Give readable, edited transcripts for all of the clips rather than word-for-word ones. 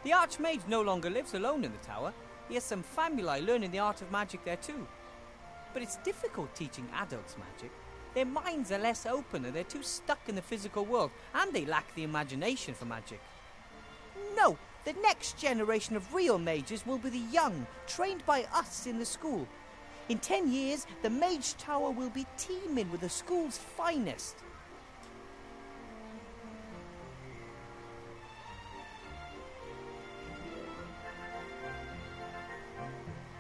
The Archmage no longer lives alone in the tower. He has some family learning the art of magic there too. But it's difficult teaching adults magic. Their minds are less open and they're too stuck in the physical world, and they lack the imagination for magic. No, the next generation of real mages will be the young, trained by us in the school. In 10 years, the Mage Tower will be teeming with the school's finest.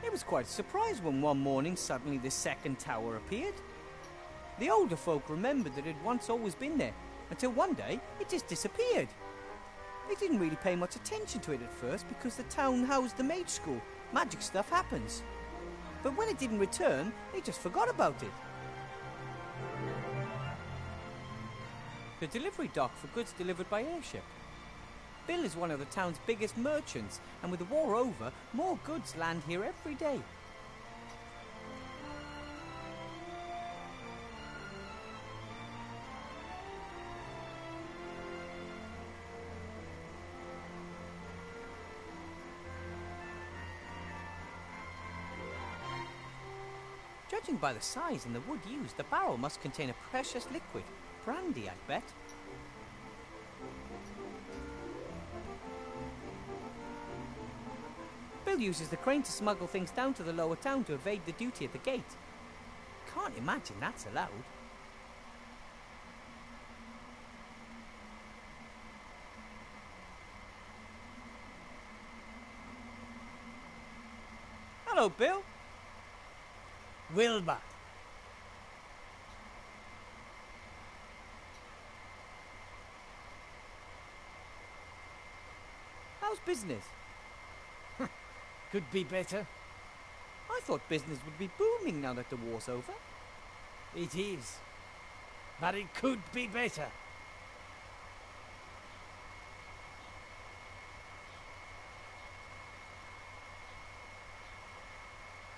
I was quite surprised when one morning suddenly the second tower appeared. The older folk remembered that it had once always been there, until one day it just disappeared. They didn't really pay much attention to it at first because the town housed the mage school. Magic stuff happens. But when it didn't return, they just forgot about it. The delivery dock for goods delivered by airship. Bill is one of the town's biggest merchants, and with the war over, more goods land here every day. Judging by the size and the wood used, the barrel must contain a precious liquid. Brandy, I bet. Bill uses the crane to smuggle things down to the lower town to evade the duty at the gate. Can't imagine that's allowed. Hello, Bill. Wilbur. How's business? Could be better. I thought business would be booming now that the war's over. It is. But it could be better.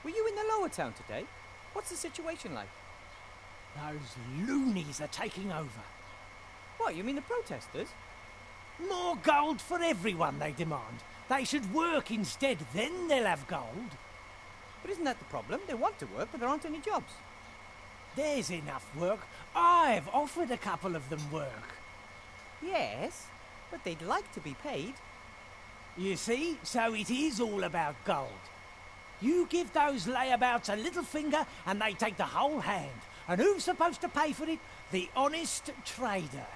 Were you in the lower town today? What's the situation like? Those loonies are taking over. What, you mean the protesters? More gold for everyone, they demand. They should work instead, then they'll have gold. But isn't that the problem? They want to work, but there aren't any jobs. There's enough work. I've offered a couple of them work. Yes, but they'd like to be paid. You see, so it is all about gold. You give those layabouts a little finger and they take the whole hand. And who's supposed to pay for it? The honest trader.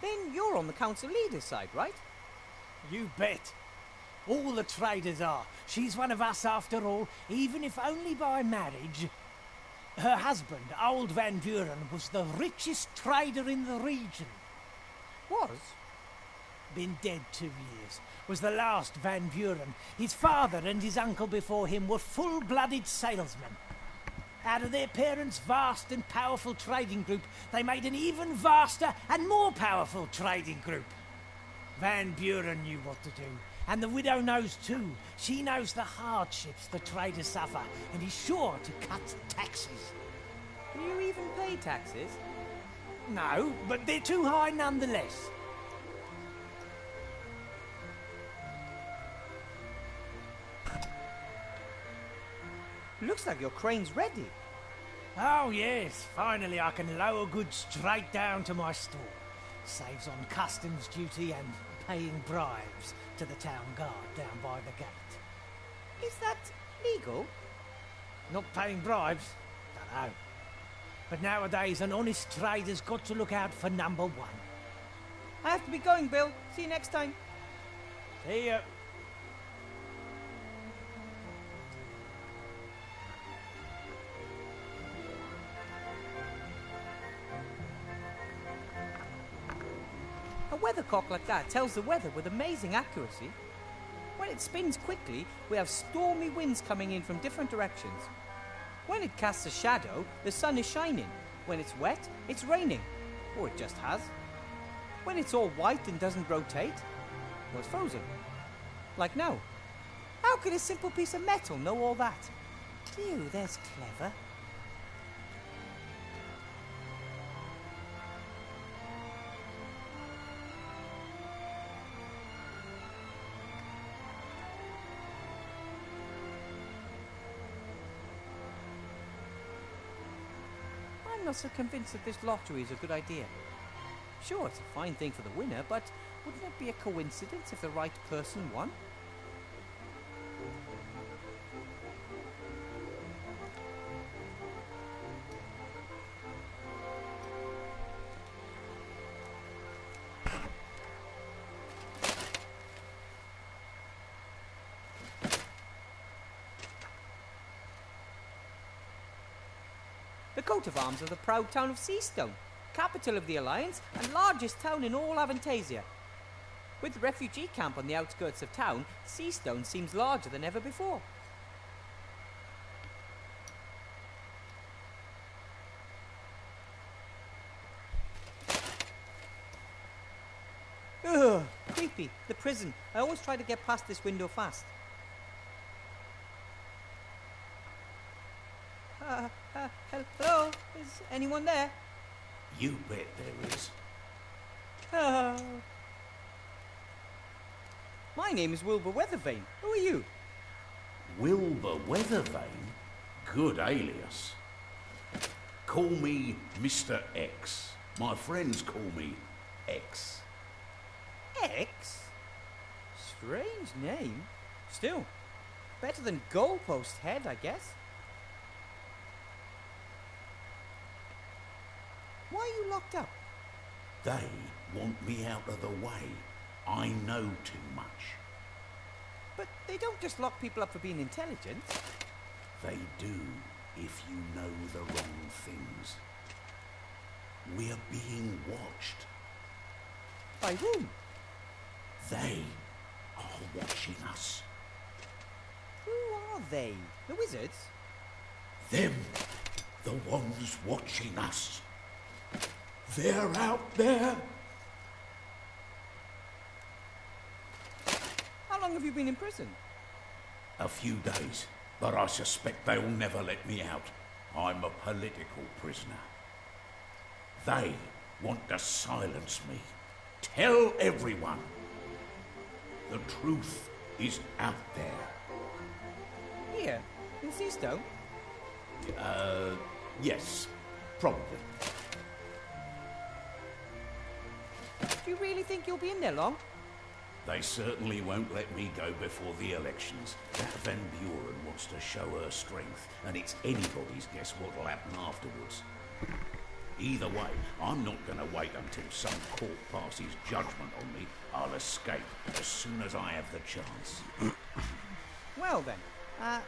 Then you're on the council leader's side, right? You bet. All the traders are. She's one of us after all, even if only by marriage. Her husband, old Van Buren, was the richest trader in the region. Was? Been dead 2 years. Was the last Van Buren. His father and his uncle before him were full-blooded salesmen. Out of their parents' vast and powerful trading group, they made an even vaster and more powerful trading group. Van Buren knew what to do, and the widow knows too. She knows the hardships the traders suffer, and is sure to cut taxes. Do you even pay taxes? No, but they're too high nonetheless. Looks like your crane's ready. Oh yes, finally I can lower goods straight down to my store. Saves on customs duty and paying bribes to the town guard down by the gate. Is that legal? Not paying bribes? Dunno. But nowadays an honest trader's got to look out for number one. I have to be going, Bill. See you next time. See ya. A weathercock like that tells the weather with amazing accuracy. When it spins quickly, we have stormy winds coming in from different directions. When it casts a shadow, the sun is shining. When it's wet, it's raining. Or it just has. When it's all white and doesn't rotate, well, it's frozen. Like now. How could a simple piece of metal know all that? Phew, there's clever. I'm not so convinced that this lottery is a good idea. Sure, it's a fine thing for the winner, but wouldn't it be a coincidence if the right person won? The coat of arms of the proud town of Seastone, capital of the Alliance and largest town in all Avantasia. With the refugee camp on the outskirts of town, Seastone seems larger than ever before. Ugh, creepy. The prison. I always try to get past this window fast. Hello? Is anyone there? You bet there is. Oh. My name is Wilbur Weathervane. Who are you? Wilbur Weathervane? Good alias. Call me Mr. X. My friends call me X. X? Strange name. Still, better than Goalpost Head, I guess. Why are you locked up? They want me out of the way. I know too much. But they don't just lock people up for being intelligent. They do if you know the wrong things. We're being watched. By whom? They are watching us. Who are they? The wizards? Them, the ones watching us. They're out there. How long have you been in prison? A few days, but I suspect they'll never let me out. I'm a political prisoner. They want to silence me. Tell everyone. The truth is out there. Here, in Seastone? Yes, probably. Do you really think you'll be in there long? They certainly won't let me go before the elections. That Van Buren wants to show her strength, and it's anybody's guess what'll happen afterwards. Either way, I'm not going to wait until some court passes judgment on me. I'll escape as soon as I have the chance. Well then, I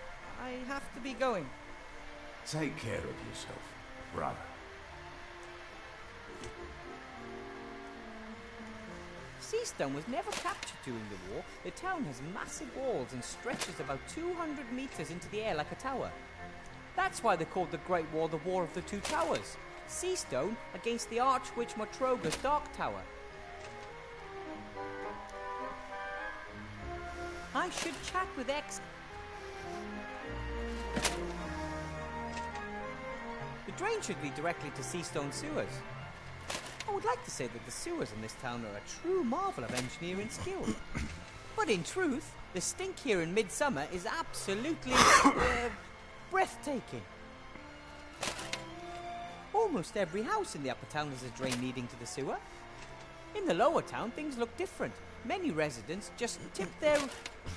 have to be going. Take care of yourself, brother. Seastone was never captured during the war. The town has massive walls and stretches about 200 meters into the air like a tower. That's why they called the Great War the War of the Two Towers. Seastone against the Archwitch Motroga's Dark Tower. I should chat with X. The drain should lead directly to Seastone sewers. I would like to say that the sewers in this town are a true marvel of engineering skill. But in truth, the stink here in midsummer is absolutely breathtaking. Almost every house in the upper town has a drain leading to the sewer. In the lower town, things look different. Many residents just tip their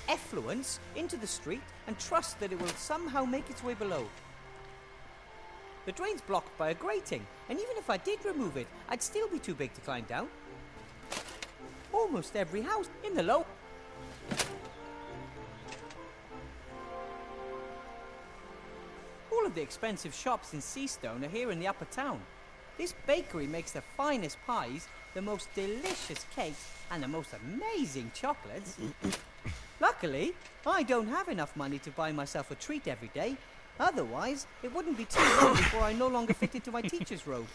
effluence into the street and trust that it will somehow make its way below. The drain's blocked by a grating, and even if I did remove it, I'd still be too big to climb down. Almost every house in the low... All of the expensive shops in Seastone are here in the upper town. This bakery makes the finest pies, the most delicious cakes, and the most amazing chocolates. Luckily, I don't have enough money to buy myself a treat every day. Otherwise, it wouldn't be too long before I no longer fit into my teacher's robe.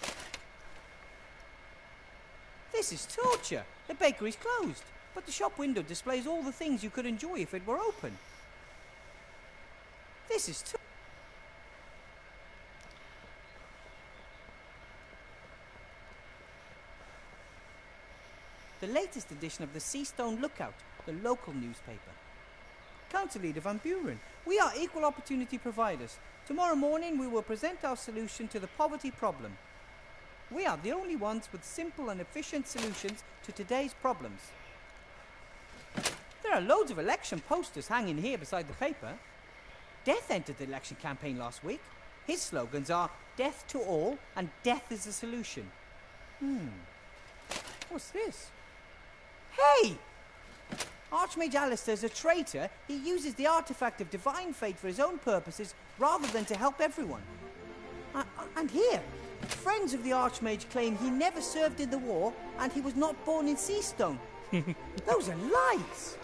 This is torture. The bakery's closed, but the shop window displays all the things you could enjoy if it were open. This is the latest edition of the Seastone Lookout, the local newspaper. Council Leader Van Buren, we are equal opportunity providers. Tomorrow morning we will present our solution to the poverty problem. We are the only ones with simple and efficient solutions to today's problems. There are loads of election posters hanging here beside the paper. Death entered the election campaign last week. His slogans are death to all and death is the solution. What's this? Hey! Archmage Alistair's a traitor. He uses the artifact of divine fate for his own purposes rather than to help everyone. And here, friends of the Archmage claim he never served in the war and he was not born in Seastone. Those are lies.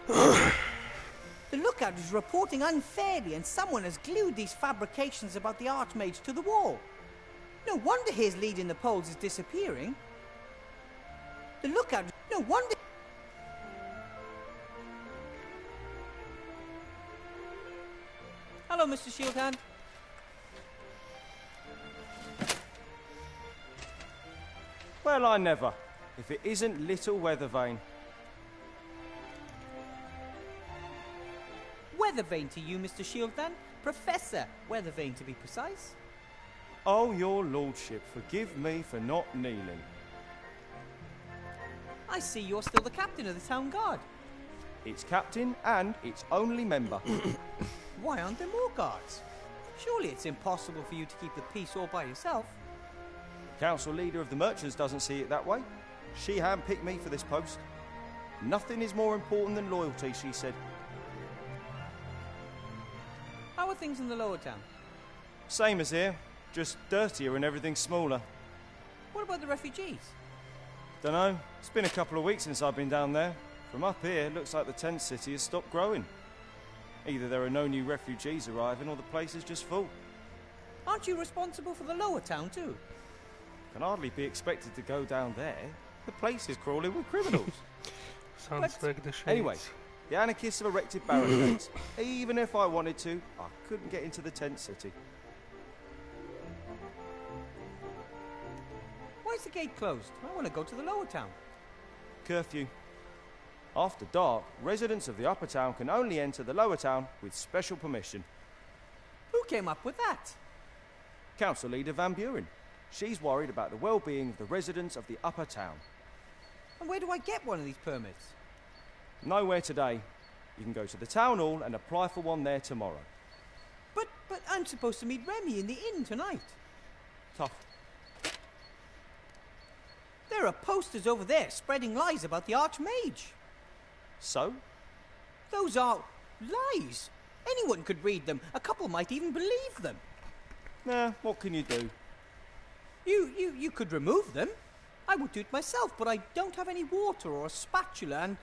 The Lookout is reporting unfairly and someone has glued these fabrications about the Archmage to the wall. No wonder his lead in the polls is disappearing. The Lookout... No wonder... Hello, Mr. Shieldhand. Well, I never. If it isn't little Weathervane. Weathervane to you, Mr. Shieldhand. Professor Weathervane, to be precise. Oh, your lordship, forgive me for not kneeling. I see you're still the captain of the town guard. It's captain and its only member. Why aren't there more guards? Surely it's impossible for you to keep the peace all by yourself. Council leader of the merchants doesn't see it that way. She handpicked me for this post. Nothing is more important than loyalty, she said. How are things in the lower town? Same as here, just dirtier and everything smaller. What about the refugees? Dunno, it's been a couple of weeks since I've been down there. From up here, it looks like the tent city has stopped growing. Either there are no new refugees arriving or the place is just full. Aren't you responsible for the lower town too? Can hardly be expected to go down there. The place is crawling with criminals. Sounds like the shades. Anyway, the anarchists have erected barricades. Even if I wanted to, I couldn't get into the tent city. Why is the gate closed? I want to go to the lower town. Curfew. After dark, residents of the upper town can only enter the lower town with special permission. Who came up with that? Council leader Van Buren. She's worried about the well-being of the residents of the upper town. And where do I get one of these permits? Nowhere today. You can go to the town hall and apply for one there tomorrow. But I'm supposed to meet Remy in the inn tonight. Tough. There are posters over there spreading lies about the Archmage. So? Those are lies. Anyone could read them. A couple might even believe them. Nah, what can you do? You could remove them. I would do it myself, but I don't have any water or a spatula,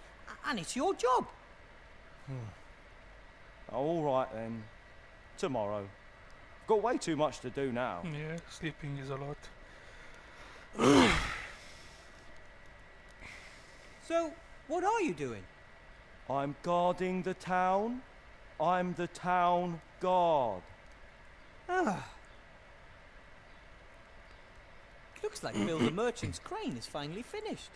and it's your job. All right then. Tomorrow. Got way too much to do now. Yeah, sleeping is a lot. So, what are you doing? I'm guarding the town. I'm the town guard. Looks like Bill the merchant's crane is finally finished.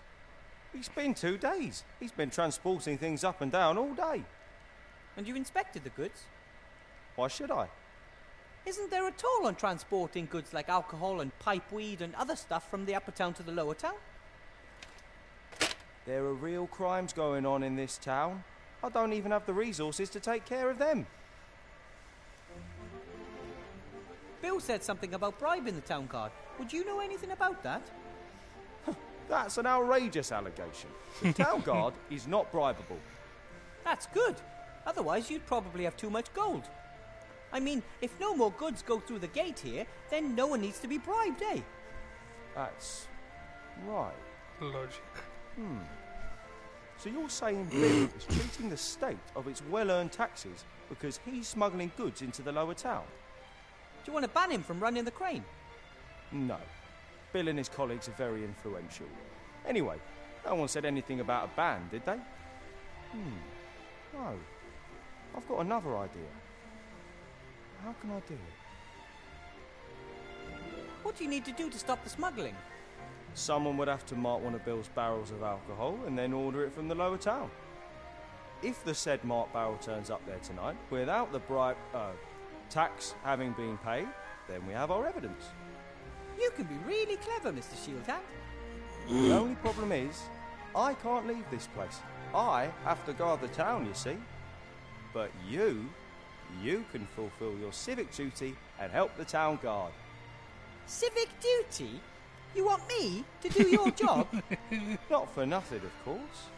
It's been 2 days. He's been transporting things up and down all day. And you inspected the goods? Why should I? Isn't there a toll on transporting goods like alcohol and pipeweed and other stuff from the upper town to the lower town? There are real crimes going on in this town. I don't even have the resources to take care of them. Bill said something about bribing the town guard. Would you know anything about that? That's an outrageous allegation. The town guard is not bribable. That's good. Otherwise, you'd probably have too much gold. I mean, if no more goods go through the gate here, then no one needs to be bribed, eh? That's right. Logic. So you're saying Bill is cheating the state of its well-earned taxes because he's smuggling goods into the lower town? Do you want to ban him from running the crane? No. Bill and his colleagues are very influential. Anyway, no one said anything about a ban, did they? No. I've got another idea. How can I do it? What do you need to do to stop the smuggling? Someone would have to mark one of Bill's barrels of alcohol and then order it from the lower town. If the said marked barrel turns up there tonight, without the tax having been paid, then we have our evidence. You can be really clever, Mr. Shieldhand. The only problem is, I can't leave this place. I have to guard the town, you see. But you can fulfill your civic duty and help the town guard. Civic duty? You want me to do your job? Not for nothing, of course.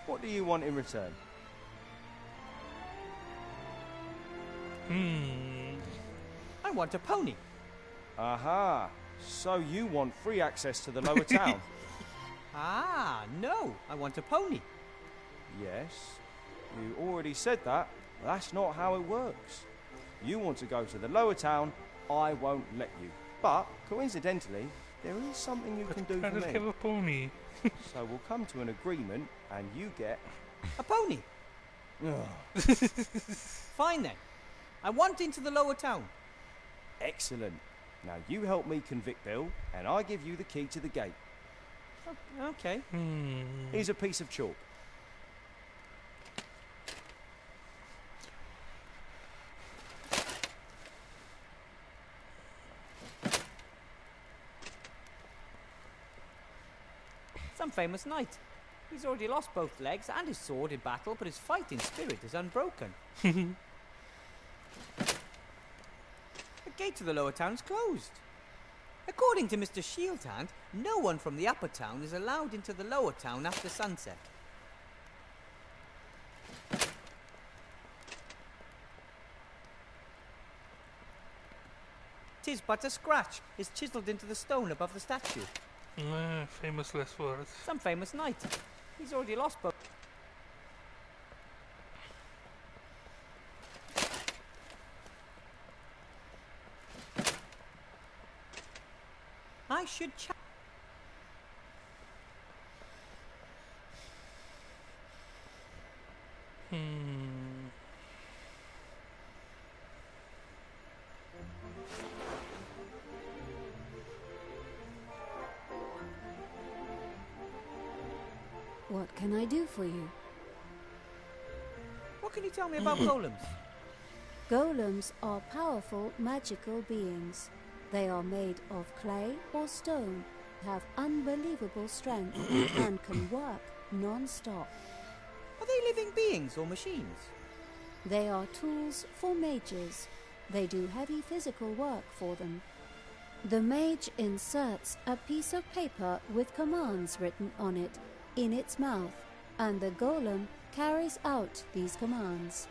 What do you want in return? I want a pony. Aha! So you want free access to the lower town? Ah, no, I want a pony. Yes, you already said that. That's not how it works. You want to go to the lower town, I won't let you. But, coincidentally, there is something you can do I for don't me. have a pony. So we'll come to an agreement and you get... A pony. Fine then. I want into the lower town. Excellent. Now you help me convict Bill and I give you the key to the gate. Okay. Here's a piece of chalk. Some famous knight. He's already lost both legs and his sword in battle, but his fighting spirit is unbroken. The gate to the lower town is closed. According to Mr. Shieldhand, no one from the upper town is allowed into the lower town after sunset. "'Tis but a scratch," is chiselled into the stone above the statue. Famous last words. Some famous knight. He's already lost both. I should What can I do for you? What can you tell me about golems? Golems are powerful magical beings. They are made of clay or stone, have unbelievable strength, and can work non-stop. Are they living beings or machines? They are tools for mages. They do heavy physical work for them. The mage inserts a piece of paper with commands written on it in its mouth, and the golem carries out these commands.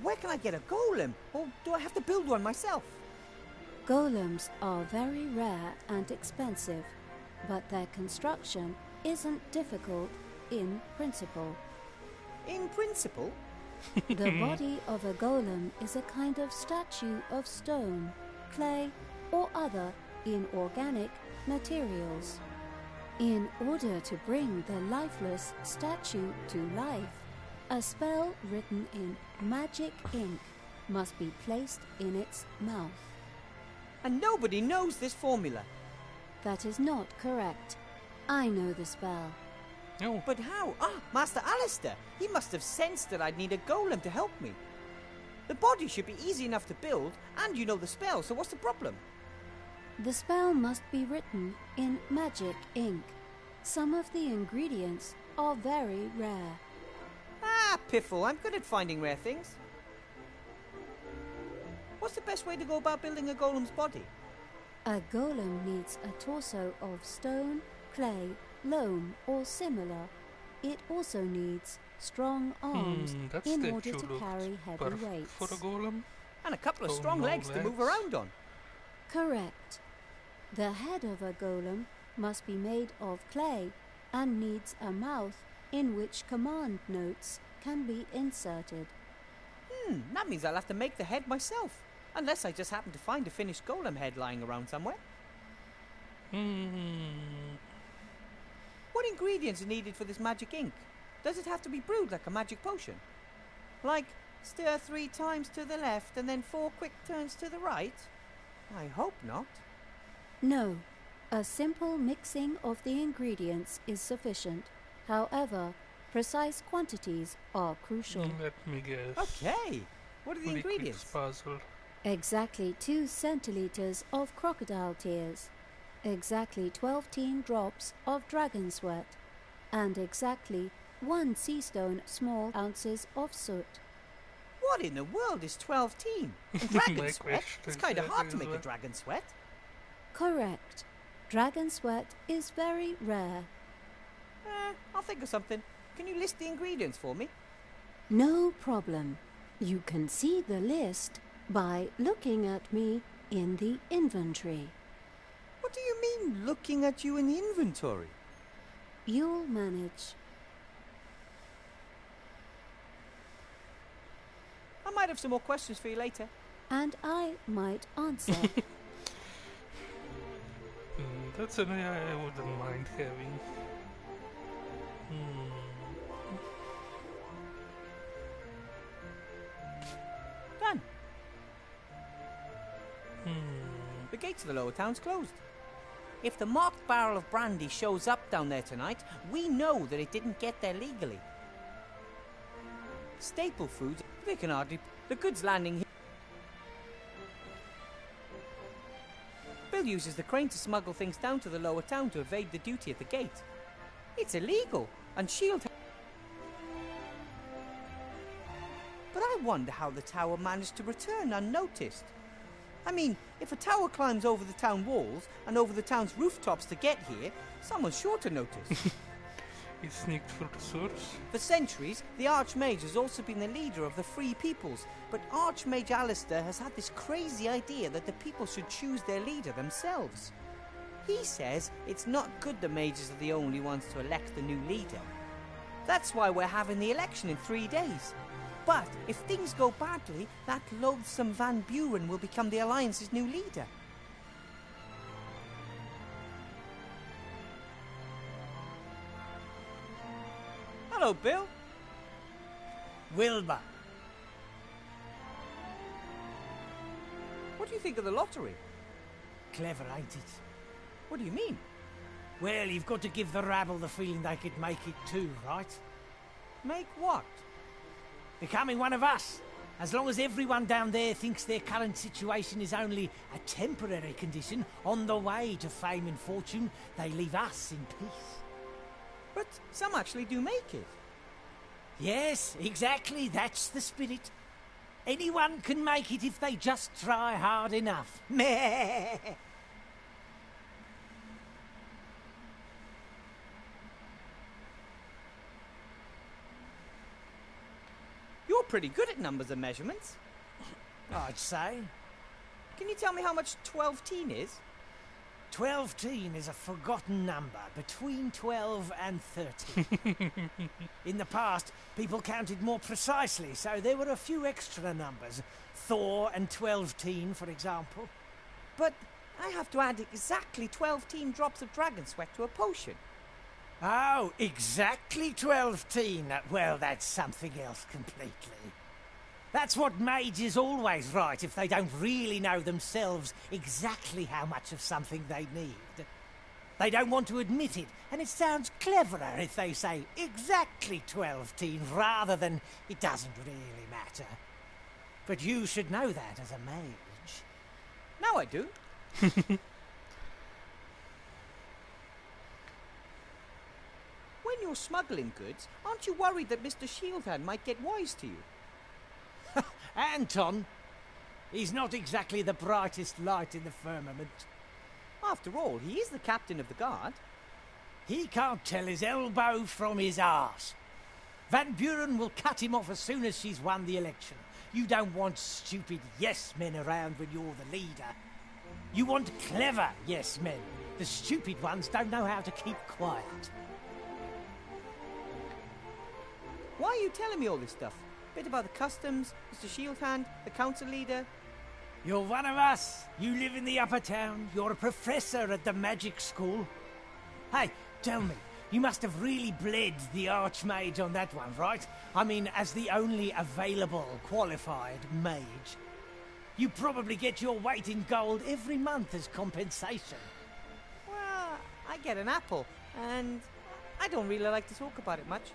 Where can I get a golem? Or do I have to build one myself? Golems are very rare and expensive, but their construction isn't difficult in principle. In principle? The body of a golem is a kind of statue of stone, clay, or other inorganic materials. In order to bring the lifeless statue to life, a spell written in magic ink must be placed in its mouth. And nobody knows this formula. That is not correct. I know the spell. No. But how? Master Alistair! He must have sensed that I'd need a golem to help me. The body should be easy enough to build, and you know the spell, so what's the problem? The spell must be written in magic ink. Some of the ingredients are very rare. Piffle, I'm good at finding rare things. What's the best way to go about building a golem's body? A golem needs a torso of stone, clay, loam, or similar. It also needs strong arms That in statue order to looked carry heavy perfect weights. for a golem. And a couple of Oh, strong no legs to move legs. around on. Correct. The head of a golem must be made of clay and needs a mouth in which command notes can be inserted. That means I'll have to make the head myself. Unless I just happen to find a finished golem head lying around somewhere. What ingredients are needed for this magic ink? Does it have to be brewed like a magic potion? Like, stir 3 times to the left and then 4 quick turns to the right? I hope not. No, a simple mixing of the ingredients is sufficient. However, precise quantities are crucial. Let me guess. Okay, what are the Liquid ingredients? puzzle. Exactly 2 centiliters of crocodile tears, exactly 12 drops of dragon sweat, and exactly 1 sea stone small ounces of soot. What in the world is 12 teen? And dragon My sweat? It's question kind of hard to is make a what- dragon sweat. Correct. Dragon sweat is very rare. I'll think of something. Can you list the ingredients for me? No problem. You can see the list by looking at me in the inventory. What do you mean, looking at you in the inventory? You'll manage. I might have some more questions for you later. And I might answer. That's an AI I wouldn't mind having. Done. The gate to the lower town's closed. If the marked barrel of brandy shows up down there tonight, we know that it didn't get there legally. Staple foods, they can hardly... The goods landing here... Bill uses the crane to smuggle things down to the lower town to evade the duty at the gate. It's illegal, and Shield... But I wonder how the tower managed to return unnoticed. I mean, if a tower climbs over the town walls and over the town's rooftops to get here, someone's sure to notice. It sneaked through the source. For centuries, the Archmage has also been the leader of the Free Peoples, but Archmage Alistair has had this crazy idea that the people should choose their leader themselves. He says it's not good the mages are the only ones to elect the new leader. That's why we're having the election in 3 days. But if things go badly, that loathsome Van Buren will become the Alliance's new leader. Hello, Bill. Wilbur. What do you think of the lottery? Clever, ain't it? What do you mean? Well, you've got to give the rabble the feeling they could make it too, right? Make what? Becoming one of us. As long as everyone down there thinks their current situation is only a temporary condition on the way to fame and fortune, they leave us in peace. But some actually do make it. Yes, exactly, that's the spirit. Anyone can make it if they just try hard enough. Meh. You're pretty good at numbers and measurements. I'd say. Can you tell me how much 12 teen is? 12 is a forgotten number, between 12 and 30. In the past, people counted more precisely, so there were a few extra numbers. Thor and 12 for example. But I have to add exactly 12 teen drops of dragon sweat to a potion. Oh, exactly 12 Well, that's something else completely. That's what mages always write if they don't really know themselves exactly how much of something they need. They don't want to admit it, and it sounds cleverer if they say exactly 12 rather than it doesn't really matter. But you should know that as a mage. Now I do. When you're smuggling goods, aren't you worried that Mr. Shieldhand might get wise to you? Anton, he's not exactly the brightest light in the firmament. After all, he is the captain of the guard. He can't tell his elbow from his arse. Van Buren will cut him off as soon as she's won the election. You don't want stupid yes-men around when you're the leader. You want clever yes men. The stupid ones don't know how to keep quiet. Why are you telling me all this stuff? Bit about the customs, Mr. Shieldhand, the council leader. You're one of us. You live in the upper town. You're a professor at the magic school. Hey, tell me, you must have really bled the Archmage on that one, right? I mean, as the only available qualified mage. You probably get your weight in gold every month as compensation. Well, I get an apple, and I don't really like to talk about it much.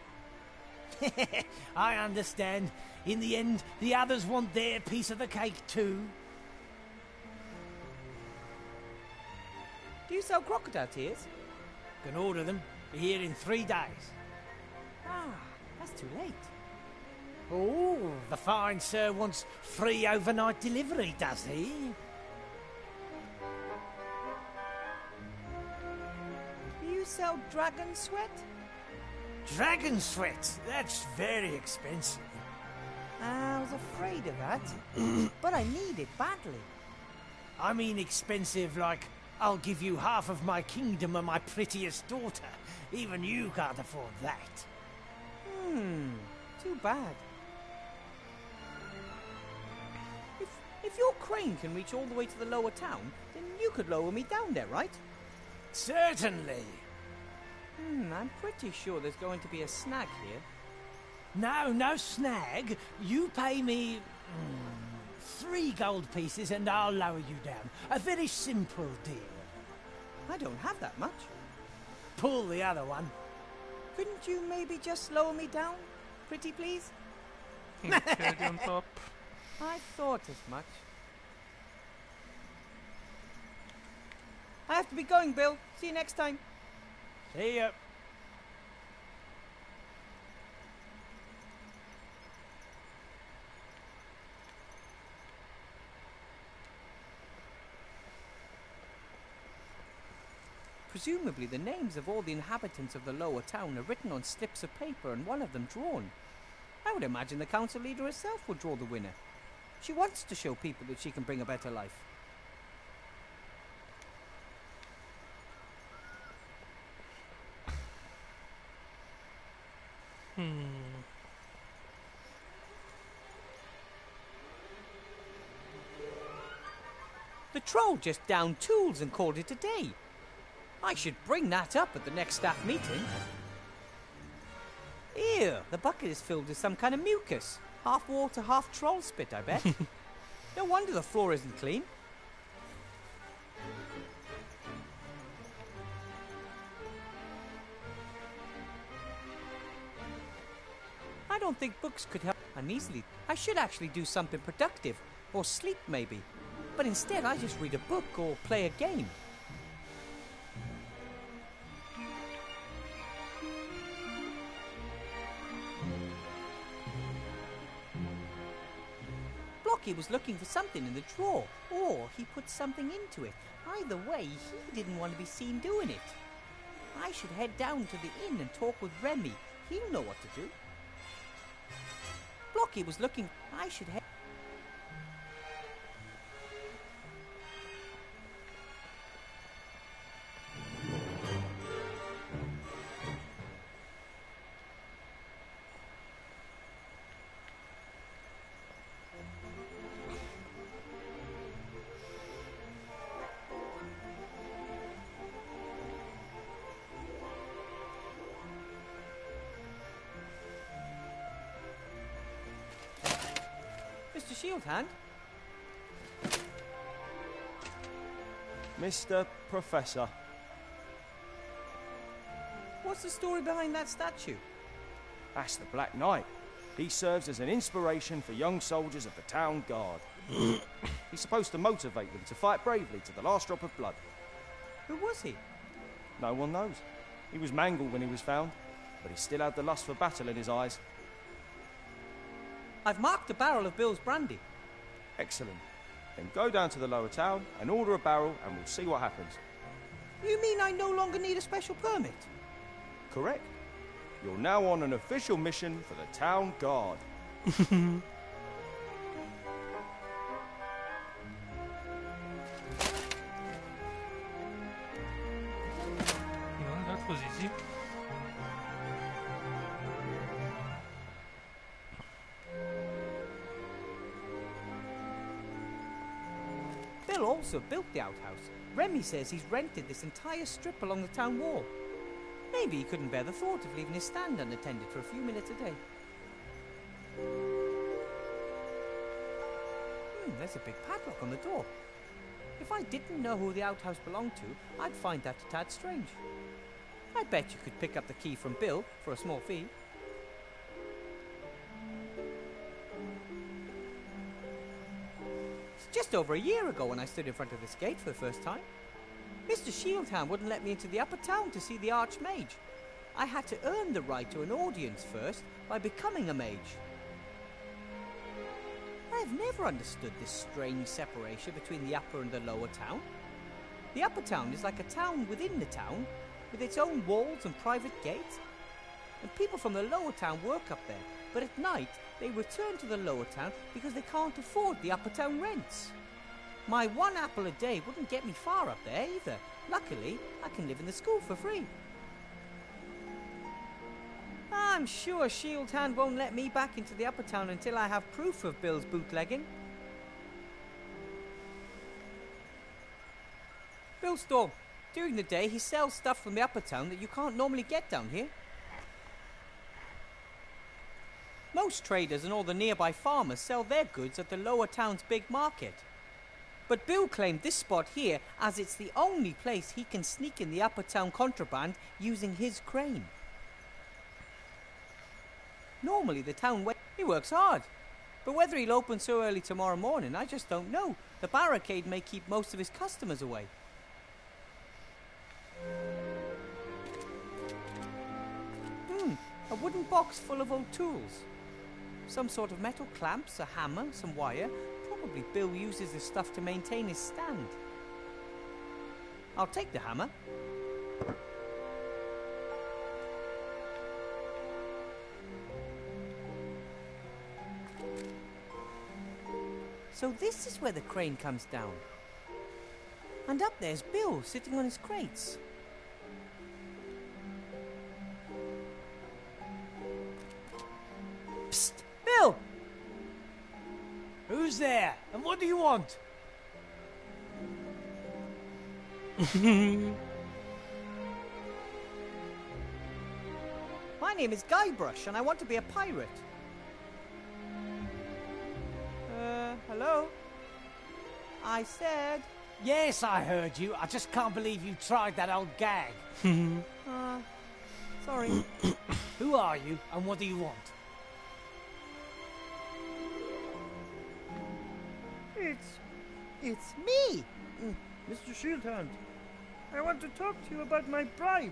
I understand. In the end, the others want their piece of the cake too. Do you sell crocodile tears? Can order them. Be here in 3 days. Ah, that's too late. Oh, the fine sir wants free overnight delivery, does he? Do you sell dragon sweat? Dragon sweat? That's very expensive. I was afraid of that, but I need it badly. I mean expensive like, I'll give you half of my kingdom and my prettiest daughter. Even you can't afford that. Too bad. If your crane can reach all the way to the lower town, then you could lower me down there, right? Certainly. I'm pretty sure there's going to be a snag here. No snag. You pay me 3 gold pieces and I'll lower you down. A very simple deal. I don't have that much. Pull the other one. Couldn't you maybe just lower me down? Pretty please? Carry on top. I thought as much. I have to be going, Bill. See you next time. See ya. Presumably the names of all the inhabitants of the lower town are written on slips of paper and one of them drawn. I would imagine the council leader herself would draw the winner. She wants to show people that she can bring a better life. The troll just downed tools and called it a day. I should bring that up at the next staff meeting. Ew, the bucket is filled with some kind of mucus. Half water, half troll spit, I bet. No wonder the floor isn't clean. I don't think books could help uneasily. I should actually do something productive, or sleep maybe. But instead I just read a book or play a game. Blocky was looking for something in the drawer, or he put something into it. Either way, he didn't want to be seen doing it. I should head down to the inn and talk with Remy. He'll know what to do. Blocky was looking... I should head... Mr. Shieldhand? Mr. Professor. What's the story behind that statue? That's the Black Knight. He serves as an inspiration for young soldiers of the town guard. He's supposed to motivate them to fight bravely to the last drop of blood. Who was he? No one knows. He was mangled when he was found, but he still had the lust for battle in his eyes. I've marked a barrel of Bill's brandy. Excellent. Then go down to the lower town and order a barrel and we'll see what happens. You mean I no longer need a special permit? Correct. You're now on an official mission for the town guard. easy. Bill also built the outhouse. Remy says he's rented this entire strip along the town wall. Maybe he couldn't bear the thought of leaving his stand unattended for a few minutes a day. There's a big padlock on the door. If I didn't know who the outhouse belonged to, I'd find that a tad strange. I bet you could pick up the key from Bill for a small fee. It's just over a year ago when I stood in front of this gate for the first time. Mr. Shieldhand wouldn't let me into the upper town to see the Archmage. I had to earn the right to an audience first by becoming a mage. I have never understood this strange separation between the upper and the lower town. The upper town is like a town within the town, with its own walls and private gates. And people from the lower town work up there, but at night they return to the lower town because they can't afford the upper town rents. My 1 apple a day wouldn't get me far up there either. Luckily, I can live in the school for free. I'm sure Shieldhand won't let me back into the upper town until I have proof of Bill's bootlegging. Bill Storm. During the day, he sells stuff from the upper town that you can't normally get down here. Most traders and all the nearby farmers sell their goods at the lower town's big market. But Bill claimed this spot here as it's the only place he can sneak in the upper town contraband using his crane. Normally the town he works hard, but whether he'll open so early tomorrow morning, I just don't know. The barricade may keep most of his customers away. A wooden box full of old tools. Some sort of metal clamps, a hammer, some wire. Probably Bill uses this stuff to maintain his stand. I'll take the hammer. So this is where the crane comes down. And up there's Bill sitting on his crates. Psst! Bill! Who's there? And what do you want? My name is Guybrush and I want to be a pirate. Hello? I said... Yes, I heard you. I just can't believe you tried that old gag. Sorry. Who are you and what do you want? It's me! Mr. Shieldhand, I want to talk to you about my bribe.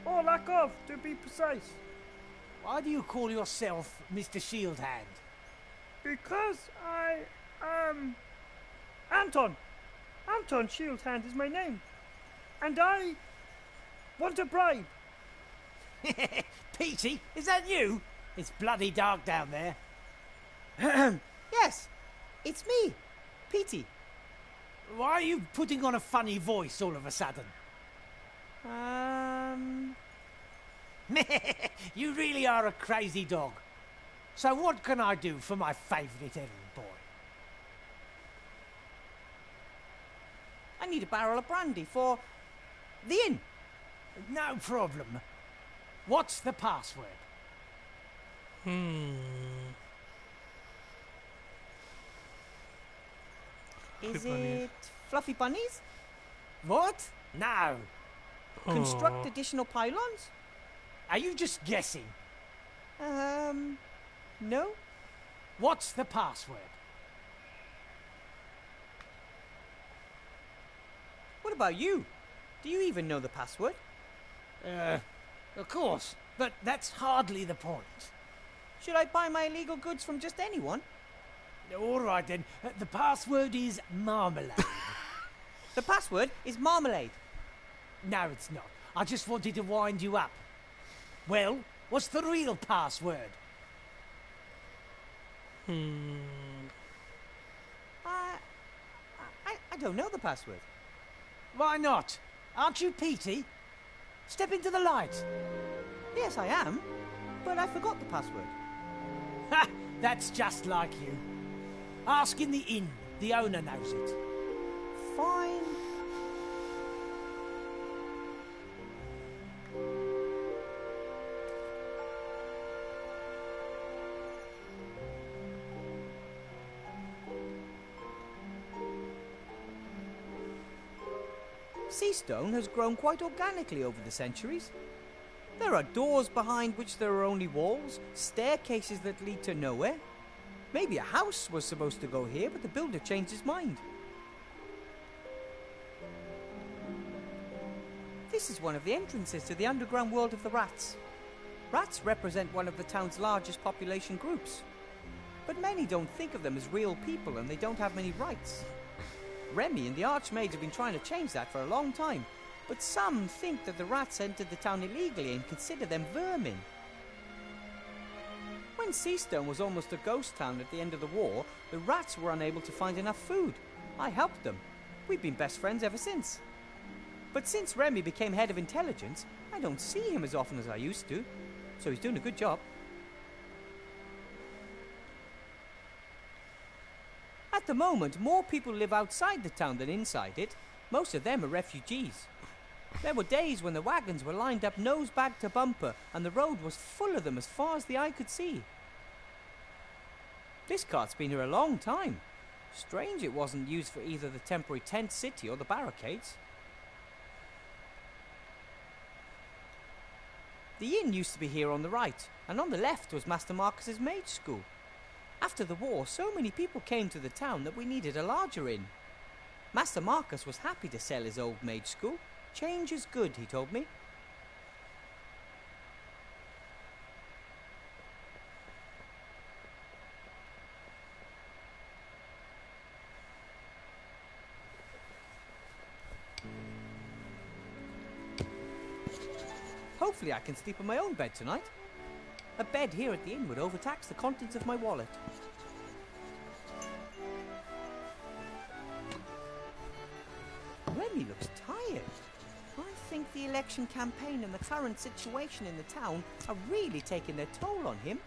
Or lack of, to be precise. Why do you call yourself Mr. Shieldhand? Because I am... Anton! Anton Shieldhand is my name. And I want a bribe. Petey, is that you? It's bloody dark down there. Yes, it's me, Petey. Why are you putting on a funny voice all of a sudden? You really are a crazy dog. So what can I do for my favourite errand boy? I need a barrel of brandy for the inn. No problem. What's the password? Is it fluffy bunnies? What? No. Construct additional pylons? Are you just guessing? No. What's the password? What about you? Do you even know the password? Of course, but that's hardly the point. Should I buy my illegal goods from just anyone? All right then, the password is marmalade. The password is marmalade. No, it's not. I just wanted to wind you up. Well, what's the real password? I don't know the password. Why not? Aren't you Petey? Step into the light. Yes, I am. But I forgot the password. Ha! That's just like you. Ask in the inn. The owner knows it. Fine. Seastone has grown quite organically over the centuries. There are doors behind which there are only walls, staircases that lead to nowhere. Maybe a house was supposed to go here, but the builder changed his mind. This is one of the entrances to the underground world of the rats. Rats represent one of the town's largest population groups. But many don't think of them as real people, and they don't have many rights. Remy and the Archmage have been trying to change that for a long time, but some think that the rats entered the town illegally and consider them vermin. When Seastone was almost a ghost town at the end of the war, the rats were unable to find enough food. I helped them. We've been best friends ever since. But since Remy became head of intelligence, I don't see him as often as I used to, so he's doing a good job. At the moment, more people live outside the town than inside it. Most of them are refugees. There were days when the wagons were lined up nose-bag to bumper and the road was full of them as far as the eye could see. This cart's been here a long time. Strange it wasn't used for either the temporary tent city or the barricades. The inn used to be here on the right, and on the left was Master Marcus's mage school. After the war, so many people came to the town that we needed a larger inn. Master Marcus was happy to sell his old mage school. Change is good, he told me. Hopefully I can sleep in my own bed tonight. A bed here at the inn would overtax the contents of my wallet. Remy looks tired. I think the election campaign and the current situation in the town are really taking their toll on him.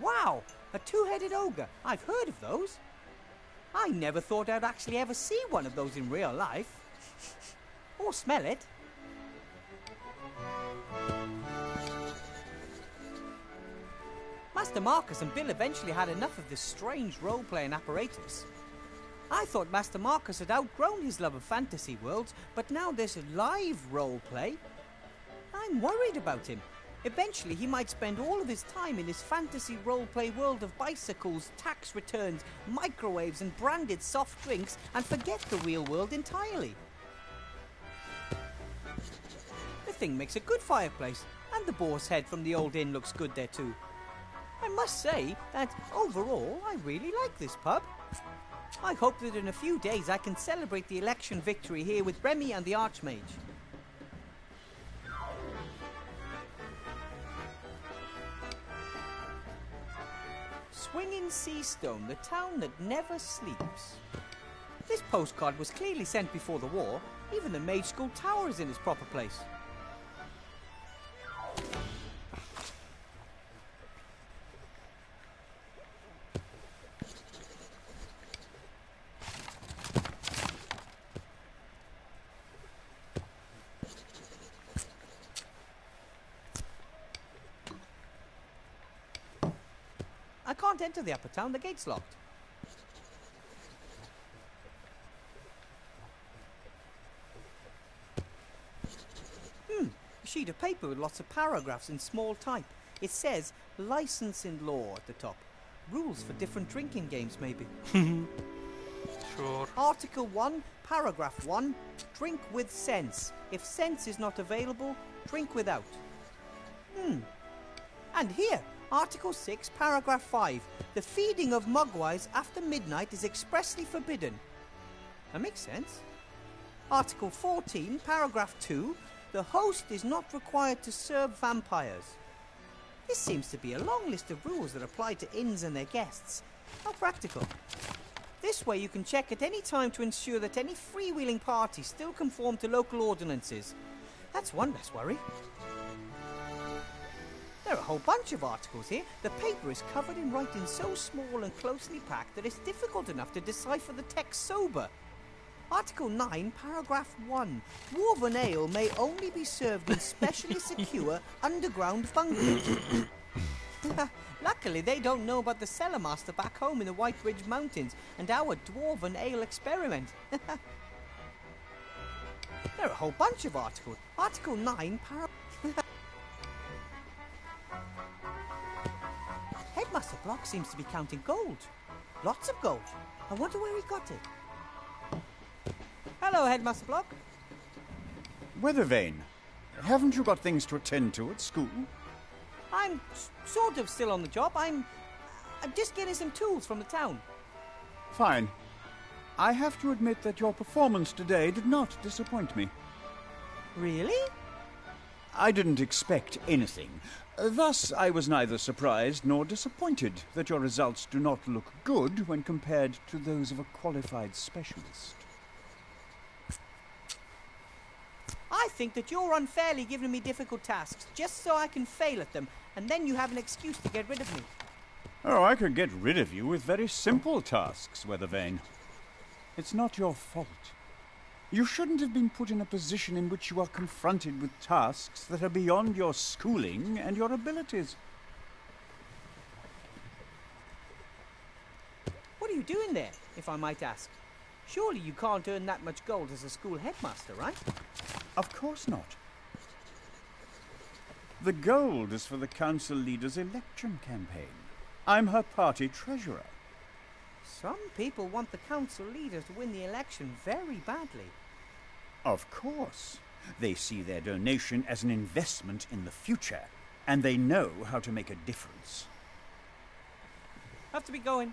Wow! A two-headed ogre. I've heard of those. I never thought I'd actually ever see one of those in real life. Or smell it. Master Marcus and Bill eventually had enough of this strange role-playing apparatus. I thought Master Marcus had outgrown his love of fantasy worlds, but now there's live role-play. I'm worried about him. Eventually he might spend all of his time in his fantasy role-play world of bicycles, tax returns, microwaves and branded soft drinks and forget the real world entirely. The thing makes a good fireplace, and the boar's head from the old inn looks good there too. I must say that overall I really like this pub. I hope that in a few days I can celebrate the election victory here with Remy and the Archmage. Swinging Seastone, the town that never sleeps. This postcard was clearly sent before the war. Even the Mage School Tower is in its proper place. I can't enter the upper town, the gate's locked. A sheet of paper with lots of paragraphs in small type. It says, license in law at the top. Rules for different drinking games, maybe. Sure. Article 1, paragraph 1, drink with sense. If sense is not available, drink without. And here, Article 6, paragraph 5. The feeding of mugwais after midnight is expressly forbidden. That makes sense. Article 14, paragraph 2. The host is not required to serve vampires. This seems to be a long list of rules that apply to inns and their guests. How practical. This way you can check at any time to ensure that any freewheeling parties still conform to local ordinances. That's one less worry. There are a whole bunch of articles here. The paper is covered in writing so small and closely packed that it's difficult enough to decipher the text sober. Article 9, paragraph 1. Dwarven ale may only be served in specially secure underground bunkers. Luckily, they don't know about the cellar master back home in the White Ridge Mountains and our Dwarven ale experiment. There are a whole bunch of articles. Article 9, Headmaster Block seems to be counting gold. Lots of gold. I wonder where he got it. Hello, Headmaster Block. Weathervane, haven't you got things to attend to at school? I'm sort of still on the job. I'm just getting some tools from the town. Fine. I have to admit that your performance today did not disappoint me. Really? I didn't expect anything. Thus, I was neither surprised nor disappointed that your results do not look good when compared to those of a qualified specialist. I think that you're unfairly giving me difficult tasks just so I can fail at them, and then you have an excuse to get rid of me. Oh, I could get rid of you with very simple tasks, Weathervane. It's not your fault. You shouldn't have been put in a position in which you are confronted with tasks that are beyond your schooling and your abilities. What are you doing there, if I might ask? Surely you can't earn that much gold as a school headmaster, right? Of course not. The gold is for the council leader's election campaign. I'm her party treasurer. Some people want the council leader to win the election very badly. Of course. They see their donation as an investment in the future, and they know how to make a difference. Have to be going.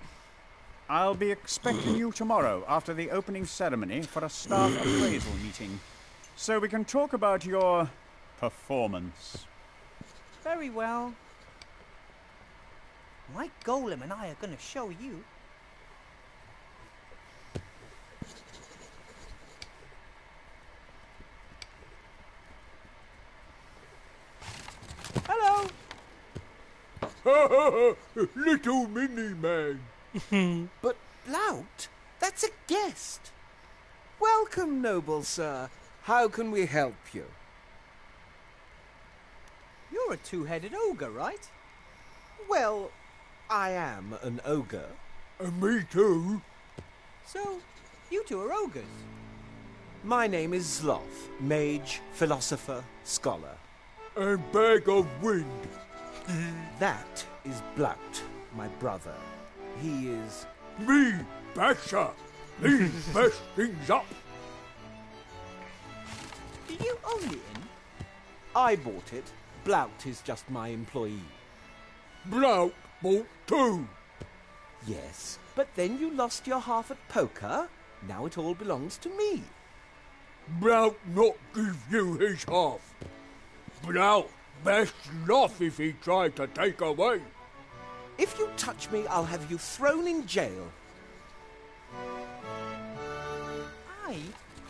I'll be expecting you tomorrow after the opening ceremony for a staff appraisal meeting, so we can talk about your performance. Very well. My golem and I are going to show you. Hello! Little mini-man. But, Blount, that's a guest. Welcome, noble sir. How can we help you? You're a two-headed ogre, right? Well, I am an ogre. And me too. So, you two are ogres. My name is Sloth, mage, philosopher, scholar. And bag of wind. That is Blount, my brother. He is... Me, Basher. He mess things up. Do you own the inn? I bought it. Blount is just my employee. Blount bought too. Yes, but then you lost your half at poker. Now it all belongs to me. Blount not give you his half. Blount best laugh if he tried to take away. If you touch me, I'll have you thrown in jail. I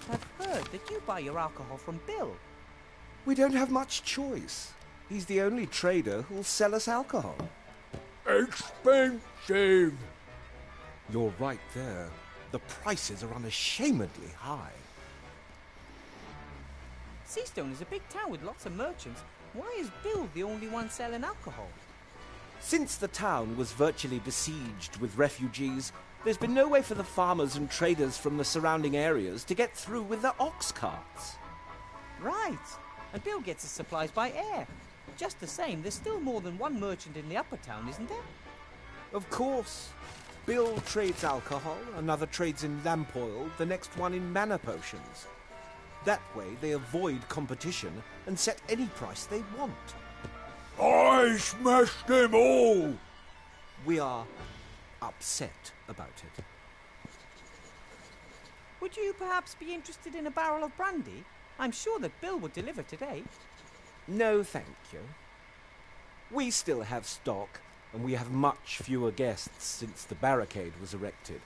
have heard that you buy your alcohol from Bill. We don't have much choice. He's the only trader who'll sell us alcohol. Expensive. You're right there. The prices are unashamedly high. Seastone is a big town with lots of merchants. Why is Bill the only one selling alcohol? Since the town was virtually besieged with refugees, there's been no way for the farmers and traders from the surrounding areas to get through with their ox carts. Right. And Bill gets his supplies by air. Just the same, there's still more than one merchant in the upper town, isn't there? Of course. Bill trades alcohol, another trades in lamp oil, the next one in mana potions. That way they avoid competition and set any price they want. I smashed them all. We are upset about it. Would you perhaps be interested in a barrel of brandy? I'm sure that Bill would deliver today. No, thank you. We still have stock, and we have much fewer guests since the barricade was erected.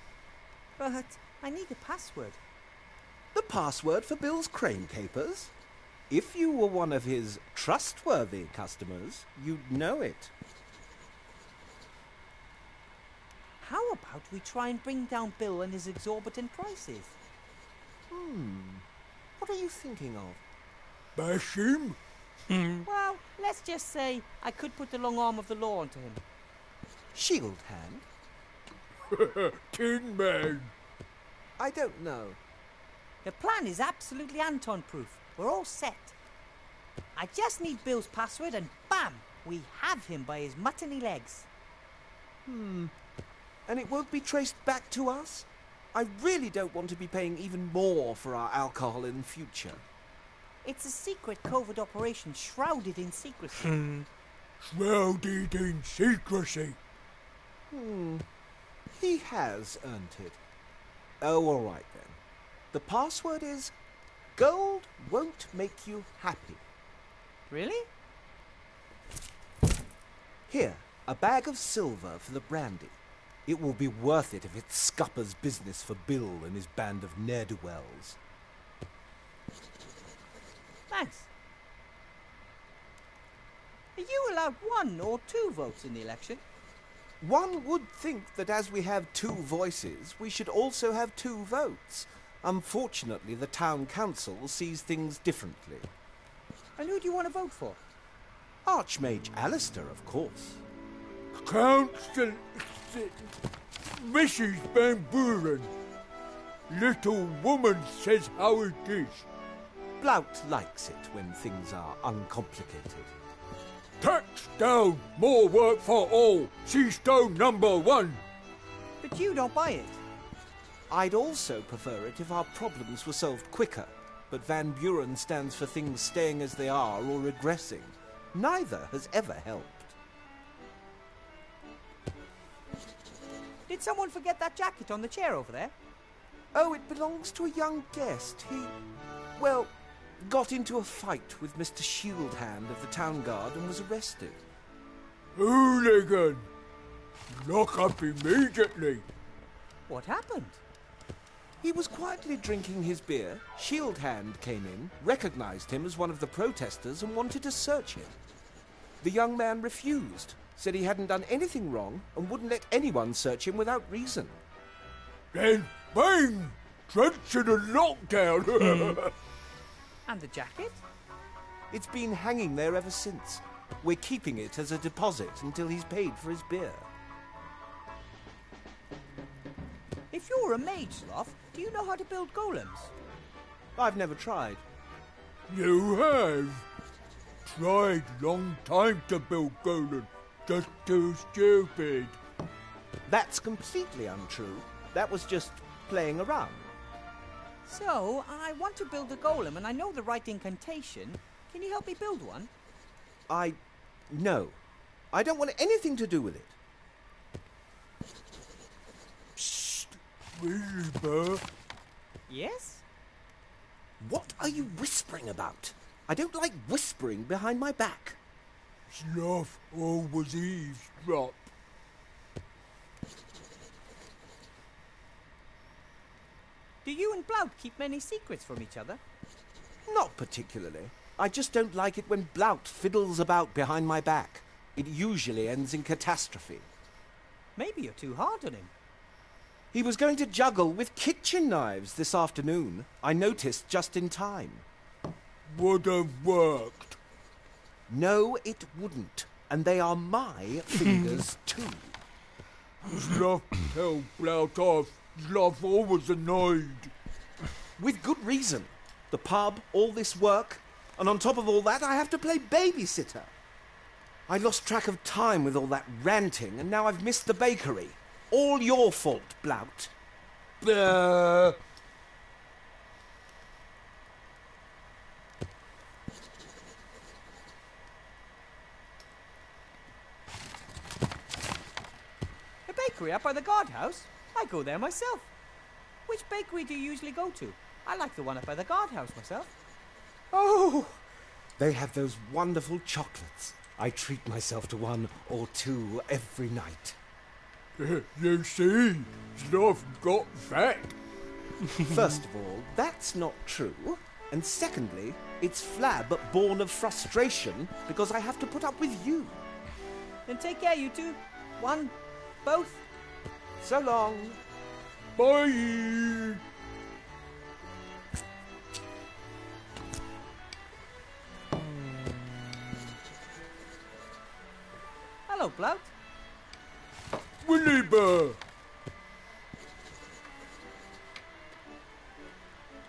But I need a password. The password for Bill's crane capers? If you were one of his trustworthy customers, you'd know it. How about we try and bring down Bill and his exorbitant prices? What are you thinking of? Bash him? Well, let's just say I could put the long arm of the law onto him. Shield hand? Tin Man. I don't know. The plan is absolutely Anton-proof. We're all set. I just need Bill's password and bam! We have him by his muttony legs. And it won't be traced back to us? I really don't want to be paying even more for our alcohol in future. It's a secret covert operation shrouded in secrecy. Shrouded in secrecy. He has earned it. Oh, all right then. The password is gold won't make you happy. Really? Here, a bag of silver for the brandy. It will be worth it if it scuppers business for Bill and his band of ne'er-do-wells. Thanks. Are you allowed 1 or 2 votes in the election? One would think that as we have 2 voices, we should also have 2 votes. Unfortunately, the town council sees things differently. And who do you want to vote for? Archmage Alistair, of course. Council... Mrs. Van Buren. Little woman says how it is. Blount likes it when things are uncomplicated. Tax down, more work for all. Seastone #1. But you don't buy it. I'd also prefer it if our problems were solved quicker, but Van Buren stands for things staying as they are or regressing. Neither has ever helped. Did someone forget that jacket on the chair over there? Oh, it belongs to a young guest. He, well, got into a fight with Mr. Shieldhand of the Town Guard and was arrested. Hooligan! Lock up immediately. What happened? He was quietly drinking his beer. Shieldhand came in, recognized him as one of the protesters and wanted to search him. The young man refused, said he hadn't done anything wrong and wouldn't let anyone search him without reason. Then bang! Trench in a lockdown. And the jacket? It's been hanging there ever since. We're keeping it as a deposit until he's paid for his beer. If you're a mage, Sloth, do you know how to build golems? I've never tried. You have. Tried long time to build golem. Just too stupid. That's completely untrue. That was just playing around. So, I want to build a golem and I know the right incantation. Can you help me build one? No. I don't want anything to do with it. Really, Burr? Yes? What are you whispering about? I don't like whispering behind my back. Sloth always eavesdrop. Do you and Blount keep many secrets from each other? Not particularly. I just don't like it when Blount fiddles about behind my back. It usually ends in catastrophe. Maybe you're too hard on him. He was going to juggle with kitchen knives this afternoon. I noticed just in time. Would have worked. No, it wouldn't. And they are my fingers too. Sloth tell Blount off. Sloth always annoyed. With good reason. The pub, all this work, and on top of all that, I have to play babysitter. I lost track of time with all that ranting, and now I've missed the bakery. All your fault, Blount. The bakery up by the guardhouse? I go there myself. Which bakery do you usually go to? I like the one up by the guardhouse myself. Oh, they have those wonderful chocolates. I treat myself to 1 or 2 every night. You see, Sloth got fat. First of all, that's not true. And secondly, it's Flab born of frustration because I have to put up with you. Then take care, you two. One, both. So long. Bye. Hello, Blout. Williber.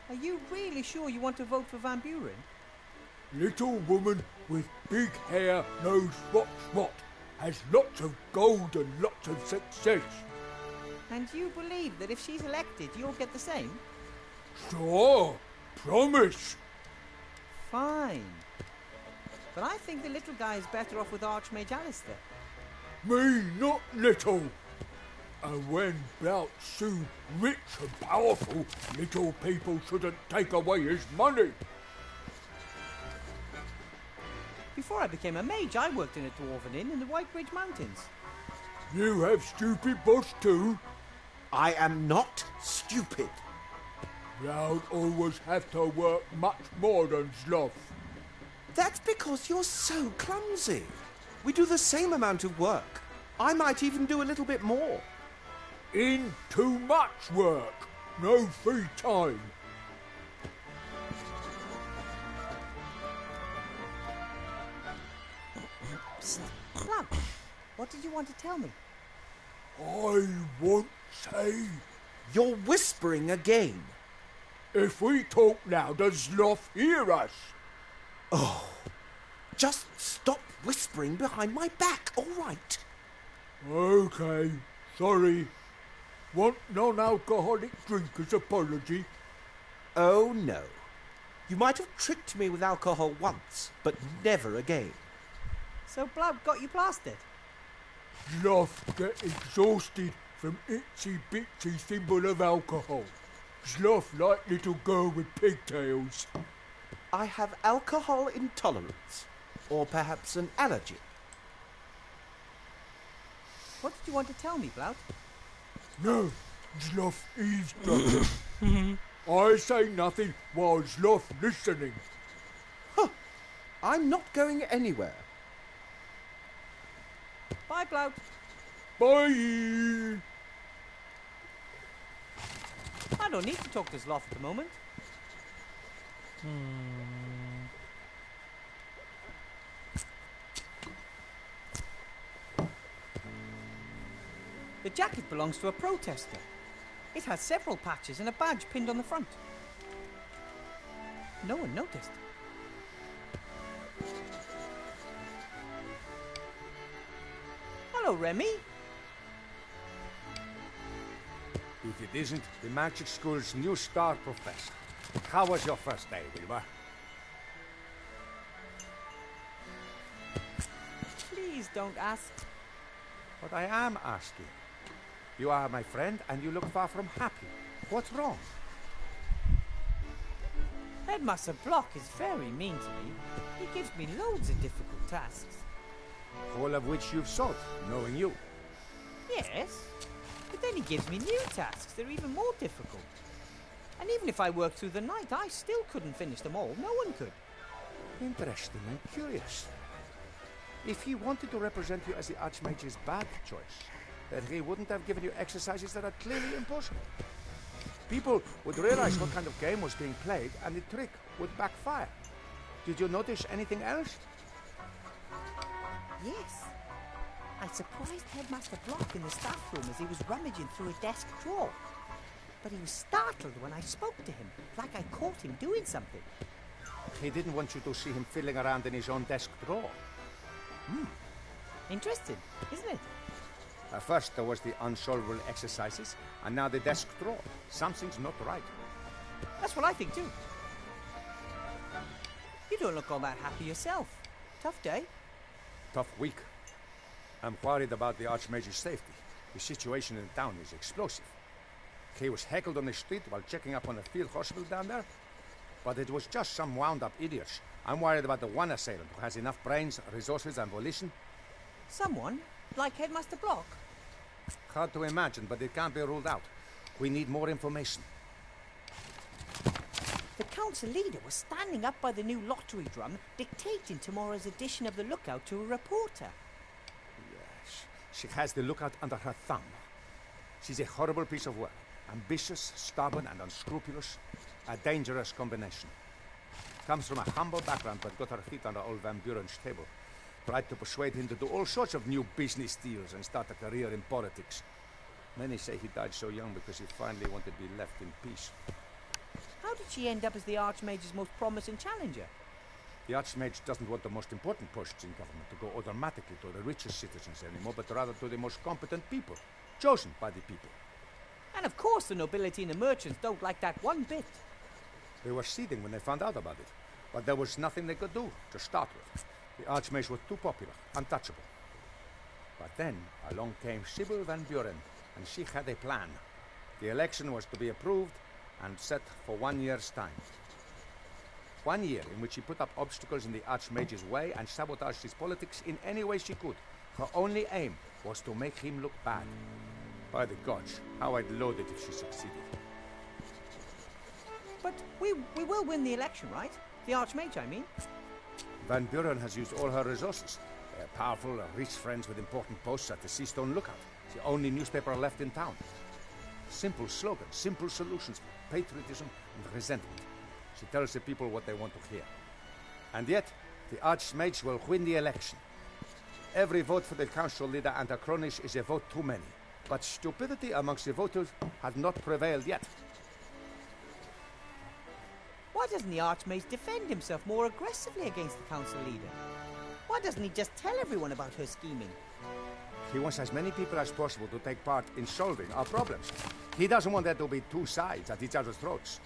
Are you really sure you want to vote for Van Buren? Little woman with big hair knows what's what. Has lots of gold and lots of success. And you believe that if she's elected, you'll get the same? Sure. Promise. Fine. But I think the little guy is better off with Archmage Alistair. Me not little. And when Blout's so rich and powerful, little people shouldn't take away his money. Before I became a mage, I worked in a dwarven inn in the White Ridge Mountains. You have stupid boss too. I am not stupid. Blout always have to work much more than Sloth. That's because you're so clumsy. We do the same amount of work. I might even do a little bit more. In too much work. No free time. Psst. Blout, what did you want to tell me? I won't say. You're whispering again. If we talk now, does Sloth hear us? Oh, just stop whispering behind my back, all right? Okay, sorry. Want non-alcoholic drink as apology? Oh, no. You might have tricked me with alcohol once, but never again. So Blout got you plastered? Sloth get exhausted from itsy-bitsy thimble of alcohol. Sloth like little girl with pigtails. I have alcohol intolerance, or perhaps an allergy. What did you want to tell me, Blout? No, Sloth eavesdropping. I say nothing while Sloth listening. Huh. I'm not going anywhere. Bye, Blout. Bye. I don't need to talk to Sloth at the moment. The jacket belongs to a protester. It has several patches and a badge pinned on the front. No one noticed. Hello, Remy. If it isn't the magic school's new star professor. How was your first day, Wilbur? Please don't ask. But I am asking. You are my friend and you look far from happy. What's wrong? Headmaster Block is very mean to me. He gives me loads of difficult tasks. All of which you've solved, knowing you. Yes, but then he gives me new tasks that are even more difficult. And even if I worked through the night, I still couldn't finish them all. No one could. Interesting and curious. If he wanted to represent you as the Archmage's bad choice, then he wouldn't have given you exercises that are clearly impossible. People would realize what kind of game was being played, and the trick would backfire. Did you notice anything else? Yes. I surprised Headmaster Block in the staff room as he was rummaging through a desk drawer. But he was startled when I spoke to him, like I caught him doing something. He didn't want you to see him fiddling around in his own desk drawer. Interesting, isn't it? At first there was the unsolvable exercises, and now the desk drawer. Something's not right. That's what I think too. You don't look all that happy yourself. Tough day. Tough week. I'm worried about the Archmage's safety. The situation in town is explosive. He was heckled on the street while checking up on the field hospital down there. But it was just some wound-up idiots. I'm worried about the one assailant who has enough brains, resources, and volition. Someone? Like Headmaster Block? Hard to imagine, but it can't be ruled out. We need more information. The council leader was standing up by the new lottery drum, dictating tomorrow's edition of the Lookout to a reporter. Yes, she has the Lookout under her thumb. She's a horrible piece of work. Ambitious, stubborn, and unscrupulous. A dangerous combination. Comes from a humble background, but got her feet under old Van Buren's table. Tried to persuade him to do all sorts of new business deals and start a career in politics. Many say he died so young because he finally wanted to be left in peace. How did she end up as the Archmage's most promising challenger? The Archmage doesn't want the most important posts in government to go automatically to the richest citizens anymore, but rather to the most competent people, chosen by the people. And of course the nobility and the merchants don't like that one bit. They were seething when they found out about it, but there was nothing they could do to start with. The Archmage was too popular, untouchable. But then along came Sybil Van Buren, and she had a plan. The election was to be approved and set for 1 year's time. 1 year in which she put up obstacles in the Archmage's way and sabotaged his politics in any way she could. Her only aim was to make him look bad. By the gods, how I'd load it if she succeeded. But we will win the election, right? The Archmage, I mean. Van Buren has used all her resources. They are powerful, rich friends with important posts at the Seastone Lookout. It's the only newspaper left in town. Simple slogans, simple solutions, patriotism and resentment. She tells the people what they want to hear. And yet, the Archmage will win the election. Every vote for the council leader and her cronies is a vote too many. But stupidity amongst the voters has not prevailed yet. Why doesn't the Archmage defend himself more aggressively against the council leader? Why doesn't he just tell everyone about her scheming? He wants as many people as possible to take part in solving our problems. He doesn't want there to be two sides at each other's throats.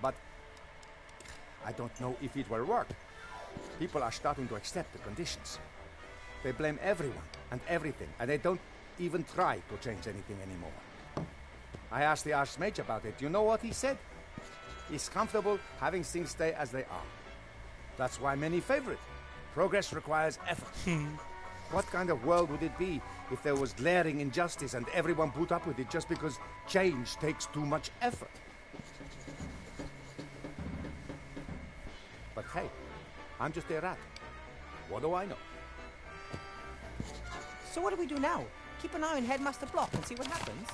But I don't know if it will work. People are starting to accept the conditions. They blame everyone and everything, and they don't even try to change anything anymore. I asked the Archmage about it. You know what he said? He's comfortable having things stay as they are. That's why many favor it. Progress requires effort. What kind of world would it be if there was glaring injustice and everyone put up with it just because change takes too much effort? But hey, I'm just a rat. What do I know? So what do we do now? Keep an eye on Headmaster Block and see what happens?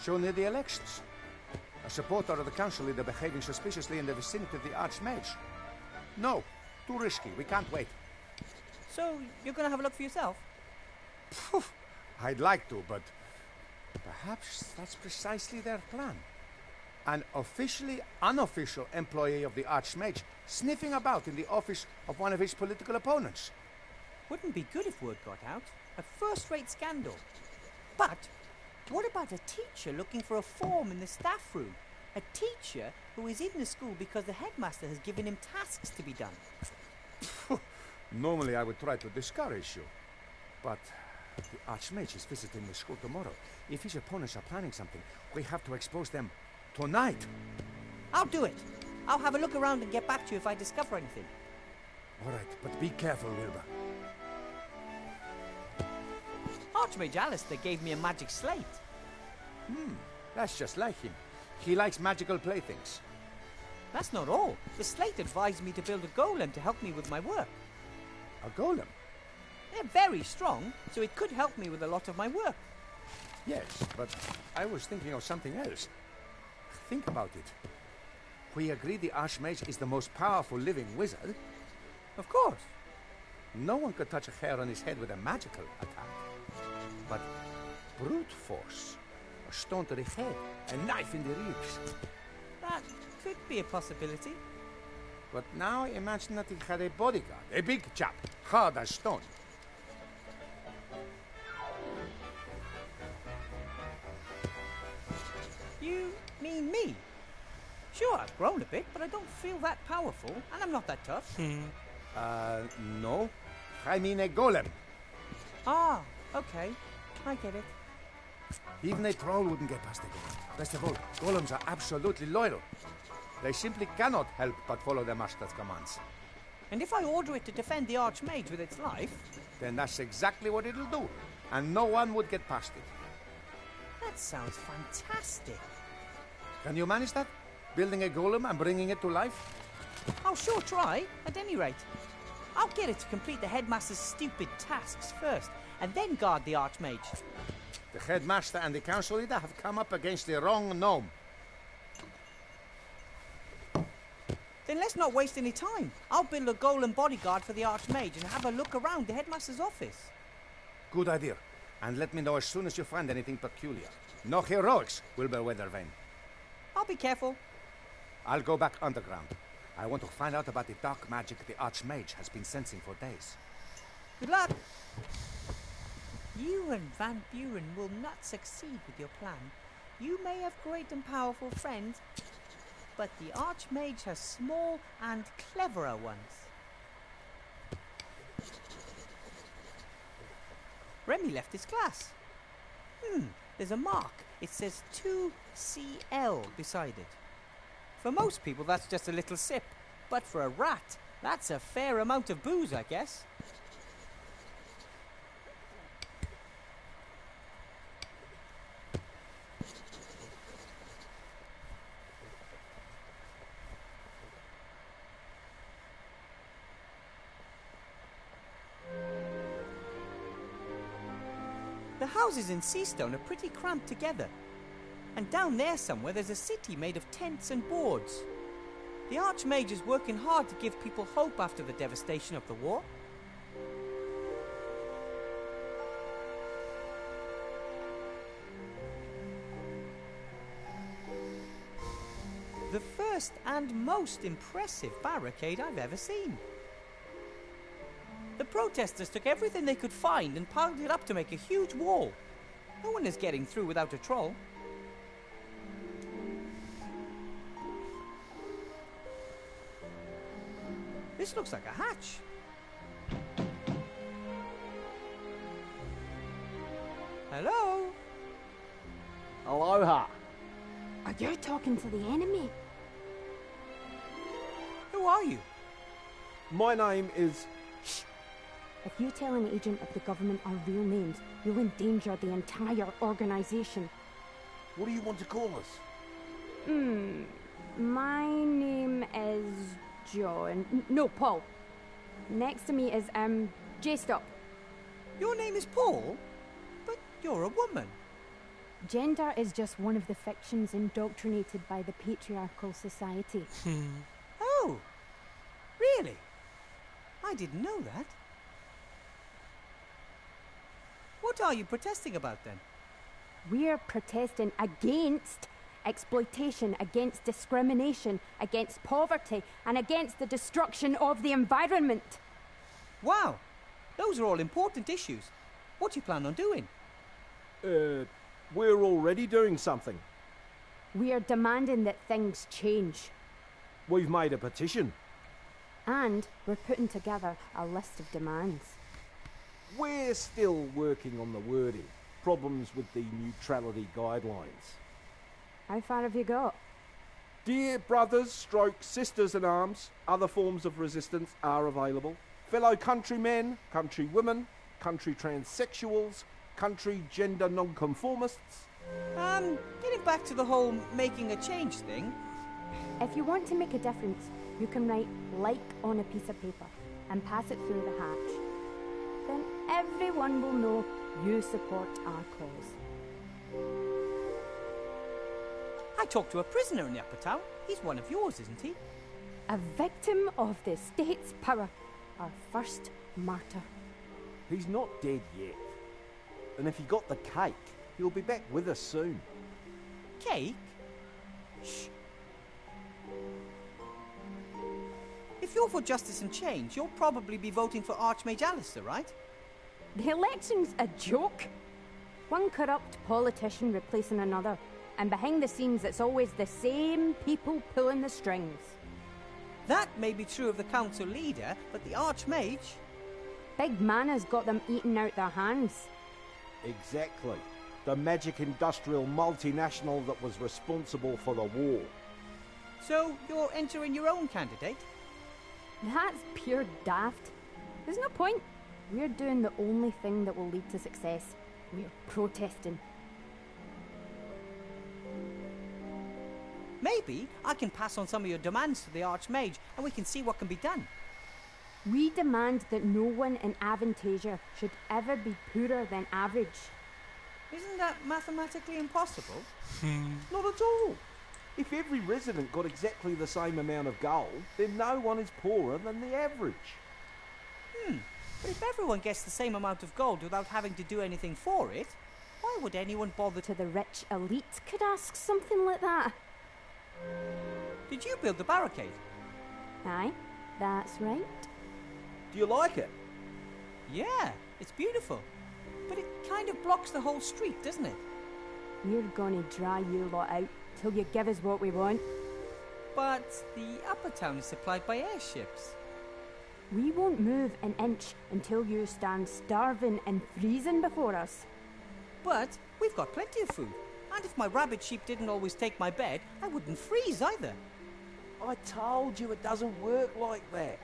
So near the elections. A supporter of the council leader behaving suspiciously in the vicinity of the Archmage. No, too risky. We can't wait. So you're going to have a look for yourself? Phew, I'd like to, but perhaps that's precisely their plan. An officially unofficial employee of the Archmage sniffing about in the office of one of his political opponents. Wouldn't be good if word got out. A first-rate scandal. But what about a teacher looking for a form in the staff room? A teacher who is in the school because the headmaster has given him tasks to be done. Normally I would try to discourage you, but the Archmage is visiting the school tomorrow. If his opponents are planning something, we have to expose them tonight. I'll do it. I'll have a look around and get back to you if I discover anything. All right, but be careful, Wilbur. Archmage Alistair gave me a magic slate. That's just like him. He likes magical playthings. That's not all. The slate advised me to build a golem to help me with my work. A golem? They're very strong, so it could help me with a lot of my work. Yes, but I was thinking of something else. Think about it. We agreed the Archmage is the most powerful living wizard. Of course. No one could touch a hair on his head with a magical attack. But brute force, a stone to the head, a knife in the ribs. That could be a possibility. But now imagine that he had a bodyguard, a big chap, hard as stone. You mean me? Sure, I've grown a bit, but I don't feel that powerful, and I'm not that tough. No. I mean a golem. Ah, okay. I get it. Even a troll wouldn't get past a golem. Best of all, golems are absolutely loyal. They simply cannot help but follow their master's commands. And if I order it to defend the Archmage with its life? Then that's exactly what it'll do. and no one would get past it. That sounds fantastic. Can you manage that? Building a golem and bringing it to life? I'll sure try, at any rate. I'll get it to complete the headmaster's stupid tasks first, and then guard the Archmage. The headmaster and the council leader have come up against the wrong gnome. Then let's not waste any time. I'll build a golem bodyguard for the Archmage and have a look around the headmaster's office. Good idea. And let me know as soon as you find anything peculiar. No heroics, Wilbur Weathervane. I'll be careful. I'll go back underground. I want to find out about the dark magic the Archmage has been sensing for days. Good luck. You and Van Buren will not succeed with your plan. You may have great and powerful friends, but the Archmage has small and cleverer ones. Remy left his class. There's a mark. It says 2CL beside it. For most people, that's just a little sip. But for a rat, that's a fair amount of booze, I guess. The houses in Seastone are pretty cramped together. And down there somewhere there's a city made of tents and boards. The Archmage is working hard to give people hope after the devastation of the war. The first and most impressive barricade I've ever seen. The protesters took everything they could find and piled it up to make a huge wall. No one is getting through without a troll. This looks like a hatch. Hello? Aloha. Are you talking to the enemy? Who are you? My name is... Shh. If you tell an agent of the government our real names, you'll endanger the entire organization. What do you want to call us? My name is John. No, Paul. Next to me is, J-Stop. Your name is Paul? But you're a woman. Gender is just one of the fictions indoctrinated by the patriarchal society. Oh, really? I didn't know that. What are you protesting about then? We're protesting against exploitation, against discrimination, against poverty, and against the destruction of the environment. Wow, those are all important issues. What do you plan on doing? We're already doing something. We're demanding that things change. We've made a petition. And we're putting together a list of demands. We're still working on the wording. Problems with the neutrality guidelines. How far have you got? Dear brothers, sisters in arms, other forms of resistance are available. Fellow countrymen, countrywomen, country transsexuals, country gender nonconformists. Getting back to the whole making a change thing. If you want to make a difference, you can write "like" on a piece of paper and pass it through the hatch. Then everyone will know you support our cause. I talked to a prisoner in the upper town. He's one of yours, isn't he? A victim of the state's power. Our first martyr. He's not dead yet. And if he got the cake, he'll be back with us soon. Cake? Shh. If you're for justice and change, you'll probably be voting for Archmage Alistair, right? The election's a joke. One corrupt politician replacing another. And behind the scenes, it's always the same people pulling the strings. That may be true of the council leader, but the Archmage... Big Mana's got them eating out their hands. Exactly. The magic industrial multinational that was responsible for the war. So you're entering your own candidate? That's pure daft. There's no point. We're doing the only thing that will lead to success. We're protesting. Maybe I can pass on some of your demands to the Archmage and we can see what can be done. We demand that no one in Avantasia should ever be poorer than average. Isn't that mathematically impossible? Not at all. If every resident got exactly the same amount of gold, then no one is poorer than the average. But if everyone gets the same amount of gold without having to do anything for it, why would anyone bother To the rich elite could ask something like that. Did you build the barricade? Aye, that's right. Do you like it? Yeah, it's beautiful. But it kind of blocks the whole street, doesn't it? We're gonna dry you lot out till you give us what we want. But the upper town is supplied by airships. We won't move an inch until you stand starving and freezing before us. But we've got plenty of food. And if my rabbit sheep didn't always take my bed, I wouldn't freeze either. I told you it doesn't work like that.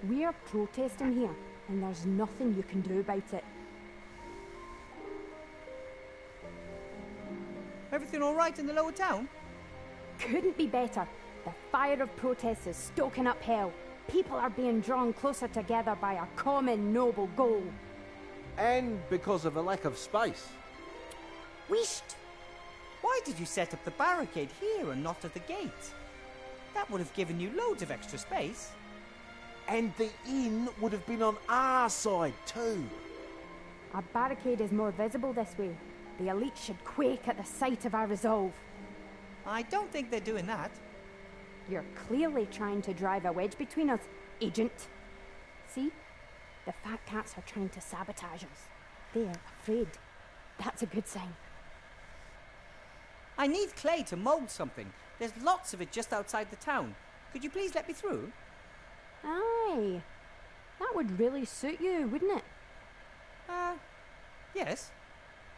We're protesting here, and there's nothing you can do about it. Everything all right in the lower town? Couldn't be better. The fire of protest is stoking up hell. People are being drawn closer together by a common noble goal. And because of a lack of space. Wheesht! Why did you set up the barricade here and not at the gate? That would have given you loads of extra space. And the inn would have been on our side too. Our barricade is more visible this way. The elite should quake at the sight of our resolve. I don't think they're doing that. You're clearly trying to drive a wedge between us, Agent. See? The fat cats are trying to sabotage us. They're afraid. That's a good sign. I need clay to mould something. There's lots of it just outside the town. Could you please let me through? Aye. That would really suit you, wouldn't it? Yes.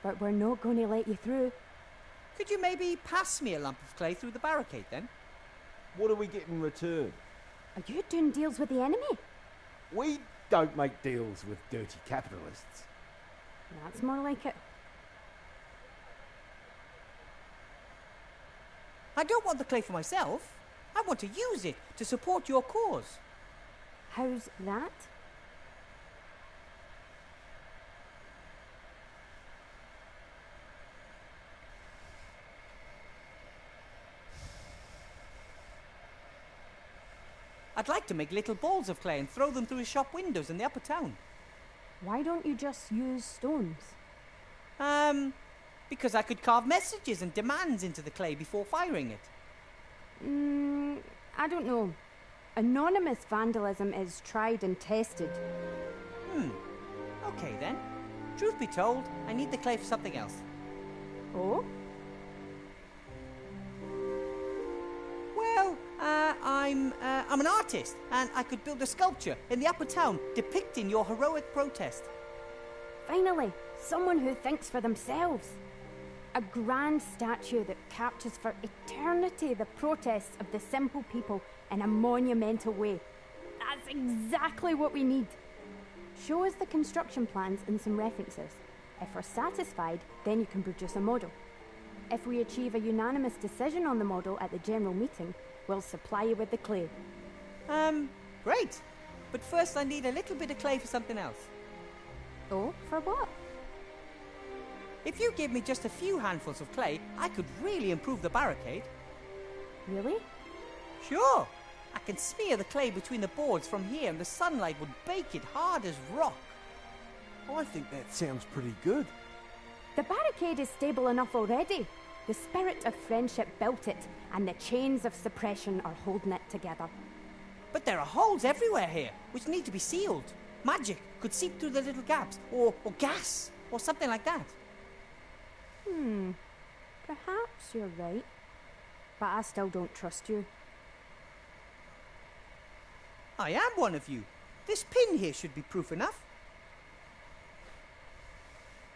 But we're not going to let you through. Could you maybe pass me a lump of clay through the barricade then? What do we get in return? Are you doing deals with the enemy? We don't make deals with dirty capitalists. That's more like it. I don't want the clay for myself. I want to use it to support your cause. How's that? I'd like to make little balls of clay and throw them through the shop windows in the upper town. Why don't you just use stones? Because I could carve messages and demands into the clay before firing it. I don't know. Anonymous vandalism is tried and tested. Okay then. Truth be told, I need the clay for something else. Oh? Well, I'm an artist, and I could build a sculpture in the upper town depicting your heroic protest. Finally, someone who thinks for themselves. A grand statue that captures for eternity the protests of the simple people in a monumental way. That's exactly what we need. Show us the construction plans and some references. If we're satisfied, then you can produce a model. If we achieve a unanimous decision on the model at the general meeting, we'll supply you with the clay. Great. But first I need a little bit of clay for something else. Oh, for what? If you give me just a few handfuls of clay, I could really improve the barricade. Really? Sure. I can smear the clay between the boards from here and the sunlight would bake it hard as rock. I think that sounds pretty good. The barricade is stable enough already. The spirit of friendship built it, and the chains of suppression are holding it together. But there are holes everywhere here, which need to be sealed. Magic could seep through the little gaps, or gas, or something like that. Perhaps you're right. But I still don't trust you. I am one of you. This pin here should be proof enough.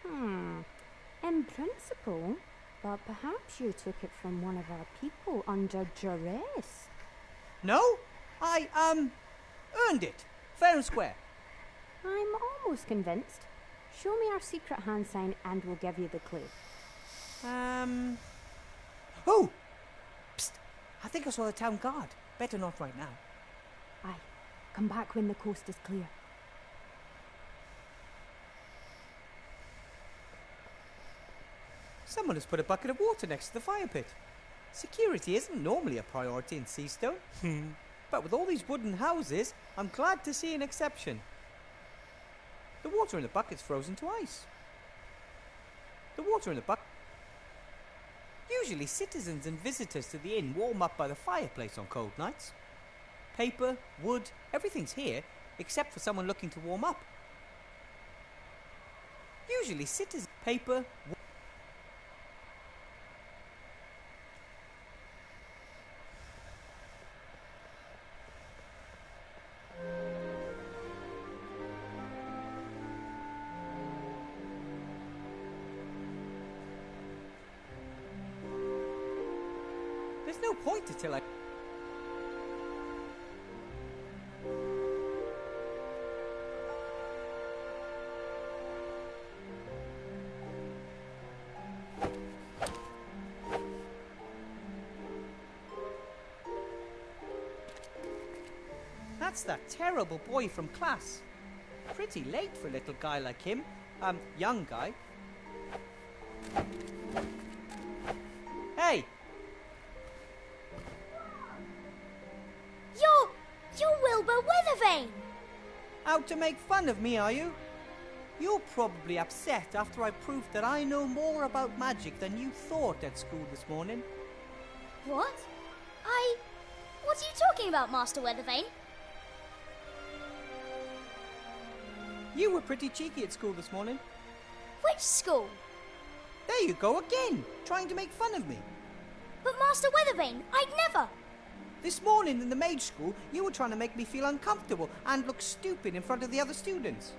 In principle, but perhaps you took it from one of our people under duress. No, I, earned it. Fair and square. I'm almost convinced. Show me our secret hand sign and we'll give you the clue. Oh! Psst! I think I saw the town guard. Better not right now. Aye. Come back when the coast is clear. Someone has put a bucket of water next to the fire pit. Security isn't normally a priority in Seastone. But with all these wooden houses, I'm glad to see an exception. The water in the bucket's frozen to ice. The water in the bucket... Usually citizens and visitors to the inn warm up by the fireplace on cold nights. Paper, wood, everything's here, except for someone looking to warm up. Usually citizens... Paper... There's no point until I... That's that terrible boy from class. Pretty late for a little guy like him. Young guy. Hey! You're Wilbur Weathervane! Out to make fun of me, are you? You're probably upset after I proved that I know more about magic than you thought at school this morning. What? What are you talking about, Master Weathervane? You were pretty cheeky at school this morning. Which school? There you go again, trying to make fun of me. But Master Weathervane, I'd never! This morning in the mage school, you were trying to make me feel uncomfortable and look stupid in front of the other students.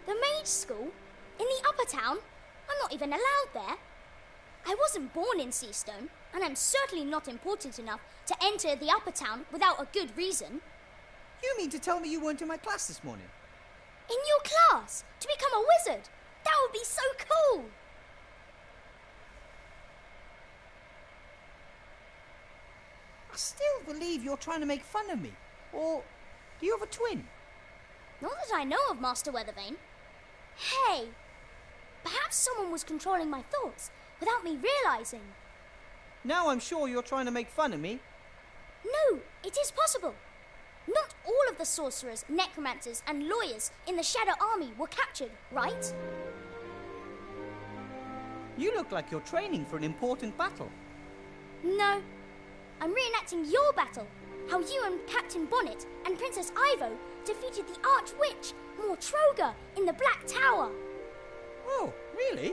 The mage school? In the upper town? I'm not even allowed there. I wasn't born in Seastone, and I'm certainly not important enough to enter the upper town without a good reason. You mean to tell me you weren't in my class this morning? In your class? To become a wizard? That would be so cool! I still believe you're trying to make fun of me. Or do you have a twin? Not that I know of, Master Weathervane. Hey! Perhaps someone was controlling my thoughts without me realising. Now I'm sure you're trying to make fun of me. No, it is possible. Not all of the sorcerers, necromancers and lawyers in the Shadow Army were captured, right? You look like you're training for an important battle. No. I'm reenacting your battle. How you and Captain Bonnet and Princess Ivo defeated the Archwitch, Mortroga, in the Black Tower. Oh, really?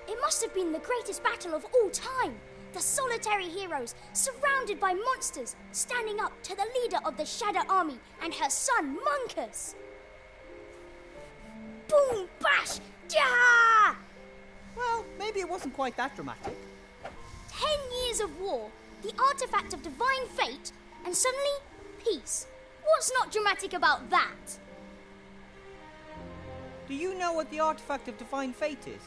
It must have been the greatest battle of all time. The solitary heroes, surrounded by monsters, standing up to the leader of the Shadow Army and her son, Munkus. Boom, bash, ja! Well, maybe it wasn't quite that dramatic. 10 years of war, the artifact of divine fate, and suddenly, peace. What's not dramatic about that? Do you know what the artifact of divine fate is?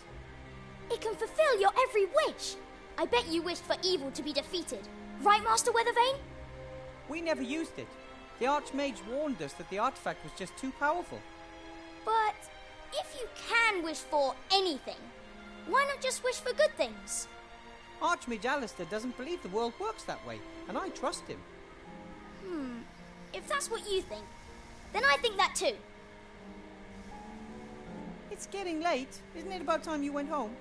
It can fulfill your every wish. I bet you wished for evil to be defeated. Right, Master Weathervane? We never used it. The Archmage warned us that the artifact was just too powerful. But if you can wish for anything, why not just wish for good things? Archmage Alistair doesn't believe the world works that way, and I trust him. If that's what you think, then I think that too. It's getting late. Isn't it about time you went home?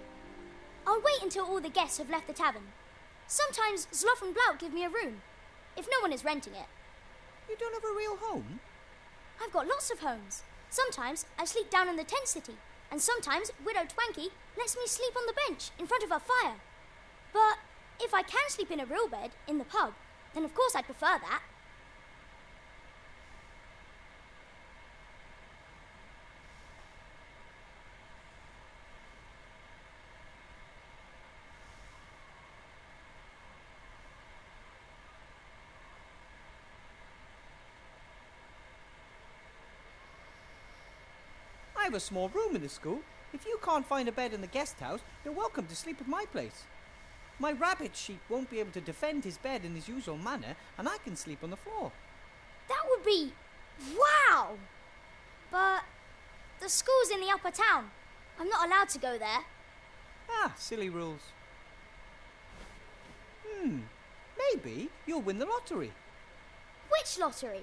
I'll wait until all the guests have left the tavern. Sometimes Zloff and Blout give me a room, if no one is renting it. You don't have a real home? I've got lots of homes. Sometimes I sleep down in the tent city, and sometimes Widow Twanky lets me sleep on the bench in front of her fire. But if I can sleep in a real bed in the pub, then of course I'd prefer that. I have a small room in the school. If you can't find a bed in the guest house, you're welcome to sleep at my place. My rabbit sheep won't be able to defend his bed in his usual manner, and I can sleep on the floor. That would be... wow! But the school's in the upper town. I'm not allowed to go there. Ah, silly rules. Maybe you'll win the lottery. Which lottery?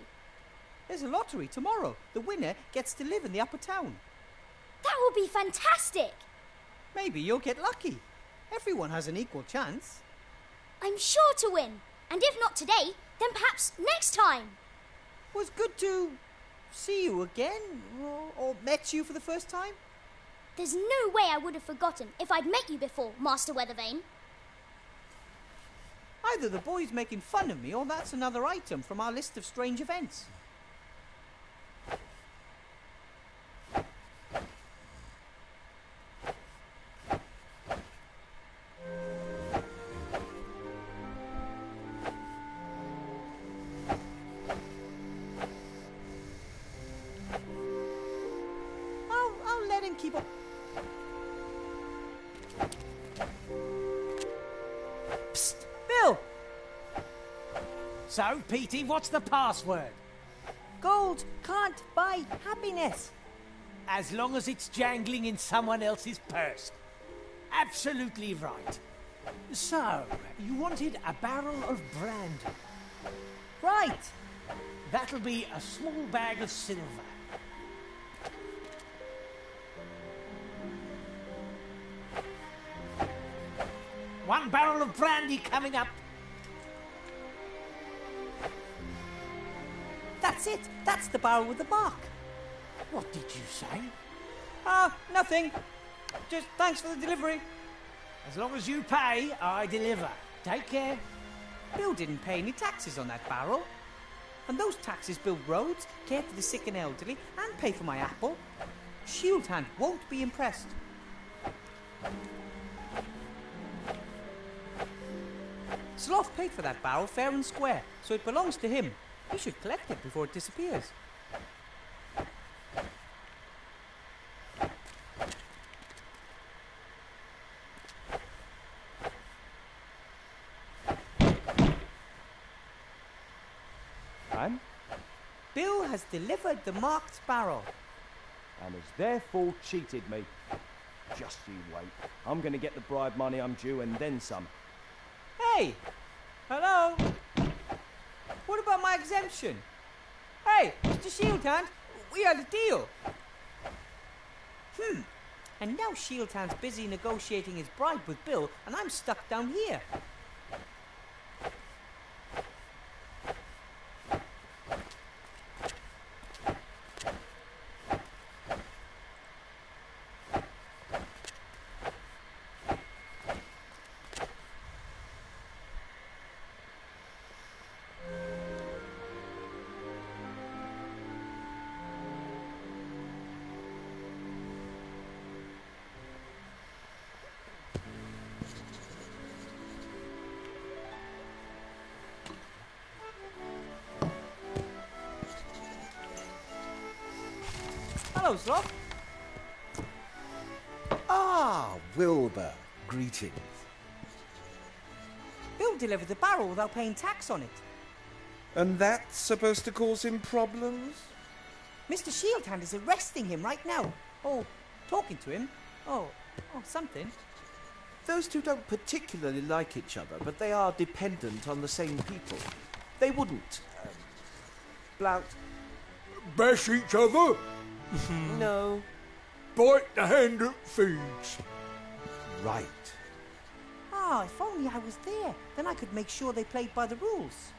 There's a lottery tomorrow. The winner gets to live in the upper town. That would be fantastic! Maybe you'll get lucky. Everyone has an equal chance. I'm sure to win. And if not today, then perhaps next time. Was good to see you again, or met you for the first time. There's no way I would have forgotten if I'd met you before, Master Weathervane. Either the boy's making fun of me, or that's another item from our list of strange events. I'll let him keep up. Psst, Bill! So, Petey, what's the password? Gold can't buy happiness. As long as it's jangling in someone else's purse. Absolutely right. So, you wanted a barrel of brandy. Right. That'll be a small bag of silver. One barrel of brandy coming up. That's it. That's the barrel with the mark. What did you say? Nothing. Just thanks for the delivery. As long as you pay, I deliver. Take care. Bill didn't pay any taxes on that barrel. And those taxes build roads, care for the sick and elderly, and pay for my apple. Shield Hand won't be impressed. Sloth paid for that barrel fair and square, so it belongs to him. He should collect it before it disappears. And? Bill has delivered the marked barrel. And has therefore cheated me. Just you wait. I'm going to get the bribe money I'm due and then some. Hey! Hello? What about my exemption? Hey, Mr. Shield Hand, we had a deal. And now Shield Hand's busy negotiating his bribe with Bill, and I'm stuck down here. Hello, Sloth. Ah, Wilbur. Greetings. Bill delivered the barrel without paying tax on it. And that's supposed to cause him problems? Mr. Shield Hand is arresting him right now. Oh, talking to him. Oh, something. Those two don't particularly like each other, but they are dependent on the same people. They wouldn't... Blount. Bash each other? No. Bite the hand that feeds. Right. If only I was there. Then I could make sure they played by the rules.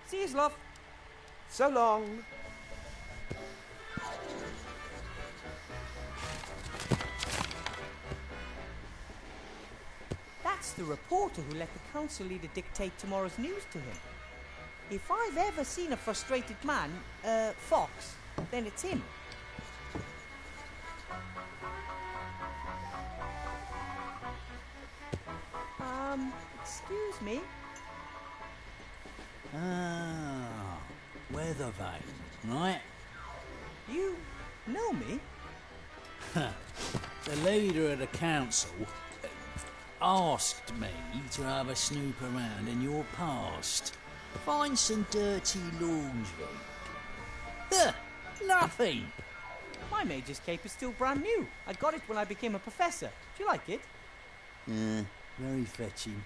See you, Sloth. So long. That's the reporter who let the council leader dictate tomorrow's news to him. If I've ever seen a frustrated man, fox, then it's him. Excuse me? Weathervane, right? You know me? The leader of the council asked me to have a snoop around in your past. Find some dirty laundry. Nothing. My Mage's cape is still brand new. I got it when I became a professor. Do you like it? Very fetching.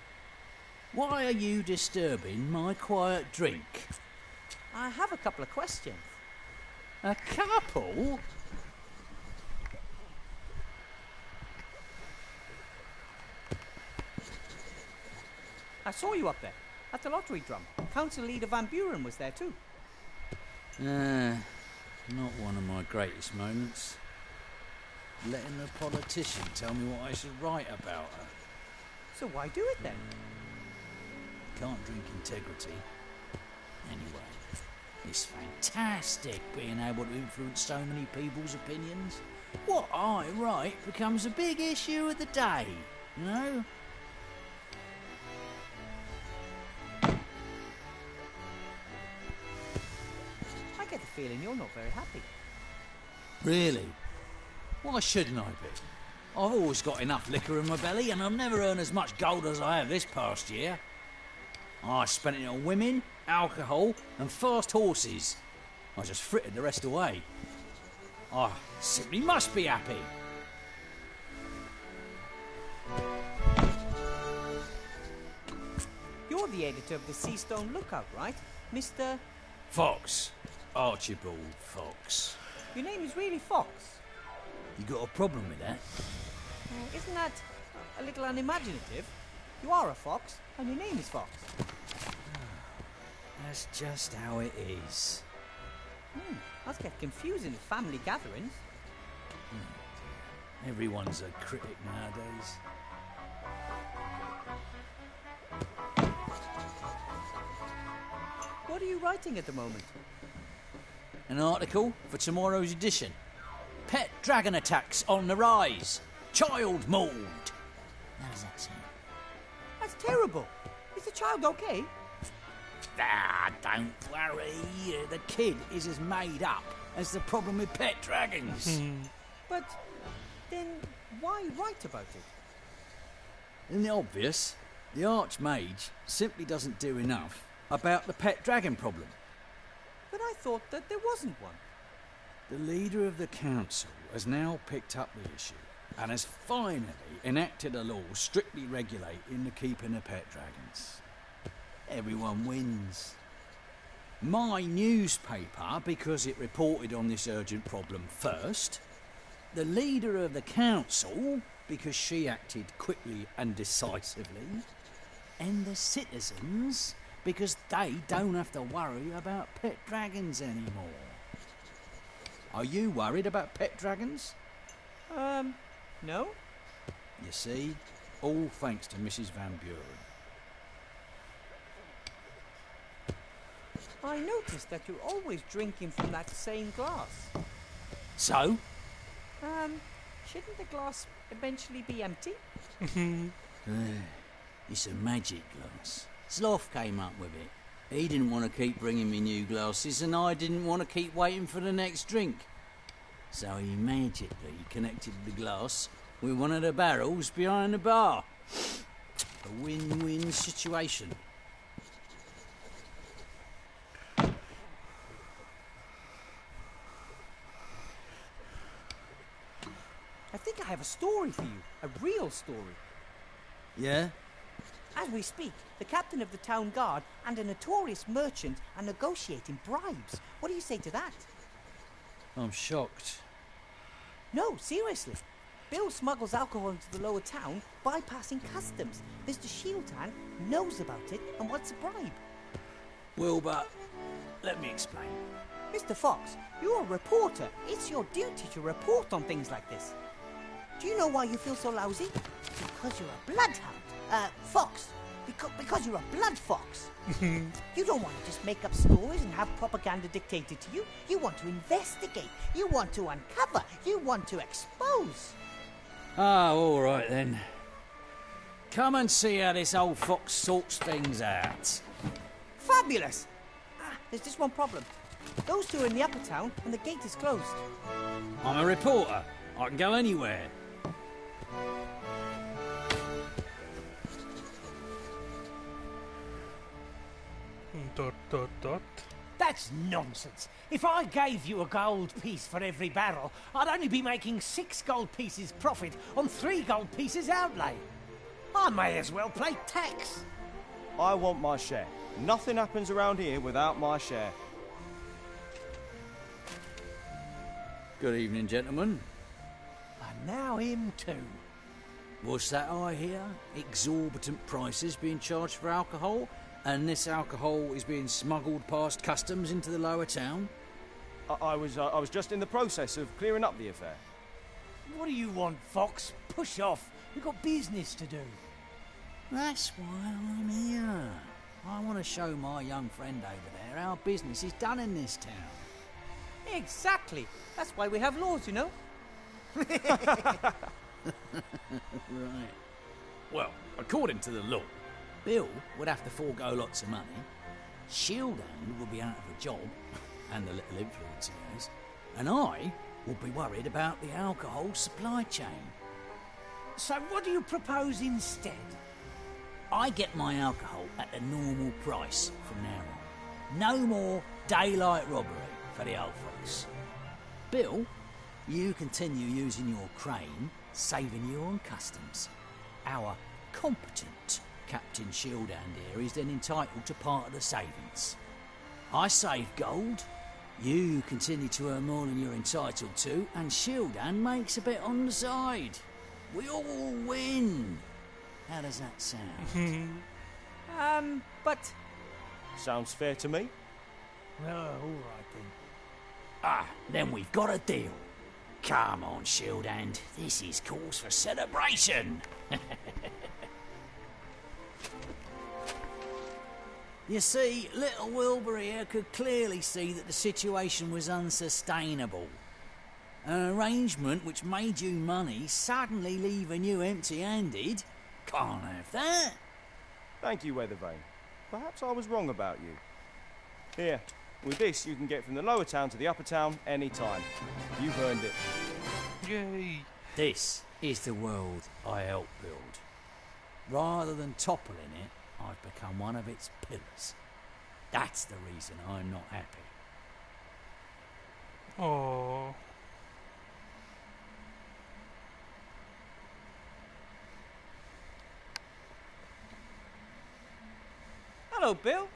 Why are you disturbing my quiet drink? I have a couple of questions. A couple? I saw you up there, at the lottery drum. Council leader Van Buren was there too. Not one of my greatest moments. Letting a politician tell me what I should write about her. So why do it then? Can't drink integrity. Anyway, it's fantastic being able to influence so many people's opinions. What I write becomes a big issue of the day, you know? I get the feeling you're not very happy. Really? Why shouldn't I be? I've always got enough liquor in my belly and I've never earned as much gold as I have this past year. I spent it on women, alcohol and fast horses. I just frittered the rest away. I simply must be happy. You're the editor of the Seastone Lookout, right? Mr... Fox. Archibald Fox. Your name is really Fox? You got a problem with that? Isn't that a little unimaginative? You are a fox, and your name is Fox. That's just how it is. Must get confusing at family gatherings. Everyone's a critic nowadays. What are you writing at the moment? An article for tomorrow's edition. Pet dragon attacks on the rise. Child mauled. How does that sound? That's terrible. Is the child okay? Don't worry. The kid is as made up as the problem with pet dragons. But then why write about it? Isn't it obvious? The Archmage simply doesn't do enough about the pet dragon problem. But I thought that there wasn't one. The leader of the council has now picked up the issue and has finally enacted a law strictly regulating the keeping of pet dragons. Everyone wins. My newspaper, because it reported on this urgent problem first. The leader of the council, because she acted quickly and decisively. And the citizens, because they don't have to worry about pet dragons anymore. Are you worried about pet dragons? No. You see, all thanks to Mrs. Van Buren. I noticed that you're always drinking from that same glass. So? Shouldn't the glass eventually be empty? It's a magic glass. Sloth came up with it. He didn't want to keep bringing me new glasses and I didn't want to keep waiting for the next drink. So he magically connected the glass with one of the barrels behind the bar. A win-win situation. I think I have a story for you. A real story. Yeah? As we speak, the captain of the town guard and a notorious merchant are negotiating bribes. What do you say to that? I'm shocked. No, seriously. Bill smuggles alcohol into the lower town, bypassing customs. Mr. Shieldhand knows about it and wants a bribe. Wilbur, let me explain. Mr. Fox, you're a reporter. It's your duty to report on things like this. Do you know why you feel so lousy? Because you're a bloodhound. Fox. Because you're a blood fox. You don't want to just make up stories and have propaganda dictated to you. You want to investigate. You want to uncover. You want to expose. All right then. Come and see how this old fox sorts things out. Fabulous! There's just one problem. Those two are in the upper town and the gate is closed. I'm a reporter. I can go anywhere. ... That's nonsense. If I gave you a gold piece for every barrel, I'd only be making 6 gold pieces profit on 3 gold pieces outlay. I may as well pay tax. I want my share. Nothing happens around here without my share. Good evening, gentlemen. And now him too. What's that I hear? Exorbitant prices being charged for alcohol, and this alcohol is being smuggled past customs into the lower town? I was just in the process of clearing up the affair. What do you want, Fox? Push off. We've got business to do. That's why I'm here. I want to show my young friend over there how business is done in this town. Exactly. That's why we have laws, you know. Right. Well, according to the law, Bill would have to forego lots of money, Shieldhand would be out of a job, and the little influence he has, and I would be worried about the alcohol supply chain. So what do you propose instead? I get my alcohol at the normal price from now on. No more daylight robbery for the old folks. Bill, you continue using your crane, saving you on customs. Our competent Captain Shieldhand here is then entitled to part of the savings. I save gold, you continue to earn more than you're entitled to, and Shieldhand makes a bit on the side. We all win. How does that sound? But... Sounds fair to me. Oh, all right then. Ah, then we've got a deal. Come on, Shieldhand. This is cause for celebration. You see, little Wilbur here could clearly see that the situation was unsustainable. An arrangement which made you money suddenly leaving you empty-handed. Can't have that. Thank you, Weathervane. Perhaps I was wrong about you. Here, with this you can get from the lower town to the upper town any time. You've earned it. Yay! This is the world I helped build. Rather than toppling it, I've become one of its pillars. That's the reason I'm not happy. Oh. Hello, Bill.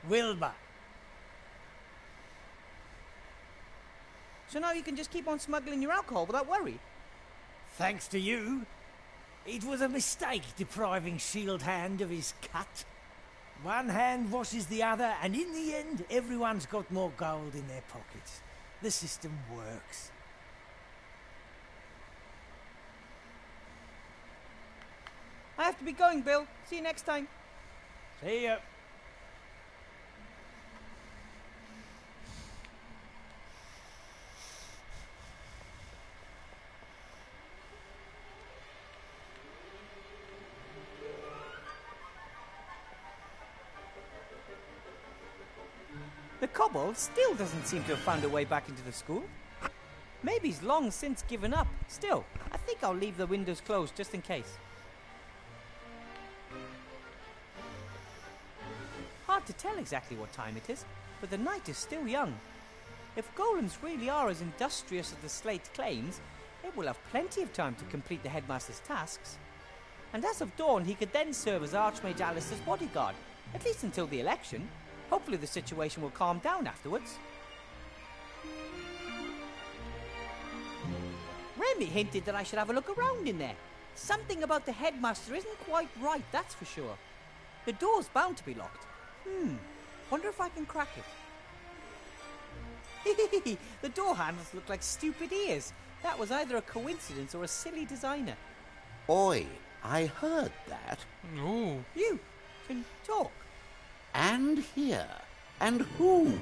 Wilbur. So now you can just keep on smuggling your alcohol without worry? Thanks to you. It was a mistake depriving Shieldhand of his cut. One hand washes the other, and in the end, everyone's got more gold in their pockets. The system works. I have to be going, Bill. See you next time. See ya. The kobold still doesn't seem to have found a way back into the school. Maybe he's long since given up. Still, I think I'll leave the windows closed just in case. Hard to tell exactly what time it is, but the night is still young. If golems really are as industrious as the slate claims, they will have plenty of time to complete the headmaster's tasks. And as of dawn, he could then serve as Archmage Alistair's bodyguard, at least until the election. Hopefully the situation will calm down afterwards. Remy hinted that I should have a look around in there. Something about the headmaster isn't quite right, that's for sure. The door's bound to be locked. Wonder if I can crack it. The door handles look like stupid ears. That was either a coincidence or a silly designer. Oi, I heard that. Ooh. You can talk. And hear. And who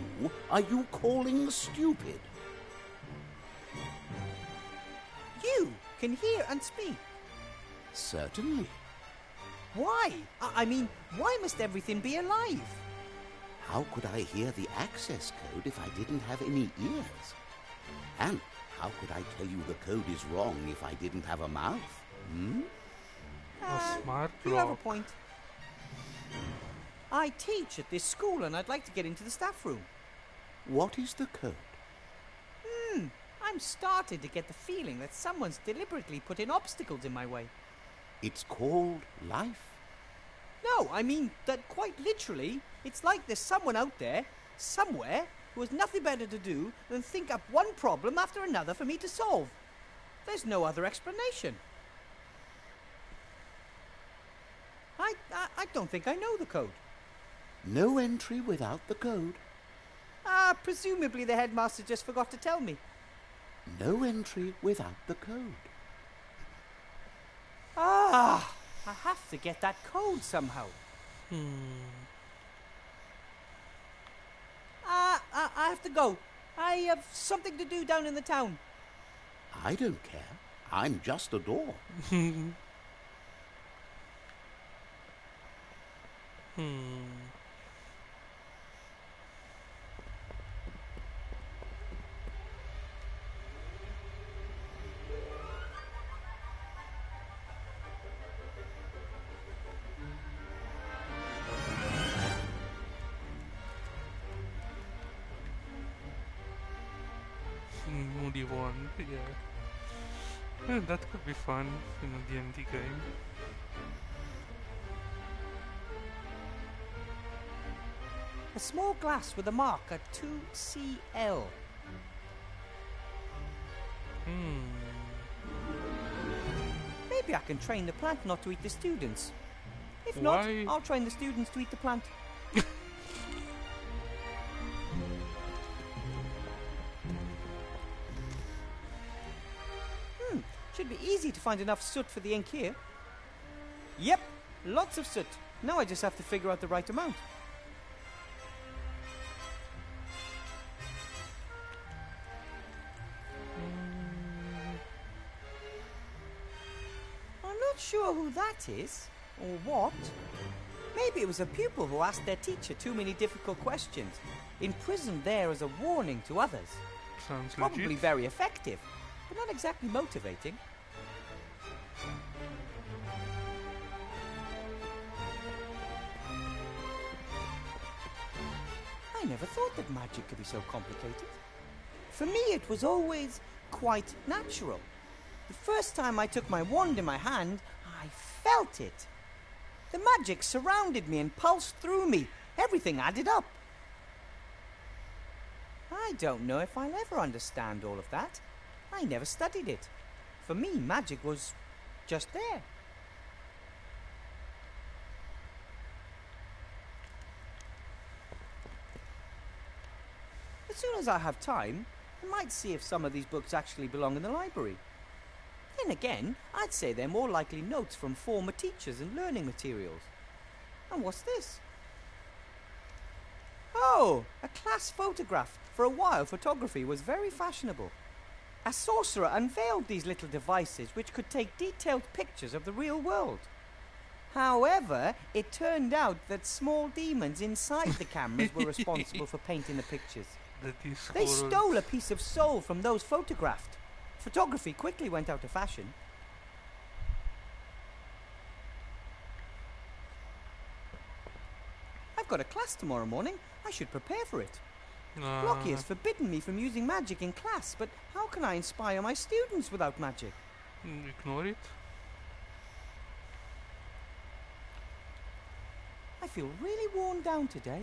are you calling stupid? You can hear and speak. Certainly. Why? I mean, why must everything be alive? How could I hear the access code if I didn't have any ears? And How could I tell you the code is wrong if I didn't have a mouth? Hmm? A smart You have a lock. point. I teach at this school and I'd like to get into the staff room. What is the code? I'm starting to get the feeling that someone's deliberately putting obstacles in my way. It's called life. No, I mean that quite literally, it's like there's someone out there, somewhere, who has nothing better to do than think up one problem after another for me to solve. There's no other explanation. I don't think I know the code. No entry without the code. Presumably the headmaster just forgot to tell me. No entry without the code. I have to get that code somehow. I have to go. I have something to do down in the town. I don't care. I'm just a door. Moody one, yeah. That could be fun in a D&D game. A small glass with a mark at 2CL. Maybe I can train the plant not to eat the students. If not, I'll train the students to eat the plant. Should be easy to find enough soot for the ink here. Yep, lots of soot. Now I just have to figure out the right amount. I'm not sure who that is, or what. Maybe it was a pupil who asked their teacher too many difficult questions, imprisoned there as a warning to others. Sounds Probably legit. very effective, but not exactly motivating. I never thought that magic could be so complicated. For me, it was always quite natural. The first time I took my wand in my hand, I felt it. The magic surrounded me and pulsed through me. Everything added up. I don't know if I'll ever understand all of that. I never studied it. For me, magic was just there. As soon as I have time, I might see if some of these books actually belong in the library. Then again, I'd say they're more likely notes from former teachers and learning materials. And what's this? Oh, a class photograph. For a while, photography was very fashionable. A sorcerer unveiled these little devices which could take detailed pictures of the real world. However, it turned out that small demons inside the cameras were responsible for painting the pictures. They stole a piece of soul from those photographed. Photography quickly went out of fashion. I've got a class tomorrow morning. I should prepare for it. Blocky has forbidden me from using magic in class, but how can I inspire my students without magic? Ignore it. I feel really worn down today.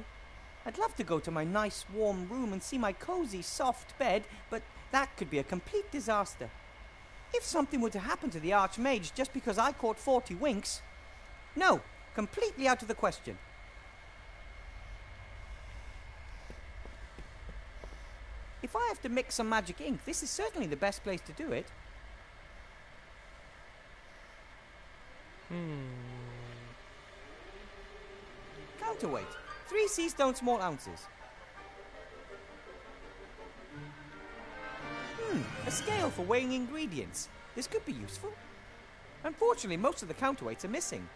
I'd love to go to my nice warm room and see my cozy soft bed, but that could be a complete disaster. If something were to happen to the Archmage just because I caught 40 winks... No, completely out of the question. If I have to mix some magic ink, this is certainly the best place to do it. Counterweight. 3 sea stone small ounces. A scale for weighing ingredients. This could be useful. Unfortunately, most of the counterweights are missing.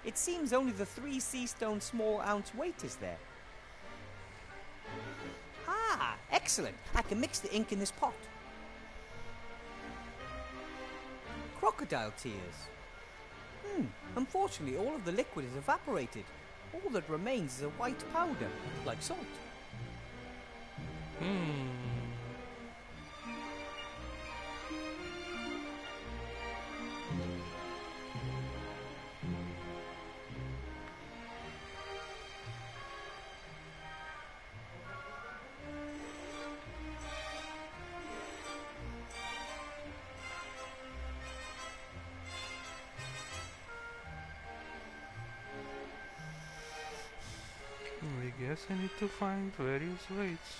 It seems only the 3 sea stone small ounce weight is there. Ah, excellent. I can mix the ink in this pot. Crocodile tears. Unfortunately, all of the liquid is evaporated. All that remains is a white powder, like salt. I guess I need to find various weights.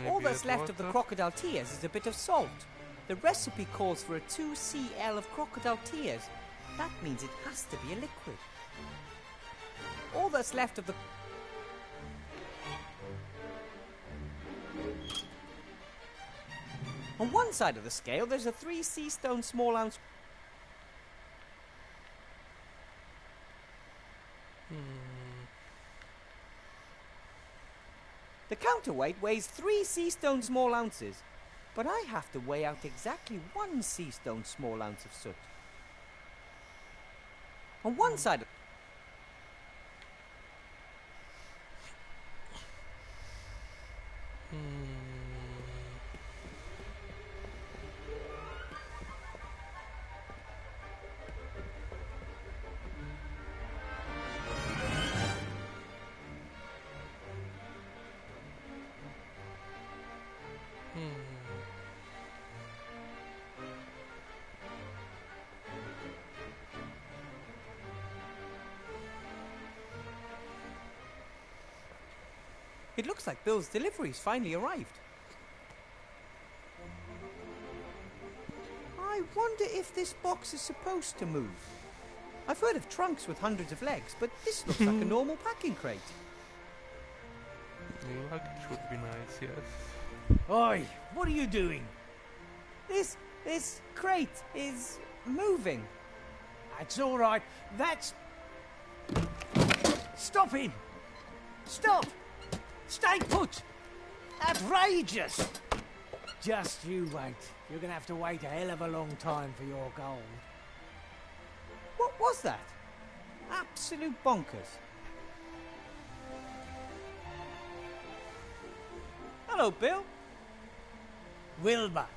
All that's left of the crocodile tears is a bit of salt. The recipe calls for a 2 cl of crocodile tears. That means it has to be a liquid. All that's left of the... On one side of the scale, there's a 3 sea stone small ounce... The counterweight weighs 3 sea stone small ounces, but I have to weigh out exactly 1 sea stone small ounce of soot. On one side of... It looks like Bill's delivery's finally arrived. I wonder if this box is supposed to move. I've heard of trunks with hundreds of legs, but this looks like a normal packing crate. The luggage would be nice, yes. Oi, what are you doing? This crate is moving. That's all right. That's... Stop him! Stop! Stay put! Outrageous! Just you wait. You're going to have to wait a hell of a long time for your gold. What was that? Absolute bonkers. Hello, Bill. Wilbur.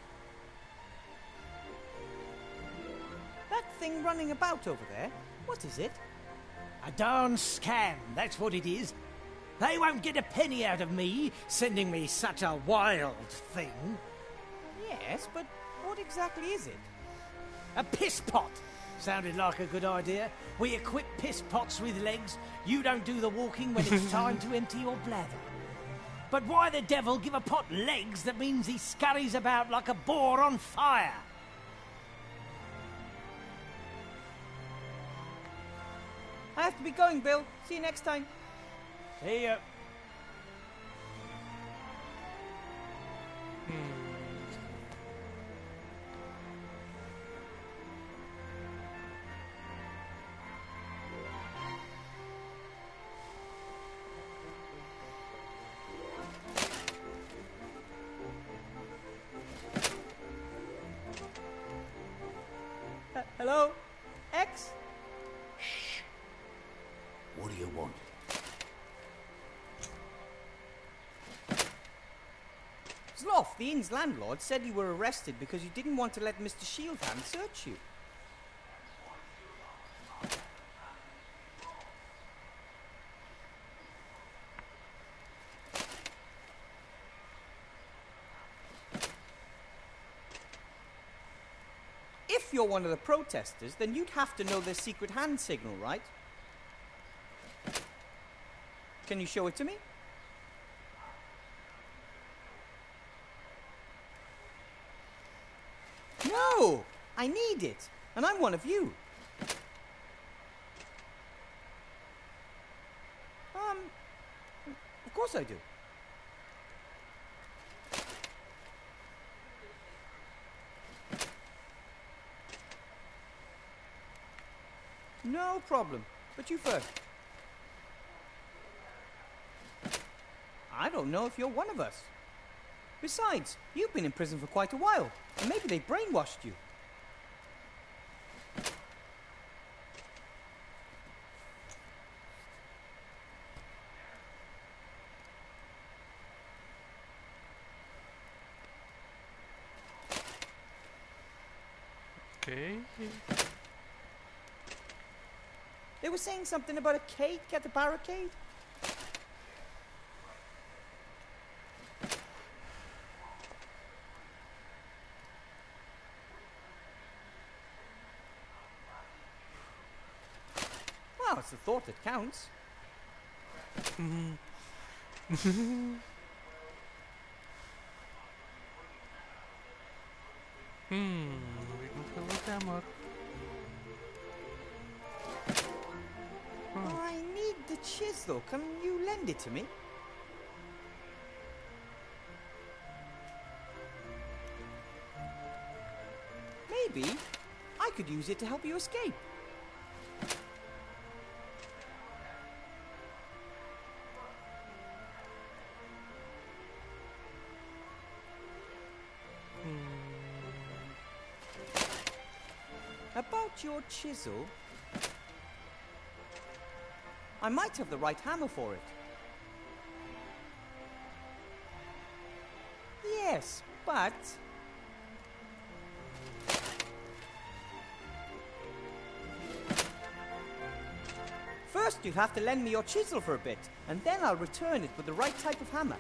That thing running about over there, what is it? A darn scam, that's what it is. They won't get a penny out of me, sending me such a wild thing. Yes, but what exactly is it? A piss pot. Sounded like a good idea. We equip piss pots with legs. You don't do the walking when it's time to empty your bladder. But why the devil give a pot legs that means he scurries about like a boar on fire? I have to be going, Bill. See you next time. See ya. Hello? X? What do you want? Sloth, the inn's landlord, said you were arrested because you didn't want to let Mr. Shieldhand search you. If you're one of the protesters, then you'd have to know their secret hand signal, right? Can you show it to me? No! I need it, and I'm one of you. Of course I do. No problem, but you first. I don't know if you're one of us. Besides, you've been in prison for quite a while, and maybe they brainwashed you. Okay. They were saying something about a cake at the barricade. Well, it's the thought that counts. Hammer. I need the chisel. Can you lend it to me? Maybe I could use it to help you escape. About your chisel, I might have the right hammer for it. Yes, but... First, you'll have to lend me your chisel for a bit, and then I'll return it with the right type of hammer.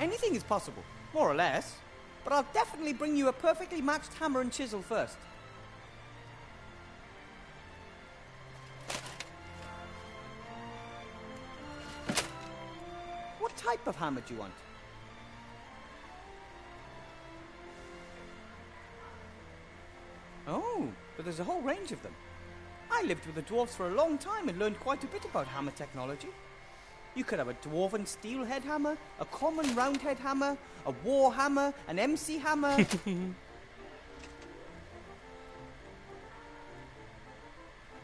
Anything is possible, more or less. But I'll definitely bring you a perfectly matched hammer and chisel first. What type of hammer do you want? Oh, but there's a whole range of them. I lived with the dwarves for a long time and learned quite a bit about hammer technology. You could have a dwarven steelhead hammer, a common roundhead hammer, a war hammer, an MC hammer.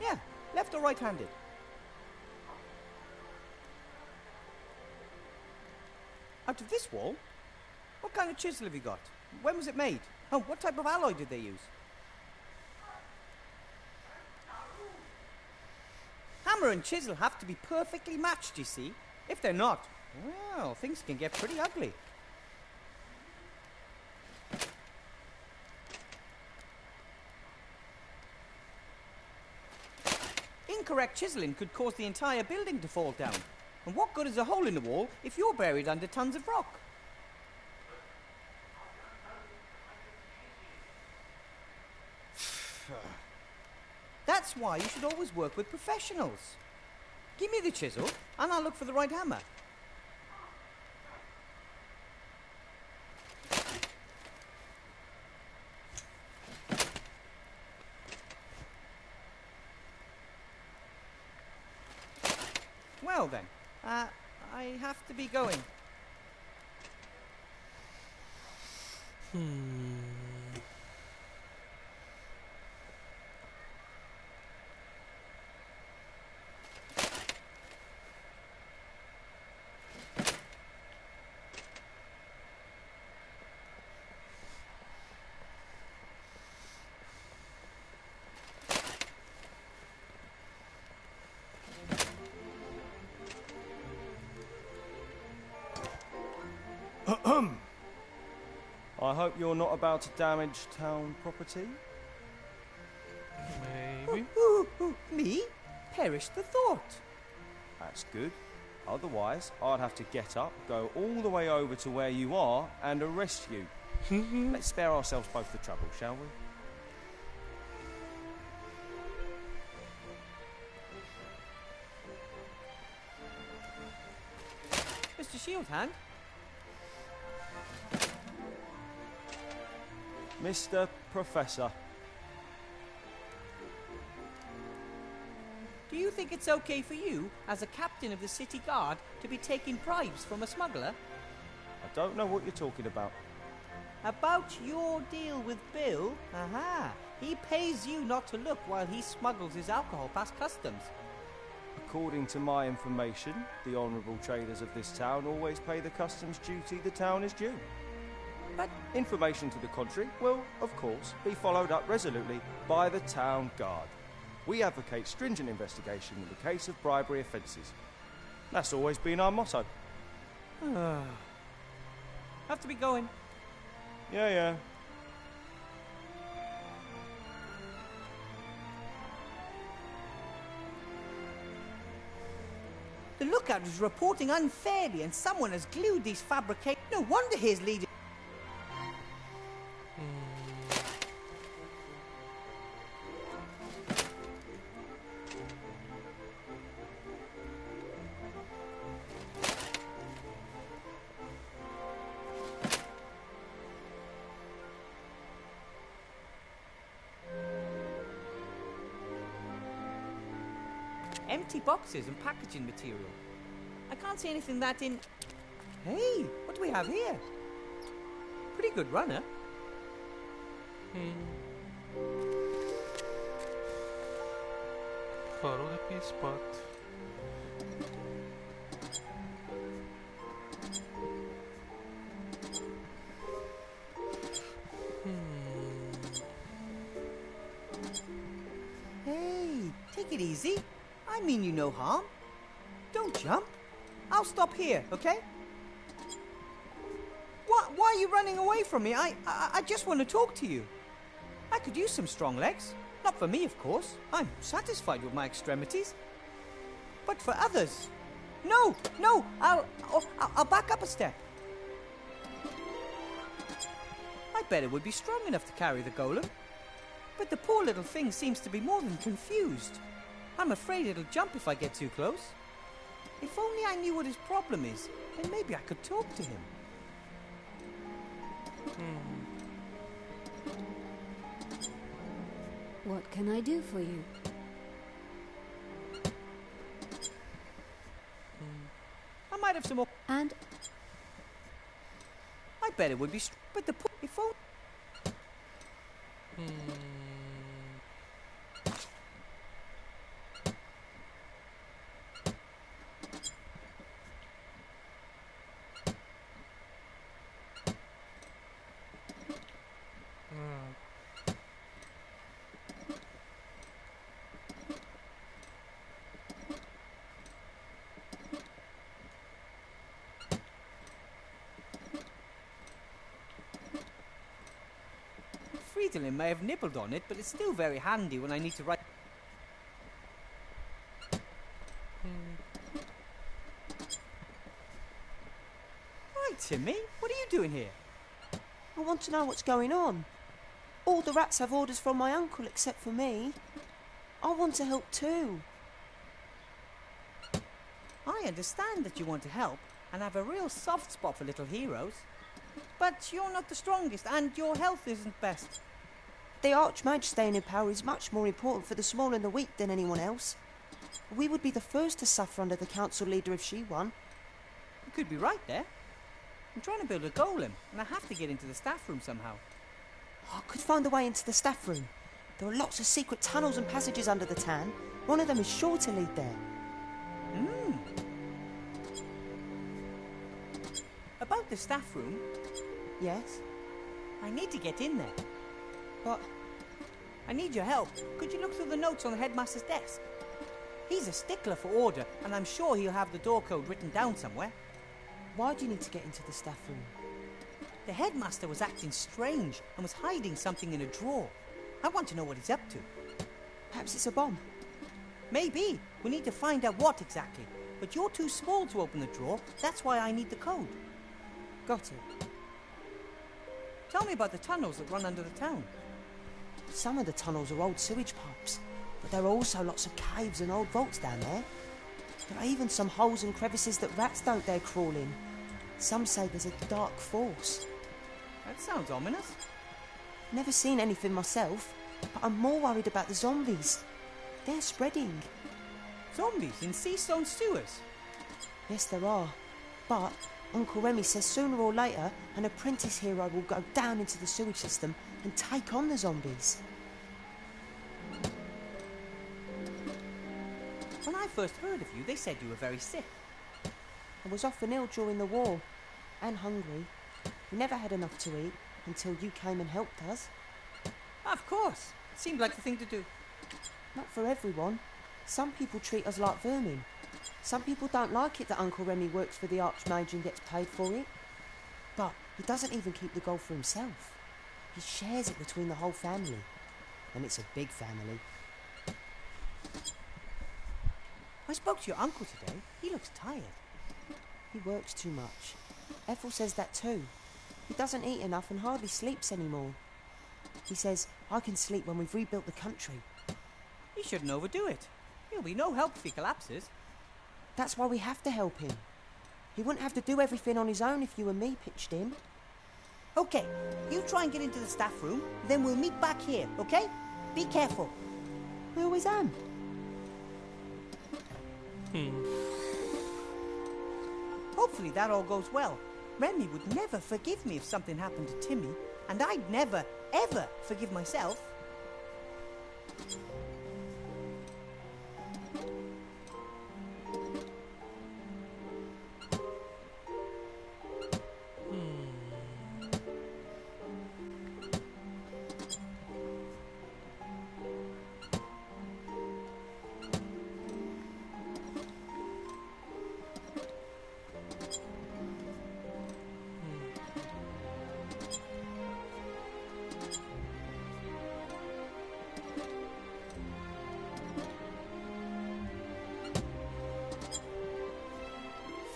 Yeah, left or right-handed. Out of this wall? What kind of chisel have you got? When was it made? Oh, what type of alloy did they use? Hammer and chisel have to be perfectly matched, you see. If they're not, well, things can get pretty ugly. Incorrect chiseling could cause the entire building to fall down. And what good is a hole in the wall if you're buried under tons of rock? That's why you should always work with professionals. Give me the chisel, and I'll look for the right hammer. Well then, I have to be going. I hope you're not about to damage town property. Maybe. Me? Perish the thought. That's good. Otherwise, I'd have to get up, go all the way over to where you are, and arrest you. Let's spare ourselves both the trouble, shall we? Mr. Shieldhand? Mr. Professor. Do you think it's okay for you, as a captain of the city guard, to be taking bribes from a smuggler? I don't know what you're talking about. About your deal with Bill? Aha! He pays you not to look while he smuggles his alcohol past customs. According to my information, the honourable traders of this town always pay the customs duty the town is due. But information to the contrary will, of course, be followed up resolutely by the town guard. We advocate stringent investigation in the case of bribery offences. That's always been our motto. Have to be going. Yeah. The lookout is reporting unfairly and someone has glued these fabrications. No wonder his leader... Empty boxes and packaging material. I can't see anything that in... Hey, what do we have here? Pretty good runner. Follow the key spot. Hey, take it easy. I mean you no harm. Don't jump. I'll stop here, okay? Why are you running away from me? I just want to talk to you. I could use some strong legs. Not for me, of course. I'm satisfied with my extremities. But for others. No, I'll back up a step. I bet it would be strong enough to carry the golem. But the poor little thing seems to be more than confused. I'm afraid it'll jump if I get too close. If only I knew what his problem is, then maybe I could talk to him. What can I do for you? I might have some more... And? I bet it would be... But the... If only... Friedlin may have nibbled on it, but it's still very handy when I need to write... Right, Timmy, what are you doing here? I want to know what's going on. All the rats have orders from my uncle except for me. I want to help too. I understand that you want to help and have a real soft spot for little heroes. But you're not the strongest and your health isn't best. The Archmage staying in power is much more important for the small and the weak than anyone else. We would be the first to suffer under the council leader if she won. You could be right there. I'm trying to build a golem and I have to get into the staff room somehow. I could find the way into the staff room. There are lots of secret tunnels and passages under the town. One of them is sure to lead there. About the staff room? Yes? I need to get in there. But I need your help. Could you look through the notes on the headmaster's desk? He's a stickler for order, and I'm sure he'll have the door code written down somewhere. Why do you need to get into the staff room? The headmaster was acting strange and was hiding something in a drawer. I want to know what he's up to. Perhaps it's a bomb. Maybe. We need to find out what exactly. But you're too small to open the drawer. That's why I need the code. Got it. Tell me about the tunnels that run under the town. Some of the tunnels are old sewage pipes, but there are also lots of caves and old vaults down there. There are even some holes and crevices that rats don't dare crawl in. Some say there's a dark force. That sounds ominous. Never seen anything myself, but I'm more worried about the zombies. They're spreading. Zombies in sea stone sewers? Yes, there are. But Uncle Remy says sooner or later an apprentice hero will go down into the sewage system and take on the zombies. When I first heard of you, they said you were very sick. I was often ill during the war, and hungry. We never had enough to eat until you came and helped us. Of course. It seemed like the thing to do. Not for everyone. Some people treat us like vermin. Some people don't like it that Uncle Remy works for the Archmage and gets paid for it. But he doesn't even keep the gold for himself. He shares it between the whole family. And it's a big family. I spoke to your uncle today. He looks tired. He works too much. Ethel says that too. He doesn't eat enough and hardly sleeps anymore. He says, I can sleep when we've rebuilt the country. You shouldn't overdo it. He'll be no help if he collapses. That's why we have to help him. He wouldn't have to do everything on his own if you and me pitched in. Okay, you try and get into the staff room, then we'll meet back here, okay? Be careful. I always am. Hopefully that all goes well. Remy would never forgive me if something happened to Timmy, and I'd never, ever forgive myself.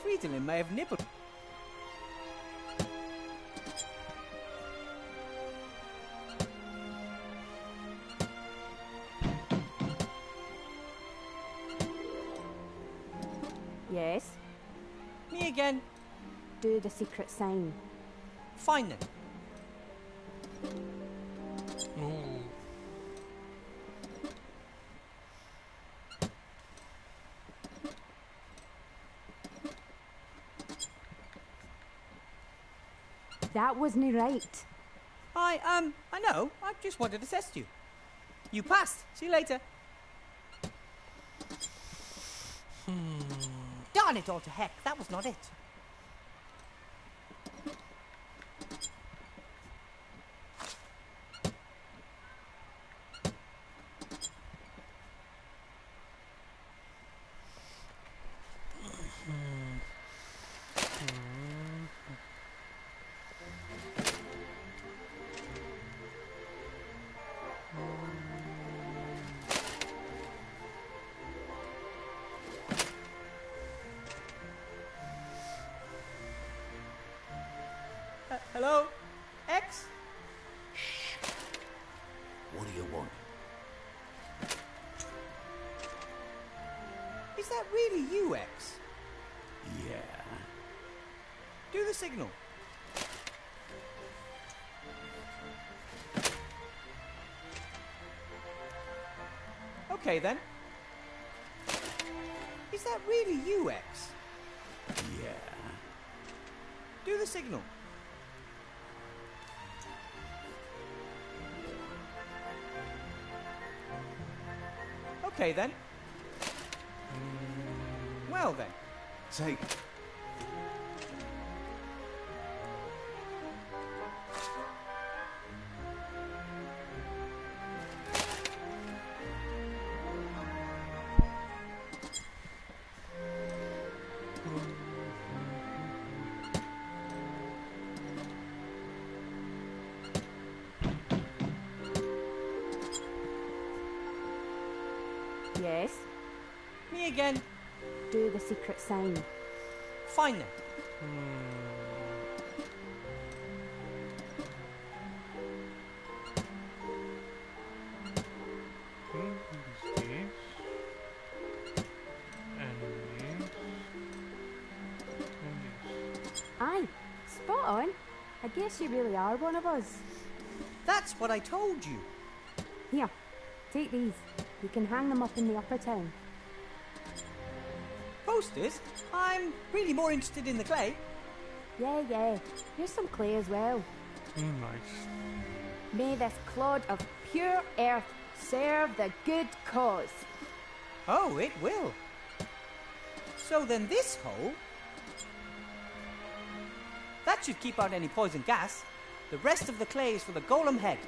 Fridolin may have nibbled. Yes? Me again. Do the secret sign. Fine then. That wasn't right. I know. I just wanted to test you. You passed. See you later. Darn it all to heck. That was not it. Hello? X? What do you want? Is that really you, X? Yeah. Do the signal. Okay then. Is that really you, X? Yeah. Do the signal. Okay then. Well then. Take. Yes? Me again. Do the secret sign. Fine then. Aye, spot on. I guess you really are one of us. That's what I told you. Here, take these. You can hang them up in the upper town. posters. I'm really more interested in the clay. Yeah. Here's some clay as well. Nice. May this clod of pure earth serve the good cause. Oh, it will. So then this hole... that should keep out any poison gas. The rest of the clay is for the golem head.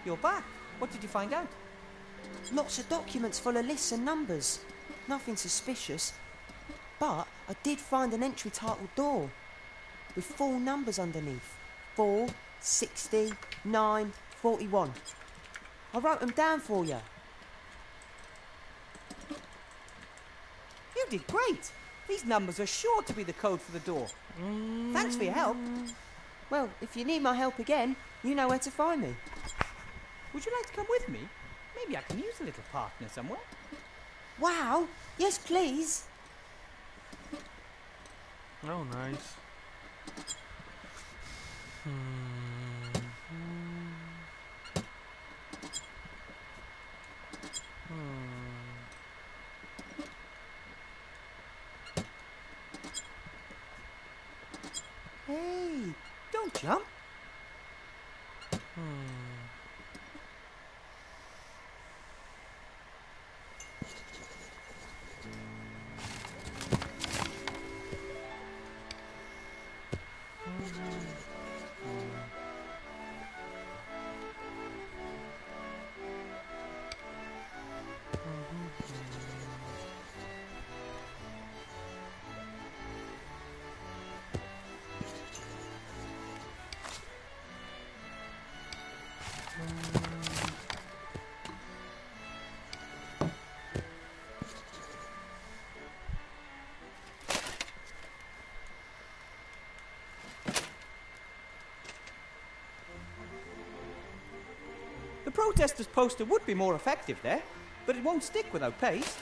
You're back. What did you find out? Lots of documents full of lists and numbers. Nothing suspicious. But I did find an entry titled door with 4 numbers underneath. 4, 60, 9, 41. I wrote them down for you. You did great. These numbers are sure to be the code for the door. Thanks for your help. Well, if you need my help again, you know where to find me. Would you like to come with me? Maybe I can use a little partner somewhere. Wow! Yes, please. Oh, nice. Hey, don't jump. The protesters' poster would be more effective there, but it won't stick without paste.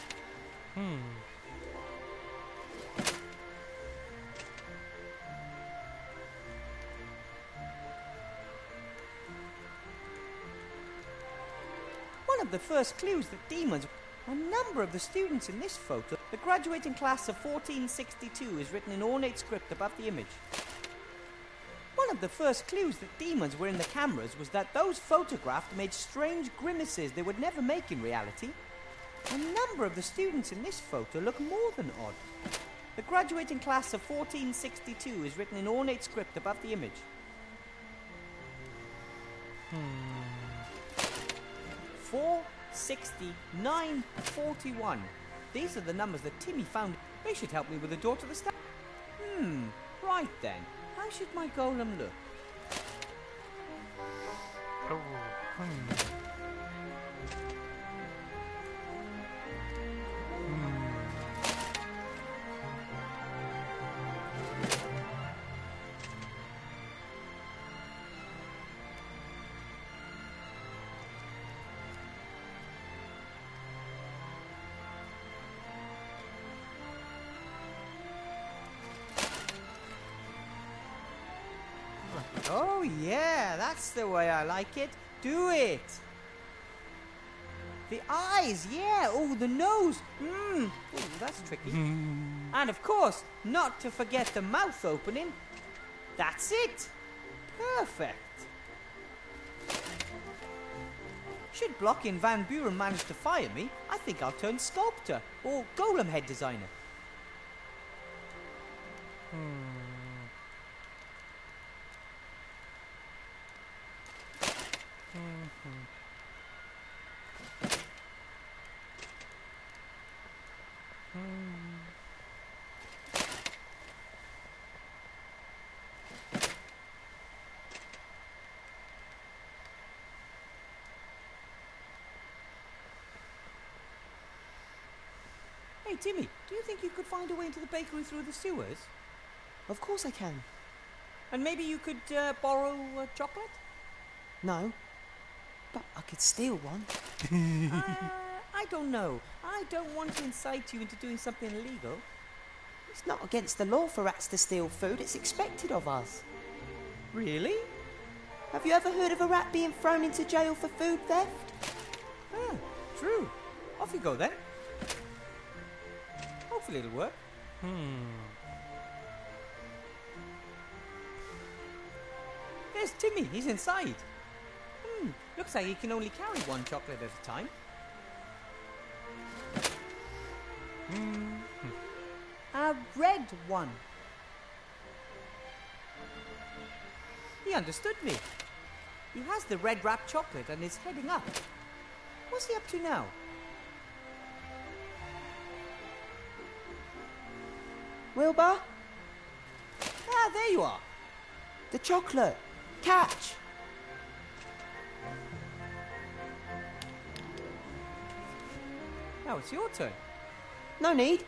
One of the first clues that demons... A number of the students in this photo, the graduating class of 1462 is written in ornate script above the image. One of the first clues that demons were in the cameras was that those photographed made strange grimaces they would never make in reality. A number of the students in this photo look more than odd. The graduating class of 1462 is written in ornate script above the image. 460, 941. These are the numbers that Timmy found. They should help me with the door to the stand. Right then. How should my golem look? Oh, Oh yeah, that's the way I like it. Do it. The eyes, yeah. Oh, the nose. Ooh, that's tricky. And of course, not to forget the mouth opening. That's it. Perfect. Should Blockin' Van Buren manage to fire me, I think I'll turn sculptor or golem head designer. Hey, Timmy, do you think you could find a way into the bakery through the sewers? Of course I can. And maybe you could borrow chocolate? No. But I could steal one. I don't know. I don't want to incite you into doing something illegal. It's not against the law for rats to steal food. It's expected of us. Really? Have you ever heard of a rat being thrown into jail for food theft? Ah, true. Off you go then. Hopefully it'll work. There's Timmy. He's inside. Looks like he can only carry one chocolate at a time. A red one. He understood me. He has the red wrapped chocolate and is heading up. What's he up to now? Wilbur? Ah, there you are. The chocolate. Catch! Now it's your turn. No need.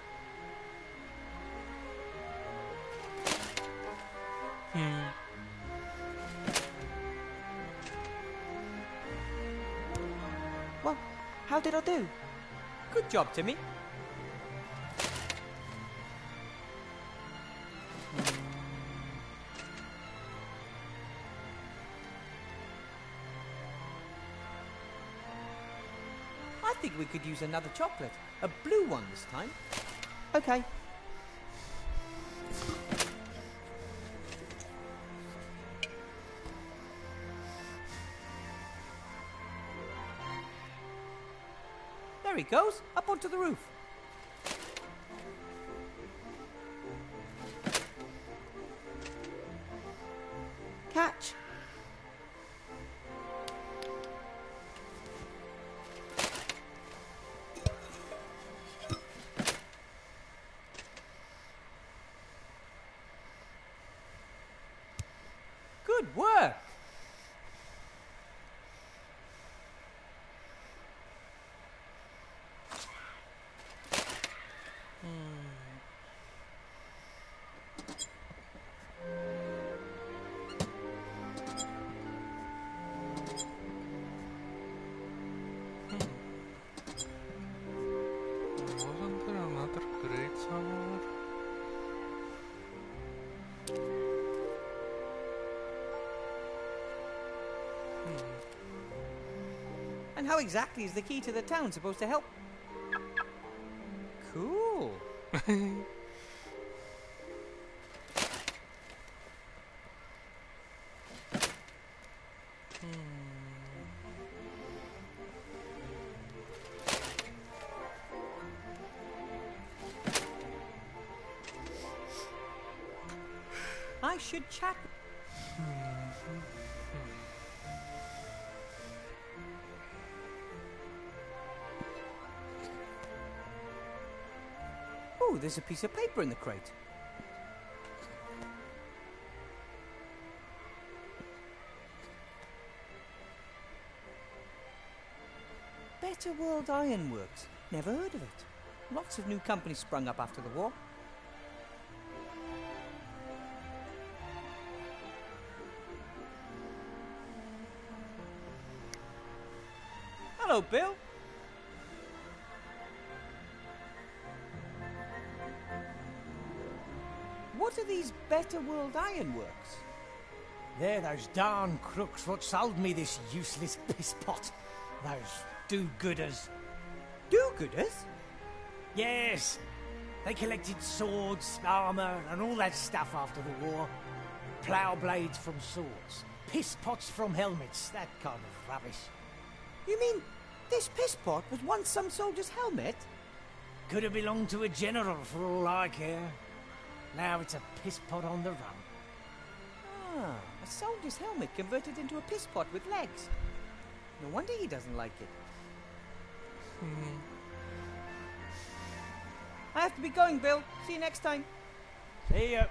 Well, how did I do? Good job, Timmy. I think we could use another chocolate. A blue one this time. Okay. There he goes, up onto the roof. Catch. Good work. Wasn't there another crate somewhere? And how exactly is the key to the town supposed to help? Cool. I should chat. Oh, there's a piece of paper in the crate. Better World Ironworks. Never heard of it. Lots of new companies sprung up after the war. Hello, Bill. What are these Better World Ironworks? They're those darn crooks what sold me this useless piss pot. Those do-gooders. Do-gooders? Yes. They collected swords, armour, and all that stuff after the war. Plough blades from swords, piss pots from helmets, that kind of rubbish. You mean this piss pot was once some soldier's helmet? Could have belonged to a general for all I care. Now it's a piss pot on the run. Ah, a soldier's helmet converted into a piss pot with legs. No wonder he doesn't like it. I have to be going, Bill. See you next time. See ya.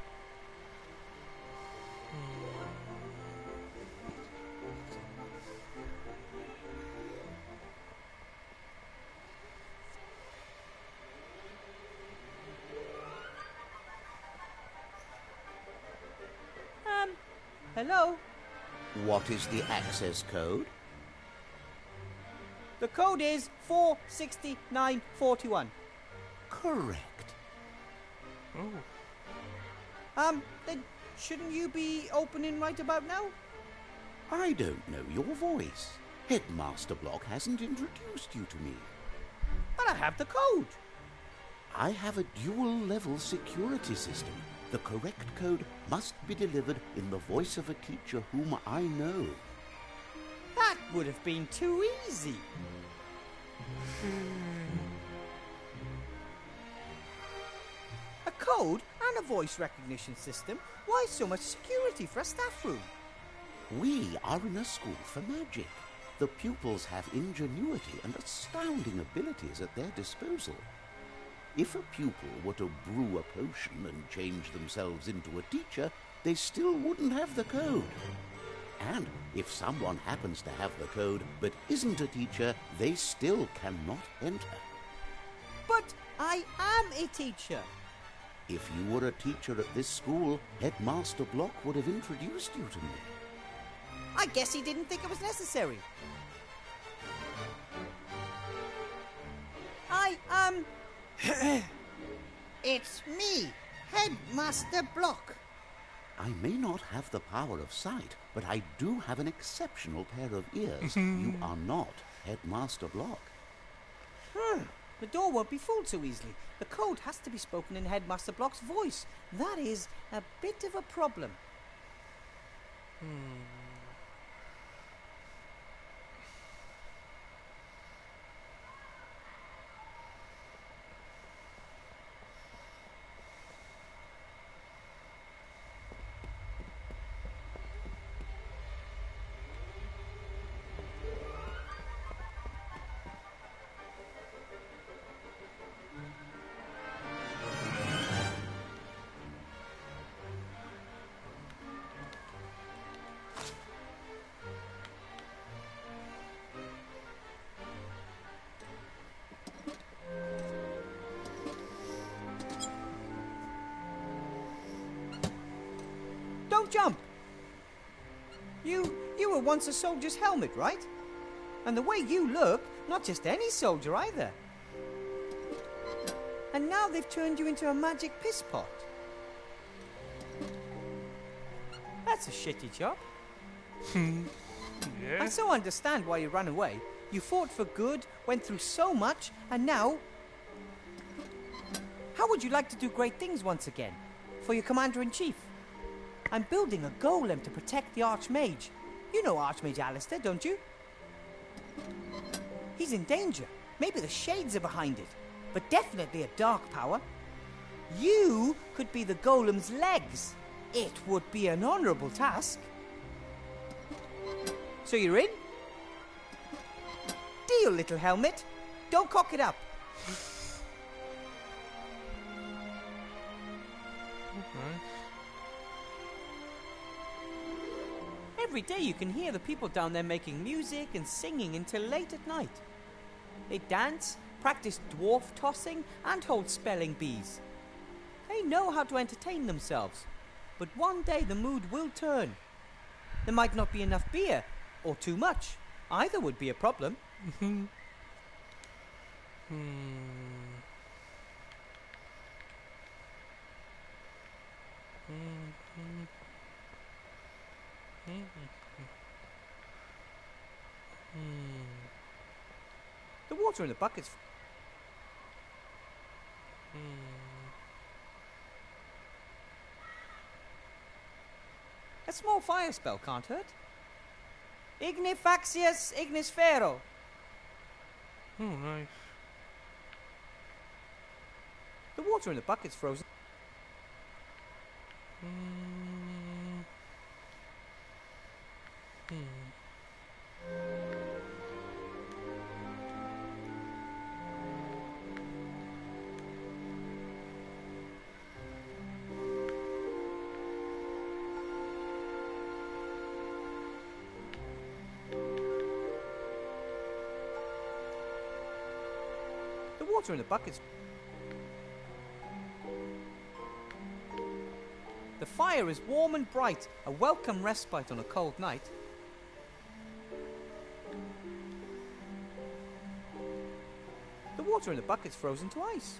Hello? What is the access code? The code is 46941. Correct. Then shouldn't you be opening right about now? I don't know your voice. Headmaster Block hasn't introduced you to me. But I have the code. I have a dual-level security system. The correct code must be delivered in the voice of a teacher whom I know. That would have been too easy. A code and a voice recognition system? Why so much security for a staff room? We are in a school for magic. The pupils have ingenuity and astounding abilities at their disposal. If a pupil were to brew a potion and change themselves into a teacher, they still wouldn't have the code. And if someone happens to have the code but isn't a teacher, they still cannot enter. But I am a teacher. If you were a teacher at this school, Headmaster Block would have introduced you to me. I guess he didn't think it was necessary. It's me, Headmaster Block. I may not have the power of sight, but I do have an exceptional pair of ears. You are not Headmaster Block. The door won't be fooled so easily. The code has to be spoken in Headmaster Block's voice. That is a bit of a problem. Don't jump! You were once a soldier's helmet, right? And the way you look, not just any soldier either. And now they've turned you into a magic piss pot. That's a shitty job. Yeah. I so understand why you ran away. You fought for good, went through so much, and now... How would you like to do great things once again? For your Commander-in-Chief? I'm building a golem to protect the Archmage. You know Archmage Alistair, don't you? He's in danger. Maybe the Shades are behind it. But definitely a dark power. You could be the golem's legs. It would be an honourable task. So you're in? Deal, little helmet. Don't cock it up. Every day you can hear the people down there making music and singing until late at night. They dance, practice dwarf tossing, and hold spelling bees. They know how to entertain themselves, but one day the mood will turn. There might not be enough beer, or too much. Either would be a problem. The water in the bucket's... A small fire spell can't hurt. Ignifaxius ignisfero. Oh, nice. The water in the bucket's frozen. The water in the bucket's... The fire is warm and bright, a welcome respite on a cold night. The water in the bucket's frozen to ice.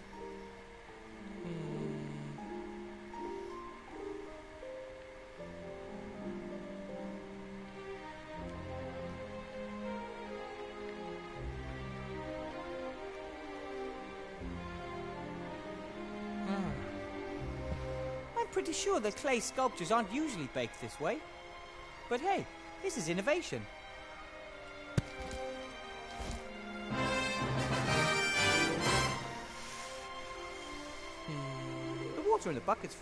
pretty sure that clay sculptures aren't usually baked this way. But hey, this is innovation. The water in the bucket's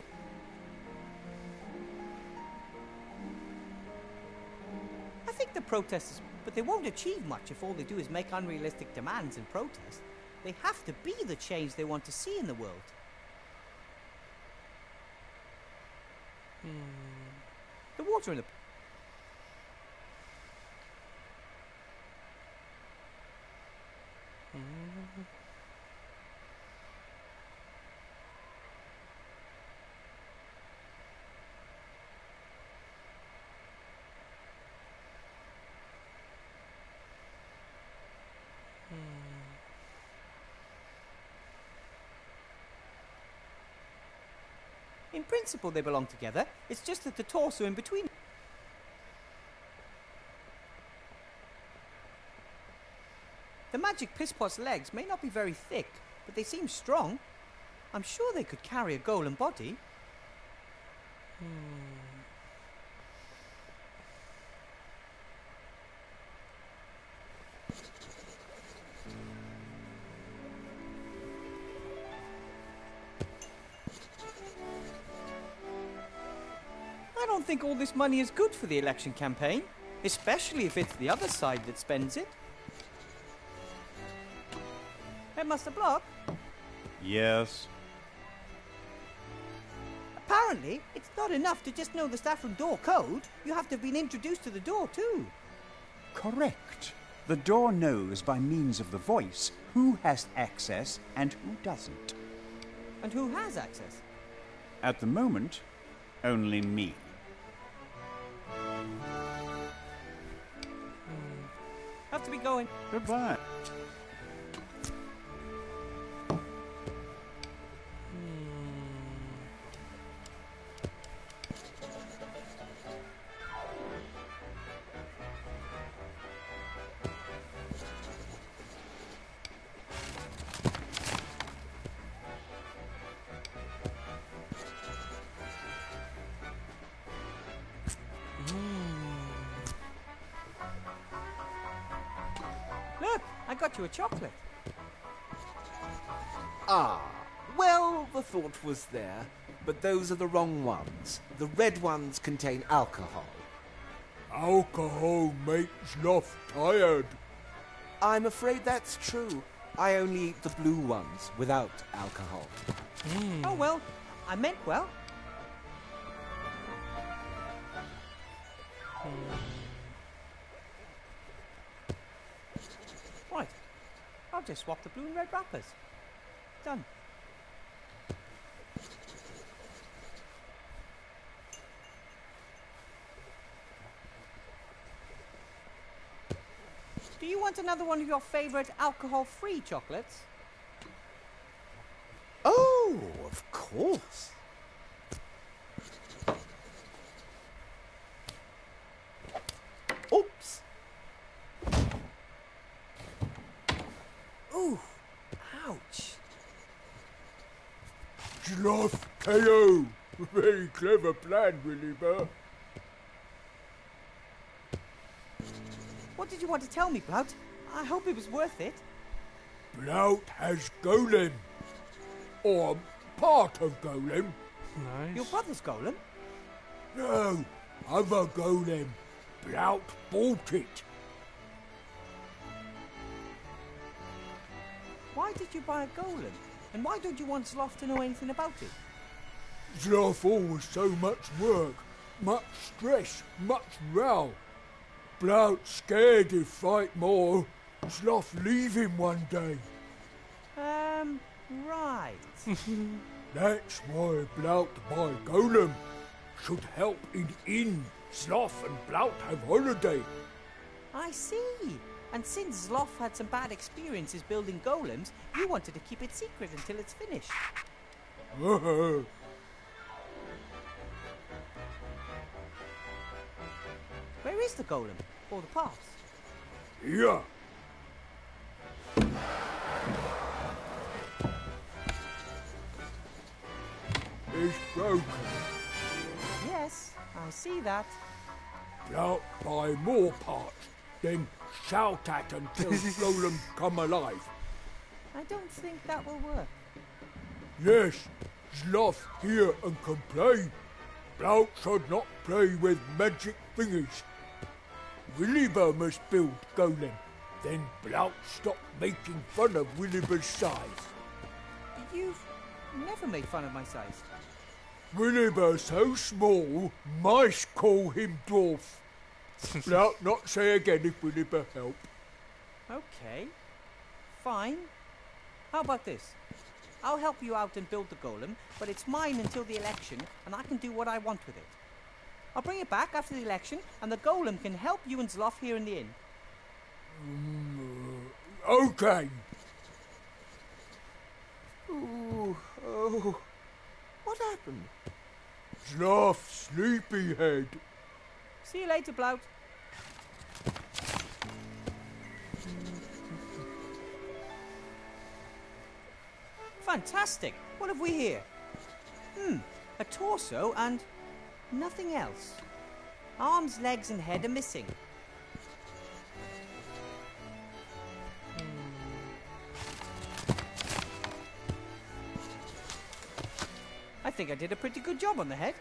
I think the protesters, but they won't achieve much if all they do is make unrealistic demands and protest. They have to be the change they want to see in the world. The water in the... In principle, they belong together. It's just that the torso in between... The magic pisspot's legs may not be very thick, but they seem strong. I'm sure they could carry a golem body. I don't think all this money is good for the election campaign, especially if it's the other side that spends it. Headmaster Block? Yes? Apparently, it's not enough to just know the staff room door code. You have to have been introduced to the door, too. Correct. The door knows by means of the voice who has access and who doesn't. And who has access? At the moment, only me. Have to be going. Goodbye. Look, I got you a chocolate. Ah, well, the thought was there, but those are the wrong ones. The red ones contain alcohol. Alcohol makes Sloth tired. I'm afraid that's true. I only eat the blue ones without alcohol. Oh, well, I meant well. Right, I'll just swap the blue and red wrappers. Done. Do you want another one of your favourite alcohol-free chocolates? Oh, of course. Oops. Ooh, ouch. Sloth KO. Very clever plan, Willy Burr. What did you want to tell me, Blout? I hope it was worth it. Blout has golem. Or part of golem. Nice. Your brother's golem? No, other golem. Blout bought it. Why did you buy a golem? And why don't you want Sloth to know anything about it? Sloth always so much work, much stress, much row. Blout scared he'd fight more. Sloth leave him one day. Right. That's why Blout buy golem. Should help in inn. Sloth and Blout have holiday. I see. And since Sloth had some bad experiences building golems, you wanted to keep it secret until it's finished. Where is the golem? Or the pass? Yeah. It's broken. I see that. Blout by more parts, then shout at until golems come alive. I don't think that will work. Yes, Sloth here and can play. Blout should not play with magic thingies. Williber must build golem. Then Blout stop making fun of Williber's size. You've never made fun of my size. Williber so small, mice call him dwarf. Blout not say again if Williber help. Okay. Fine. How about this? I'll help you out and build the golem, but it's mine until the election, and I can do what I want with it. I'll bring it back after the election, and the golem can help you and Zloff here in the inn. Okay. Ooh, oh. What happened? Sloth, sleepyhead. See you later, Blout. Fantastic! What have we here? A torso and nothing else. Arms, legs and head are missing. I think I did a pretty good job on the head.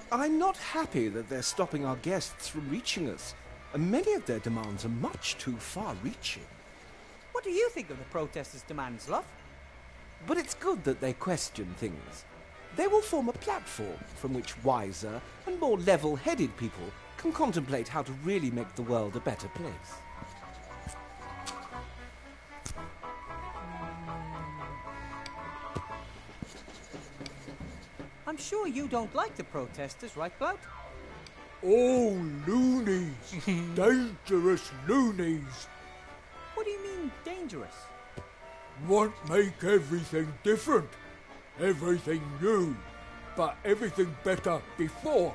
I'm not happy that they're stopping our guests from reaching us, and many of their demands are much too far-reaching. What do you think of the protesters' demands, Love? But it's good that they question things. They will form a platform from which wiser and more level-headed people can contemplate how to really make the world a better place. I'm sure you don't like the protesters, right, Blout? Oh, loonies. Dangerous loonies. What do you mean, dangerous? Want make everything different. Everything new. But everything better before.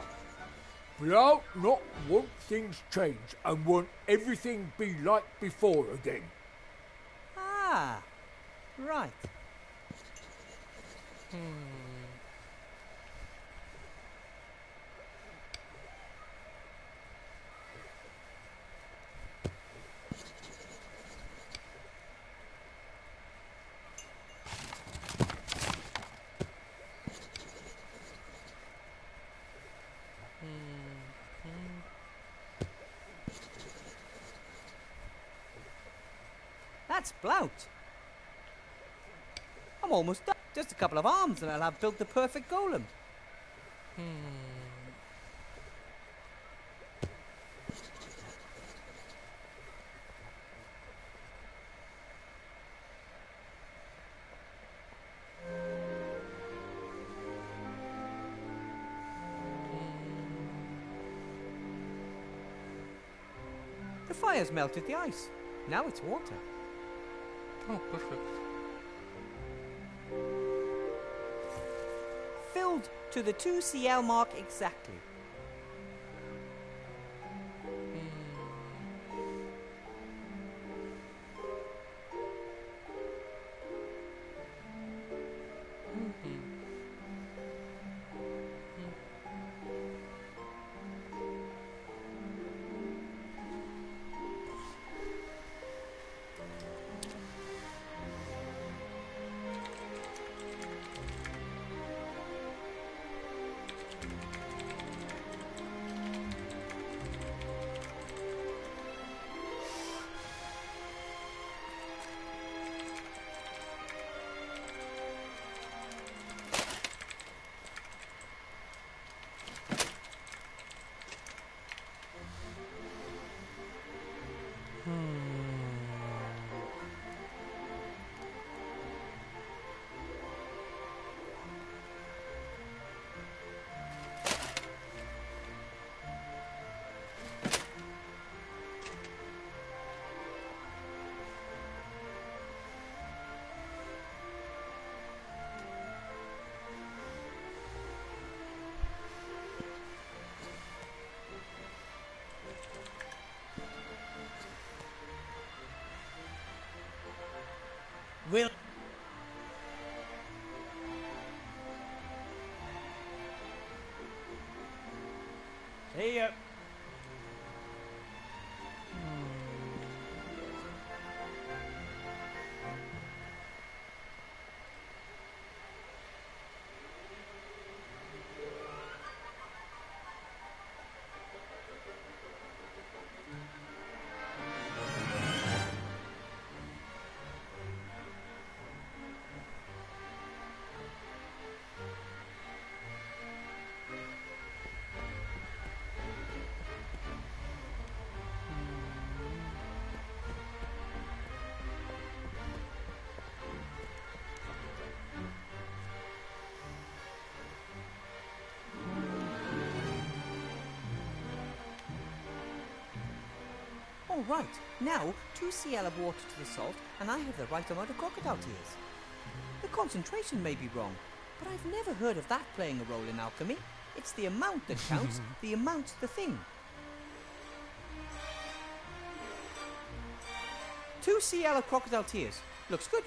Blout not want things change and want everything be like before again. Ah, right. That's Blout. I'm almost done. Just a couple of arms and I'll have built the perfect golem. The fire's melted the ice. Now it's water. Oh, perfect. Filled to the 2 CL mark exactly. We'll... See ya. All right, now 2 cl of water to the salt, and I have the right amount of crocodile tears. The concentration may be wrong, but I've never heard of that playing a role in alchemy. It's the amount that counts, the amount's the thing. 2 cl of crocodile tears. Looks good.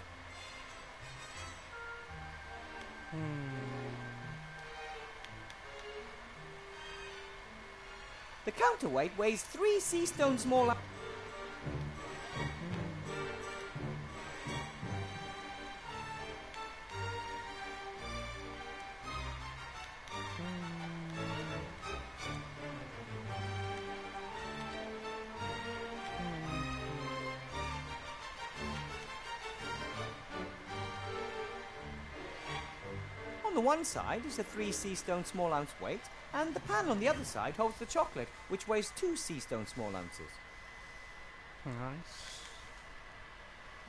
The counterweight weighs 3 sea stone small... On the one side is the 3 sea stone small ounce weight, and the pan on the other side holds the chocolate, which weighs 2 sea stone small ounces. Nice.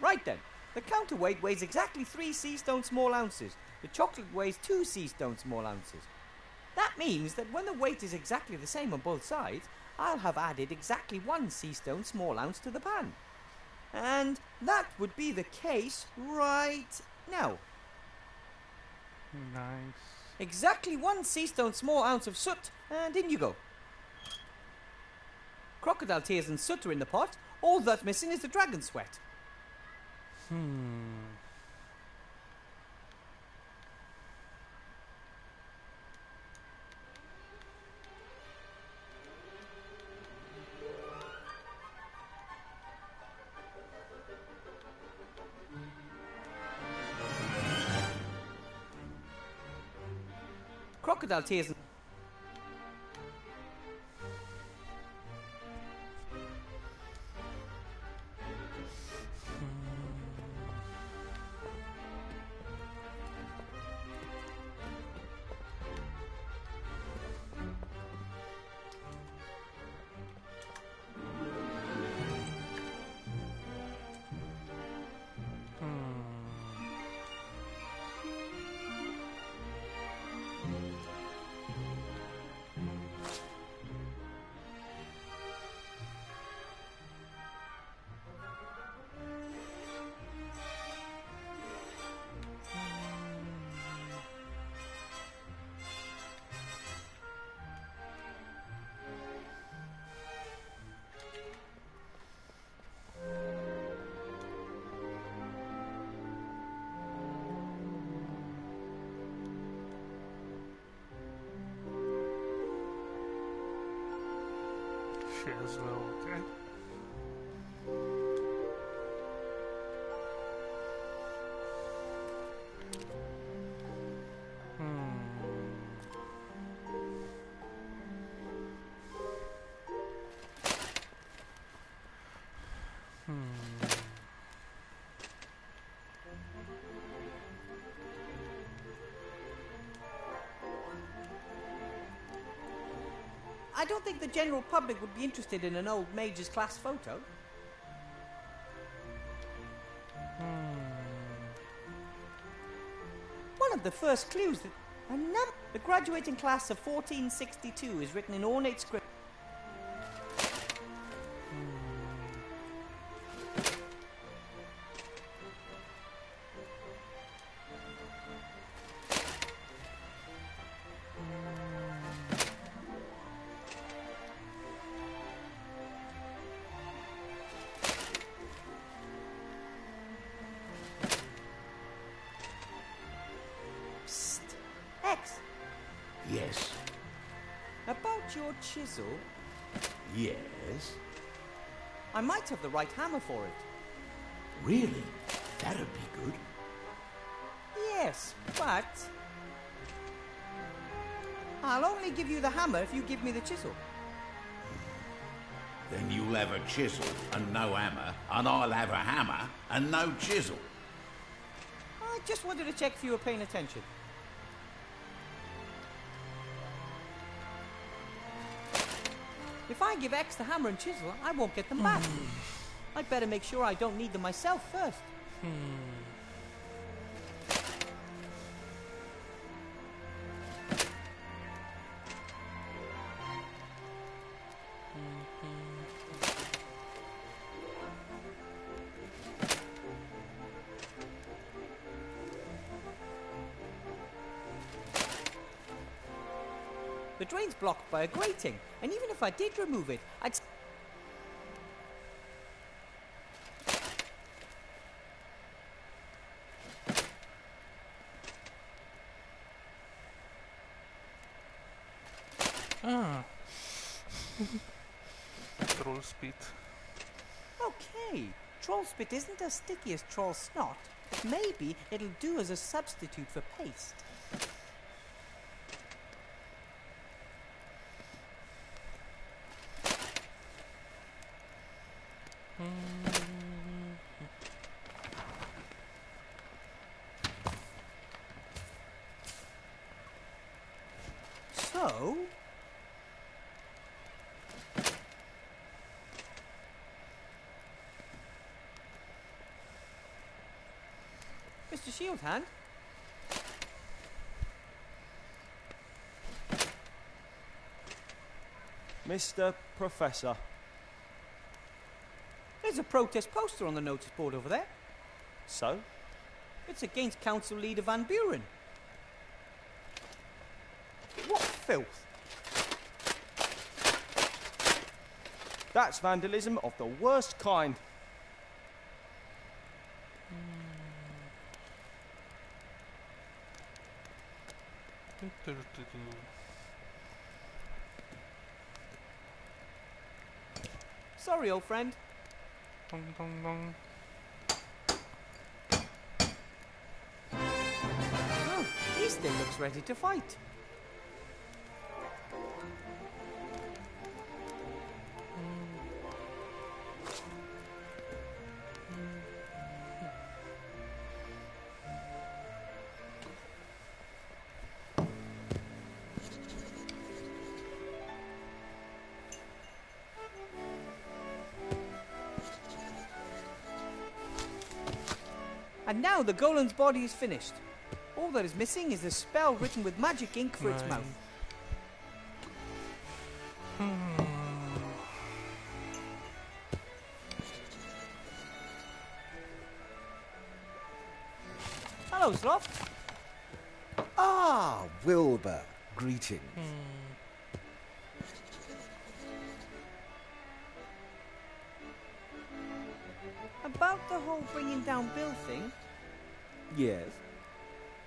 Right then, the counterweight weighs exactly 3 sea stone small ounces. The chocolate weighs 2 sea stone small ounces. That means that when the weight is exactly the same on both sides, I'll have added exactly 1 sea stone small ounce to the pan. And that would be the case right now. Nice. Exactly 1 sea stone small ounce of soot, and in you go. Crocodile tears and soot are in the pot. All that's missing is the dragon sweat. Crocodile tears and... As well, okay. I don't think the general public would be interested in an old Mage's class photo. One of the first clues that the graduating class of 1462 is written in ornate script. chisel, Yes? I might have the right hammer for it. Really? That'd be good. Yes, but I'll only give you the hammer if you give me the chisel. Then you'll have a chisel and no hammer, and I'll have a hammer and no chisel. I just wanted to check if you were paying attention. If I give X the hammer and chisel, I won't get them back. I'd better make sure I don't need them myself first. The drain's blocked by a grating, and even if I did remove it, I'd... Troll spit. Okay, troll spit isn't as sticky as troll snot, but maybe it'll do as a substitute for paste. So... Mr. Shieldhand? Mr. Professor. There's a protest poster on the notice board over there. So? It's against Council Leader Van Buren. What filth! That's vandalism of the worst kind. Sorry, old friend. Dong, dong, dong. Oh, he still looks ready to fight. And now the golem's body is finished. All that is missing is the spell written with magic ink for its Nice. mouth. Hello, Sloth. Ah, Wilbur. Greetings. About the whole bringing down Bill thing, Yes.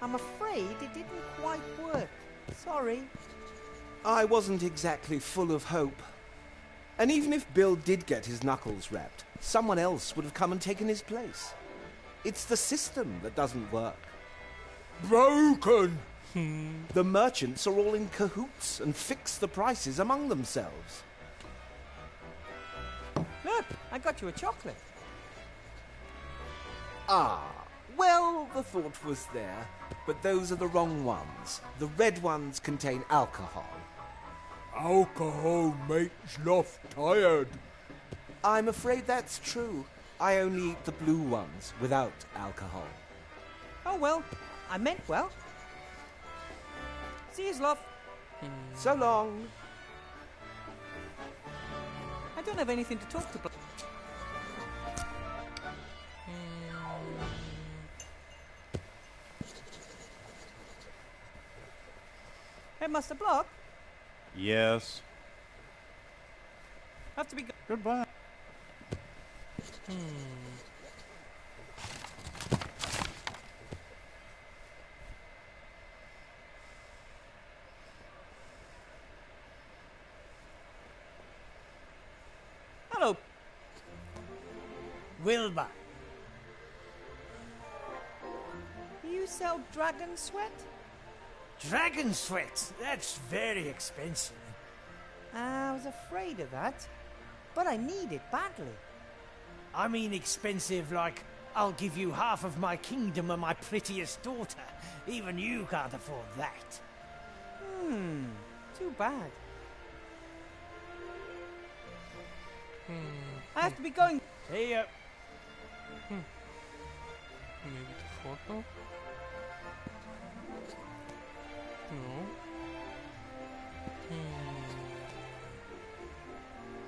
I'm afraid it didn't quite work. Sorry. I wasn't exactly full of hope. And even if Bill did get his knuckles wrapped, someone else would have come and taken his place. It's the system that doesn't work. Broken! The merchants are all in cahoots and fix the prices among themselves. Look, I got you a chocolate. Ah, well, the thought was there, but those are the wrong ones. The red ones contain alcohol. Alcohol makes Loth tired. I'm afraid that's true. I only eat the blue ones without alcohol. Oh well, I meant well. See you, Sloth. So long. I don't have anything to talk to. Headmaster Block, Yes. have to be. Goodbye. Wilbur. You sell dragon sweat? Dragon sweat? That's very expensive. I was afraid of that, but I need it badly. I mean expensive like, I'll give you half of my kingdom and my prettiest daughter. Even you can't afford that. Too bad. I have to be going. See ya. Maybe the photo? No.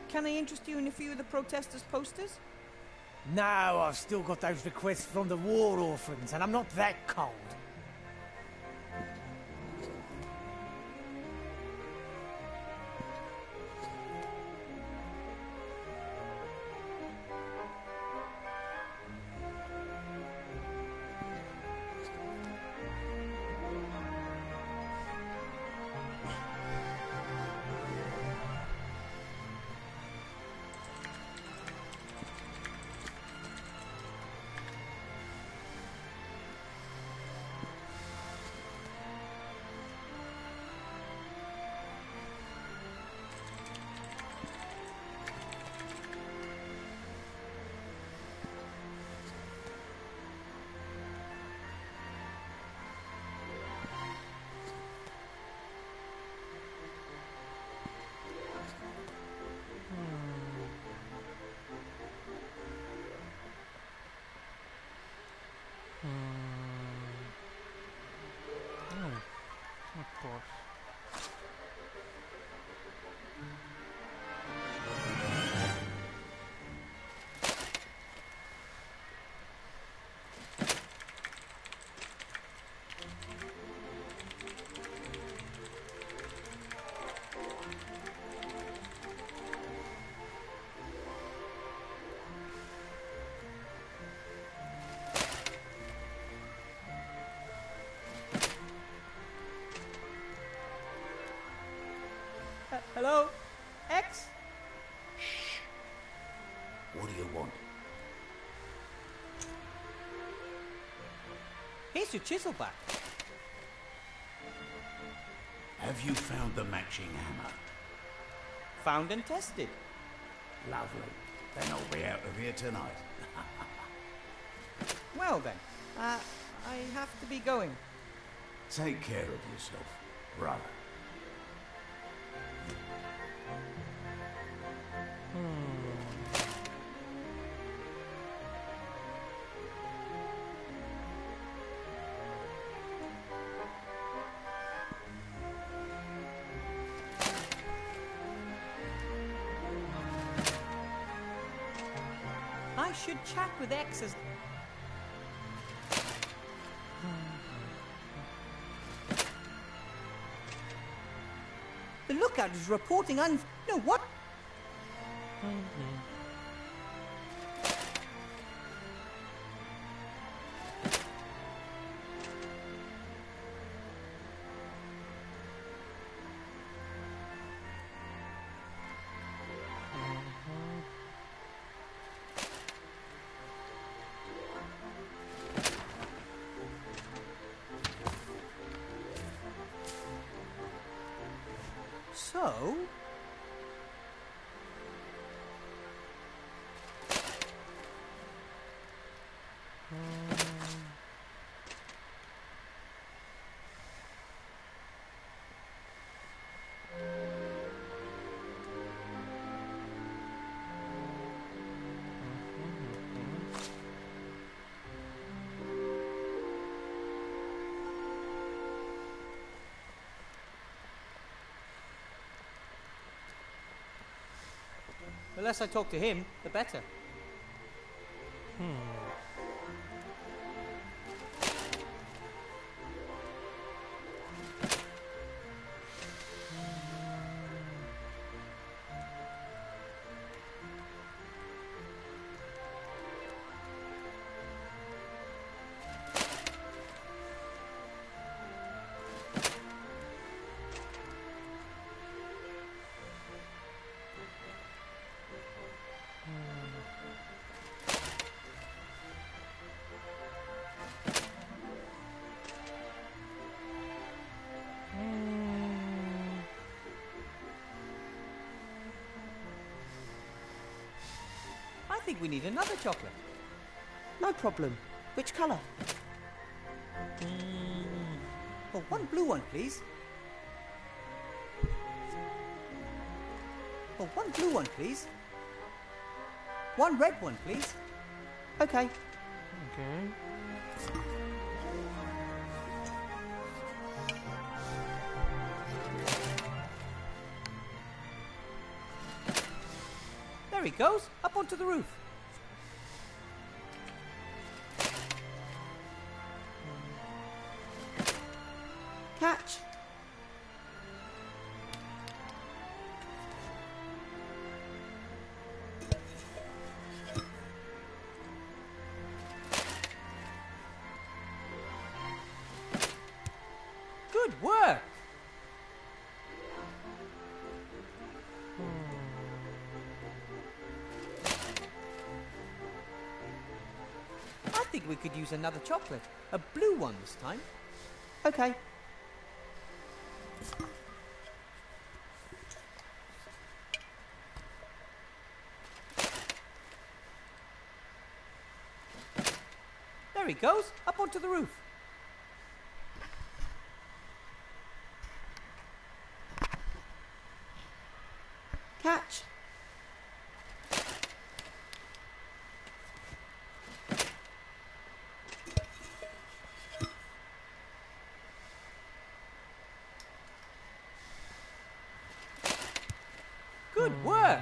Can I interest you in a few of the protesters' posters? No, I've still got those requests from the war orphans, and I'm not that cold. Of course. Hello? X? What do you want? Here's your chisel back. Have you found the matching hammer? Found and tested. Lovely. Then I'll be out of here tonight. Well then, I have to be going. Take care of yourself, brother. I should chat with X as... The lookout is reporting No, what? So... The less I talk to him, the better. think we need another chocolate. No problem. Which colour? Oh, one blue one, please. Oh, one blue one, please. One red one, please. Okay. Okay. There he goes, up onto the roof. Catch. Good work. I think we could use another chocolate. A blue one this time. Okay. There he goes, up onto the roof. Catch. Good work.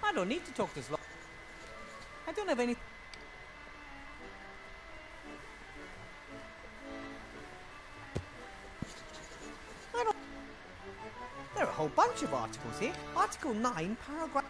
I don't need to talk this long. I don't have any... I don't... There are a whole bunch of articles here. Article 9, paragraph...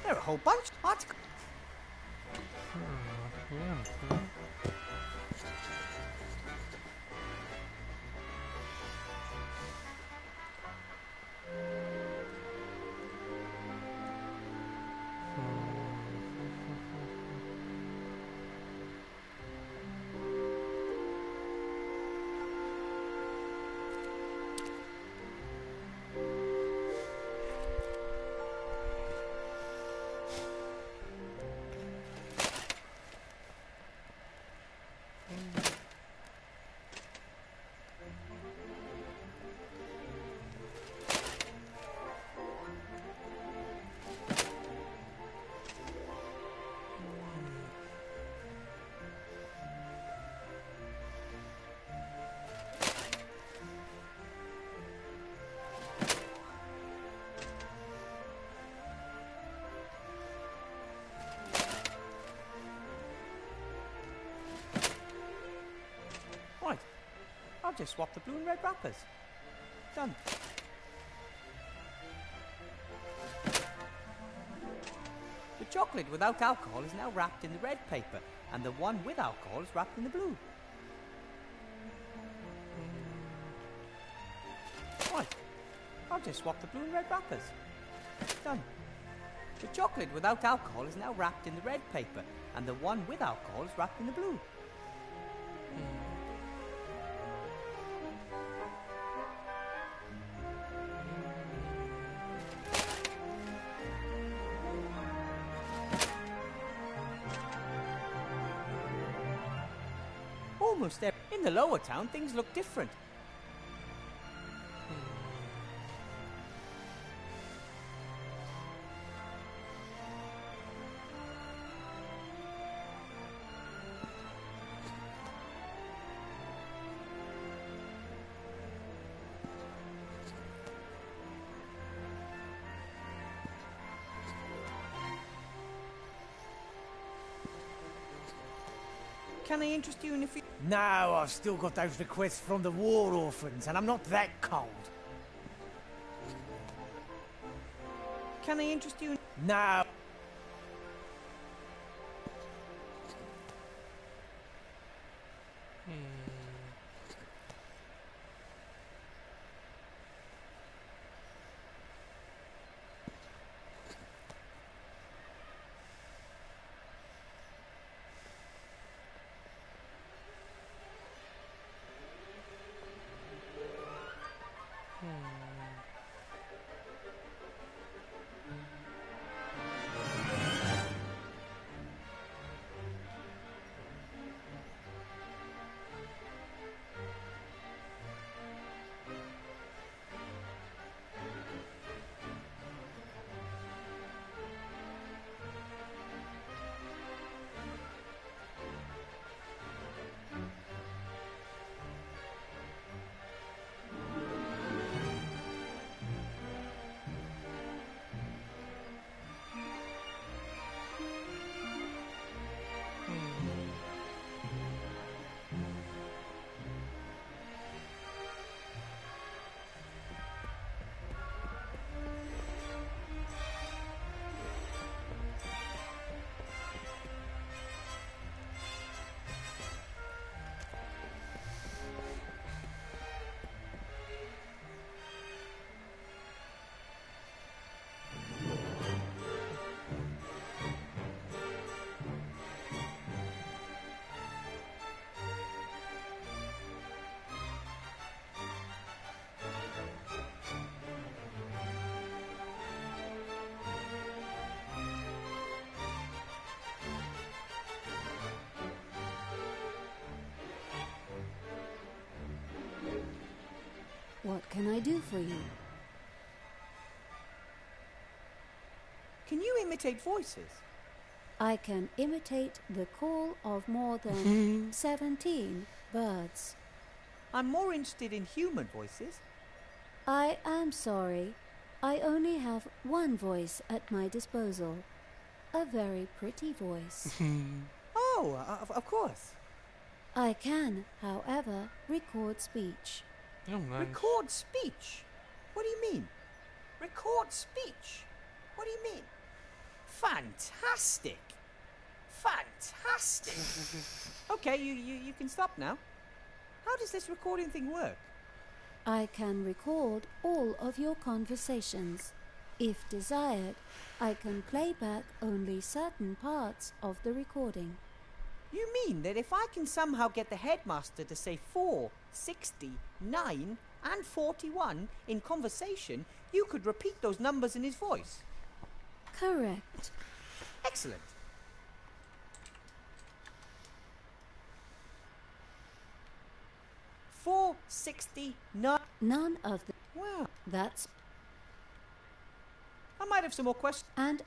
There are a whole bunch of articles. Right, I'll just swap the blue and red wrappers. Done. The chocolate without alcohol is now wrapped in the red paper, and the one with alcohol is wrapped in the blue. Right, I'll just swap the blue and red wrappers. Done. The chocolate without alcohol is now wrapped in the red paper, and the one with alcohol is wrapped in the blue. Almost there. In the lower town, things look different. Can I interest you in a few? No, I've still got those requests from the war orphans, and I'm not that cold. Can I interest you in... No. What can I do for you? Can you imitate voices? I can imitate the call of more than 17 birds. I'm more interested in human voices. I am sorry. I only have one voice at my disposal. A very pretty voice. Oh, of course. I can, however, record speech. Oh, nice. Record speech? What do you mean? Record speech? What do you mean? Fantastic! Fantastic! Okay, you can stop now. How does this recording thing work? I can record all of your conversations. If desired, I can play back only certain parts of the recording. You mean that if I can somehow get the headmaster to say 4, 60, 9 and 41 in conversation, you could repeat those numbers in his voice? Correct. Excellent. Four, 60, 9... None of the... Wow. That's... I might have some more questions. And...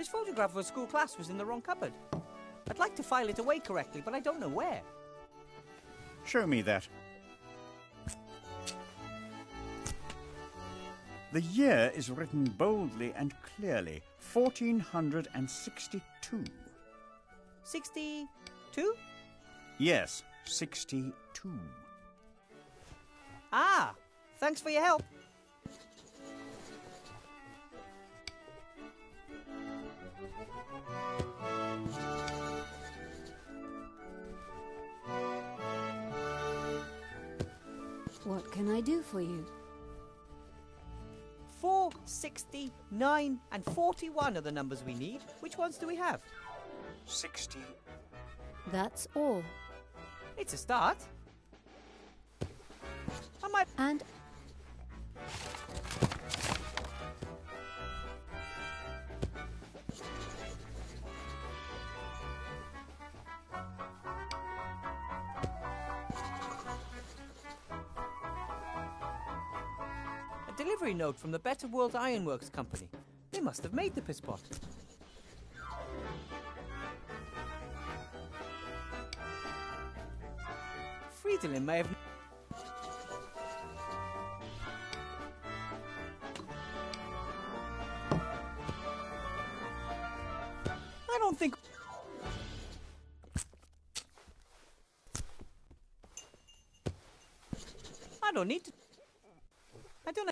His photograph of a school class was in the wrong cupboard. I'd like to file it away correctly, but I don't know where. Show me that. The year is written boldly and clearly. 1462. 62? Yes, 62. Ah, thanks for your help. What can I do for you? 4, 69, and 41 are the numbers we need. Which ones do we have? 60. That's all. It's a start. And a delivery note from the Better World Ironworks Company. They must have made the piss pot. Fridolin may have... I don't think... I don't need to... I don't know...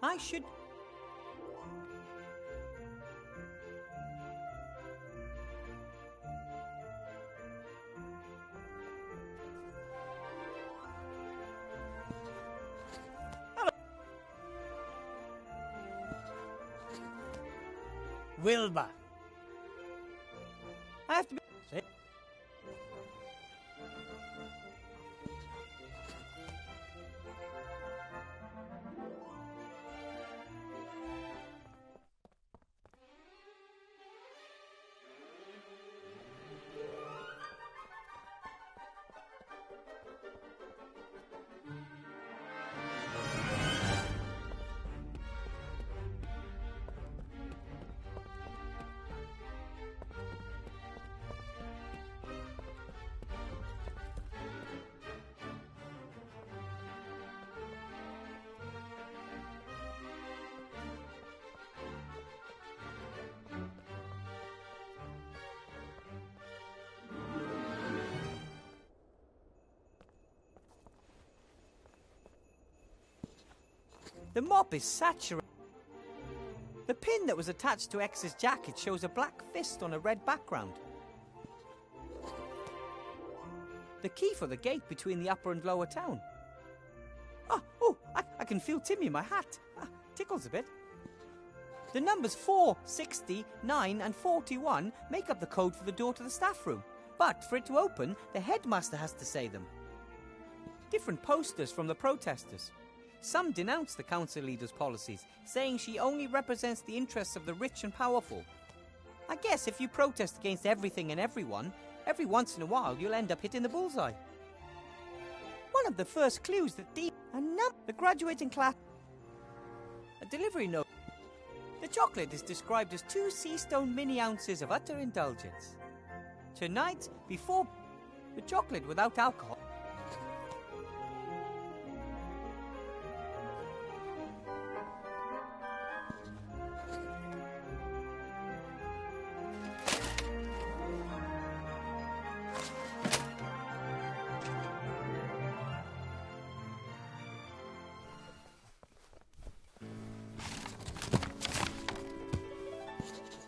I should... Wilbur. I have to be... The mop is saturated. The pin that was attached to X's jacket shows a black fist on a red background. The key for the gate between the upper and lower town. I can feel Timmy in my hat. Tickles a bit. The numbers 4, 60, 9 and 41 make up the code for the door to the staff room. But for it to open, the headmaster has to say them. Different posters from the protesters. Some denounce the council leader's policies, saying she only represents the interests of the rich and powerful. I guess if you protest against everything and everyone, every once in a while you'll end up hitting the bullseye. One of the first clues that the graduating class... A delivery note. The chocolate is described as 2 sea-stone mini-ounces of utter indulgence. Tonight, before... the chocolate without alcohol...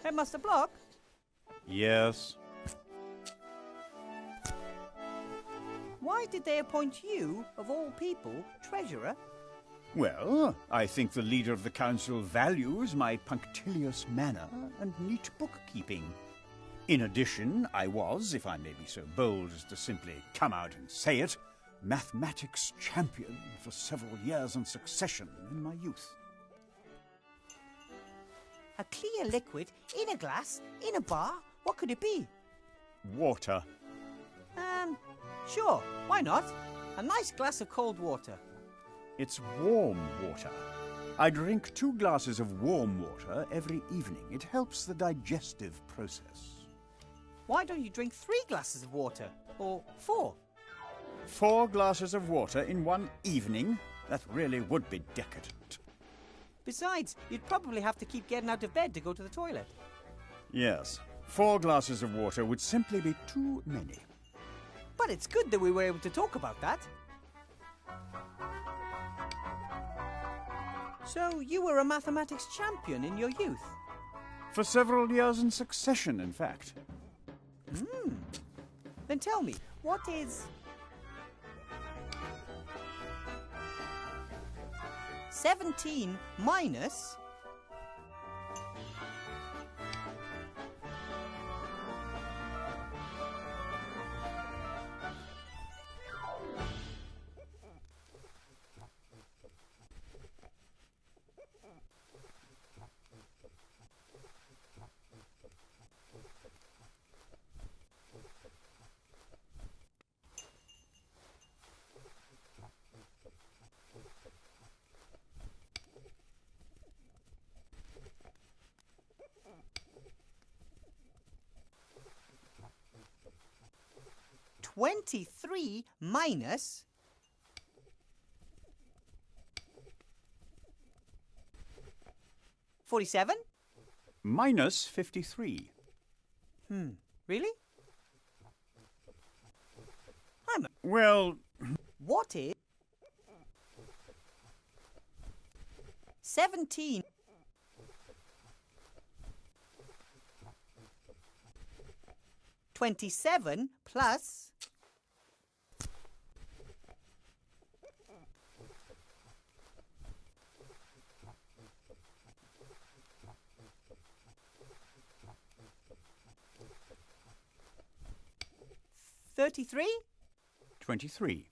Headmaster Block? Yes. why did they appoint you, of all people, treasurer? Well, I think the leader of the council values my punctilious manner and neat bookkeeping. In addition, I was, if I may be so bold as to simply come out and say it, mathematics champion for several years in succession in my youth. A clear liquid, in a glass, in a bar? What could it be? Water. Sure, why not? A nice glass of cold water. It's warm water. I drink 2 glasses of warm water every evening. It helps the digestive process. Why don't you drink 3 glasses of water? Or 4? 4 glasses of water in one evening? That really would be decadent. Besides, you'd probably have to keep getting out of bed to go to the toilet. Yes, 4 glasses of water would simply be too many. But it's good that we were able to talk about that. So, you were a mathematics champion in your youth? For several years in succession, in fact. Then tell me, what is 17 minus 23 minus 47? Minus 53. Really? Well, What is 17 27 plus 33? 23.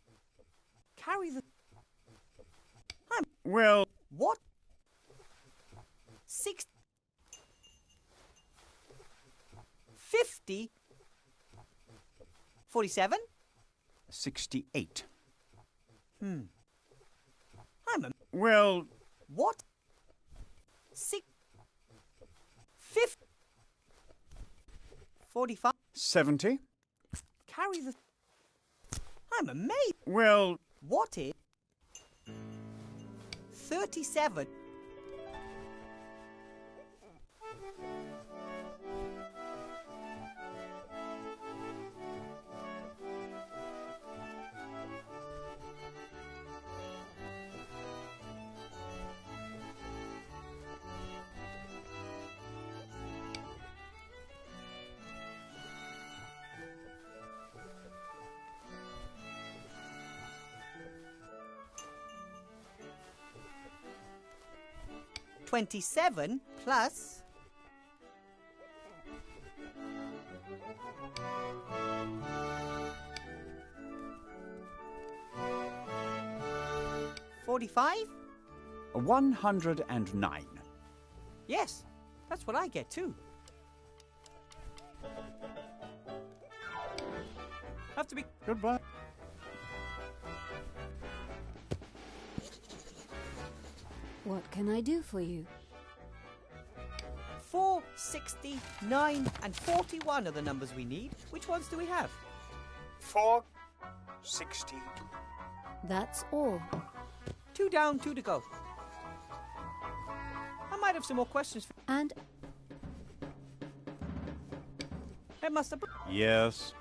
Carry the... Well... What? 6... 50? 47? 68. I'm a... Well... What? 6... 50... 45? 70. Carry the... I'm amazed. Well... What is... 37? $27 plus 45? 109. Yes, that's what I get too. Have to be... Goodbye. What can I do for you? 4, 60, 9 and 41 are the numbers we need. Which ones do we have? 4, 60. That's all. 2 down, 2 to go. I might have some more questions for... And... Headmaster... Yes.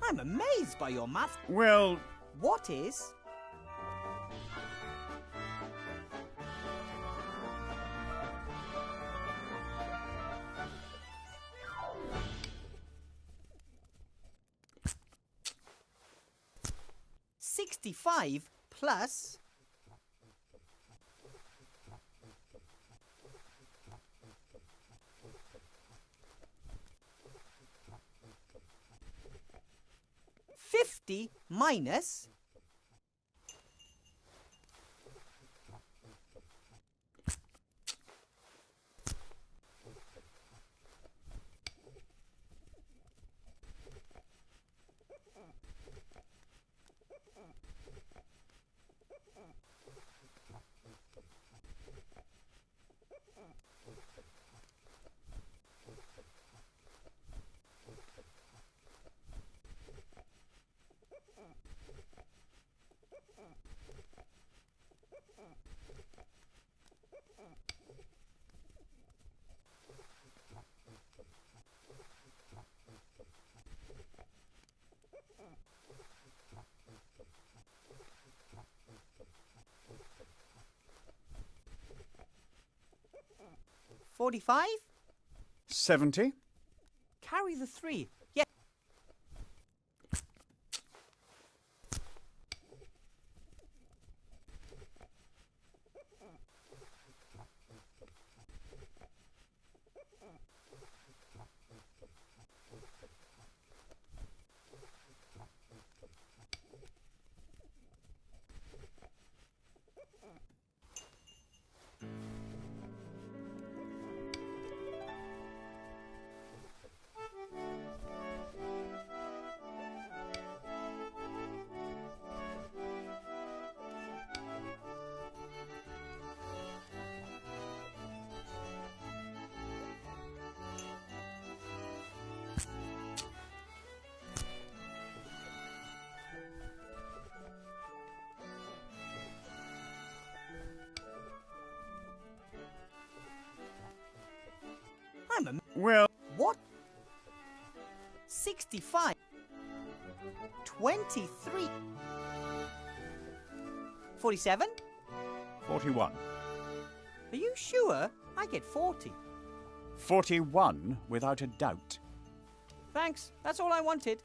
I'm amazed by your math. Well... What is... 65 plus... $50 minus... $45? 70? Carry the 3. Yeah. Well... What? 65. 23. 47? 41. Are you sure? I get 40. 41, without a doubt. Thanks. That's all I wanted.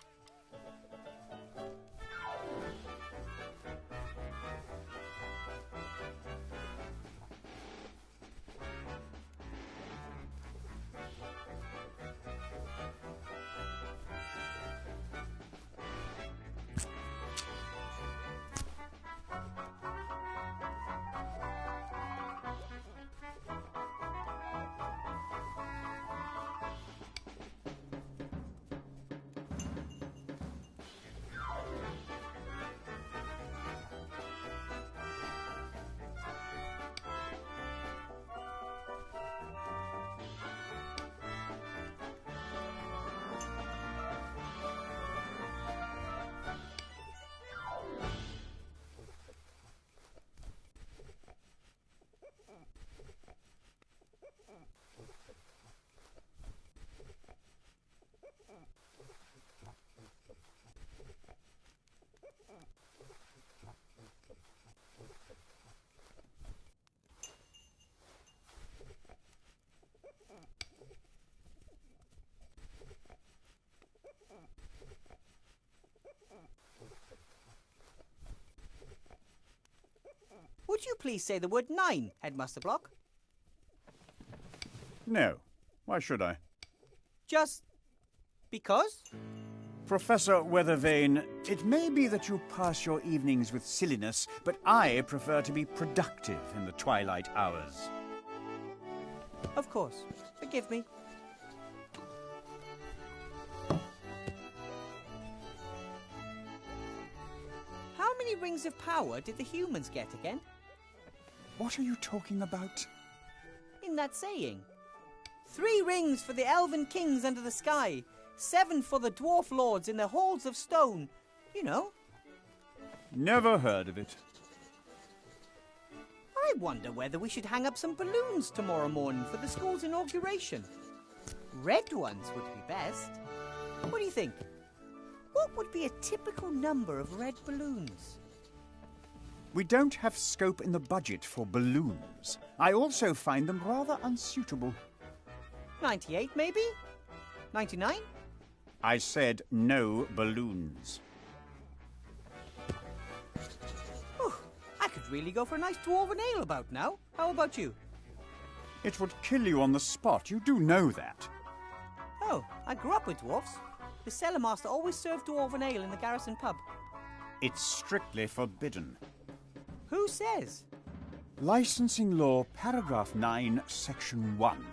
Would you please say the word 9, Headmaster Block? No. Why should I? Just... because? Professor Weathervane, it may be that you pass your evenings with silliness, but I prefer to be productive in the twilight hours. Of course. Forgive me. How many rings of power did the humans get again? What are you talking about? In that saying. 3 rings for the elven kings under the sky, 7 for the dwarf lords in their halls of stone. You know. Never heard of it. I wonder whether we should hang up some balloons tomorrow morning for the school's inauguration. Red ones would be best. What do you think? What would be a typical number of red balloons? We don't have scope in the budget for balloons. I also find them rather unsuitable. 98, maybe? 99? I said no balloons. really go for a nice dwarven ale about now. How about you? It would kill you on the spot. You do know that. Oh, I grew up with dwarfs. The cellar master always served dwarven ale in the garrison pub. It's strictly forbidden. Who says? Licensing Law, Paragraph 9, Section 1.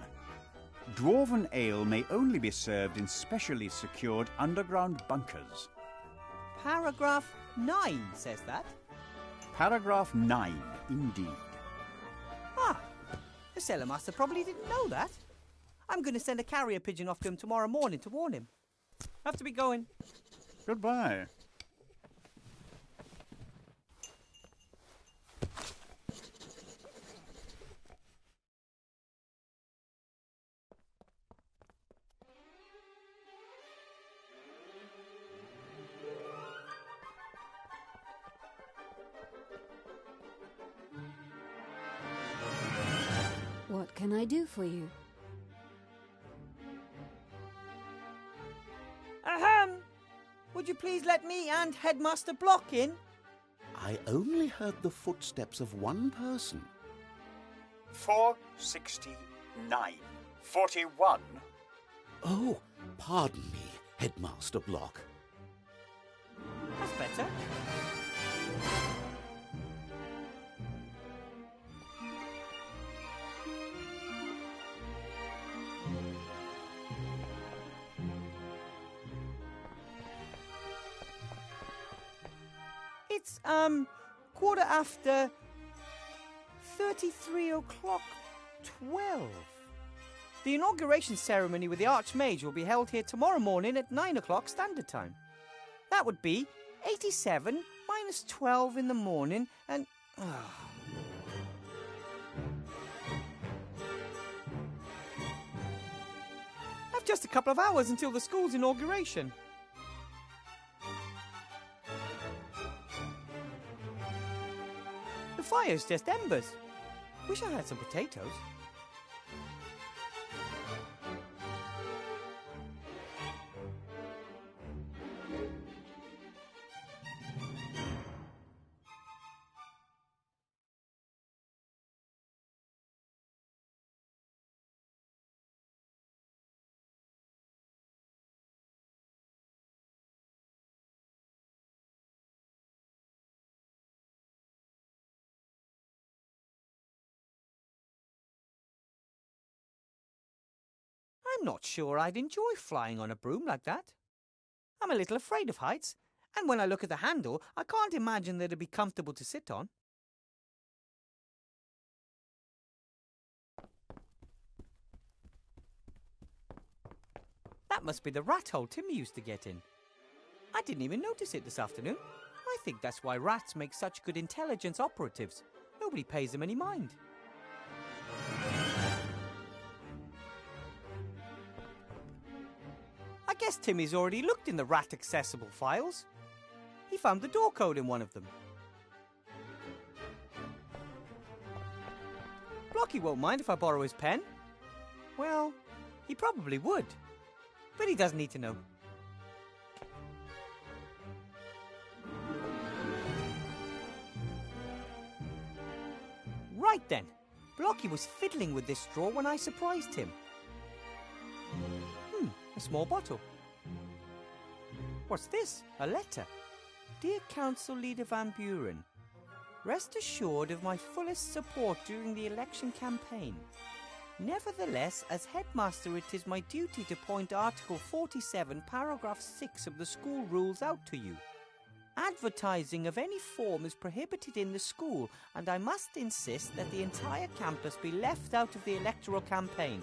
Dwarven ale may only be served in specially secured underground bunkers. Paragraph 9 says that. Paragraph 9, indeed. Ah, the cellar master probably didn't know that. I'm going to send a carrier pigeon off to him tomorrow morning to warn him. Have to be going. Goodbye. What can I do for you? Ahem! Would you please let me and Headmaster Block in? I only heard the footsteps of one person. 469. 41. Oh, pardon me, Headmaster Block. That's better. It's, 12:33. The inauguration ceremony with the Archmage will be held here tomorrow morning at 9 o'clock standard time. That would be 87 minus 12 in the morning and... I've just a couple of hours until the school's inauguration. The fire's just embers. Wish I had some potatoes. I'm not sure I'd enjoy flying on a broom like that. I'm a little afraid of heights, and when I look at the handle, I can't imagine that it'd be comfortable to sit on. That must be the rat hole Timmy used to get in. I didn't even notice it this afternoon. I think that's why rats make such good intelligence operatives. Nobody pays them any mind. I guess Timmy's already looked in the rat-accessible files. He found the door code in one of them. Blocky won't mind if I borrow his pen. Well, he probably would. But he doesn't need to know. Right then. Blocky was fiddling with this straw when I surprised him. A small bottle. What's this? A letter. Dear Council Leader Van Buren, rest assured of my fullest support during the election campaign. Nevertheless, as headmaster, it is my duty to point Article 47, Paragraph 6 of the school rules out to you. Advertising of any form is prohibited in the school, and I must insist that the entire campus be left out of the electoral campaign.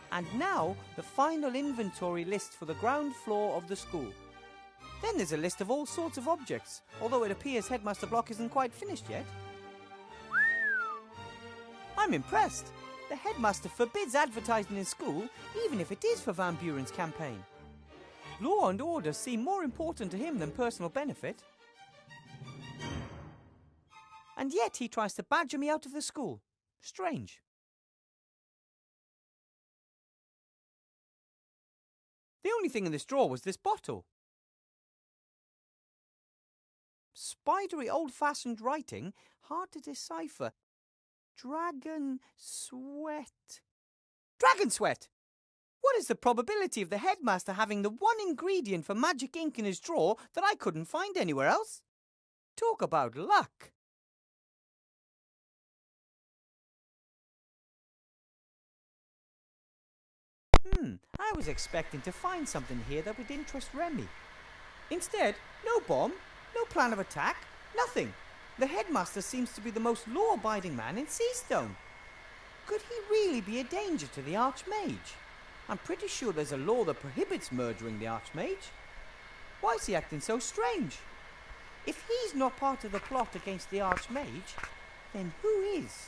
And now, the final inventory list for the ground floor of the school. Then there's a list of all sorts of objects, although it appears Headmaster Block isn't quite finished yet. I'm impressed. The headmaster forbids advertising in school, even if it is for Van Buren's campaign. Law and order seem more important to him than personal benefit. And yet he tries to badger me out of the school. Strange. The only thing in this drawer was this bottle. spidery, old-fashioned writing, hard to decipher. Dragon sweat. Dragon sweat! What is the probability of the headmaster having the one ingredient for magic ink in his drawer that I couldn't find anywhere else? Talk about luck. I was expecting to find something here that would interest Remy. Instead, no bomb, no plan of attack, nothing. The headmaster seems to be the most law-abiding man in Seastone. Could he really be a danger to the Archmage? I'm pretty sure there's a law that prohibits murdering the Archmage. Why is he acting so strange? If he's not part of the plot against the Archmage, then who is?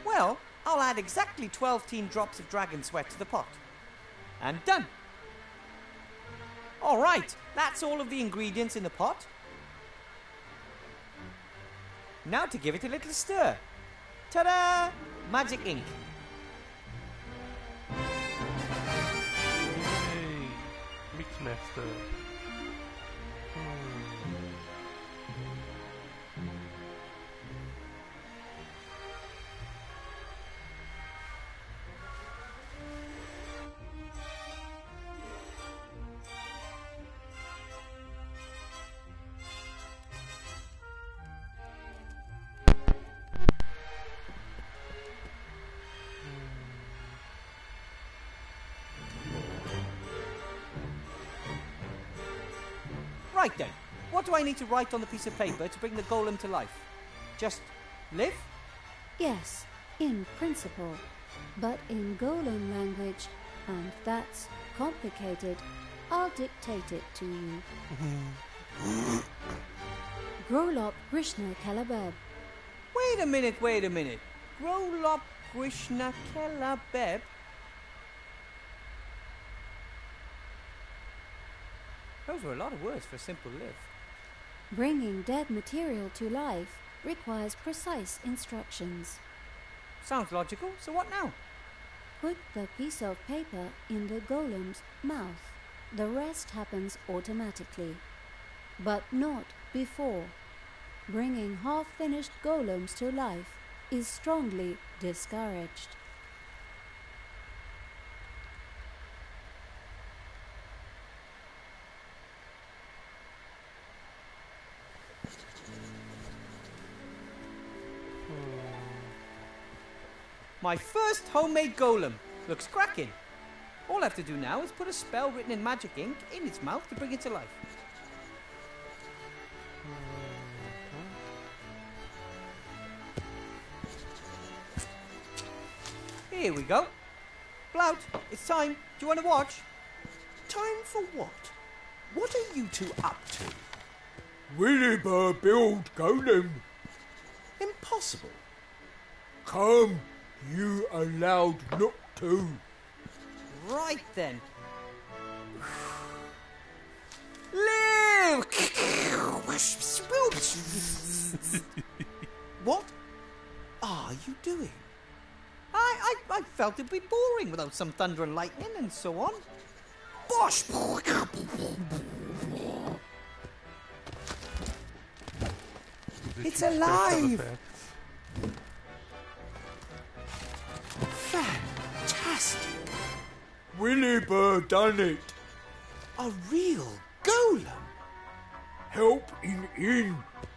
Well, I'll add exactly 12 drops of dragon sweat to the pot. And done. All right, that's all of the ingredients in the pot. Now to give it a little stir. Ta-da! Magic ink. Yay! Mixmaster. Right then, what do I need to write on the piece of paper to bring the golem to life? Just live? Yes, in principle. But in golem language, and that's complicated, I'll dictate it to you. Grolop Grishna Kalabeb. Wait a minute. Grolop Grishna Kalabeb? Those were a lot of words for a simple live. Bringing dead material to life requires precise instructions. Sounds logical, so what now? Put the piece of paper in the golem's mouth. The rest happens automatically. But not before. Bringing half-finished golems to life is strongly discouraged. My first homemade golem. Looks cracking. All I have to do now is put a spell written in magic ink in its mouth to bring it to life. Here we go. Blout, it's time. Do you want to watch? Time for what? What are you two up to? Williber build golem. Impossible. Come, you allowed not to. Right then. Live! What are you doing? I felt it'd be boring without some thunder and lightning and so on. Bosh! It's alive! Fantastic! Williber done it. A real golem. Help in inn.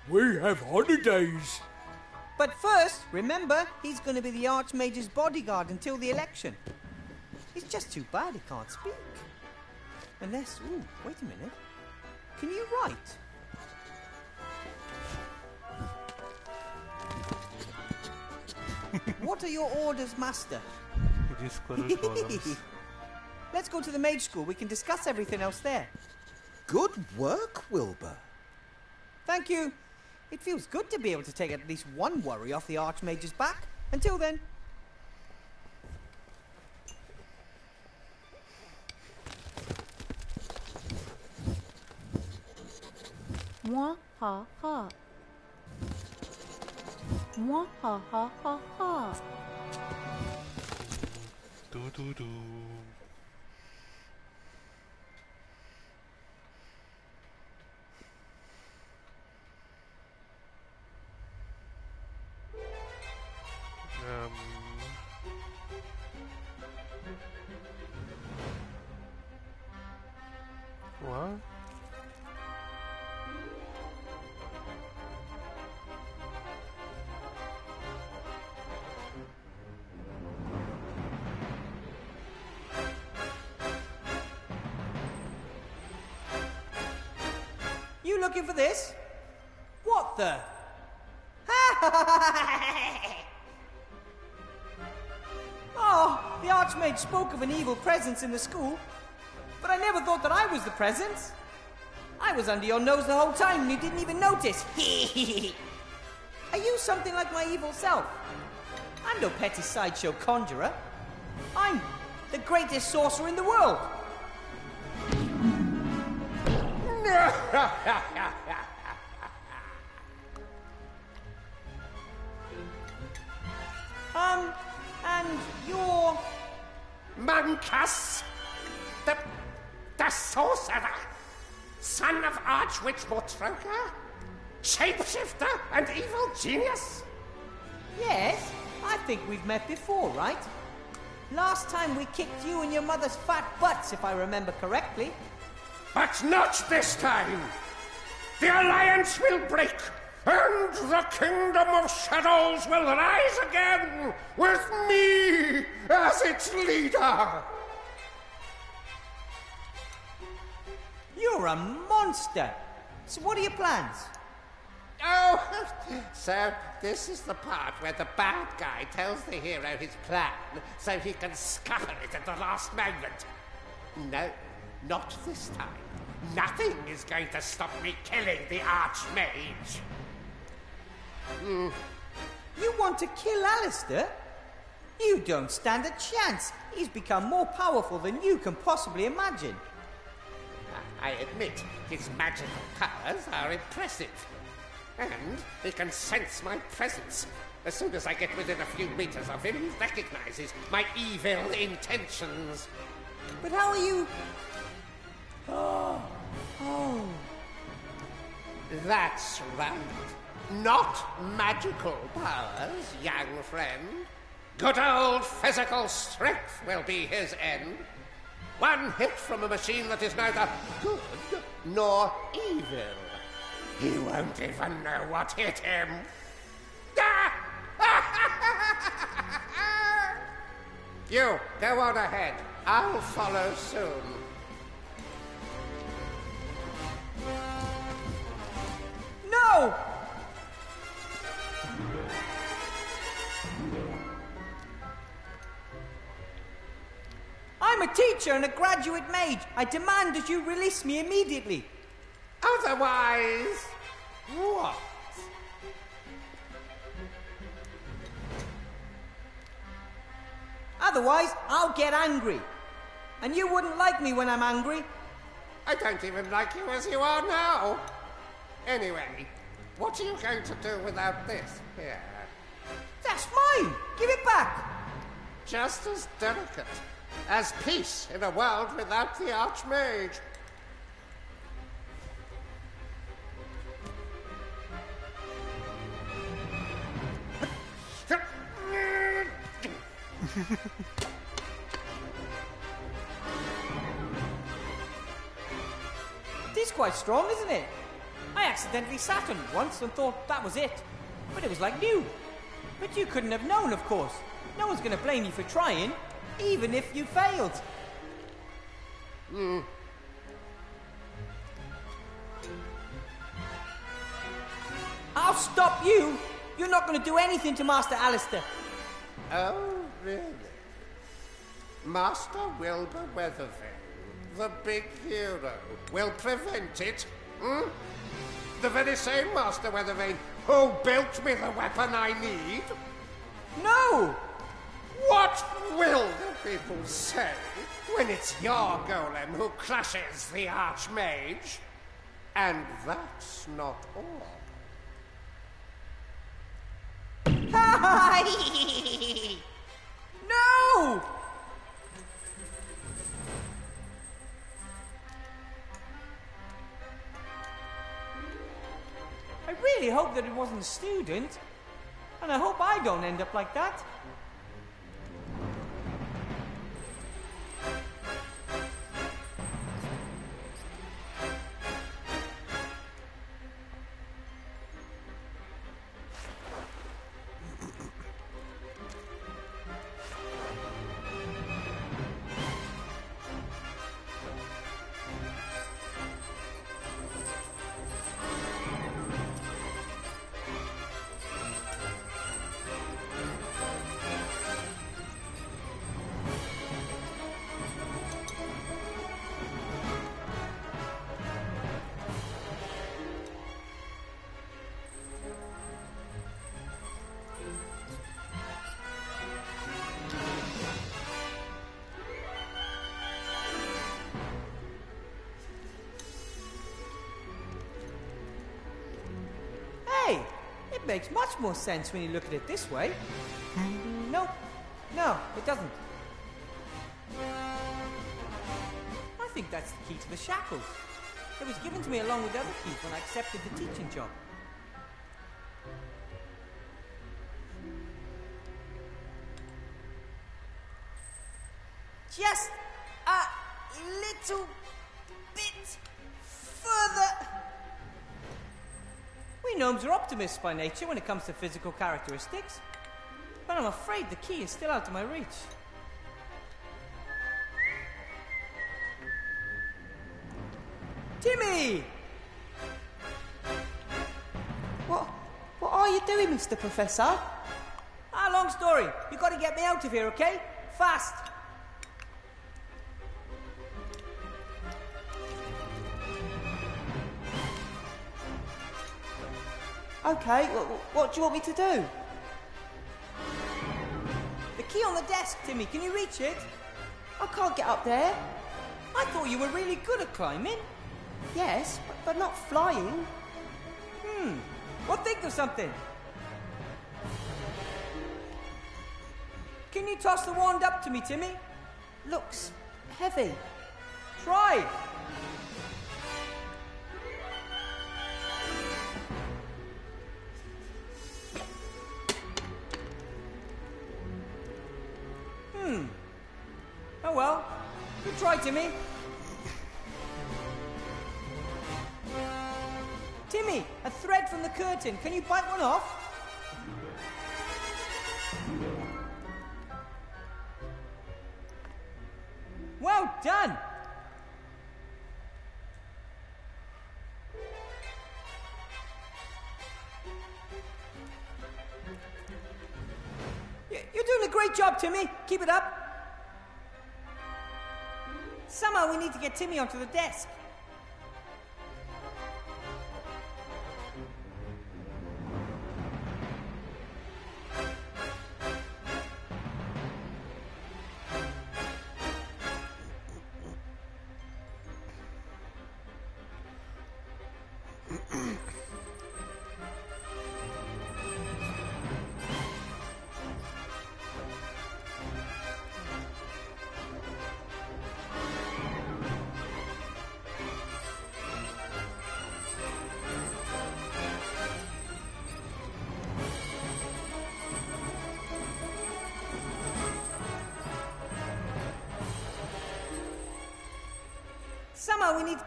We have holidays. But first, remember, he's going to be the Archmage's bodyguard until the election. It's just too bad he can't speak. Unless, ooh, wait a minute. Can you write? What are your orders, Master? Let's go to the mage school. We can discuss everything else there. Good work, Wilbur. Thank you. It feels good to be able to take at least one worry off the Archmage's back. Until then. Mwah ha ha. Mwah ha ha ha ha. Do do do. What? You looking for this? What the? Oh, the Archmage spoke of an evil presence in the school, but I never thought that I was the presence. I was under your nose the whole time and you didn't even notice. Are you something like my evil self? I'm no petty sideshow conjurer. I'm the greatest sorcerer in the world. And you're... Mancus, the sorcerer, son of Archwitch Mortroka, shapeshifter and evil genius? Yes, I think we've met before, right? Last time we kicked you and your mother's fat butts, if I remember correctly. But not this time! The Alliance will break, and the Kingdom of Shadows will rise again, with me as its leader! You're a monster! So what are your plans? Oh, so this is the part where the bad guy tells the hero his plan so he can scupper it at the last moment. No, not this time. Nothing is going to stop me killing the Archmage. You want to kill Alistair? You don't stand a chance. He's become more powerful than you can possibly imagine. I admit his magical powers are impressive. And he can sense my presence. As soon as I get within a few meters of him, he recognizes my evil intentions. But how are you... Oh. That's right. Not magical powers, young friend. Good old physical strength will be his end. One hit from a machine that is neither good nor evil. He won't even know what hit him. You, go on ahead. I'll follow soon. No! I'm a teacher and a graduate mage. I demand that you release me immediately. Otherwise, what? Otherwise, I'll get angry. And you wouldn't like me when I'm angry. I don't even like you as you are now. Anyway, what are you going to do without this here? That's mine! Give it back! Just as delicate as peace in a world without the Archmage. It is quite strong, isn't it? I accidentally sat on it once and thought that was it. But it was like new. But you couldn't have known, of course. No one's going to blame you for trying, even if you failed. I'll stop you! You're not going to do anything to Master Alistair. Oh, really? Master Wilbur Weathervale, the big hero, will prevent it, The very same, Master Weathervane, who built me the weapon I need. No! What will the people say when it's your golem who crushes the Archmage? And that's not all. No! I really hope that it wasn't a student. And I hope I don't end up like that. It makes much more sense when you look at it this way. Nope. No, it doesn't. I think that's the key to the shackles. It was given to me along with the other keys when I accepted the teaching job. Just a little bit further. We gnomes are optimists by nature when it comes to physical characteristics, but I'm afraid the key is still out of my reach. Timmy! What are you doing, Mr. Professor? Long story. You gotta get me out of here, okay? Fast! Okay, what do you want me to do? The key on the desk, Timmy. Can you reach it? I can't get up there. I thought you were really good at climbing. Yes, but not flying. Well, think of something. Can you toss the wand up to me, Timmy? Looks heavy. Try. Oh well. Good try, Timmy. Timmy, a thread from the curtain. Can you bite one off? Well done! You're doing a great job, Timmy. Keep it up. Somehow we need to get Timmy onto the desk. Somehow we need...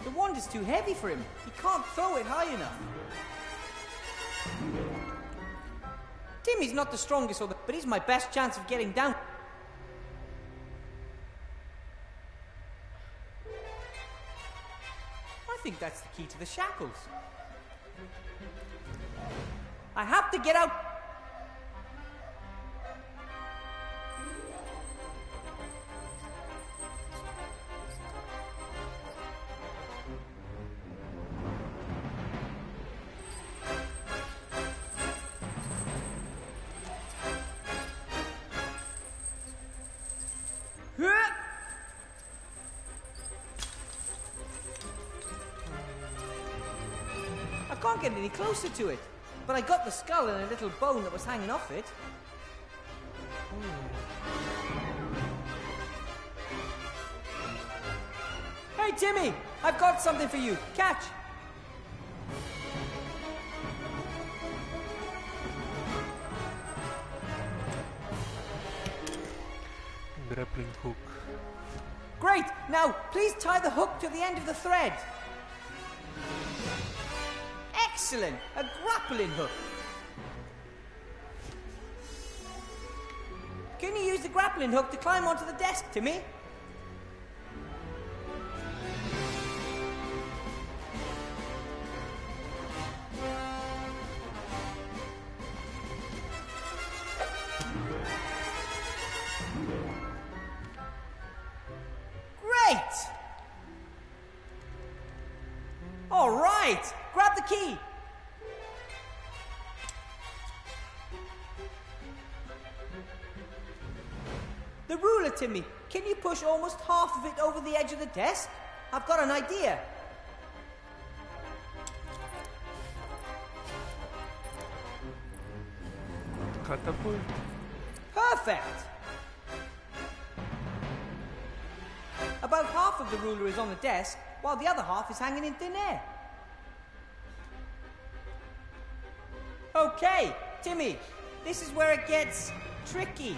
The wand is too heavy for him. He can't throw it high enough. Timmy's not the strongest, but he's my best chance of getting down. think that's the key to the shackles. I have to get out. I can't get any closer to it, but I got the skull and a little bone that was hanging off it. Hey, Timmy! I've got something for you. Catch! Grappling hook. Great! Now, please tie the hook to the end of the thread. Excellent! A grappling hook. Can you use the grappling hook to climb onto the desk, Timmy? Great! All right! Grab the key! The ruler, Timmy. Can you push almost half of it over the edge of the desk? I've got an idea. Catapult. Perfect! About half of the ruler is on the desk, while the other half is hanging in thin air. Okay, Timmy, this is where it gets tricky.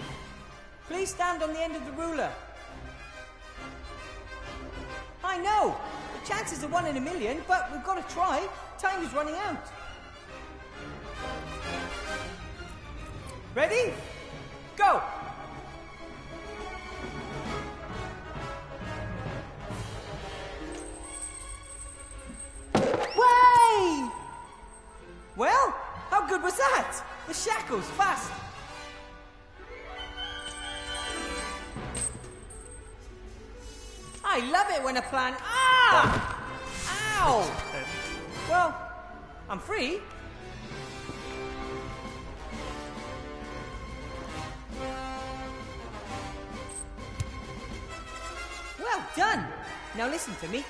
Please stand on the end of the ruler. I know, the chances are 1 in a million, but we've got to try. Time is running out. Ready? Go! Way! Well, how good was that? The shackles, fast! I love it when a plan... Ah! Ow! Well, I'm free. Well done! Now listen to me.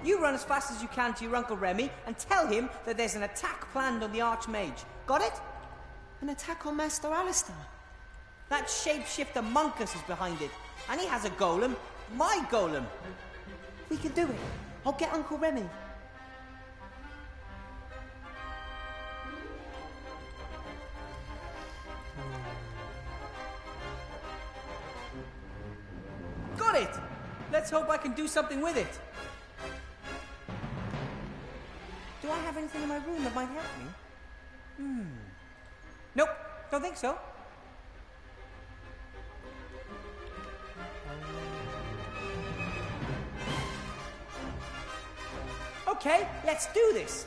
You run as fast as you can to your Uncle Remy and tell him that there's an attack planned on the Archmage. Got it? An attack on Master Alistair? That shapeshifter Monkus is behind it, and he has a golem. My golem. We can do it. I'll get Uncle Remy. Got it! Let's hope I can do something with it. Do I have anything in my room that might help me? Nope, don't think so. Okay, let's do this.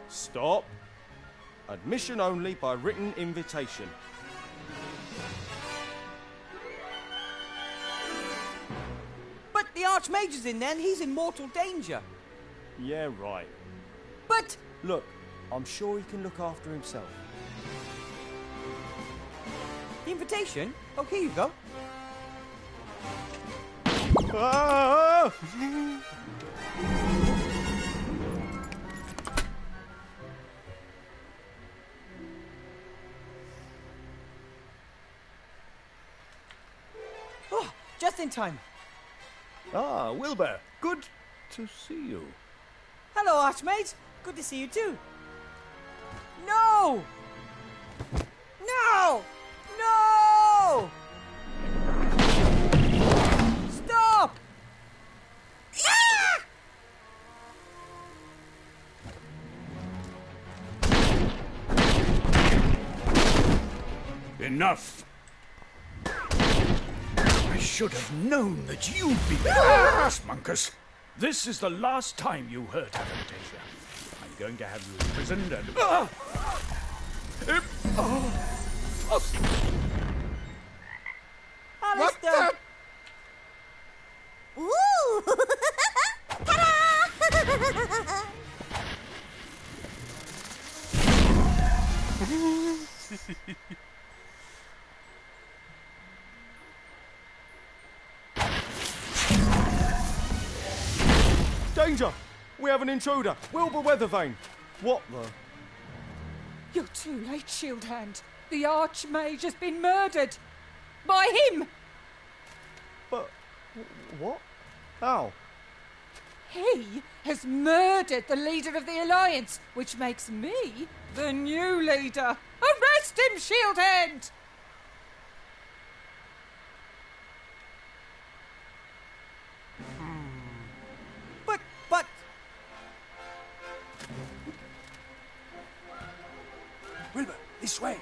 Stop. Admission only by written invitation. But the Archmage is in there and he's in mortal danger. Yeah, right. But... Look, I'm sure he can look after himself. The invitation? Oh, here you go. Ah! Oh, just in time. Ah, Wilbur, good to see you. Hello, Archmage. Good to see you too. No! No! No! Stop! Enough! I should have known that you'd be this, Monkus. This is the last time you hurt Aventasia. I'm going to have you imprisoned and... Alistair! Ooh! Ta-da! Danger! We have an intruder! Wilbur Weathervane! What the... You're too late, Shieldhand. The Archmage has been murdered. By him! But... what? How? He has murdered the leader of the Alliance, which makes me the new leader. Arrest him, Shieldhand! But... Wilbur, this way.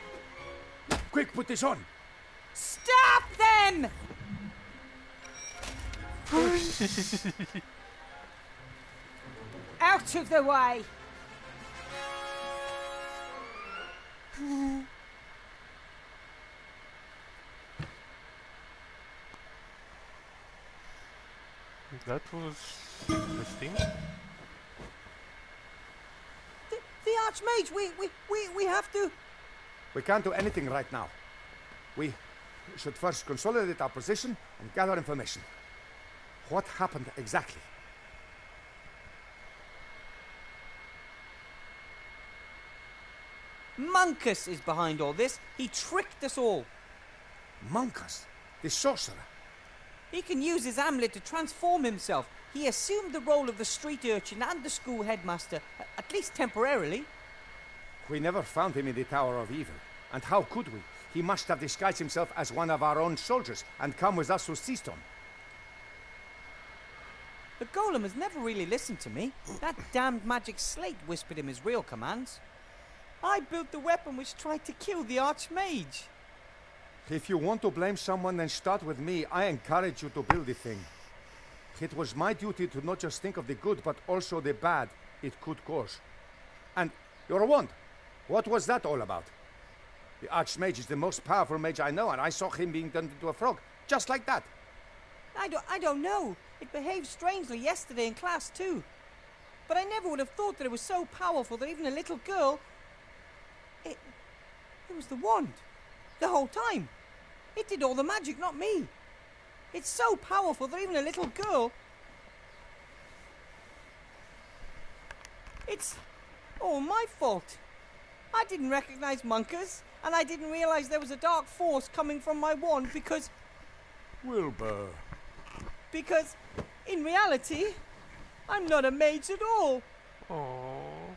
Quick, put this on. Stop them! Out of the way! That was interesting. The Archmage, we have to... We can't do anything right now. We should first consolidate our position and gather information. What happened exactly? Monkus is behind all this. He tricked us all. Monkus? The sorcerer? He can use his amulet to transform himself. He assumed the role of the street urchin and the school headmaster, at least temporarily. We never found him in the Tower of Evil. And how could we? He must have disguised himself as one of our own soldiers and come with us to Seastone. The golem has never really listened to me. That damned magic slate whispered him his real commands. I built the weapon which tried to kill the Archmage. If you want to blame someone, then start with me. I encourage you to build the thing. It was my duty to not just think of the good, but also the bad it could cause. And your wand, what was that all about? The Archmage is the most powerful mage I know, and I saw him being turned into a frog, just like that. I don't know. It behaved strangely yesterday in class too. But I never would have thought that it was so powerful that even a little girl... It was the wand. The whole time. It did all the magic, not me. It's so powerful that even a little girl... It's all my fault. I didn't recognize Monkus, and I didn't realize there was a dark force coming from my wand because... Wilbur. Because, in reality, I'm not a mage at all. Aww.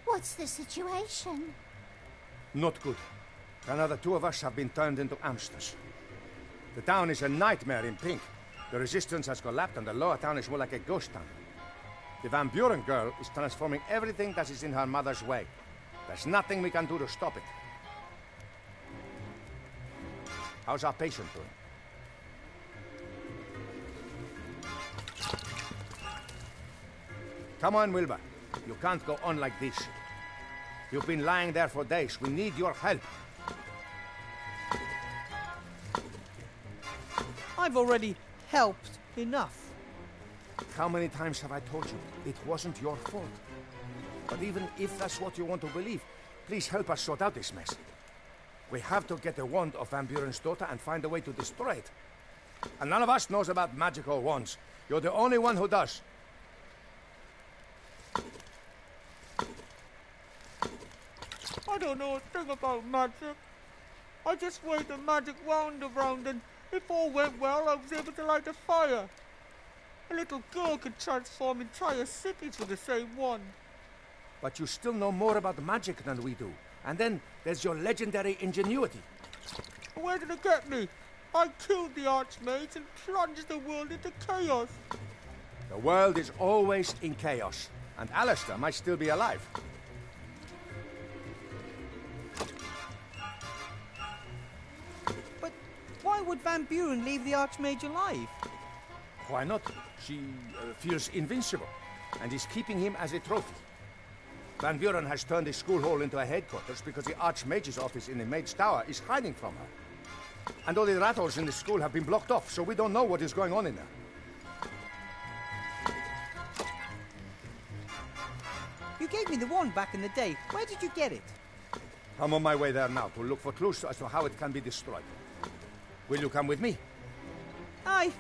What's the situation? Not good. Another 2 of us have been turned into hamsters. The town is a nightmare in pink. The resistance has collapsed and the lower town is more like a ghost town. The Van Buren girl is transforming everything that is in her mother's way. There's nothing we can do to stop it. How's our patient doing? Come on, Wilbur. You can't go on like this. You've been lying there for days. We need your help. I've already helped enough. How many times have I told you it wasn't your fault? But even if that's what you want to believe, please help us sort out this mess. We have to get the wand of Van Buren's daughter and find a way to destroy it. And none of us knows about magical wands. You're the only one who does. I don't know a thing about magic. I just waved a magic wand around and if all went well, I was able to light a fire. A little girl could transform entire cities with the same wand. but you still know more about magic than we do. And then there's your legendary ingenuity. Where did it get me? I killed the Archmage and plunged the world into chaos. The world is always in chaos, and Alistair might still be alive. But why would Van Buren leave the Archmage alive? Why not? She feels invincible, and is keeping him as a trophy. Van Buren has turned the school hall into a headquarters because the Archmage's office in the Maid's Tower is hiding from her. And all the rat holes in the school have been blocked off, so we don't know what is going on in there. You gave me the wand back in the day. Where did you get it? I'm on my way there now to look for clues as to how it can be destroyed. Will you come with me? I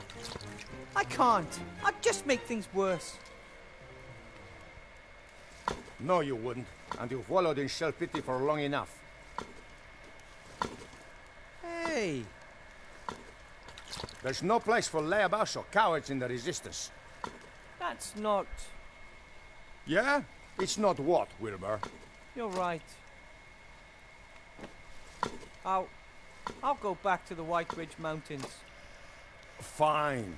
can't. I'd just make things worse. No, you wouldn't. And you've wallowed in self-pity for long enough. Hey! There's no place for layabouts or cowards in the Resistance. That's not... Yeah? It's not what, Wilbur? You're right. I'll go back to the White Ridge Mountains. Fine.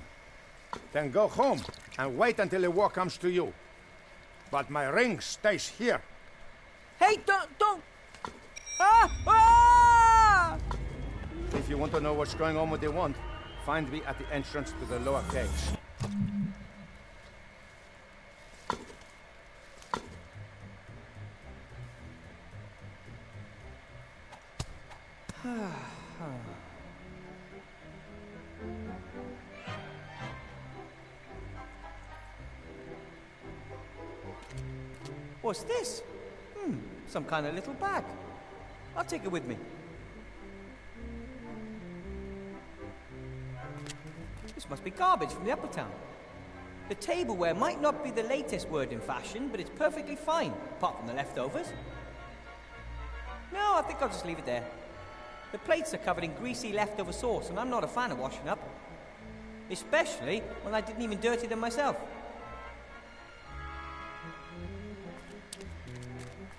Then go home and wait until the war comes to you. But my ring stays here. Hey, don't! Ah! Ah! If you want to know what's going on with the wand, find me at the entrance to the lower caves. What's this? Some kind of little bag. I'll take it with me. This must be garbage from the upper town. The tableware might not be the latest word in fashion, but it's perfectly fine, apart from the leftovers. No, I think I'll just leave it there. The plates are covered in greasy leftover sauce, and I'm not a fan of washing up. Especially when I didn't even dirty them myself.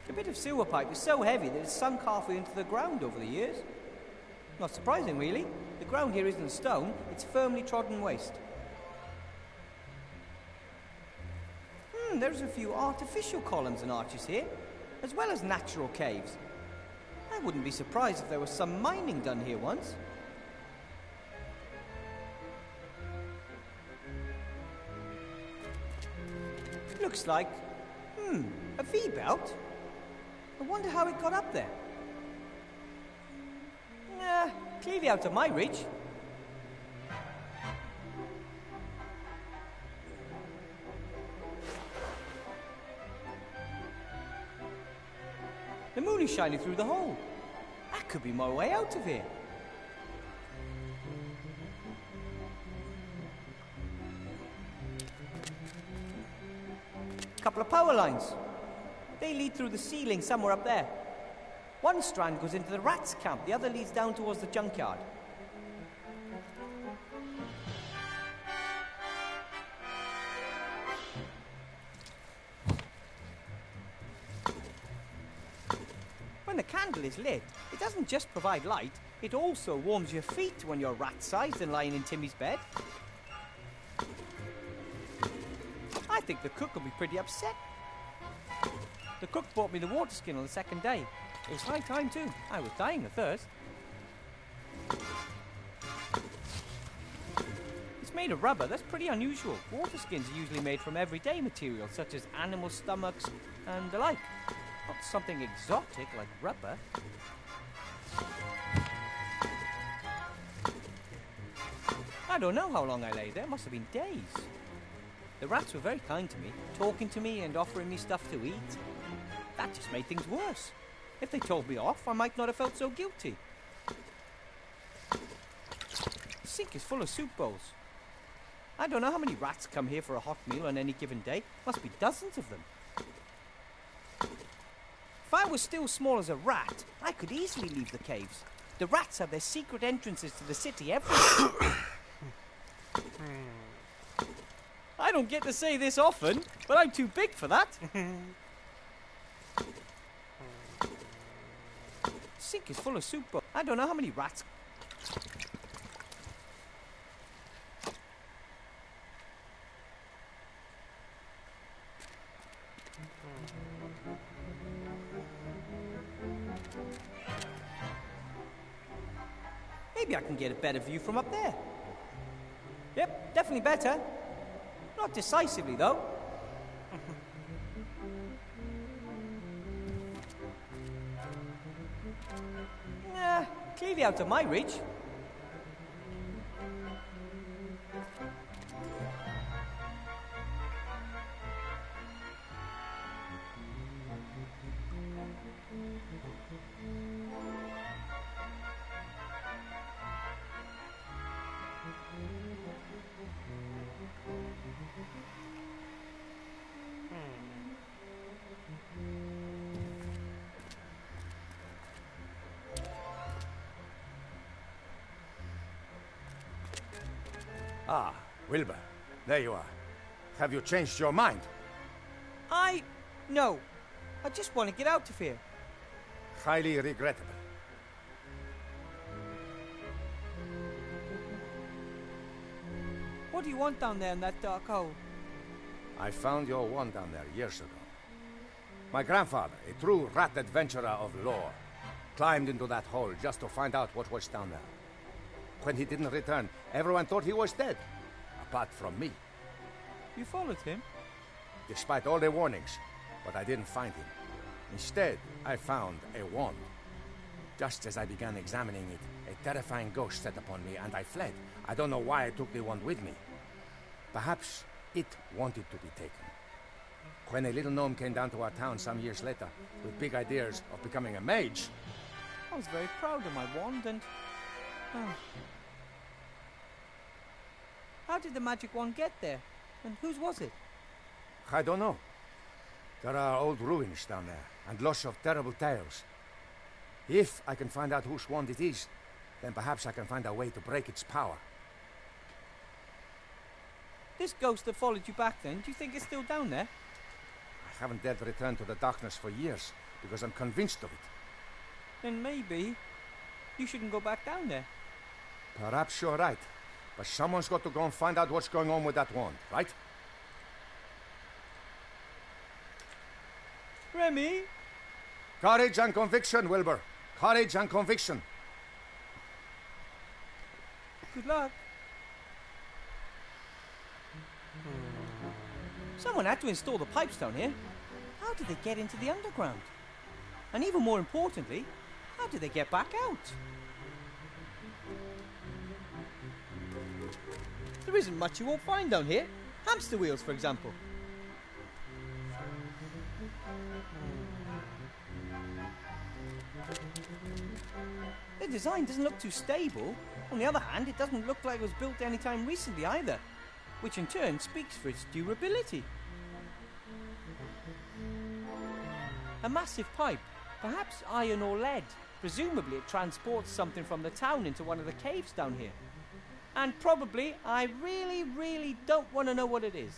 The bit of sewer pipe is so heavy that it's sunk halfway into the ground over the years. Not surprising, really. The ground here isn't stone, it's firmly trodden waste. There's a few artificial columns and arches here, as well as natural caves. I wouldn't be surprised if there was some mining done here once. Looks like, a V-belt? I wonder how it got up there. Clearly out of my reach. The moon is shining through the hole. That could be my way out of here. Couple of power lines. They lead through the ceiling somewhere up there. One strand goes into the rats' camp, the other leads down towards the junkyard. When the candle is lit, it doesn't just provide light, it also warms your feet when you're rat-sized and lying in Timmy's bed. I think the cook will be pretty upset. The cook brought me the water skin on the second day. It was high time too. I was dying of thirst. It's made of rubber. That's pretty unusual. Water skins are usually made from everyday materials such as animal stomachs and the like. Not something exotic like rubber. I don't know how long I lay there. Must have been days. The rats were very kind to me, talking to me and offering me stuff to eat. That just made things worse. If they told me off, I might not have felt so guilty. The sink is full of soup bowls. I don't know how many rats come here for a hot meal on any given day. Must be dozens of them. If I was still small as a rat, I could easily leave the caves. The rats have their secret entrances to the city everywhere. I don't get to say this often, but I'm too big for that. brick is full of soup. I don't know how many rats. Maybe I can get a better view from up there. Yep, definitely better. Not decisively, though. Clearly out of my reach. Ah, Wilbur, there you are. Have you changed your mind? No. I just want to get out of here. Highly regrettable. What do you want down there in that dark hole? I found your wand down there years ago. My grandfather, a true rat adventurer of lore, climbed into that hole just to find out what was down there. When he didn't return, everyone thought he was dead, apart from me. You followed him? Despite all the warnings, but I didn't find him. Instead, I found a wand. Just as I began examining it, a terrifying ghost set upon me, and I fled. I don't know why I took the wand with me. Perhaps it wanted to be taken. When a little gnome came down to our town some years later, with big ideas of becoming a mage... I was very proud of my wand, and... How did the magic wand get there? And whose was it? I don't know. There are old ruins down there, and lots of terrible tales. If I can find out whose wand it is, then perhaps I can find a way to break its power. This ghost that followed you back then, do you think it's still down there? I haven't dared return to the darkness for years, because I'm convinced of it. Then maybe you shouldn't go back down there. Perhaps you're right, but someone's got to go and find out what's going on with that wand, right? Remy? Courage and conviction, Wilbur. Courage and conviction. Good luck. Someone had to install the pipes down here. How did they get into the underground? And even more importantly, how did they get back out? There isn't much you won't find down here. Hamster wheels, for example. The design doesn't look too stable. On the other hand, it doesn't look like it was built anytime recently either, which in turn speaks for its durability. A massive pipe, perhaps iron or lead. Presumably it transports something from the town into one of the caves down here. And probably, I really, really don't want to know what it is.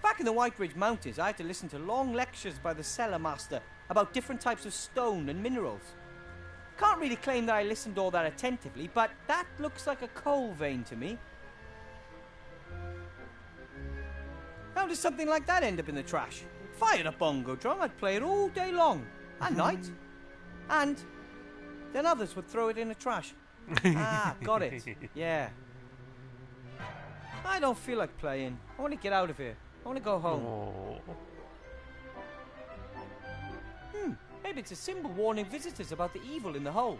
Back in the White Ridge Mountains, I had to listen to long lectures by the cellar master about different types of stone and minerals. Can't really claim that I listened all that attentively, but that looks like a coal vein to me. How does something like that end up in the trash? If I had a bongo drum, I'd play it all day long, at night. And then others would throw it in the trash. Ah, got it. Yeah. I don't feel like playing. I want to get out of here. I want to go home. Maybe it's a symbol warning visitors about the evil in the hole.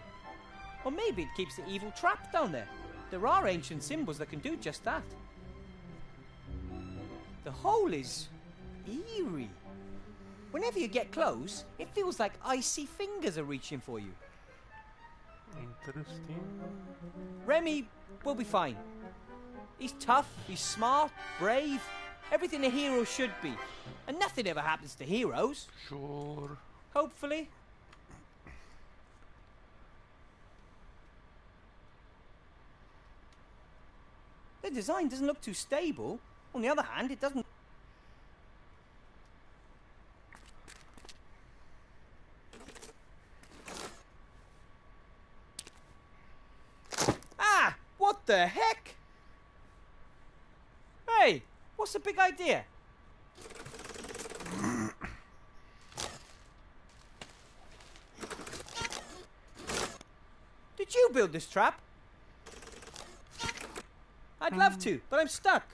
Or maybe it keeps the evil trapped down there. There are ancient symbols that can do just that. The hole is eerie. Whenever you get close, it feels like icy fingers are reaching for you. Interesting. Remy will be fine. He's tough, he's smart, brave, everything a hero should be. And nothing ever happens to heroes. Sure. Hopefully. The design doesn't look too stable. On the other hand, it doesn't... the heck? Hey, what's the big idea? Did you build this trap? I'd love to, but I'm stuck.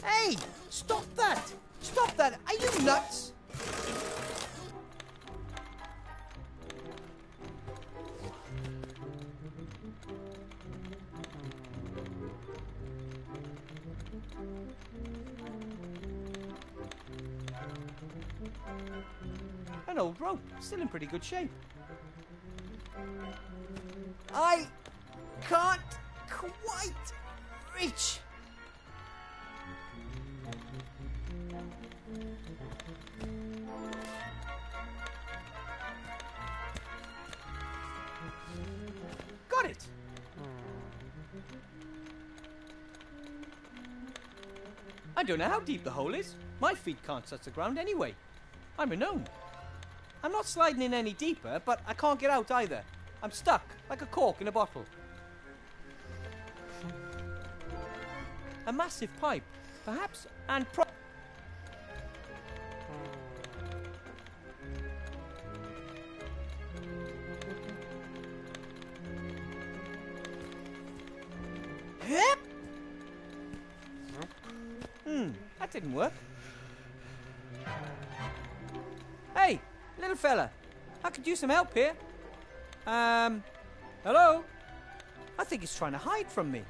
Hey, stop that! Stop that! Are you nuts? An old rope, still in pretty good shape. I can't quite reach. Got it. I don't know how deep the hole is. My feet can't touch the ground anyway. I'm a gnome. I'm not sliding in any deeper, but I can't get out either. I'm stuck, like a cork in a bottle. A massive pipe, perhaps, and that didn't work. Hey, little fella, I could use some help here. Hello? I think it's trying to hide from me.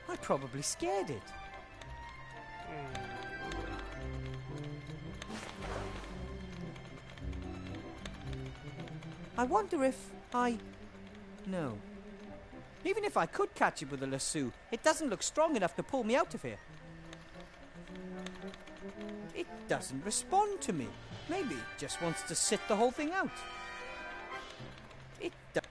I probably scared it. I wonder if No. Even if I could catch it with a lasso, it doesn't look strong enough to pull me out of here. It doesn't respond to me. Maybe it just wants to sit the whole thing out. It does.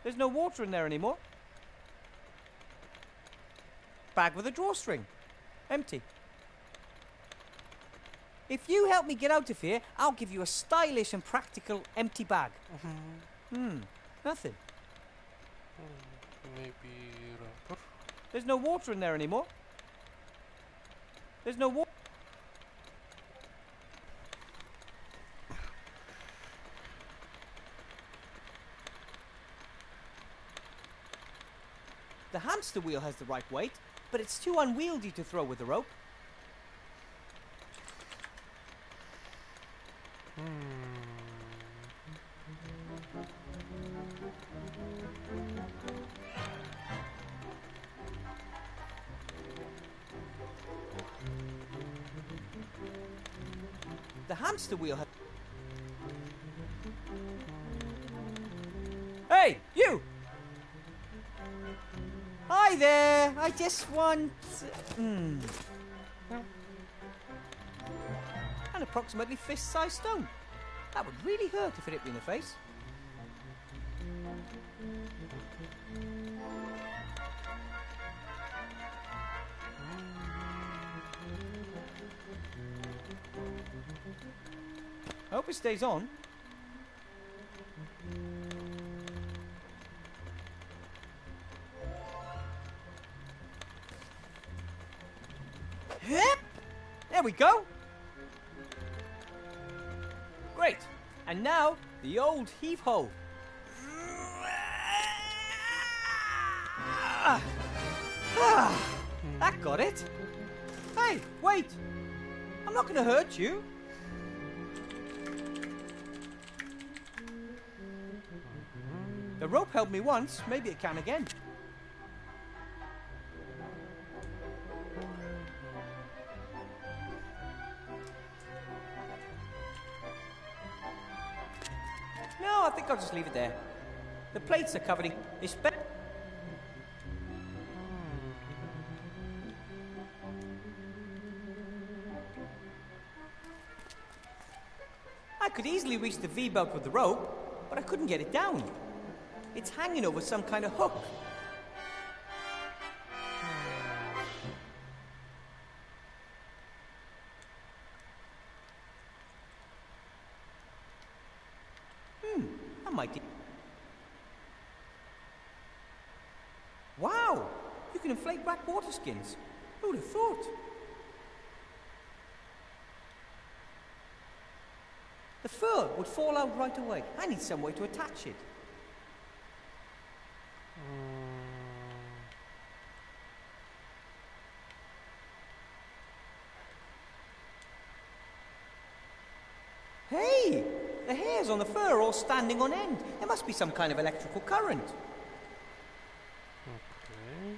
There's no water in there anymore. Bag with a drawstring. Empty. If you help me get out of here, I'll give you a stylish and practical empty bag. Nothing. Maybe rubber? There's no water in there anymore. There's no water. The hamster wheel has the right weight, but it's too unwieldy to throw with a rope. The hamster wheel has... Hey, you! Hi there! I just want... An approximately fist-sized stone. That would really hurt if it hit me in the face. I hope it stays on. There we go. Great. And now, the old heave-ho. That got it. Hey, wait. I'm not going to hurt you. The rope held me once. Maybe it can again. No, I think I'll just leave it there. The plates are covered in... I could easily reach the V-belt with the rope, but I couldn't get it down. It's hanging over some kind of hook. might... Wow! You can inflate black water skins. Who'd have thought? The fur would fall out right away. I need some way to attach it. Hey! The hairs on the fur are all standing on end. There must be some kind of electrical current. Okay.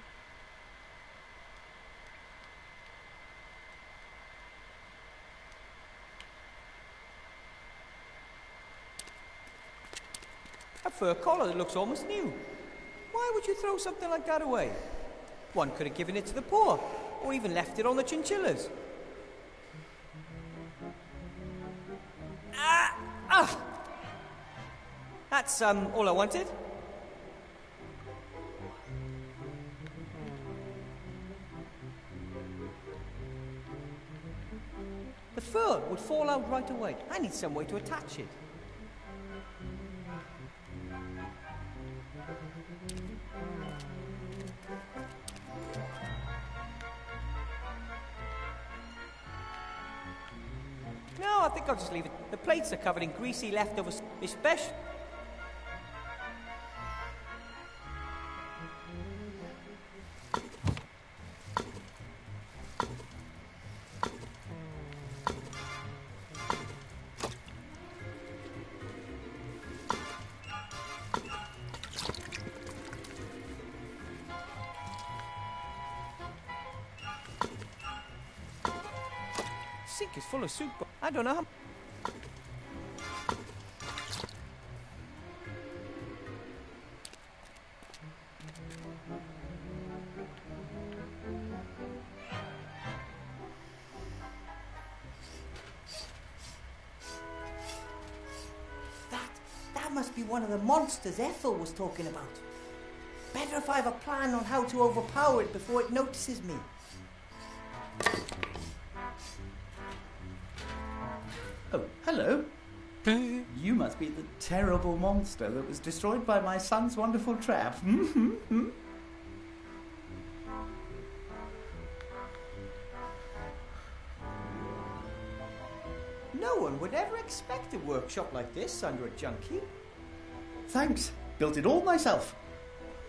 A fur collar that looks almost new. Why would you throw something like that away? One could have given it to the poor, or even left it on the chinchillas. That's all I wanted. The fur would fall out right away. I need some way to attach it. No, I think I'll just leave it. The plates are covered in greasy leftovers, especially... sink is full of soup. I don't know how... That must be one of the monsters Ethel was talking about. Better if I have a plan on how to overpower it before it notices me. Oh, hello. You must be the terrible monster that was destroyed by my son's wonderful trap. No one would ever expect a workshop like this under a junkie. Thanks. Built it all myself.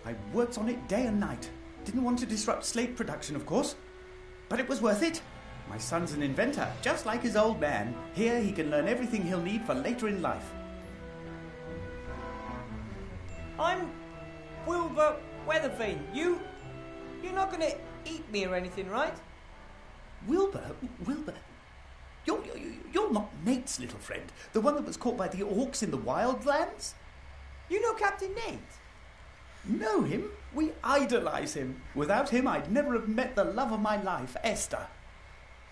I worked on it day and night. Didn't want to disrupt slate production, of course. But it was worth it. My son's an inventor, just like his old man. Here he can learn everything he'll need for later in life. I'm Wilbur Weathervane. You're not going to eat me or anything, right? Wilbur? You're not Nate's little friend, the one that was caught by the orcs in the wildlands? You know Captain Nate? Know him? We idolise him. Without him, I'd never have met the love of my life, Esther.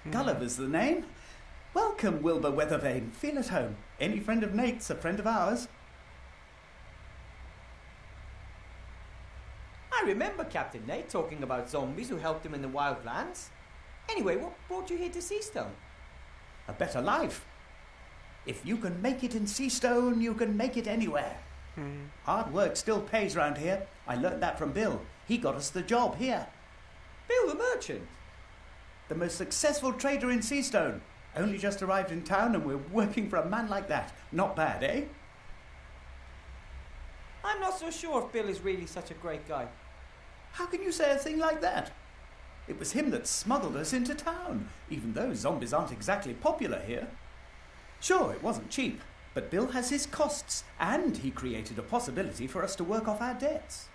Gulliver's the name. Welcome, Wilbur Weathervane. Feel at home. Any friend of Nate's a friend of ours. I remember Captain Nate talking about zombies who helped him in the wildlands. Anyway, what brought you here to Seastone? A better life. If you can make it in Seastone, you can make it anywhere. Hard work still pays round here. I learnt that from Bill. He got us the job here. Bill the merchant? The most successful trader in Seastone. Only just arrived in town and we're working for a man like that. Not bad, eh? I'm not so sure if Bill is really such a great guy. How can you say a thing like that? It was him that smuggled us into town, even though zombies aren't exactly popular here. Sure, it wasn't cheap, but Bill has his costs, and he created a possibility for us to work off our debts.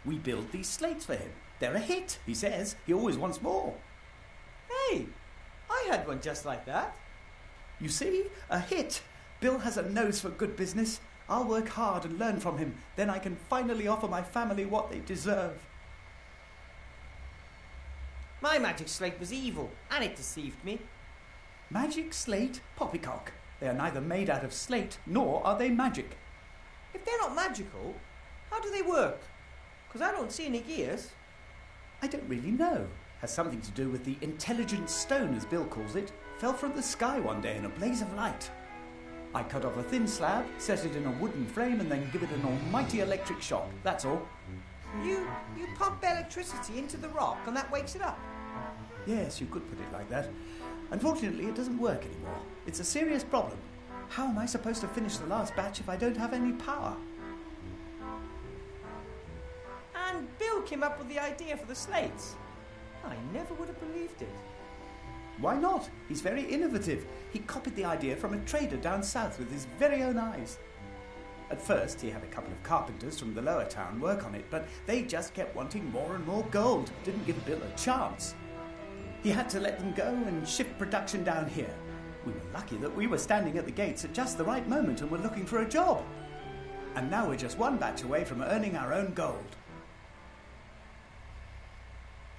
We build these slates for him. They're a hit, he says. He always wants more. Hey, I had one just like that. You see? A hit. Bill has a nose for good business. I'll work hard and learn from him. Then I can finally offer my family what they deserve. My magic slate was evil, and it deceived me. Magic slate? Poppycock. They are neither made out of slate, nor are they magic. If they're not magical, how do they work? Because I don't see any gears. I don't really know. Has something to do with the intelligent stone, as Bill calls it. Fell from the sky one day in a blaze of light. I cut off a thin slab, set it in a wooden frame, and then give it an almighty electric shock. That's all. You pump electricity into the rock and that wakes it up? Yes, you could put it like that. Unfortunately, it doesn't work anymore. It's a serious problem. How am I supposed to finish the last batch if I don't have any power? And Bill came up with the idea for the slates. I never would have believed it. Why not? He's very innovative. He copied the idea from a trader down south with his very own eyes. At first, he had a couple of carpenters from the lower town work on it, but they just kept wanting more and more gold. Didn't give Bill a chance. He had to let them go and shift production down here. We were lucky that we were standing at the gates at just the right moment and were looking for a job. And now we're just one batch away from earning our own gold.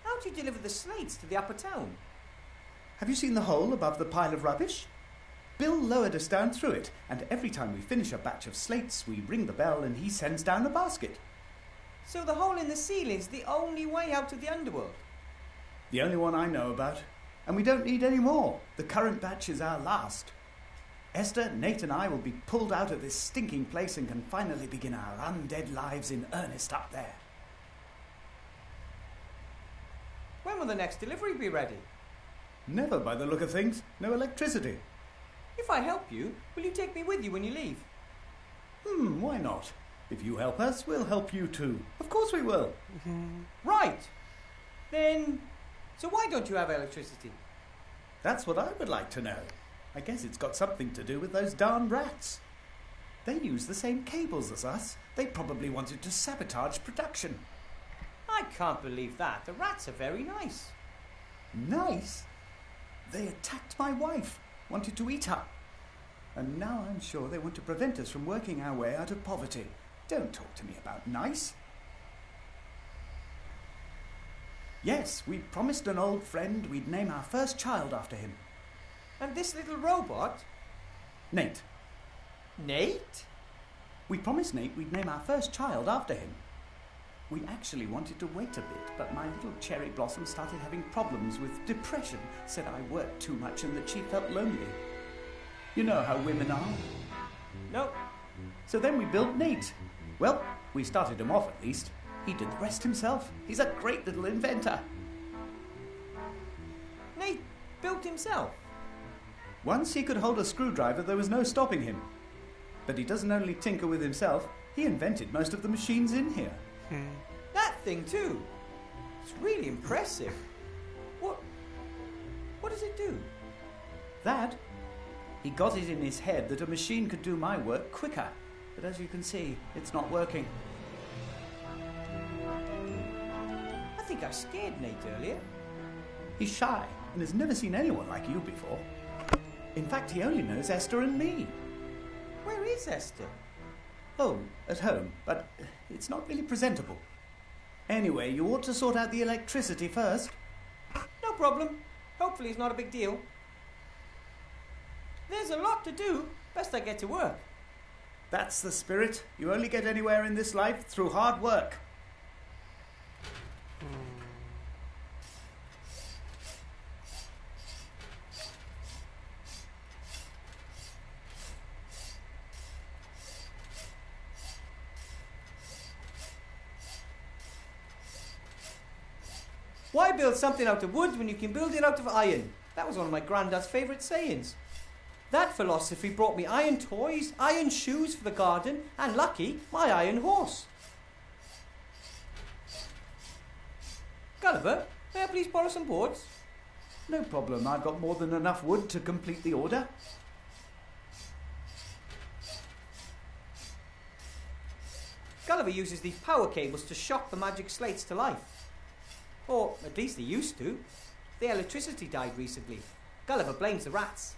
How do you deliver the slates to the upper town? Have you seen the hole above the pile of rubbish? Bill lowered us down through it, and every time we finish a batch of slates, we ring the bell and he sends down a basket. So the hole in the ceiling's the only way out of the underworld? The only one I know about. And we don't need any more. The current batch is our last. Esther, Nate and I will be pulled out of this stinking place and can finally begin our undead lives in earnest up there. When will the next delivery be ready? Never, by the look of things. No electricity. If I help you, will you take me with you when you leave? Why not? If you help us, we'll help you too. Of course we will. Right. Then, so why don't you have electricity? That's what I would like to know. I guess it's got something to do with those darn rats. They use the same cables as us. They probably wanted to sabotage production. I can't believe that. The rats are very nice. Nice? They attacked my wife, wanted to eat her. And now I'm sure they want to prevent us from working our way out of poverty. Don't talk to me about nice. Yes, we promised an old friend we'd name our first child after him. And this little robot? Nate. Nate? We promised Nate we'd name our first child after him. We actually wanted to wait a bit, but my little cherry blossom started having problems with depression, said I worked too much and that she felt lonely. You know how women are. No. So then we built Nate. Well, we started him off at least. He did the rest himself. He's a great little inventor. Nate built himself? Once he could hold a screwdriver, there was no stopping him. But he doesn't only tinker with himself, he invented most of the machines in here. That thing too. It's really impressive. What does it do? That? He got it in his head that a machine could do my work quicker. But as you can see, it's not working. I think I scared Nate earlier. He's shy and has never seen anyone like you before. In fact, he only knows Esther and me. Where is Esther? Oh, at home, but it's not really presentable. Anyway, you ought to sort out the electricity first. No problem. Hopefully it's not a big deal. There's a lot to do. Best I get to work. That's the spirit. You only get anywhere in this life through hard work. Why build something out of wood when you can build it out of iron? That was one of my granddad's favourite sayings. That philosophy brought me iron toys, iron shoes for the garden, and lucky, my iron horse. Gulliver, may I please borrow some boards? No problem, I've got more than enough wood to complete the order. Gulliver uses these power cables to shock the magic slates to life. Or at least he used to. The electricity died recently. Gulliver blames the rats.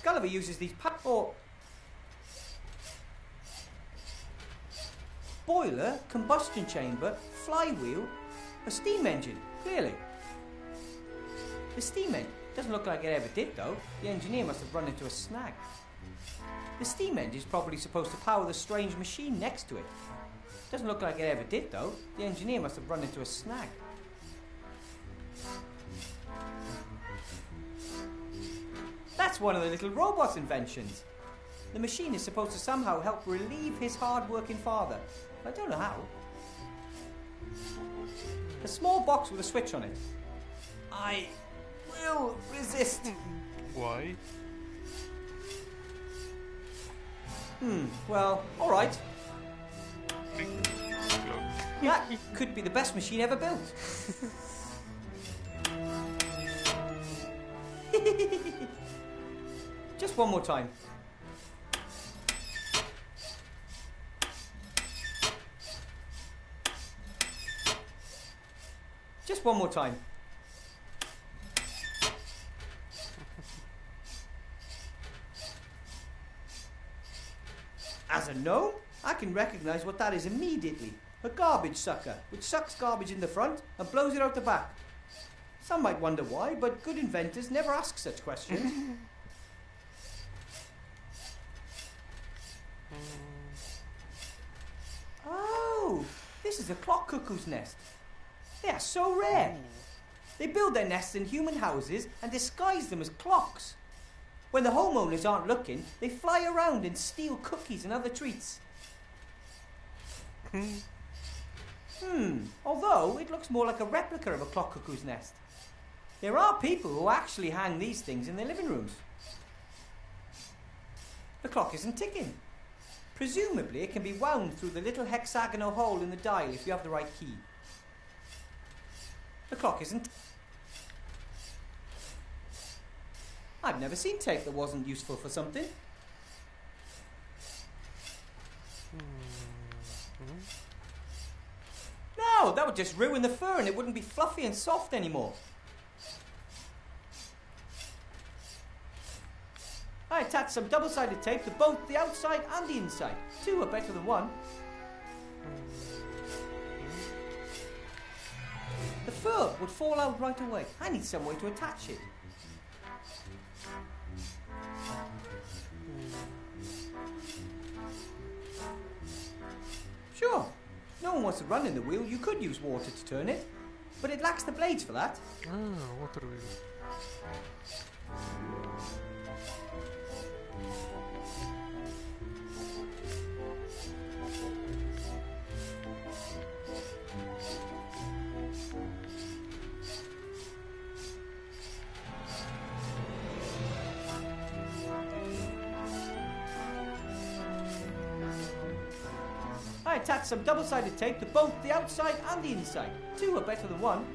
Gulliver uses these boiler, combustion chamber, flywheel, a steam engine, clearly. The steam engine doesn't look like it ever did though. The engineer must have run into a snag. The steam engine is probably supposed to power the strange machine next to it. Doesn't look like it ever did though. The engineer must have run into a snag. one of the little robot's inventions. The machine is supposed to somehow help relieve his hard-working father. I don't know how. A small box with a switch on it. I will resist. Why? Well, alright. That could be the best machine ever built. Just one more time. Just one more time. As a gnome, I can recognise what that is immediately. A garbage sucker, which sucks garbage in the front and blows it out the back. Some might wonder why, but good inventors never ask such questions. Oh, this is a clock cuckoo's nest. They are so rare. They build their nests in human houses and disguise them as clocks. When the homeowners aren't looking, they fly around and steal cookies and other treats. Although it looks more like a replica of a clock cuckoo's nest. There are people who actually hang these things in their living rooms. The clock isn't ticking. Presumably it can be wound through the little hexagonal hole in the dial if you have the right key. The clock isn't... I've never seen tape that wasn't useful for something. No, that would just ruin the fur and it wouldn't be fluffy and soft anymore. I attached some double-sided tape to both the outside and the inside. 2 are better than 1. The fur would fall out right away. I need some way to attach it. Sure, if no one wants to run in the wheel, you could use water to turn it, but it lacks the blades for that. Water wheel. I attached some double-sided tape to both the outside and the inside. 2 are better than 1.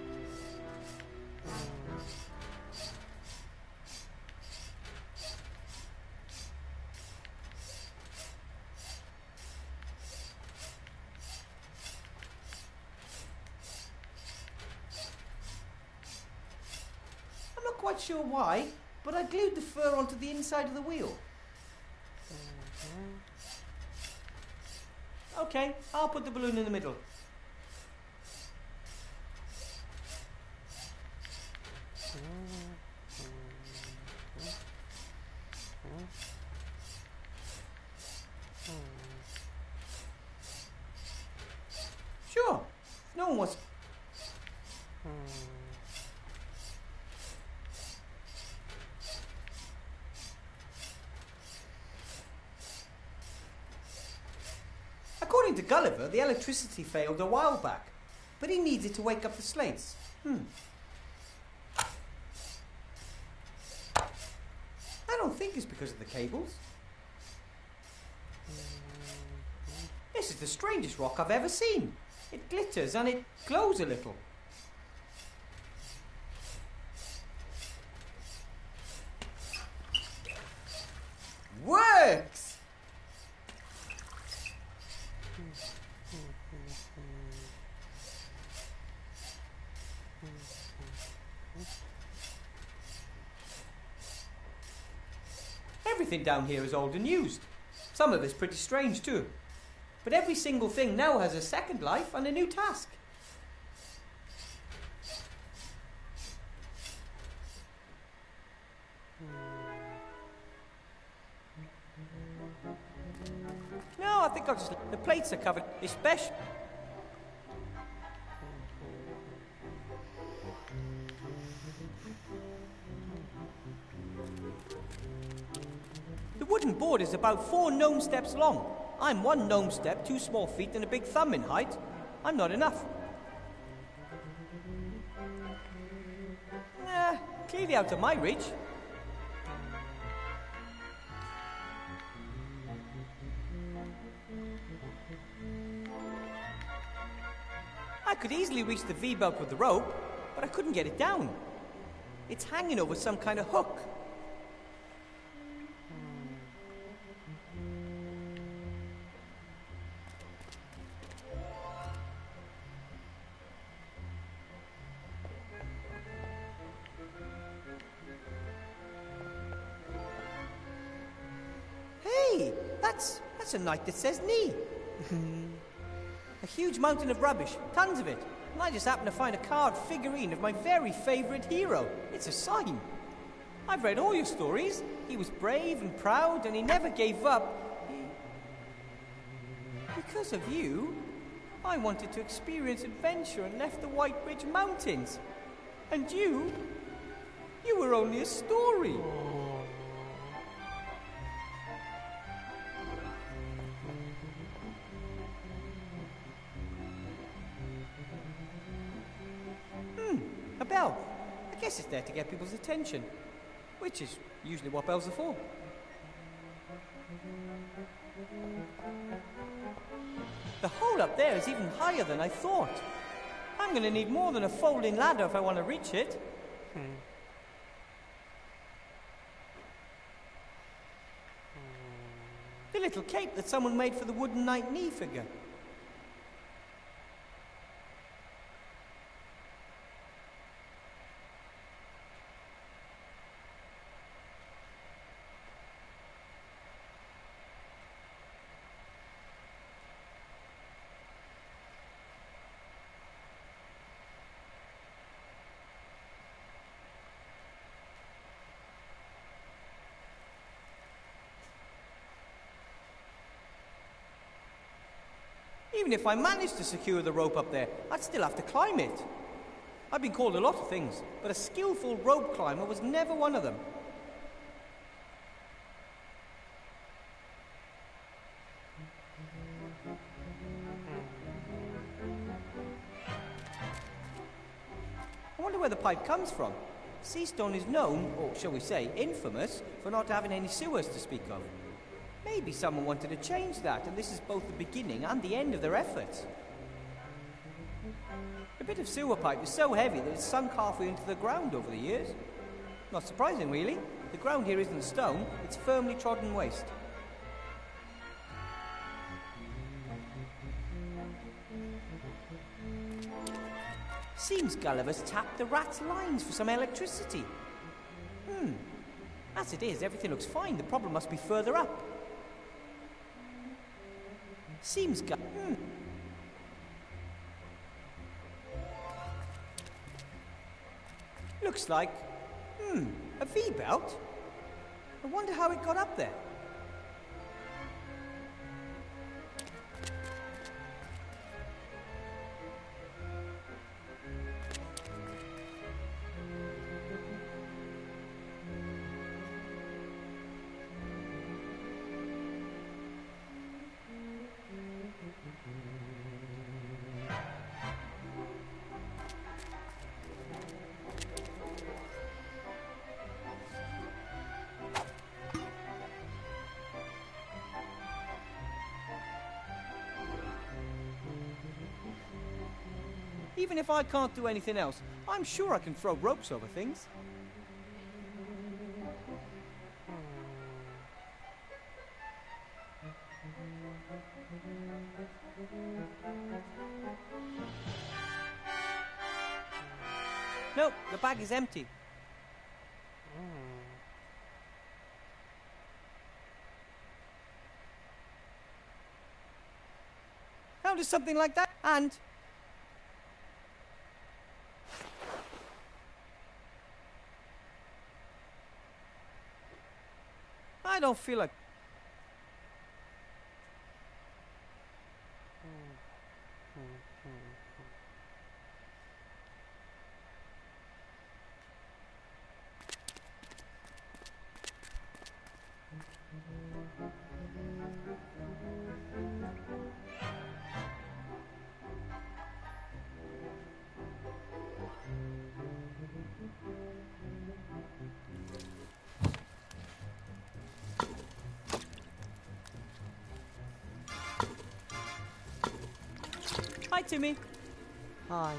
I'm not quite sure why, but I glued the fur onto the inside of the wheel. Okay, I'll put the balloon in the middle. Sure, if no one wants... According to Gulliver, the electricity failed a while back, but he needs it to wake up the slates. I don't think it's because of the cables. This is the strangest rock I've ever seen. It glitters and it glows a little. Works! Everything down here is old and used. Some of it's pretty strange too. But every single thing now has a second life and a new task. No, I think I'll just... The plates are covered, especially... wooden board is about 4 gnome steps long. I'm 1 gnome step, 2 small feet, and a big thumb in height. I'm not enough. Clearly out of my reach. I could easily reach the V-belt with the rope, but I couldn't get it down. It's hanging over some kind of hook. Hey, that's a knight that says knee. A huge mountain of rubbish, tons of it. And I just happened to find a carved figurine of my very favourite hero. It's a sign. I've read all your stories. He was brave and proud, and he never gave up. Because of you, I wanted to experience adventure and left the White Ridge Mountains. And you were only a story. A bell. I guess it's there to get people's attention, which is usually what bells are for. The hole up there is even higher than I thought. I'm going to need more than a folding ladder if I want to reach it. The little cape that someone made for the wooden knight knee figure. Even if I managed to secure the rope up there, I'd still have to climb it. I've been called a lot of things, but a skillful rope climber was never one of them. I wonder where the pipe comes from. Seastone is known, or shall we say, infamous, for not having any sewers to speak of. Maybe someone wanted to change that, and this is both the beginning and the end of their efforts. A bit of sewer pipe is so heavy that it's sunk halfway into the ground over the years. Not surprising, really. The ground here isn't stone, it's firmly trodden waste. Seems Gulliver's tapped the rat's lines for some electricity. As it is, everything looks fine. The problem must be further up. Seems Looks like, a V-belt? I wonder how it got up there. Even if I can't do anything else, I'm sure I can throw ropes over things. Nope, the bag is empty. How does something like that? And I don't feel like... Timmy. Hi.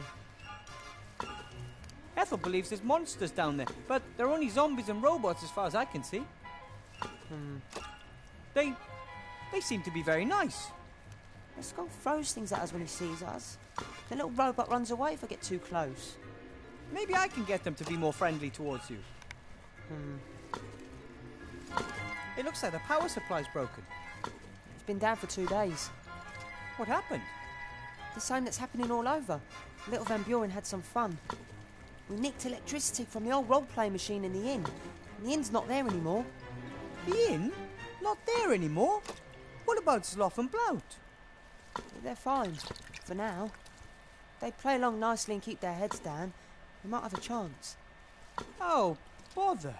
Ethel believes there's monsters down there, but they're only zombies and robots as far as I can see. They seem to be very nice. The skull throws things at us when he sees us. The little robot runs away if I get too close. Maybe I can get them to be more friendly towards you. It looks like the power supply's broken. It's been down for 2 days. What happened? The same that's happening all over. Little Van Buren had some fun. We nicked electricity from the old role-playing machine in the inn. And the inn's not there anymore. The inn? Not there anymore? What about Sloth and Blout? They're fine, for now. They play along nicely and keep their heads down. We might have a chance. Oh, bother.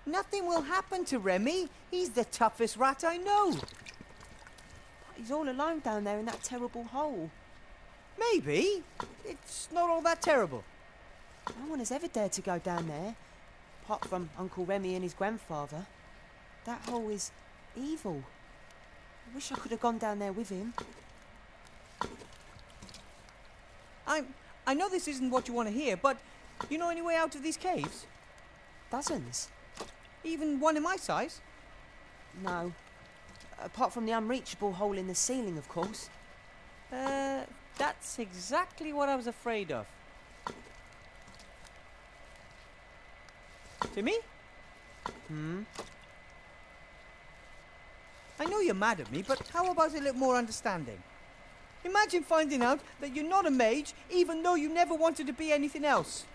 Nothing will happen to Remy. He's the toughest rat I know. But he's all alone down there in that terrible hole. Maybe. It's not all that terrible. No one has ever dared to go down there, apart from Uncle Remy and his grandfather. That hole is evil. I wish I could have gone down there with him. I know this isn't what you want to hear, but you know any way out of these caves? Dozens. Even one in my size? No. Apart from the unreachable hole in the ceiling, of course. That's exactly what I was afraid of. Timmy? I know you're mad at me, but how about a little more understanding? Imagine finding out that you're not a mage, even though you never wanted to be anything else.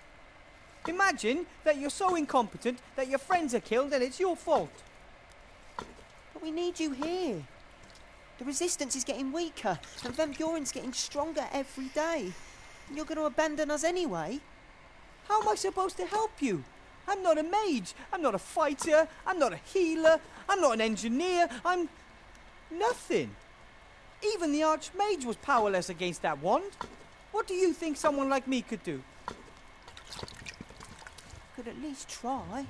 Imagine that you're so incompetent that your friends are killed and it's your fault. But we need you here. The resistance is getting weaker, and Van Buren's getting stronger every day. And you're going to abandon us anyway? How am I supposed to help you? I'm not a mage. I'm not a fighter. I'm not a healer. I'm not an engineer. I'm nothing. Even the Archmage was powerless against that wand. What do you think someone like me could do? Could at least try.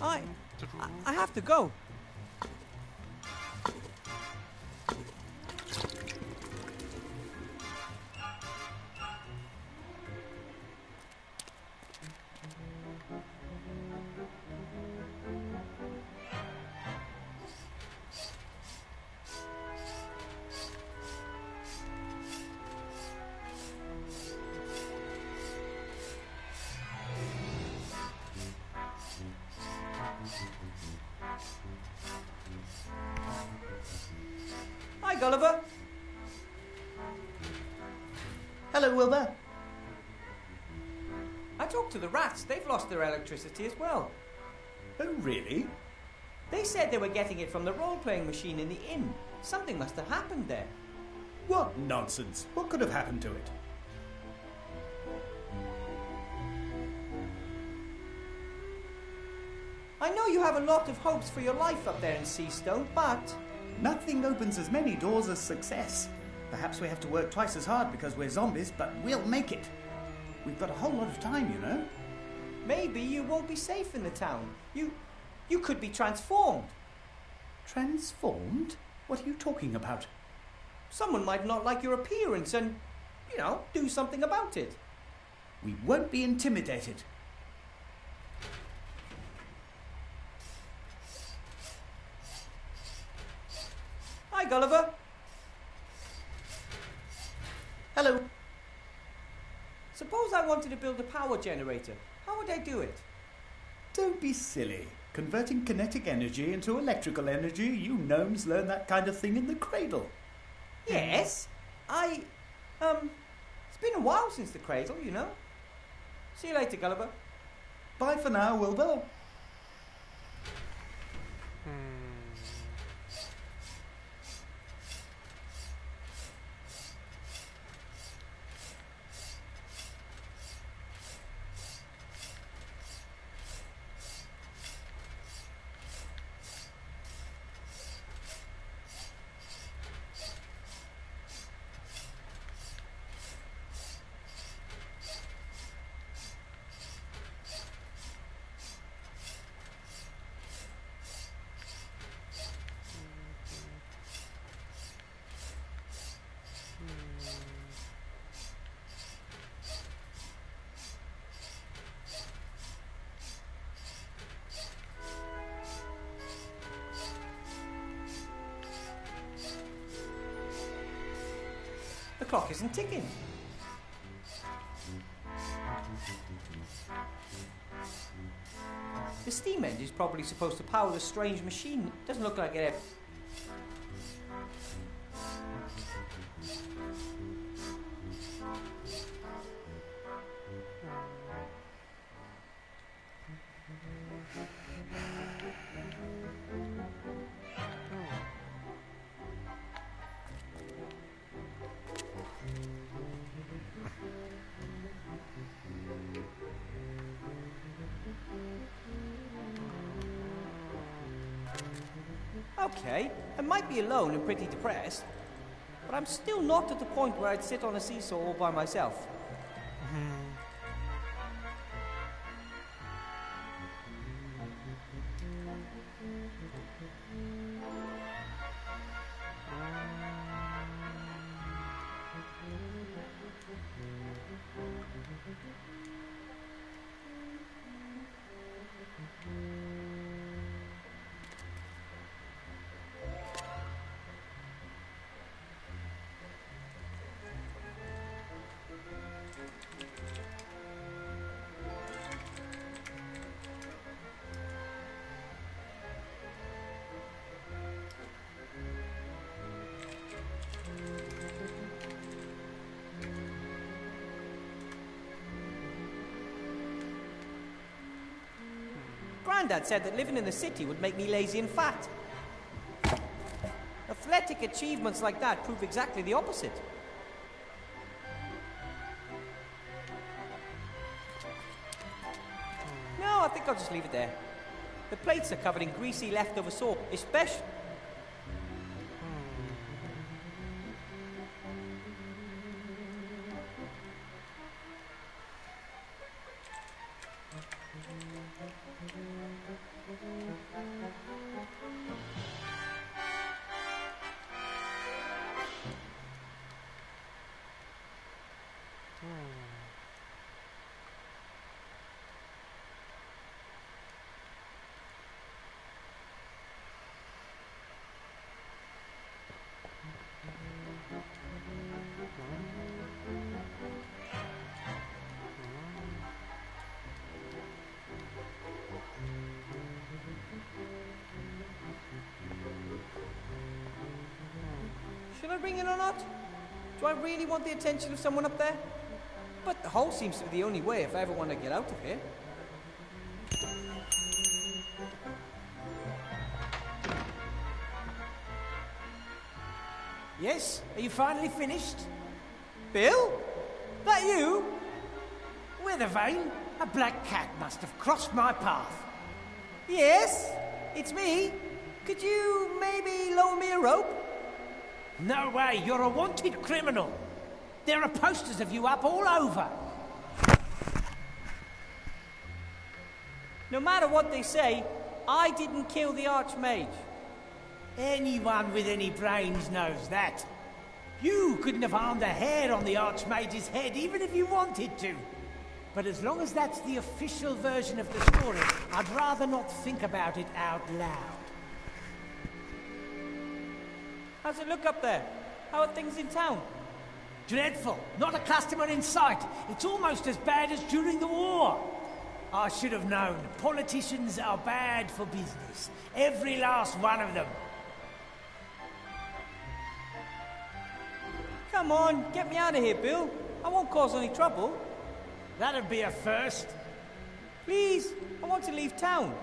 I have to go. Hi, Gulliver. Hello, Wilbur. I talked to the rats. They've lost their electricity as well. Oh, really? They said they were getting it from the role-playing machine in the inn. Something must have happened there. What nonsense. What could have happened to it? I know you have a lot of hopes for your life up there in Seastone, but... Nothing opens as many doors as success. Perhaps we have to work twice as hard because we're zombies, but we'll make it. We've got a whole lot of time, you know. Maybe you won't be safe in the town. You could be transformed. Transformed? What are you talking about? Someone might not like your appearance and, do something about it. We won't be intimidated. Hi, Gulliver. Hello. Suppose I wanted to build a power generator. How would I do it? Don't be silly. Converting kinetic energy into electrical energy, you gnomes learn that kind of thing in the cradle. Yes. It's been a while since the cradle, you know. See you later, Gulliver. Bye for now, Wilbur. clock isn't ticking. The steam engine's probably supposed to power the strange machine. Doesn't look like it. Okay, I might be alone and pretty depressed, but I'm still not at the point where I'd sit on a seesaw all by myself. Grandad said that living in the city would make me lazy and fat. Athletic achievements like that prove exactly the opposite. No, I think I'll just leave it there. The plates are covered in greasy leftover soap, especially... Should I ring it or not? Do I really want the attention of someone up there? But the hole seems to be the only way if I ever want to get out of here. Yes? Are you finally finished? Bill? That you? Weather vane? A black cat must have crossed my path. Yes, it's me. Could you maybe loan me a rope? No way, you're a wanted criminal. There are posters of you up all over. No matter what they say, I didn't kill the Archmage. Anyone with any brains knows that. You couldn't have harmed a hair on the Archmage's head, even if you wanted to. But as long as that's the official version of the story, I'd rather not think about it out loud. How's it look up there? How are things in town? Dreadful. Not a customer in sight. It's almost as bad as during the war. I should have known. Politicians are bad for business. Every last one of them. Come on, get me out of here, Bill. I won't cause any trouble. That'd be a first. Please, I want to leave town.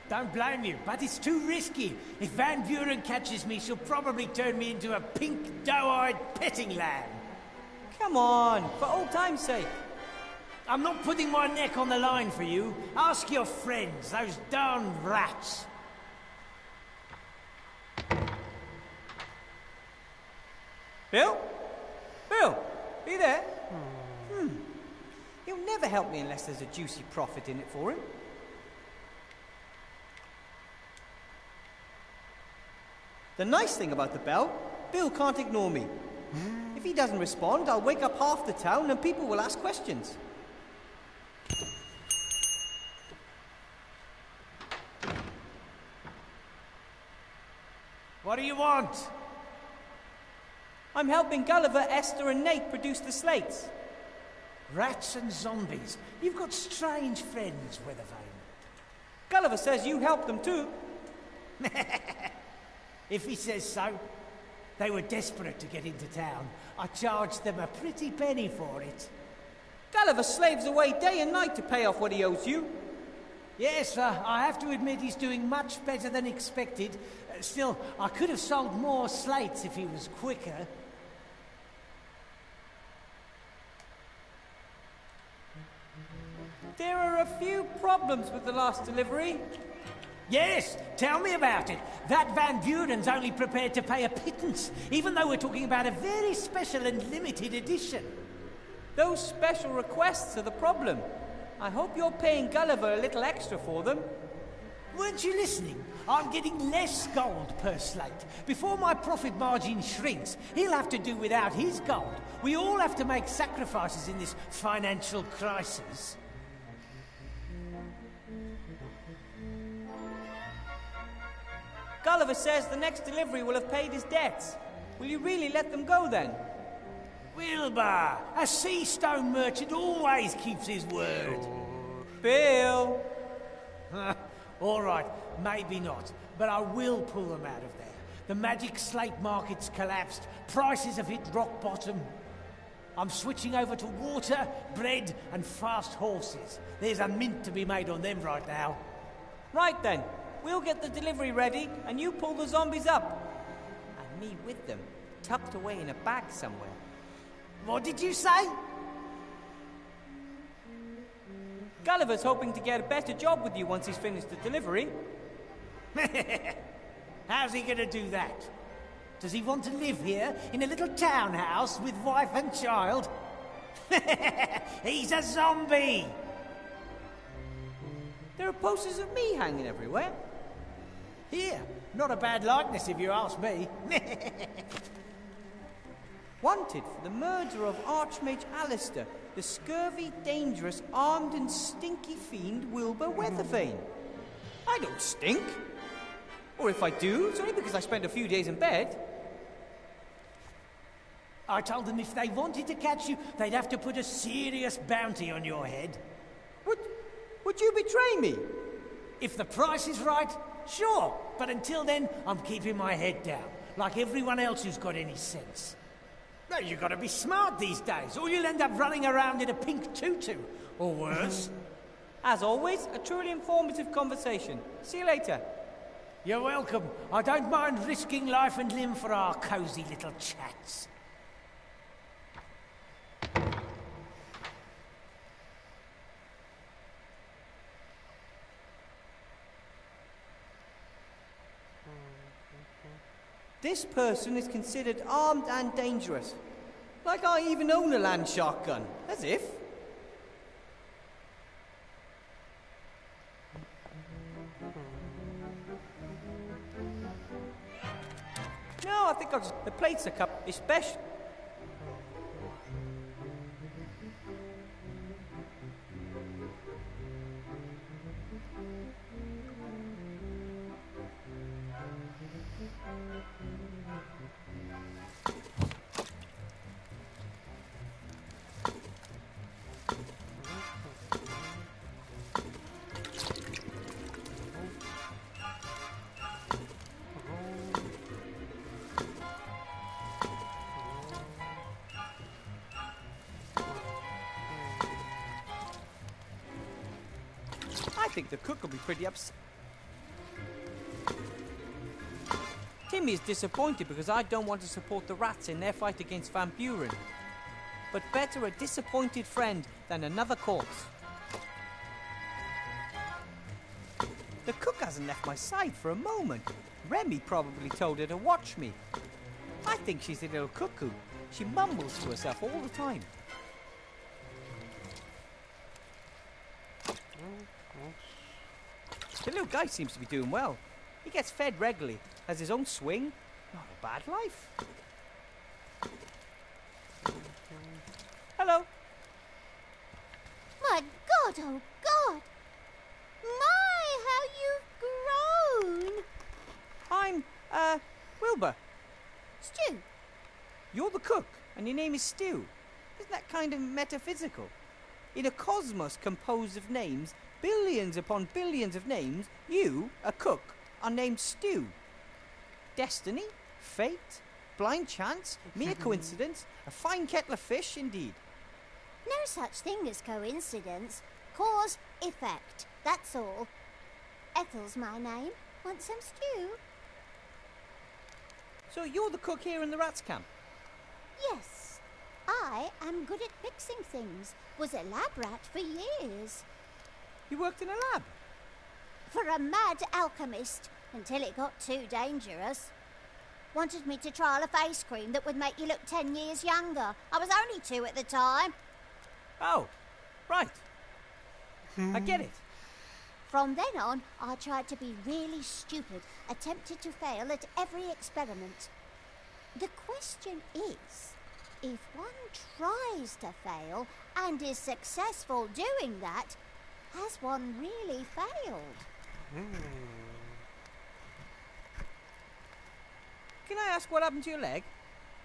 Don't blame you, but it's too risky. If Van Buren catches me, she'll probably turn me into a pink, doe-eyed petting lamb. Come on, for old time's sake. I'm not putting my neck on the line for you. Ask your friends, those darn rats. Bill? Bill, are you there? He'll never help me unless there's a juicy profit in it for him. The nice thing about the bell, Bill can't ignore me. If he doesn't respond, I'll wake up half the town and people will ask questions. What do you want? I'm helping Gulliver, Esther and Nate produce the slates. Rats and zombies. You've got strange friends, Weathervane. Gulliver says you helped them too. If he says so. They were desperate to get into town. I charged them a pretty penny for it. Gulliver slaves away day and night to pay off what he owes you. Yes, I have to admit he's doing much better than expected. Still, I could have sold more slates if he was quicker. There are a few problems with the last delivery. Yes, tell me about it. That Van Buren's only prepared to pay a pittance, even though we're talking about a very special and limited edition. Those special requests are the problem. I hope you're paying Gulliver a little extra for them. Weren't you listening? I'm getting less gold per slate. Before my profit margin shrinks, he'll have to do without his gold. We all have to make sacrifices in this financial crisis. Gulliver says the next delivery will have paid his debts. Will you really let them go then? Wilbur, a sea stone merchant always keeps his word. Bill! All right, maybe not, but I will pull them out of there. The magic slate market's collapsed. Prices have hit rock bottom. I'm switching over to water, bread, and fast horses. There's a mint to be made on them right now. Right then. We'll get the delivery ready, and you pull the zombies up. And me with them, tucked away in a bag somewhere. What did you say? Gulliver's hoping to get a better job with you once he's finished the delivery. How's he going to do that? Does he want to live here in a little townhouse with wife and child? He's a zombie! There are posters of me hanging everywhere. Here, not a bad likeness if you ask me. Wanted for the murder of Archmage Alistair, the scurvy, dangerous, armed and stinky fiend Wilbur Weathervane. I don't stink. Or if I do, it's only because I spent a few days in bed. I told them if they wanted to catch you, they'd have to put a serious bounty on your head. Would you betray me? If the price is right, sure. But until then, I'm keeping my head down, like everyone else who's got any sense. No, you've got to be smart these days, or you'll end up running around in a pink tutu, or worse. As always, a truly informative conversation. See you later. You're welcome. I don't mind risking life and limb for our cosy little chats. This person is considered armed and dangerous. Like I even own a land shotgun. As if. No, I think I'll just... The plates are cup, especially... I think the cook will be pretty upset. Timmy is disappointed because I don't want to support the rats in their fight against Van Buren. But better a disappointed friend than another corpse. The cook hasn't left my side for a moment. Remy probably told her to watch me. I think she's a little cuckoo. She mumbles to herself all the time. The little guy seems to be doing well. He gets fed regularly, has his own swing. Not a bad life. Hello. My God, oh God! My, how you've grown! I'm, Wilbur. Stu. You're the cook, and your name is Stew. Isn't that kind of metaphysical? In a cosmos composed of names, billions upon billions of names, you, a cook, are named Stew. Destiny? Fate? Blind chance? Mere coincidence? A fine kettle of fish, indeed. No such thing as coincidence. Cause, effect. That's all. Ethel's my name. Want some stew? So you're the cook here in the rats' camp? Yes. I am good at fixing things. Was a lab rat for years. You worked in a lab? For a mad alchemist, until it got too dangerous. Wanted me to trial a face cream that would make you look 10 years younger. I was only 2 at the time. Oh, right. I get it. From then on, I tried to be really stupid, attempted to fail at every experiment. The question is, if one tries to fail and is successful doing that, has one really failed? Can I ask what happened to your leg?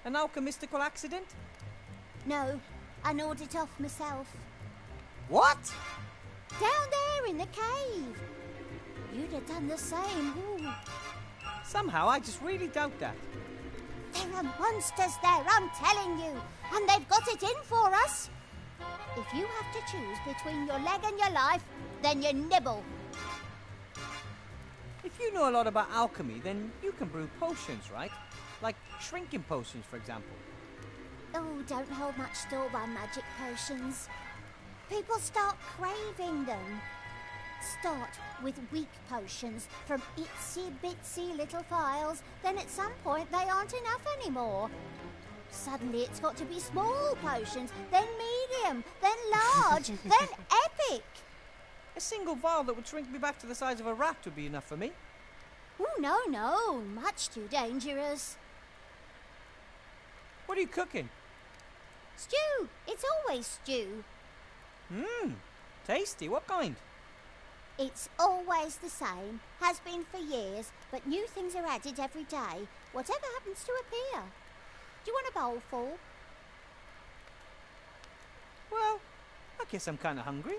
An alchemistical accident? No, I gnawed it off myself. What? Down there in the cave. You'd have done the same. Ooh. Somehow, I just really doubt that. There are monsters there, I'm telling you, and they've got it in for us. If you have to choose between your leg and your life, then you nibble. If you know a lot about alchemy, then you can brew potions, right? Like shrinking potions, for example. Oh, don't hold much store by magic potions. People start craving them. Start with weak potions from itsy-bitsy little phials, then at some point they aren't enough anymore. Suddenly it's got to be small potions, then medium, then large, then epic. A single vial that would shrink me back to the size of a rat would be enough for me. Oh, no, much too dangerous. What are you cooking? Stew. It's always stew. Tasty. What kind? It's always the same, has been for years, but new things are added every day, whatever happens to appear. Do you want a bowl full? Well, I guess I'm kind of hungry.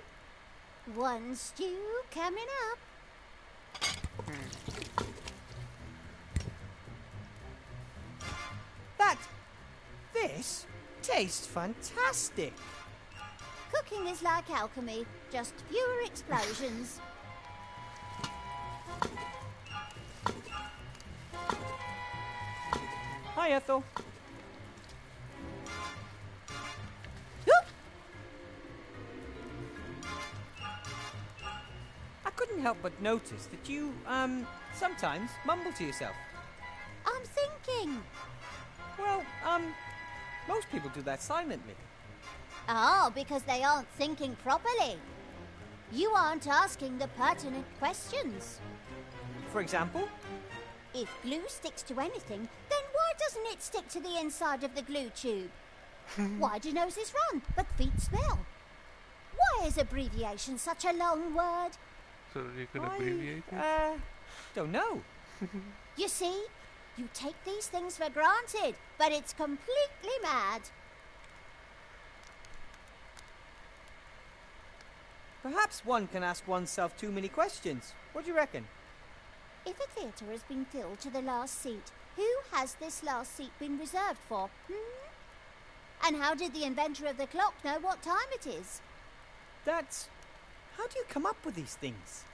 One stew coming up. This tastes fantastic. Cooking is like alchemy, just fewer explosions. Hi, Ethel. I couldn't help but notice that you, sometimes mumble to yourself. I'm thinking. Well, most people do that silently. Ah, because they aren't thinking properly. You aren't asking the pertinent questions. For example? If glue sticks to anything, then why doesn't it stick to the inside of the glue tube? Why do noses run, but feet smell? Why is abbreviation such a long word? So you can abbreviate it? Don't know. You see, you take these things for granted, but it's completely mad. Perhaps one can ask oneself too many questions. What do you reckon? If a theatre has been filled to the last seat, who has this last seat been reserved for? And how did the inventor of the clock know what time it is? How do you come up with these things?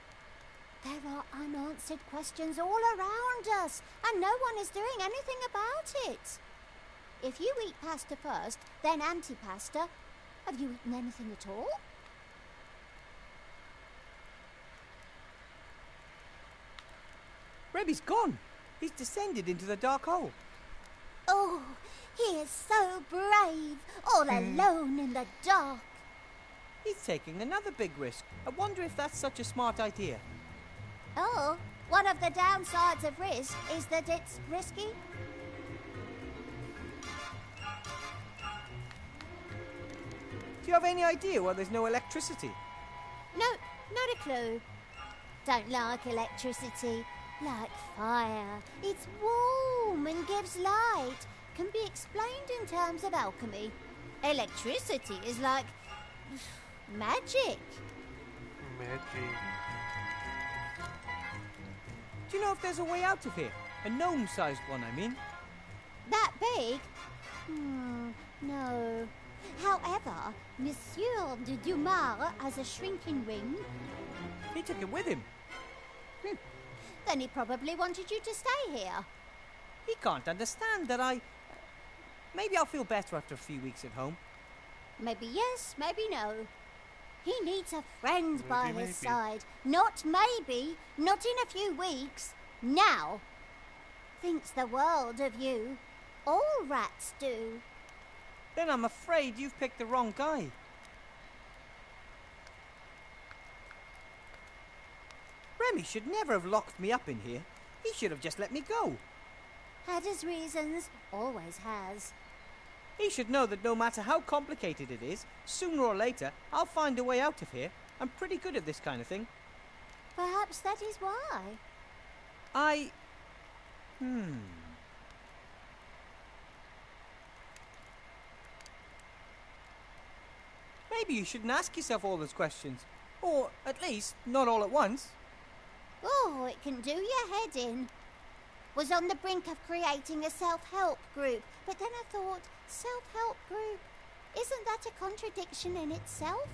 There are unanswered questions all around us, and no one is doing anything about it. If you eat pasta first, then antipasta, have you eaten anything at all? Rebby's gone. He's descended into the dark hole. Oh, he is so brave, all alone in the dark. He's taking another big risk. I wonder if that's such a smart idea. Oh, one of the downsides of risk is that it's risky. Do you have any idea why there's no electricity? No, not a clue. Don't like electricity. Like fire. It's warm and gives light. can be explained in terms of alchemy. Electricity is like magic. Magic. Do you know if there's a way out of here? A gnome-sized one, I mean. That big? No. However, Monsieur de Dumas has a shrinking ring. He took it with him. Then he probably wanted you to stay here. He can't understand that I... Maybe I'll feel better after a few weeks at home. Maybe yes, maybe no. He needs a friend by Maybe, his maybe. side. Not maybe, not in a few weeks. Now. Thinks the world of you. All rats do. Then I'm afraid you've picked the wrong guy. Remy should never have locked me up in here. He should have just let me go. Had his reasons, always has. He should know that no matter how complicated it is, sooner or later, I'll find a way out of here. I'm pretty good at this kind of thing. Perhaps that is why. Maybe you shouldn't ask yourself all those questions. Or, at least, not all at once. Oh, it can do your head in. Was on the brink of creating a self-help group, but then I thought, self-help group? Isn't that a contradiction in itself?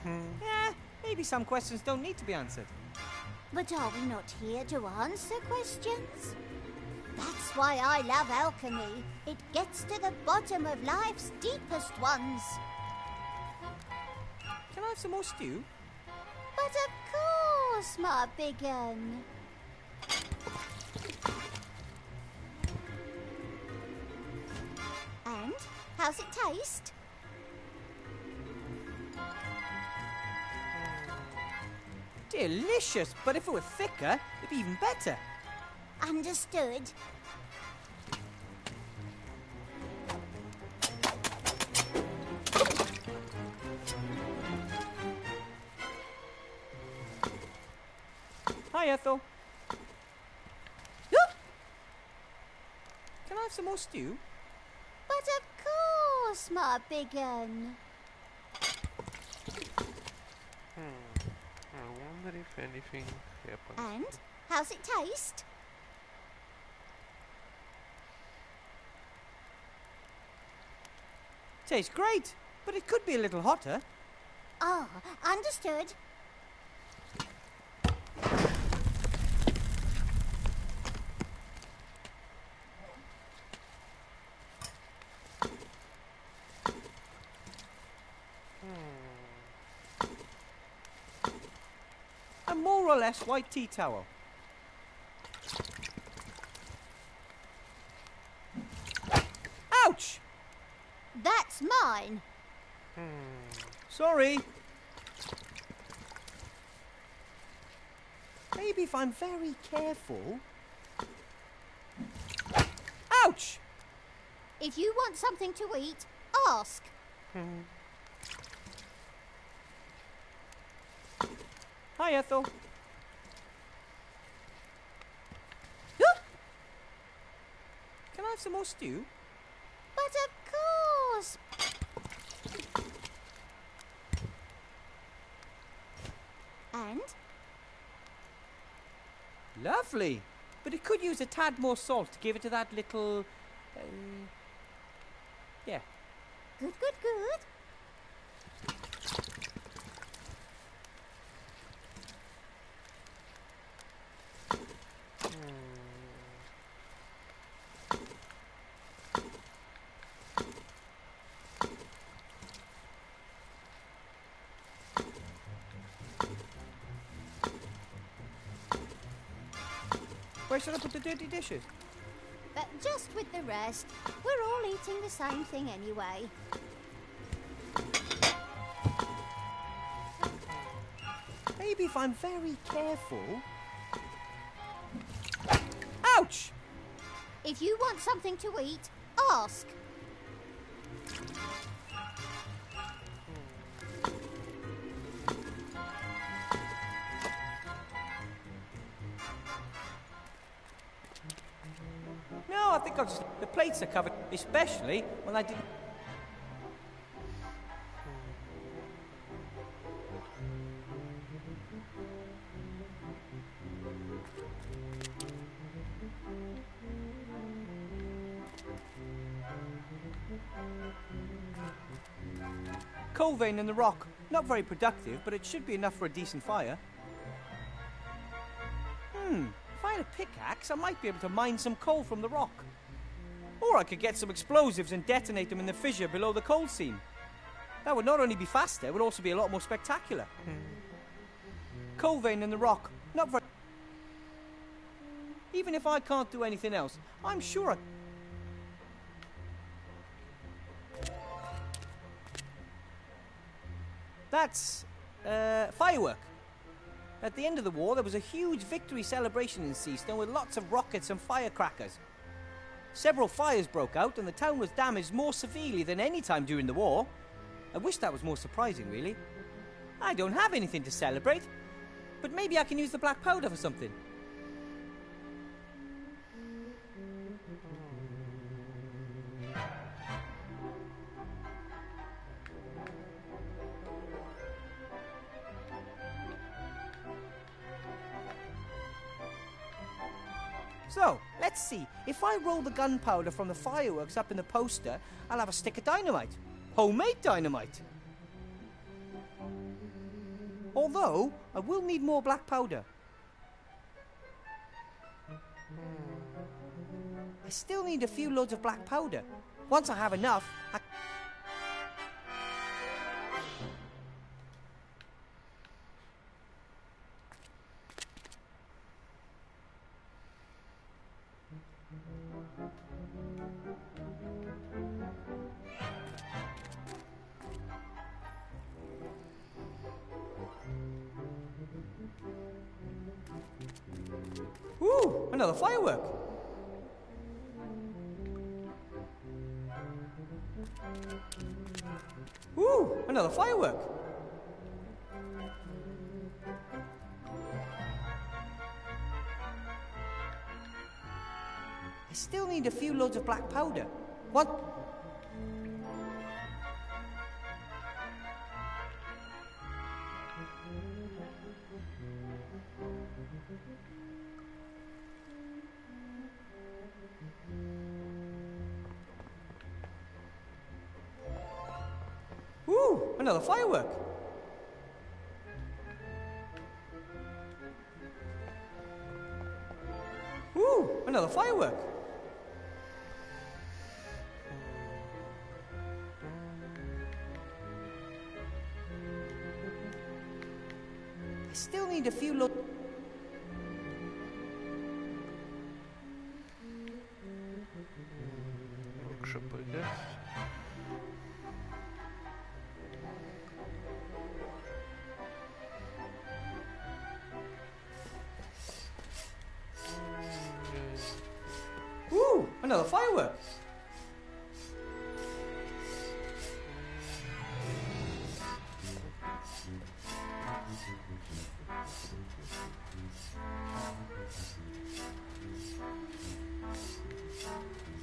Yeah, maybe some questions don't need to be answered. But are we not here to answer questions? That's why I love alchemy. It gets to the bottom of life's deepest ones. Can I have some more stew? But of course, my big un. And how's it taste? Delicious, but if it were thicker, it'd be even better. Understood. Hi, Ethel. Can I have some more stew? But of course, my big un. I wonder if anything happens. And how's it taste? Tastes great, but it could be a little hotter. Ah, understood. A more or less white tea towel. Ouch! That's mine. Sorry. Maybe if I'm very careful... Ouch! If you want something to eat, ask. Hi, Ethel. Can I have some more stew? But of course. And? Lovely. But it could use a tad more salt to give it to that little... yeah. Good, good, good. Where should I put the dirty dishes? But just with the rest, we're all eating the same thing anyway. Maybe if I'm very careful... Ouch! If you want something to eat, ask. No, think I'll just... The plates are covered, especially when I didn't... Coal vein in the rock. Not very productive, but it should be enough for a decent fire. If I had a pickaxe, I might be able to mine some coal from the rock. Or I could get some explosives and detonate them in the fissure below the coal seam. That would not only be faster, it would also be a lot more spectacular. Coal vein in the rock. Not very... Even if I can't do anything else, I'm sure I... That's firework. At the end of the war, there was a huge victory celebration in Seaston with lots of rockets and firecrackers. Several fires broke out and the town was damaged more severely than any time during the war. I wish that was more surprising, really. I don't have anything to celebrate, but maybe I can use the black powder for something. So, let's see. If I roll the gunpowder from the fireworks up in the poster, I'll have a stick of dynamite. Homemade dynamite. Although, I will need more black powder. I still need a few loads of black powder. Once I have enough, I... Ooh, another firework. Ooh, another firework. I still need a few loads of black powder. What? Ooh, another firework. Ooh, another firework. I still need a few Якщо пойде. Ooh, another firework.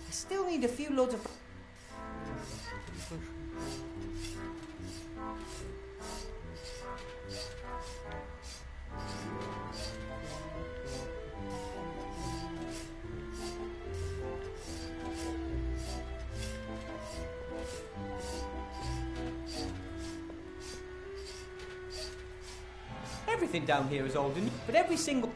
I still need a few loads of... Everything down here is old, but every single...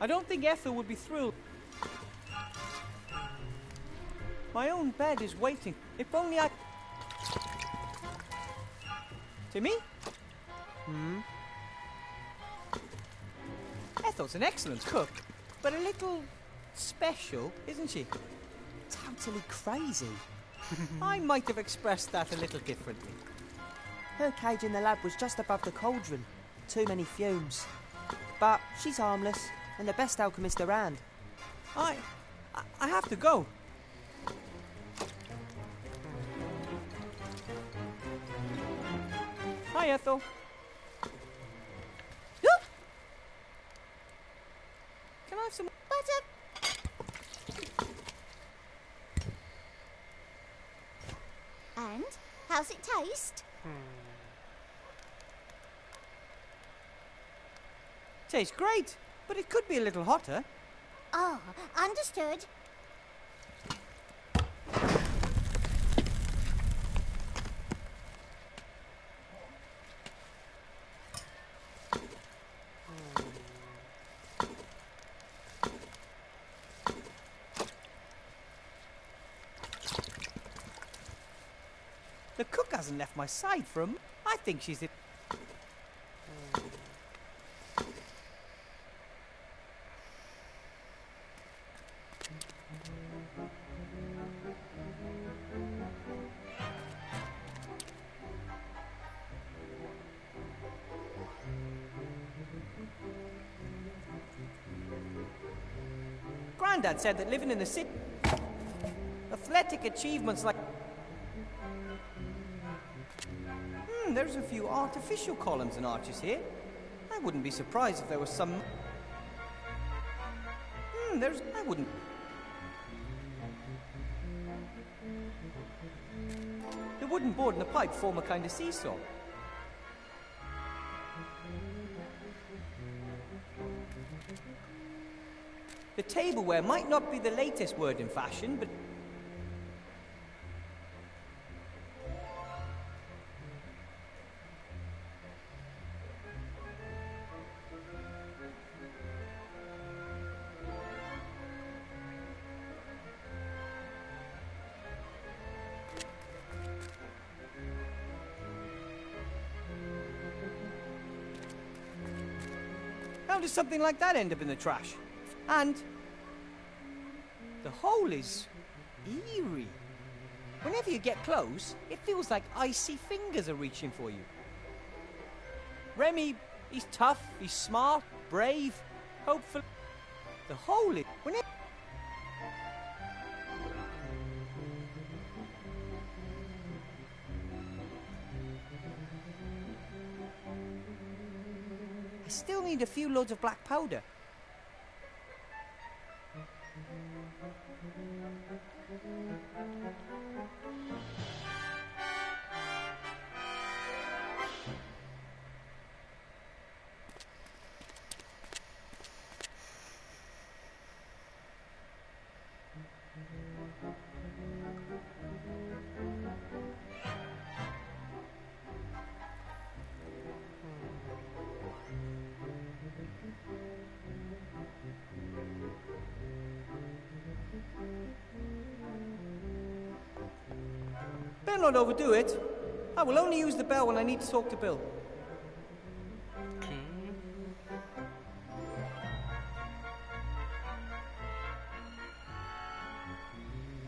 I don't think Ethel would be thrilled. My own bed is waiting. If only I... Timmy? Ethel's an excellent cook, but a little special, isn't she? Totally crazy. I might have expressed that a little differently. Her cage in the lab was just above the cauldron. Too many fumes. But she's harmless, and the best alchemist around. I have to go. Hi, Ethel. Can I have some butter? And how's it taste? Tastes great, but it could be a little hotter. Oh, understood. The cook hasn't left my side for him. I think she's it. Grandad said that living in the city, athletic achievements like... there's a few artificial columns and arches here. I wouldn't be surprised if there was some... I wouldn't... The wooden board and the pipe form a kind of seesaw. The tableware might not be the latest word in fashion, but... How does something like that end up in the trash? And the hole is eerie. Whenever you get close, it feels like icy fingers are reaching for you. Remy, he's tough, he's smart, brave, hopeful. The hole is... I still need a few loads of black powder. Better not overdo it. I will only use the bell when I need to talk to Bill.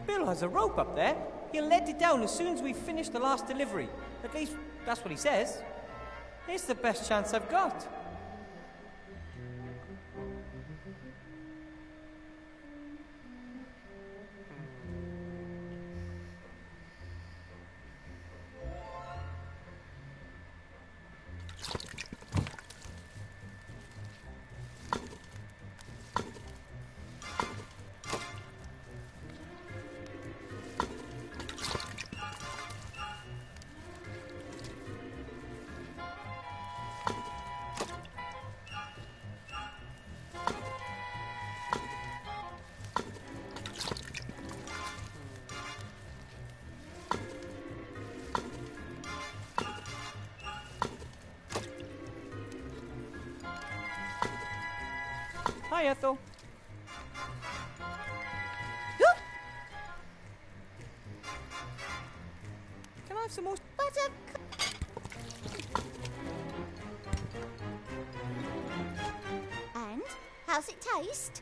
Bill has a rope up there. He'll let it down as soon as we finish the last delivery. At least, that's what he says. It's the best chance I've got. Hi, Ethel. Can I have some more butter? And how's it taste?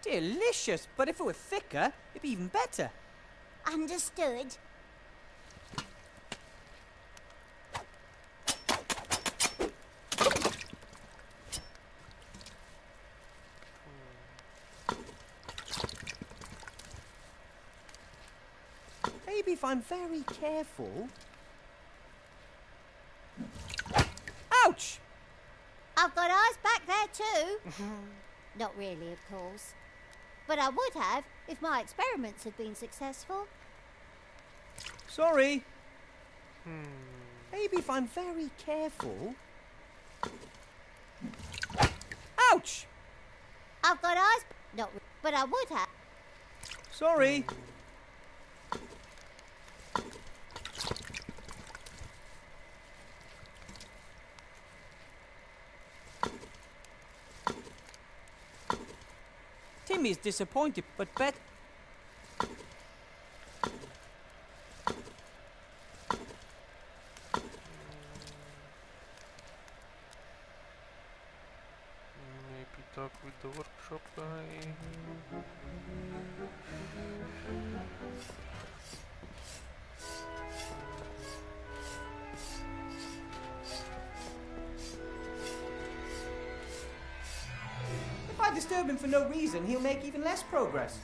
Delicious, but if it were thicker, it'd be even better. Understood. Maybe if I'm very careful... Ouch! I've got eyes back there too. Not really, of course. But I would have if my experiments had been successful. Sorry. Maybe if I'm very careful... Ouch! I've got eyes... Not re- but I would have. Sorry. Timmy's disappointed, but bet... Maybe talk with the workshop guy. If I disturb him for no reason, he'll make even less progress.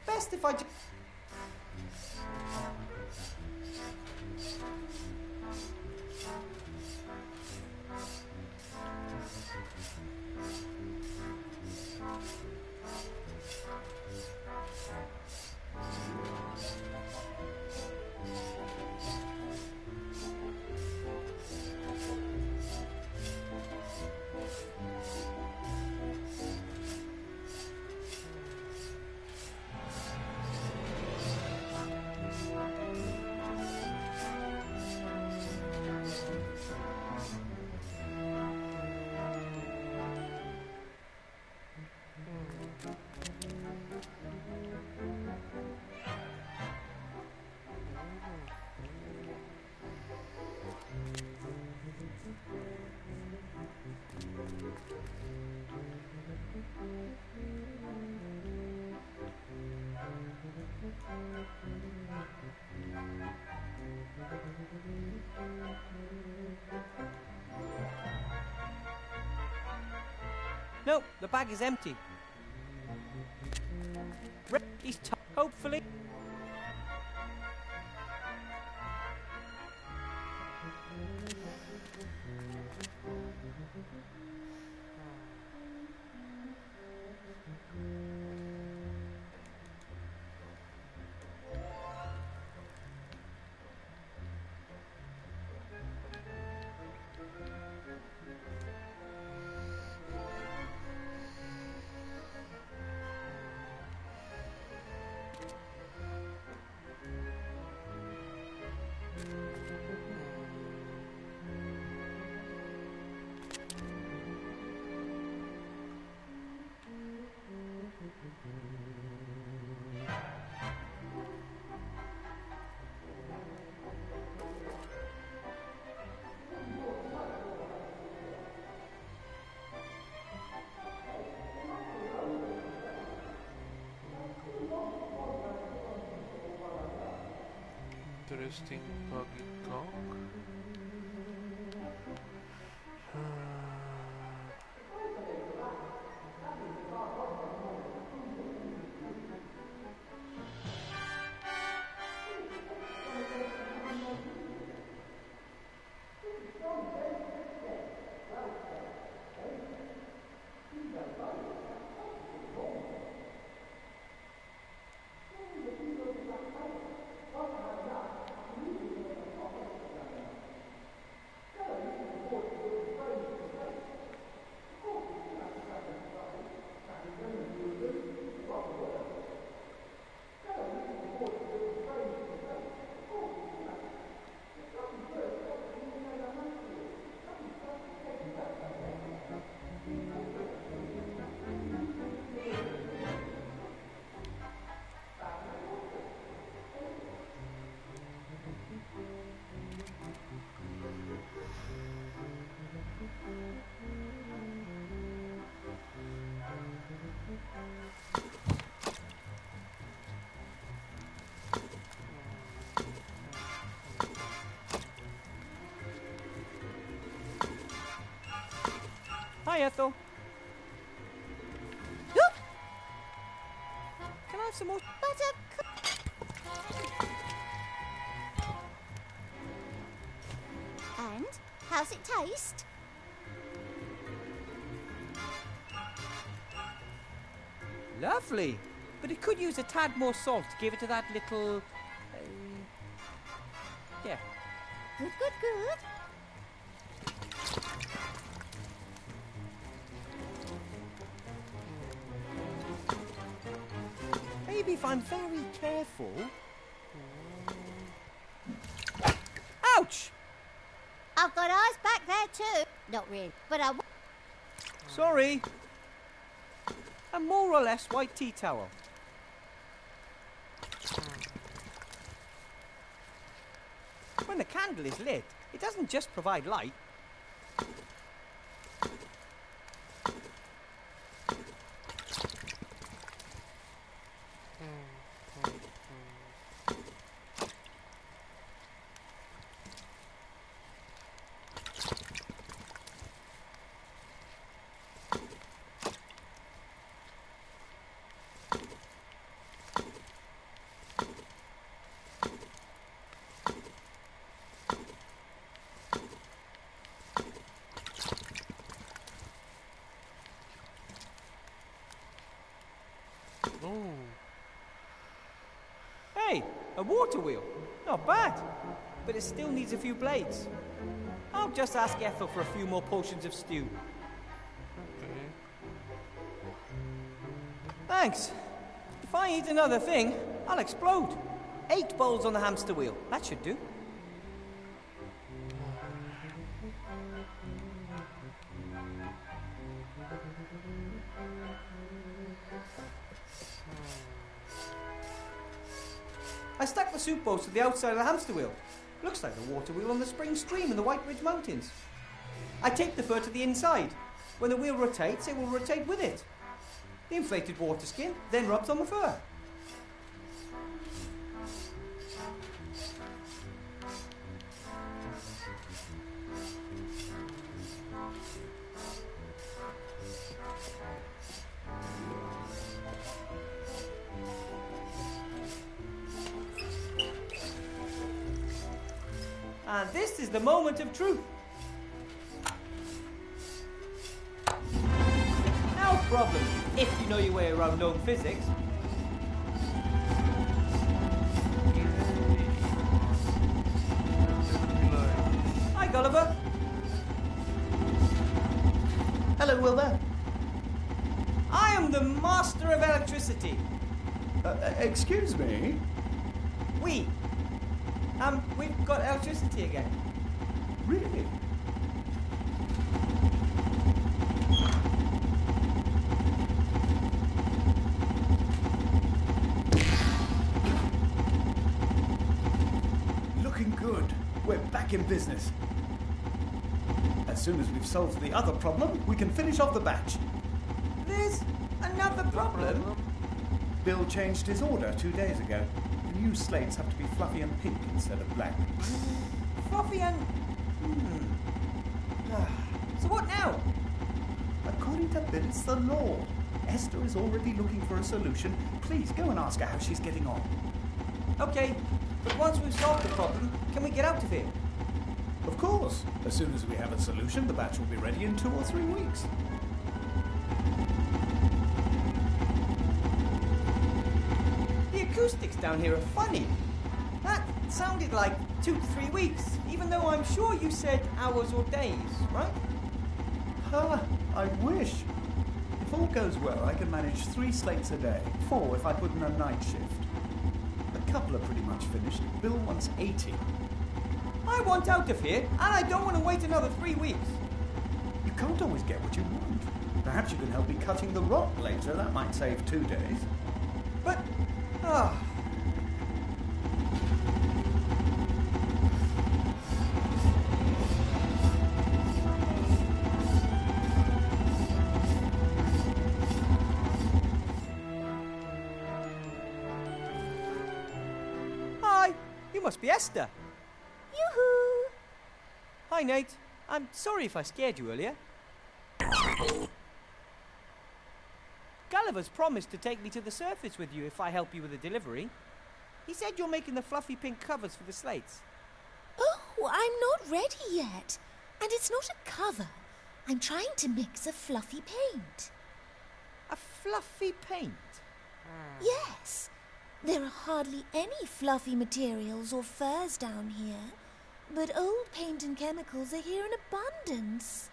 Best if I just... No, the bag is empty. He's hopefully... Interesting buggy talk. Hi, Ethel. Can I have some more? How's it taste? Lovely. But it could use a tad more salt to give it to that little... yeah. Good, good, good. Maybe if I'm very careful... Ouch! I've got eyes back there too. Not really, but I... Sorry. A more or less white tea towel. When the candle is lit, it doesn't just provide light. Hey, a water wheel. Not bad. But it still needs a few blades. I'll just ask Ethel for a few more portions of stew. Thanks. If I eat another thing, I'll explode. 8 bowls on the hamster wheel. That should do. I stuck the soup bowls to the outside of the hamster wheel. Looks like the water wheel on the spring stream in the White Ridge Mountains. I taped the fur to the inside. When the wheel rotates, it will rotate with it. The inflated water skin then rubs on the fur. And this is the moment of truth. No problem, if you know your way around known physics. Hi, Gulliver. Hello, Wilbur. I am the master of electricity. Excuse me? We've got electricity again. Really? Looking good. We're back in business. As soon as we've solved the other problem, we can finish off the batch. There's another problem? Bill changed his order 2 days ago. The new slates have to be fluffy and pink instead of black. Fluffy and... So what now? According to Bill, it's the law. Esther is already looking for a solution. Please go and ask her how she's getting on. Okay, but once we've solved the problem, can we get out of here? Of course. As soon as we have a solution, the batch will be ready in 2 or 3 weeks. The acoustics down here are funny. That sounded like 2 to 3 weeks, even though I'm sure you said hours or days, right? I wish. If all goes well, I can manage 3 slates a day. 4 if I put in a night shift. A couple are pretty much finished. Bill wants 80. I want out of here, and I don't want to wait another 3 weeks. You can't always get what you want. Perhaps you can help me cutting the rock later. That might save 2 days. But... Hi, you must be Esther. Yoo-hoo! Hi, Nate. I'm sorry if I scared you earlier. Gulliver's promised to take me to the surface with you if I help you with the delivery. He said you're making the fluffy pink covers for the slates. Oh, I'm not ready yet. And it's not a cover. I'm trying to mix a fluffy paint. A fluffy paint? Yes. There are hardly any fluffy materials or furs down here, but old paint and chemicals are here in abundance.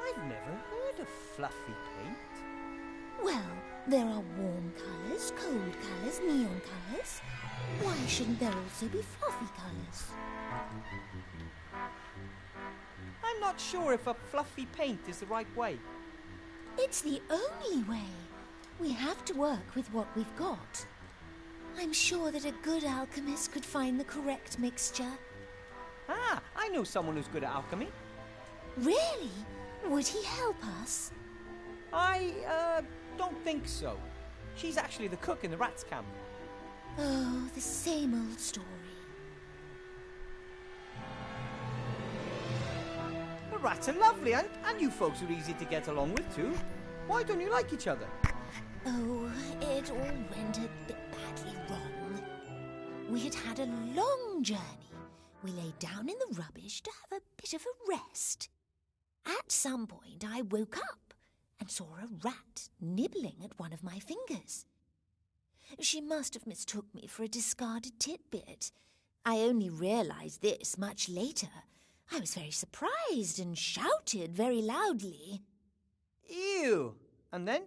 I've never heard of fluffy paint. Well, there are warm colours, cold colours, neon colours. Why shouldn't there also be fluffy colours? I'm not sure if a fluffy paint is the right way. It's the only way. We have to work with what we've got. I'm sure that a good alchemist could find the correct mixture. Ah, I know someone who's good at alchemy. Really? Would he help us? I don't think so. She's actually the cook in the rats camp. Oh, the same old story. The rats are lovely, and you folks are easy to get along with too. Why don't you like each other? Oh, it all went a bit badly wrong. We had had a long journey. We lay down in the rubbish to have a bit of a rest. At some point, I woke up and saw a rat nibbling at one of my fingers. She must have mistook me for a discarded tidbit. I only realised this much later. I was very surprised and shouted very loudly. Ew! And then?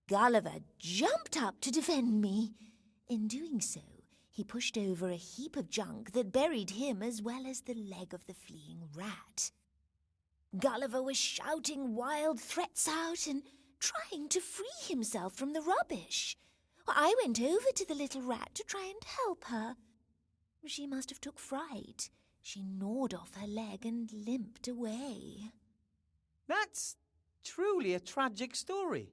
Gulliver jumped up to defend me. In doing so, he pushed over a heap of junk that buried him as well as the leg of the fleeing rat. Gulliver was shouting wild threats out and trying to free himself from the rubbish. I went over to the little rat to try and help her. She must have took fright. She gnawed off her leg and limped away. That's truly a tragic story.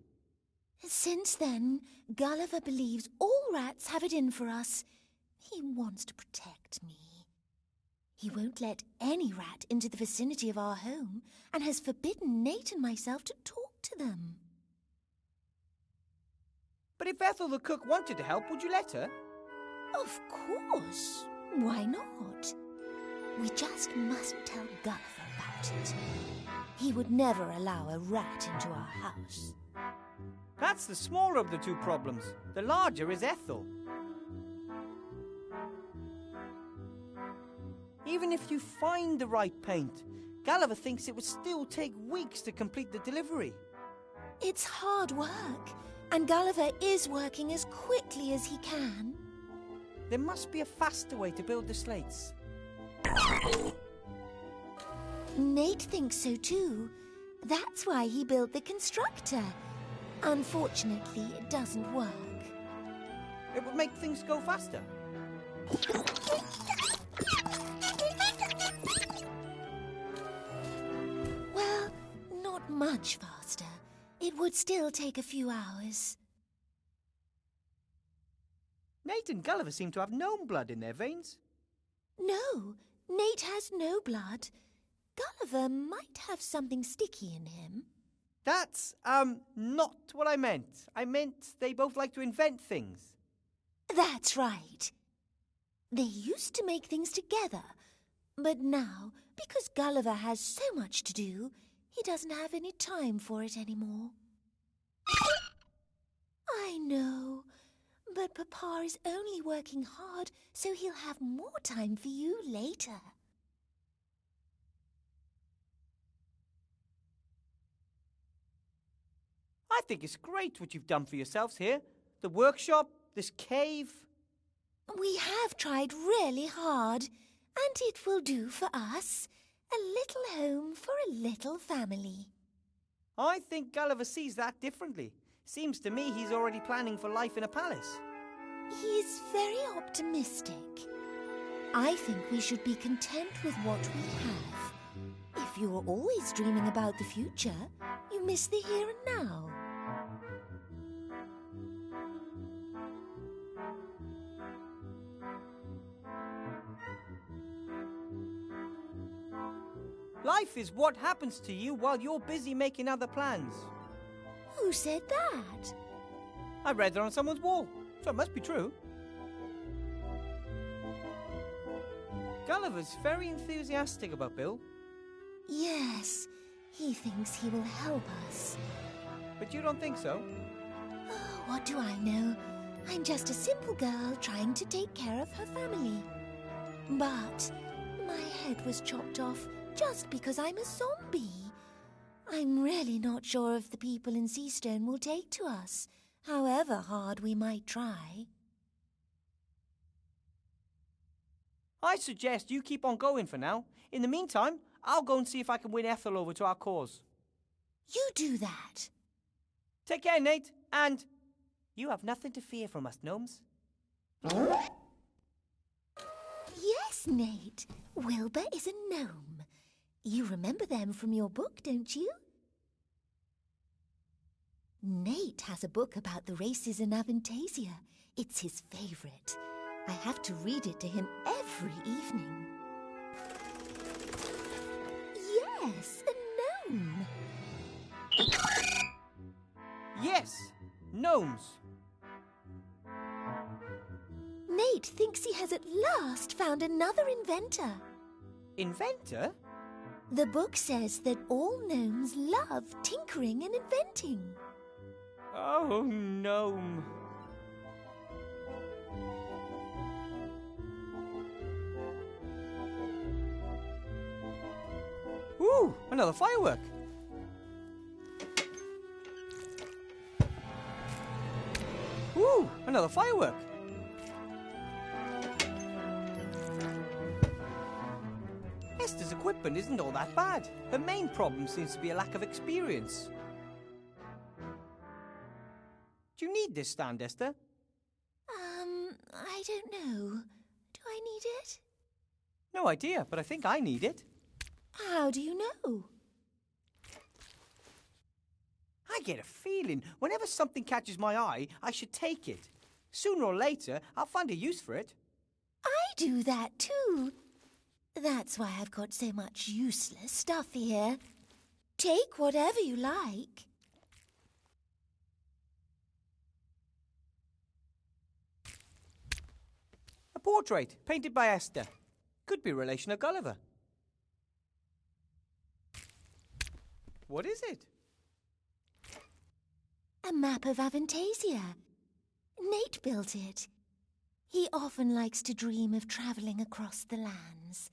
Since then, Gulliver believes all rats have it in for us. He wants to protect me. He won't let any rat into the vicinity of our home and has forbidden Nate and myself to talk to them. But if Ethel the cook wanted to help, would you let her? Of course. Why not? We just mustn't tell Gulliver about it. He would never allow a rat into our house. That's the smaller of the two problems. The larger is Ethel. Even if you find the right paint, Gulliver thinks it would still take weeks to complete the delivery. It's hard work, and Gulliver is working as quickly as he can. There must be a faster way to build the slates. Nate thinks so too. That's why he built the constructor. Unfortunately, it doesn't work. It would make things go faster. Well, not much faster. It would still take a few hours. Nate and Gulliver seem to have gnome blood in their veins. No, Nate has no blood. Gulliver might have something sticky in him. That's, not what I meant. I meant they both like to invent things. That's right. They used to make things together, but now, because Gulliver has so much to do, he doesn't have any time for it anymore. I know, but Papa is only working hard, so he'll have more time for you later. I think it's great what you've done for yourselves here. The workshop, this cave. We have tried really hard, and it will do for us. A little home for a little family. I think Gulliver sees that differently. Seems to me he's already planning for life in a palace. He's very optimistic. I think we should be content with what we have. If you're always dreaming about the future, you miss the here and now. Life is what happens to you while you're busy making other plans. Who said that? I read it on someone's wall, so it must be true. Gulliver's very enthusiastic about Bill. Yes, he thinks he will help us. But you don't think so? Oh, what do I know? I'm just a simple girl trying to take care of her family. But my head was chopped off just because I'm a zombie. I'm really not sure if the people in Seastone will take to us, however hard we might try. I suggest you keep on going for now. In the meantime, I'll go and see if I can win Ethel over to our cause. You do that. Take care, Nate, and you have nothing to fear from us, gnomes. Yes, Nate. Wilbur is a gnome. You remember them from your book, don't you? Nate has a book about the races in Avantasia. It's his favorite. I have to read it to him every evening. Yes, a gnome. Yes, gnomes. Nate thinks he has at last found another inventor. Inventor? The book says that all gnomes love tinkering and inventing. Oh, gnome. Ooh, another firework. Ooh, another firework. Esther's equipment isn't all that bad. Her main problem seems to be a lack of experience. Do you need this stand, Esther? I don't know. Do I need it? No idea, but I think I need it. How do you know? I get a feeling whenever something catches my eye, I should take it. Sooner or later, I'll find a use for it. I do that too. That's why I've got so much useless stuff here. Take whatever you like. A portrait painted by Esther. Could be a relation of Gulliver. What is it? A map of Avantasia. Nate built it. He often likes to dream of travelling across the lands.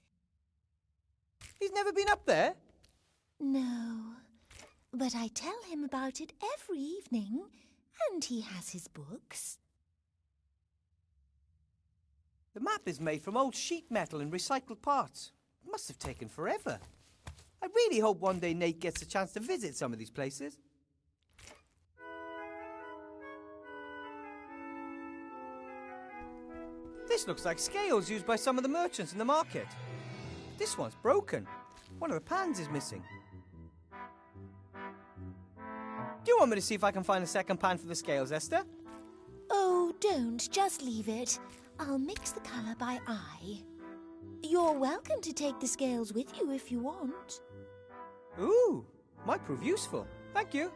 He's never been up there? No, but I tell him about it every evening, and he has his books. The map is made from old sheet metal and recycled parts. It must have taken forever. I really hope one day Nate gets a chance to visit some of these places. This looks like scales used by some of the merchants in the market. This one's broken. One of the pans is missing. Do you want me to see if I can find a second pan for the scales, Esther? Oh, don't. Just leave it. I'll mix the colour by eye. You're welcome to take the scales with you if you want. Ooh, might prove useful. Thank you.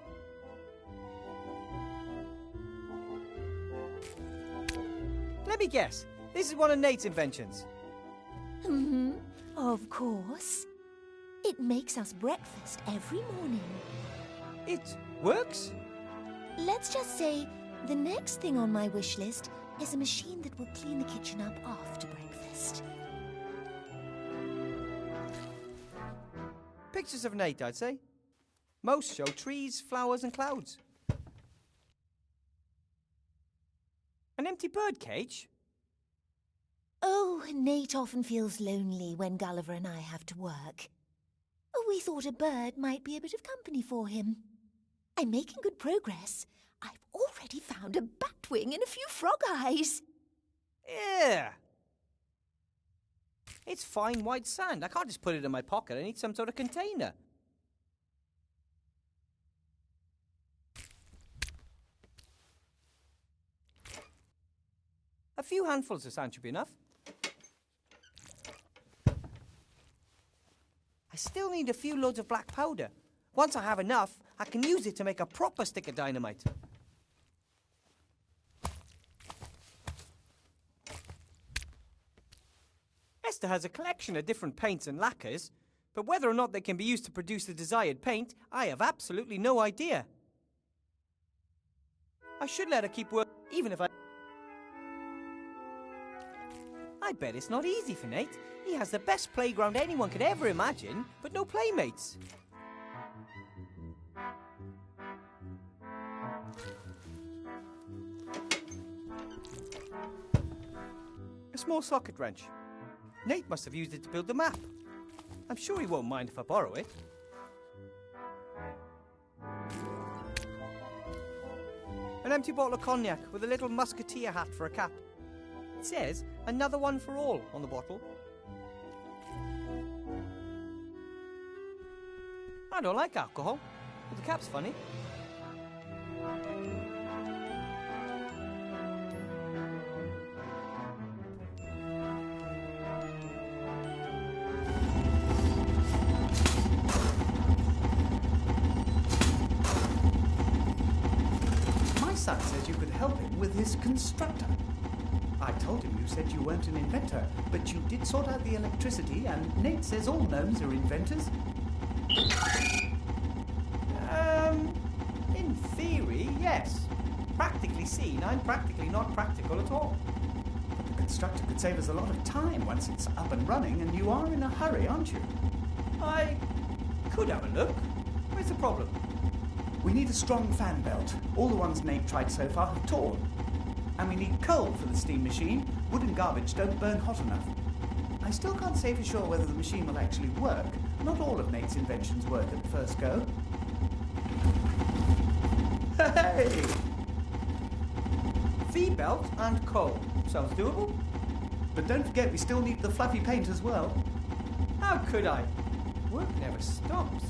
Let me guess. This is one of Nate's inventions. Of course. It makes us breakfast every morning. It works? Let's just say the next thing on my wish list is a machine that will clean the kitchen up after breakfast. Pictures of Nate, I'd say. Most show trees, flowers, and clouds. An empty bird cage? Oh, Nate often feels lonely when Gulliver and I have to work. We thought a bird might be a bit of company for him. I'm making good progress. I've already found a batwing and a few frog eyes. Yeah. It's fine white sand. I can't just put it in my pocket. I need some sort of container. A few handfuls of sand should be enough. I still need a few loads of black powder. Once I have enough, I can use it to make a proper stick of dynamite. Esther has a collection of different paints and lacquers. But whether or not they can be used to produce the desired paint, I have absolutely no idea. I should let her keep working, even if I bet it's not easy for Nate. He has the best playground anyone could ever imagine, but no playmates. A small socket wrench. Nate must have used it to build the map. I'm sure he won't mind if I borrow it. An empty bottle of cognac with a little musketeer hat for a cap. It says, another one for all on the bottle. I don't like alcohol, but the cap's funny. My son says you could help him with his constructor. I told him you said you weren't an inventor, but you did sort out the electricity, and Nate says all gnomes are inventors. In theory, yes. Practically seen, I'm practically not practical at all. But the constructor could save us a lot of time once it's up and running, and you are in a hurry, aren't you? I could have a look. Where's the problem? We need a strong fan belt. All the ones Nate tried so far have torn. And we need coal for the steam machine. Wood and garbage don't burn hot enough. I still can't say for sure whether the machine will actually work. Not all of Nate's inventions work at the first go. Hey! V-belt and coal. Sounds doable. But don't forget we still need the fluffy paint as well. How could I? Work never stops.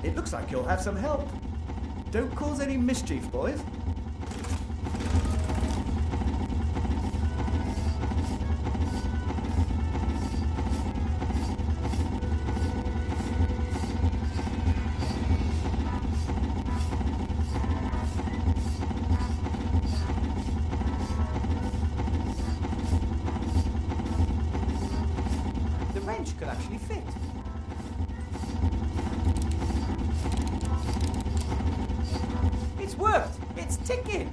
It looks like you'll have some help. Don't cause any mischief, boys. The wrench could actually fit. It's worked! It's ticking!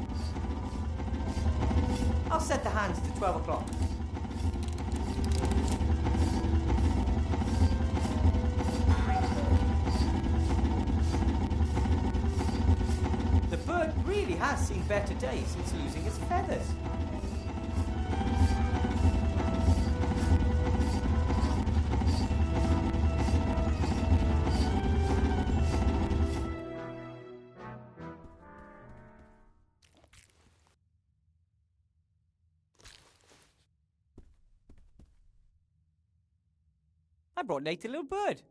I'll set the hands to 12 o'clock. The bird really has seen better days since losing its feathers. I brought Nate a little bird.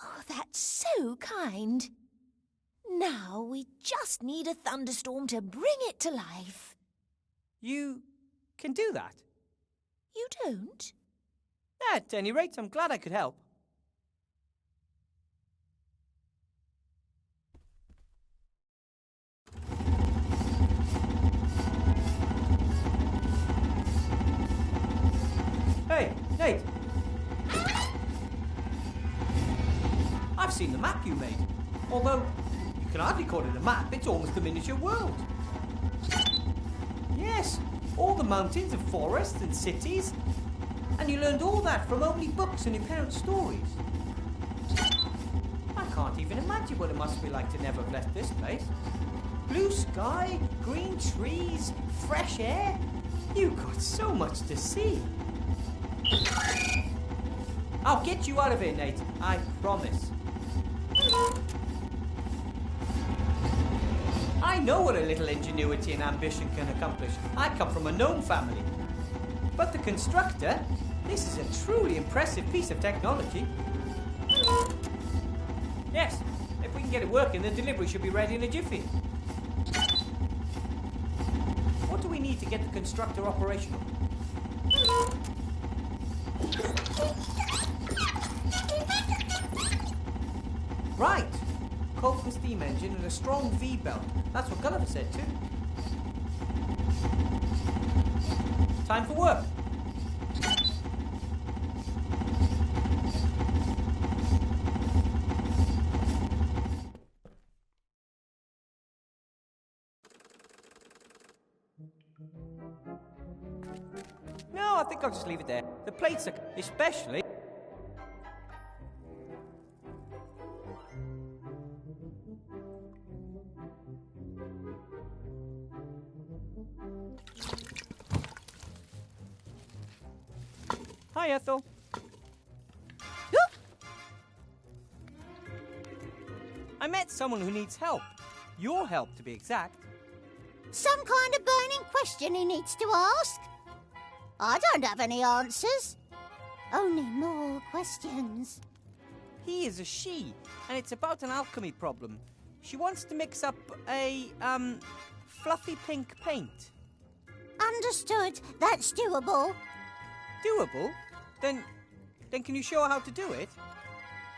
Oh, that's so kind. Now we just need a thunderstorm to bring it to life. You can do that? You don't? At any rate, I'm glad I could help. Hey, Nate! I've seen the map you made. Although, you can hardly call it a map, it's almost a miniature world. Yes, all the mountains and forests and cities. And you learned all that from only books and your parents' stories. I can't even imagine what it must be like to never have left this place. Blue sky, green trees, fresh air. You've got so much to see. I'll get you out of here, Nate. I promise. I know what a little ingenuity and ambition can accomplish. I come from a gnome family. But the constructor, this is a truly impressive piece of technology. Yes, if we can get it working, the delivery should be ready in a jiffy. What do we need to get the constructor operational? Right. Coke and steam engine and a strong V-belt. That's what Gulliver said too. Time for work. No, I think I'll just leave it there. The plates are... especially... Hi, Ethel. I met someone who needs help. Your help, to be exact. Some kind of burning question he needs to ask? I don't have any answers. Only more questions. He is a she, and it's about an alchemy problem. She wants to mix up a, fluffy pink paint. Understood. That's doable. Doable? Then can you show her how to do it?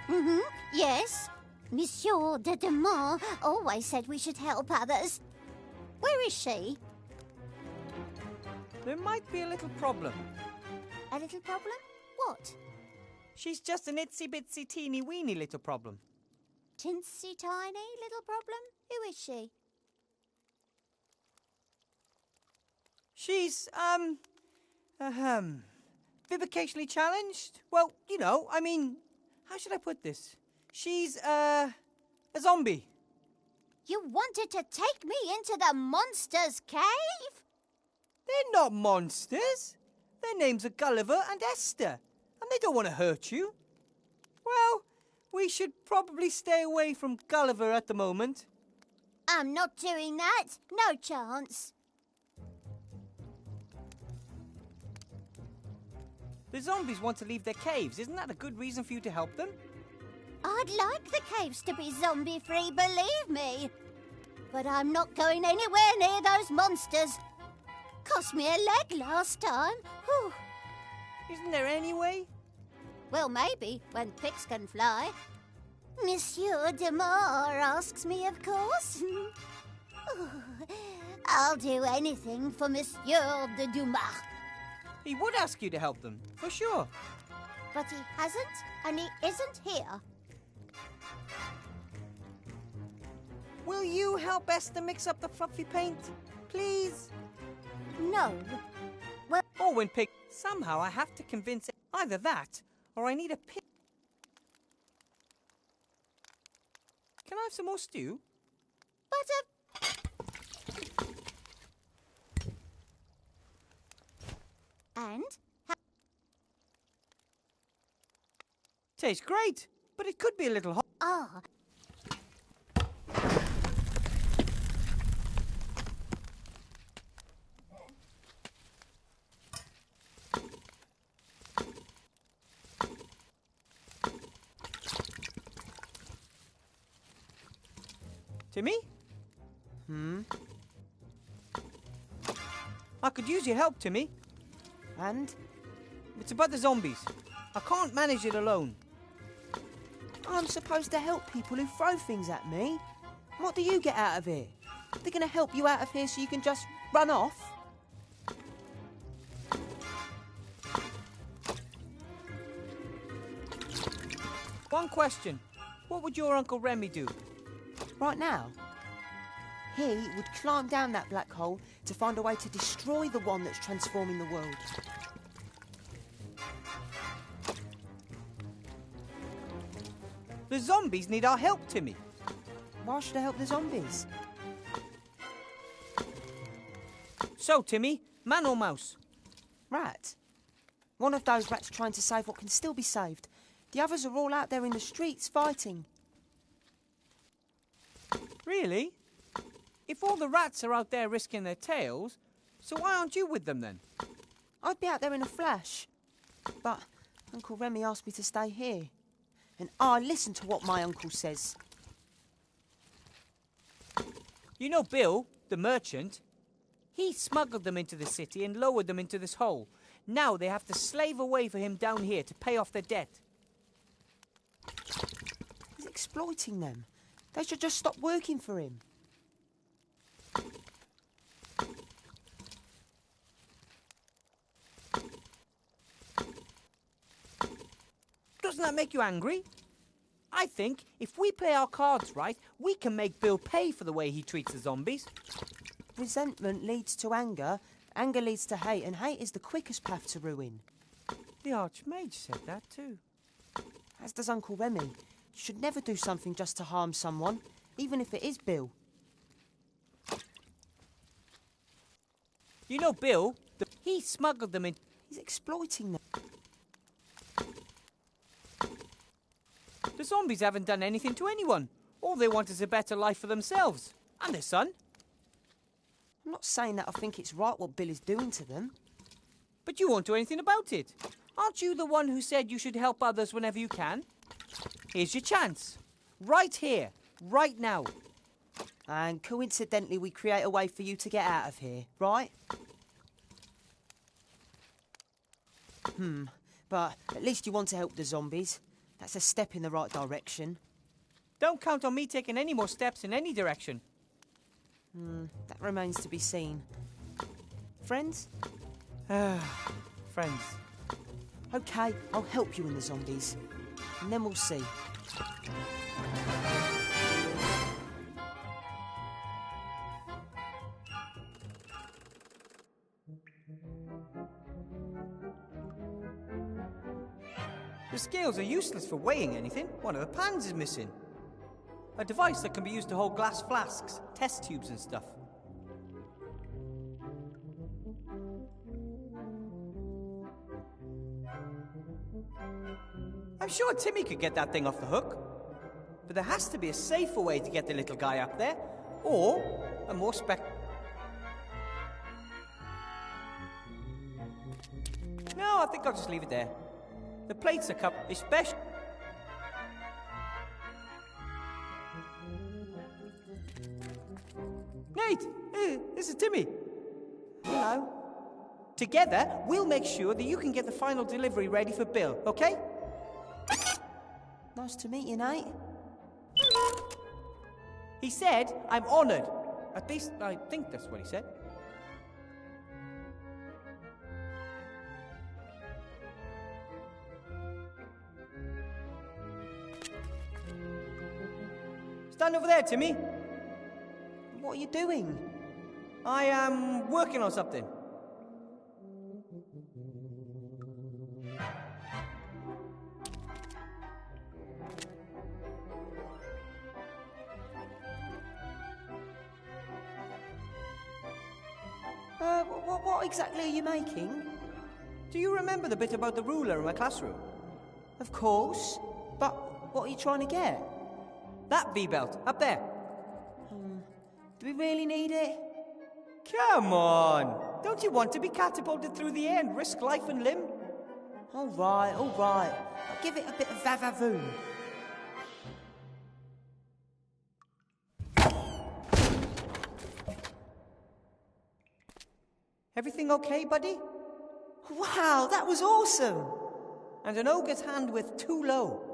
Mm-hmm. Yes. Monsieur de Demont always said we should help others. Where is she? There might be a little problem. A little problem? What? She's just an itsy-bitsy teeny-weeny little problem. Tinsy tiny little problem? Who is she? She's, bivocationally challenged? Well, you know, I mean, how should I put this? She's, a zombie. You wanted to take me into the monster's cave? They're not monsters. Their names are Gulliver and Esther, and they don't want to hurt you. Well, we should probably stay away from Gulliver at the moment. I'm not doing that. No chance. The zombies want to leave their caves. Isn't that a good reason for you to help them? I'd like the caves to be zombie-free, believe me. But I'm not going anywhere near those monsters. Cost me a leg last time. Whew. Isn't there any way? Well, maybe, when pigs can fly. Monsieur de Mar asks me, of course. I'll do anything for Monsieur de Dumas. He would ask you to help them, for sure. But he hasn't, and he isn't here. Will you help Esther mix up the fluffy paint, please? No. Well... Or when pig... Somehow I have to convince... Either that, or I need a pig... Can I have some more stew? And? Tastes great, but it could be a little hot. Ah. Timmy? I could use your help, Timmy. And? It's about the zombies. I can't manage it alone. I'm supposed to help people who throw things at me. What do you get out of it? They're going to help you out of here so you can just run off? One question. What would your Uncle Remy do? Right now? He would climb down that black hole to find a way to destroy the one that's transforming the world. The zombies need our help, Timmy. Why should I help the zombies? So, Timmy, man or mouse? Rat. One of those rats trying to save what can still be saved. The others are all out there in the streets fighting. Really? If all the rats are out there risking their tails, so why aren't you with them then? I'd be out there in a flash. But Uncle Remy asked me to stay here. And I listen to what my uncle says. You know Bill, the merchant? He smuggled them into the city and lowered them into this hole. Now they have to slave away for him down here to pay off their debt. He's exploiting them. They should just stop working for him. Doesn't that make you angry? I think if we play our cards right, we can make Bill pay for the way he treats the zombies. Resentment leads to anger, Anger leads to hate, and hate is the quickest path to ruin. The Archmage said that too. As does Uncle Remy. You should never do something just to harm someone, even if it is Bill. You know Bill, he smuggled them in. He's exploiting them. The zombies haven't done anything to anyone. All they want is a better life for themselves. And their son. I'm not saying that I think it's right what Bill is doing to them. But you won't do anything about it. Aren't you the one who said you should help others whenever you can? Here's your chance. Right here. Right now. And coincidentally, we create a way for you to get out of here, right? But at least you want to help the zombies. That's a step in the right direction. Don't count on me taking any more steps in any direction. That remains to be seen. Friends? Friends. Okay, I'll help you in the zombies. And then we'll see. The scales are useless for weighing anything. One of the pans is missing. A device that can be used to hold glass flasks, test tubes and stuff. I'm sure Timmy could get that thing off the hook. But there has to be a safer way to get the little guy up there. Or a more No, I think I'll just leave it there. The plates are cupped, especially... Nate! This is Timmy. Hello. Together, we'll make sure that you can get the final delivery ready for Bill, okay? Nice to meet you, Nate. He said, I'm honoured. At least, I think that's what he said. Stand over there, Timmy. What are you doing? I am working on something. What exactly are you making? Do you remember the bit about the ruler in my classroom? Of course. But what are you trying to get? That V-belt, up there. Do we really need it? Come on! Don't you want to be catapulted through the air and risk life and limb? All right. I'll give it a bit of vavavoom. Everything okay, buddy? Wow, that was awesome! And an ogre's hand with too low.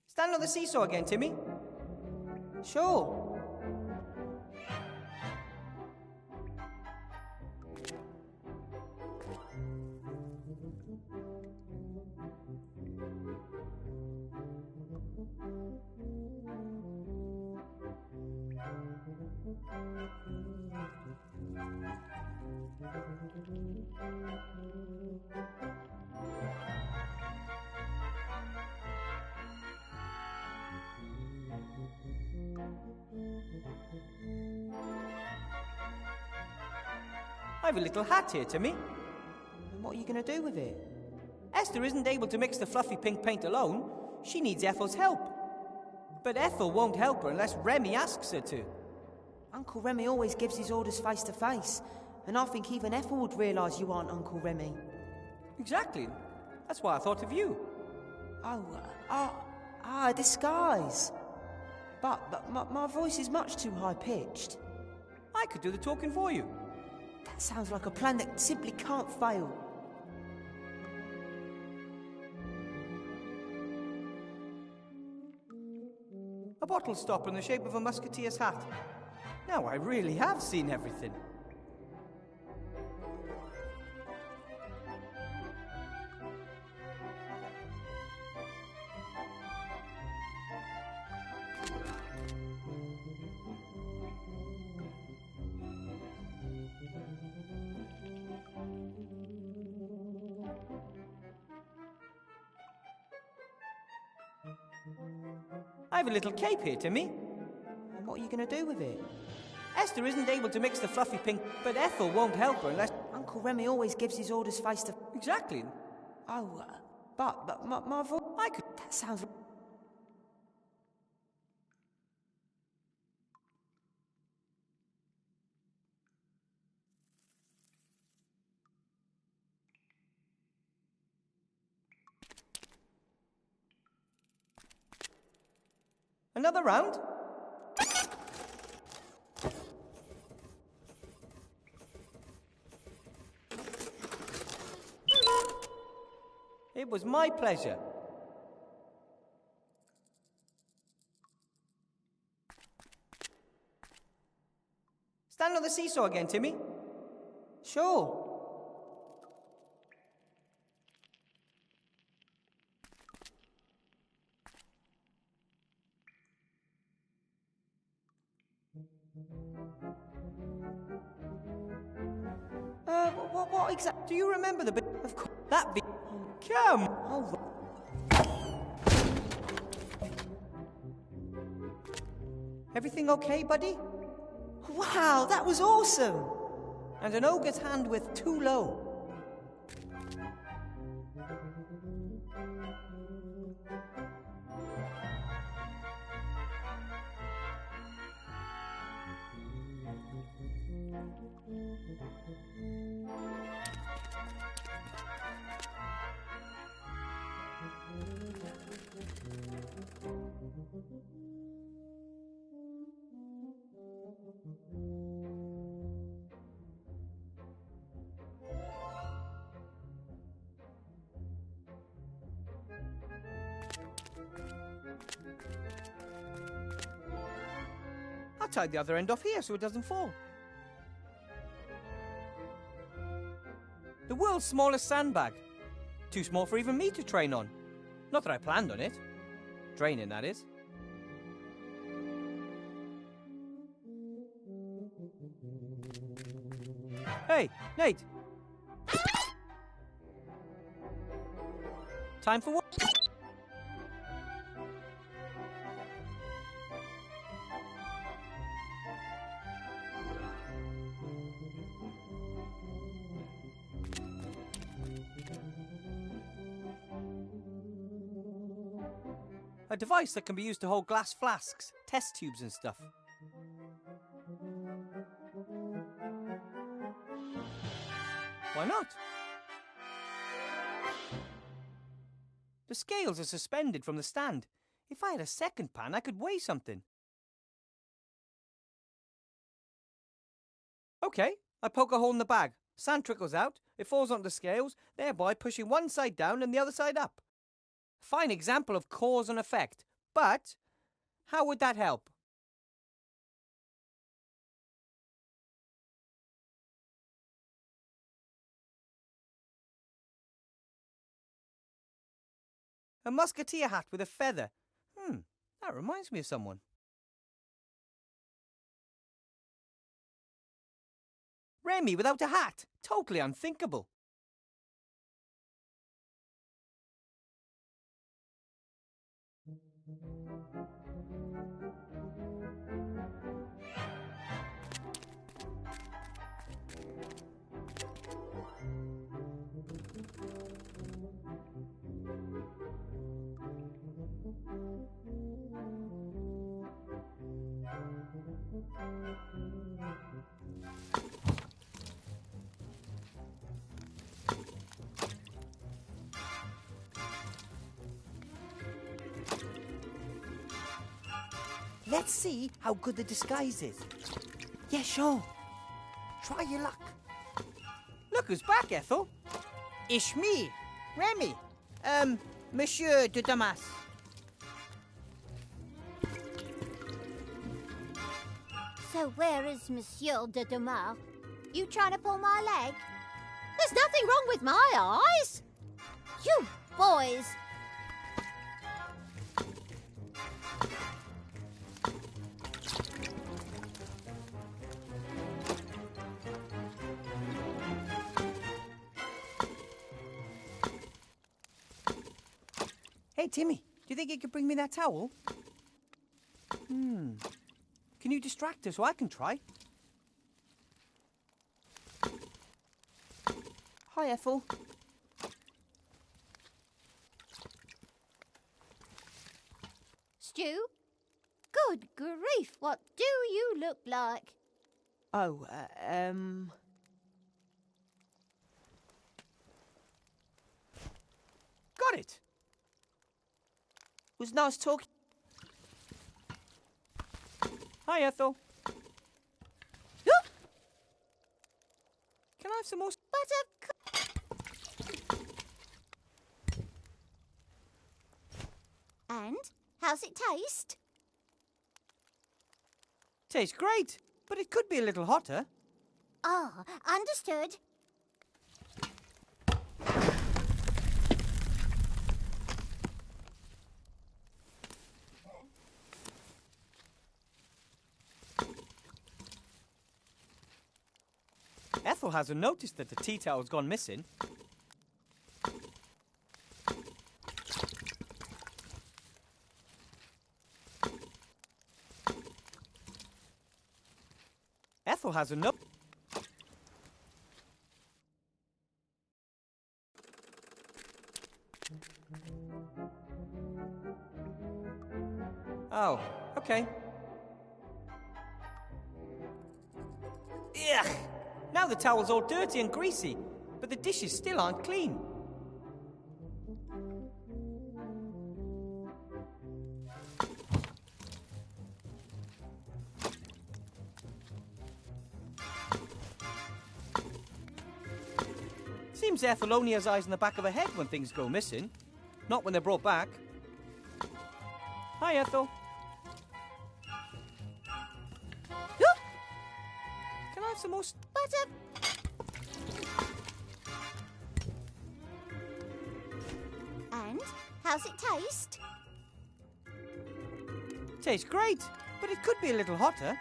Stand on the seesaw again, Timmy. Sure. I have a little hat here, Timmy. And what are you going to do with it? Esther isn't able to mix the fluffy pink paint alone. She needs Ethel's help. But Ethel won't help her unless Remy asks her to. Uncle Remy always gives his orders face to face, and I think even Ethel would realise you aren't Uncle Remy. Exactly. That's why I thought of you. A disguise. But my voice is much too high-pitched. I could do the talking for you. That sounds like a plan that simply can't fail. A bottle stopper in the shape of a musketeer's hat. Now I really have seen everything. I have a little cape here, Timmy. What are you going to do with it? Esther isn't able to mix the fluffy pink, but Ethel won't help her unless... Uncle Remy always gives his orders face to... Exactly. Oh, but my voice... I could... That sounds... Another round? It was my pleasure. Stand on the seesaw again, Timmy. Sure. What exactly? Do you remember the bit of that bit? Come! Oh. Everything okay, buddy? Wow, that was awesome! And an ogre's hand with too low. I'll tie the other end off here so it doesn't fall. The world's smallest sandbag. Too small for even me to train on. Not that I planned on it. Training, that is. Hey, Nate! Time for what? A device that can be used to hold glass flasks, test tubes and stuff. Why not? The scales are suspended from the stand. If I had a second pan, I could weigh something. Okay, I poke a hole in the bag. Sand trickles out, it falls onto the scales, thereby pushing one side down and the other side up. Fine example of cause and effect, but how would that help? A musketeer hat with a feather. That reminds me of someone. Remy without a hat. Totally unthinkable. Let's see how good the disguise is. Yeah, sure. Try your luck. Look who's back, Ethel. It's me, Remy. Monsieur de Damas. So where is Monsieur de Dumar? You trying to pull my leg? There's nothing wrong with my eyes. You boys! Hey, Timmy, do you think you could bring me that towel? Can you distract her so I can try? Hi, Ethel. Stu? Good grief, what do you look like? Oh, Got it! Was nice talking. Hi, Ethel. Can I have some more? And how's it taste? Tastes great, but it could be a little hotter. Ah, understood. Ethel hasn't noticed that the tea towel's gone missing. Ethel hasn't noticed. Oh, okay. Ugh! Now the towel's all dirty and greasy, but the dishes still aren't clean. Seems Ethel only has eyes in the back of her head when things go missing, not when they're brought back. Hi, Ethel. Can I have some more butter? And how's it taste? Tastes great, but it could be a little hotter.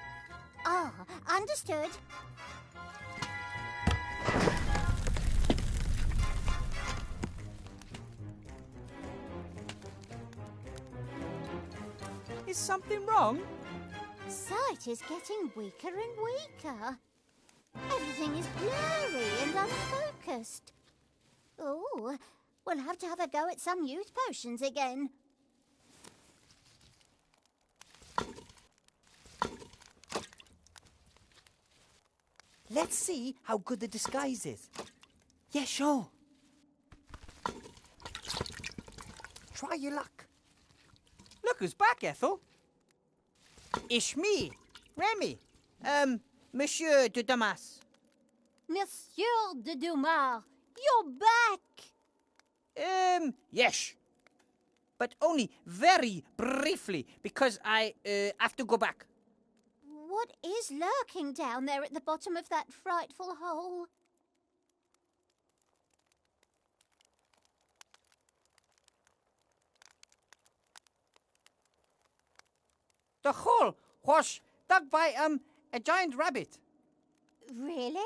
Ah, understood. Is something wrong? Sight is getting weaker and weaker. Everything is blurry and unfocused. Oh, we'll have to have a go at some youth potions again. Let's see how good the disguise is. Yeah, sure. Try your luck. Look who's back, Ethel. It's me, Remy. Monsieur de Damas. Monsieur de Dumar, you're back! Yes. But only very briefly, because I, have to go back. What is lurking down there at the bottom of that frightful hole? The hole was dug by, a giant rabbit. Really?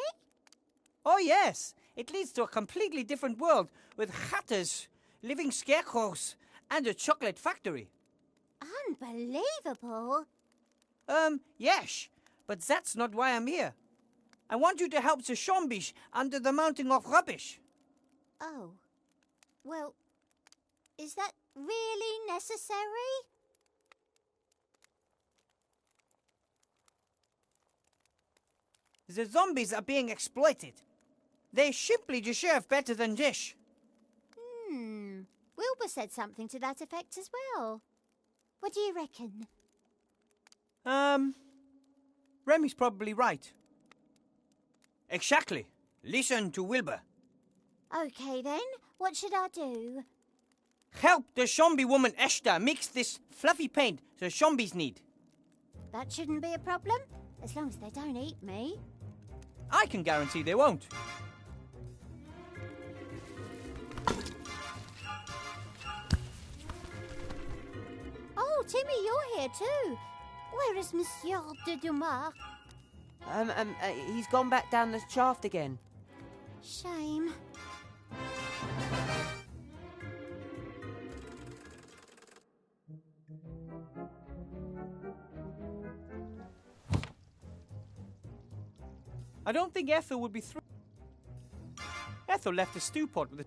Oh, yes. It leads to a completely different world with hatters, living scarecrows, and a chocolate factory. Unbelievable. Yes. But that's not why I'm here. I want you to help the zombies under the mountain of rubbish. Oh. Well, is that really necessary? The zombies are being exploited. They simply deserve better than this. Wilbur said something to that effect as well. What do you reckon? Remy's probably right. Exactly. Listen to Wilbur. Okay then, what should I do? Help the zombie woman Esther mix this fluffy paint the zombies need. That shouldn't be a problem. as long as they don't eat me. I can guarantee they won't. Oh, Timmy, you're here too. Where is Monsieur de Dumas? He's gone back down the shaft again. Shame. I don't think Ethel would be through. Ethel left the stew pot with it.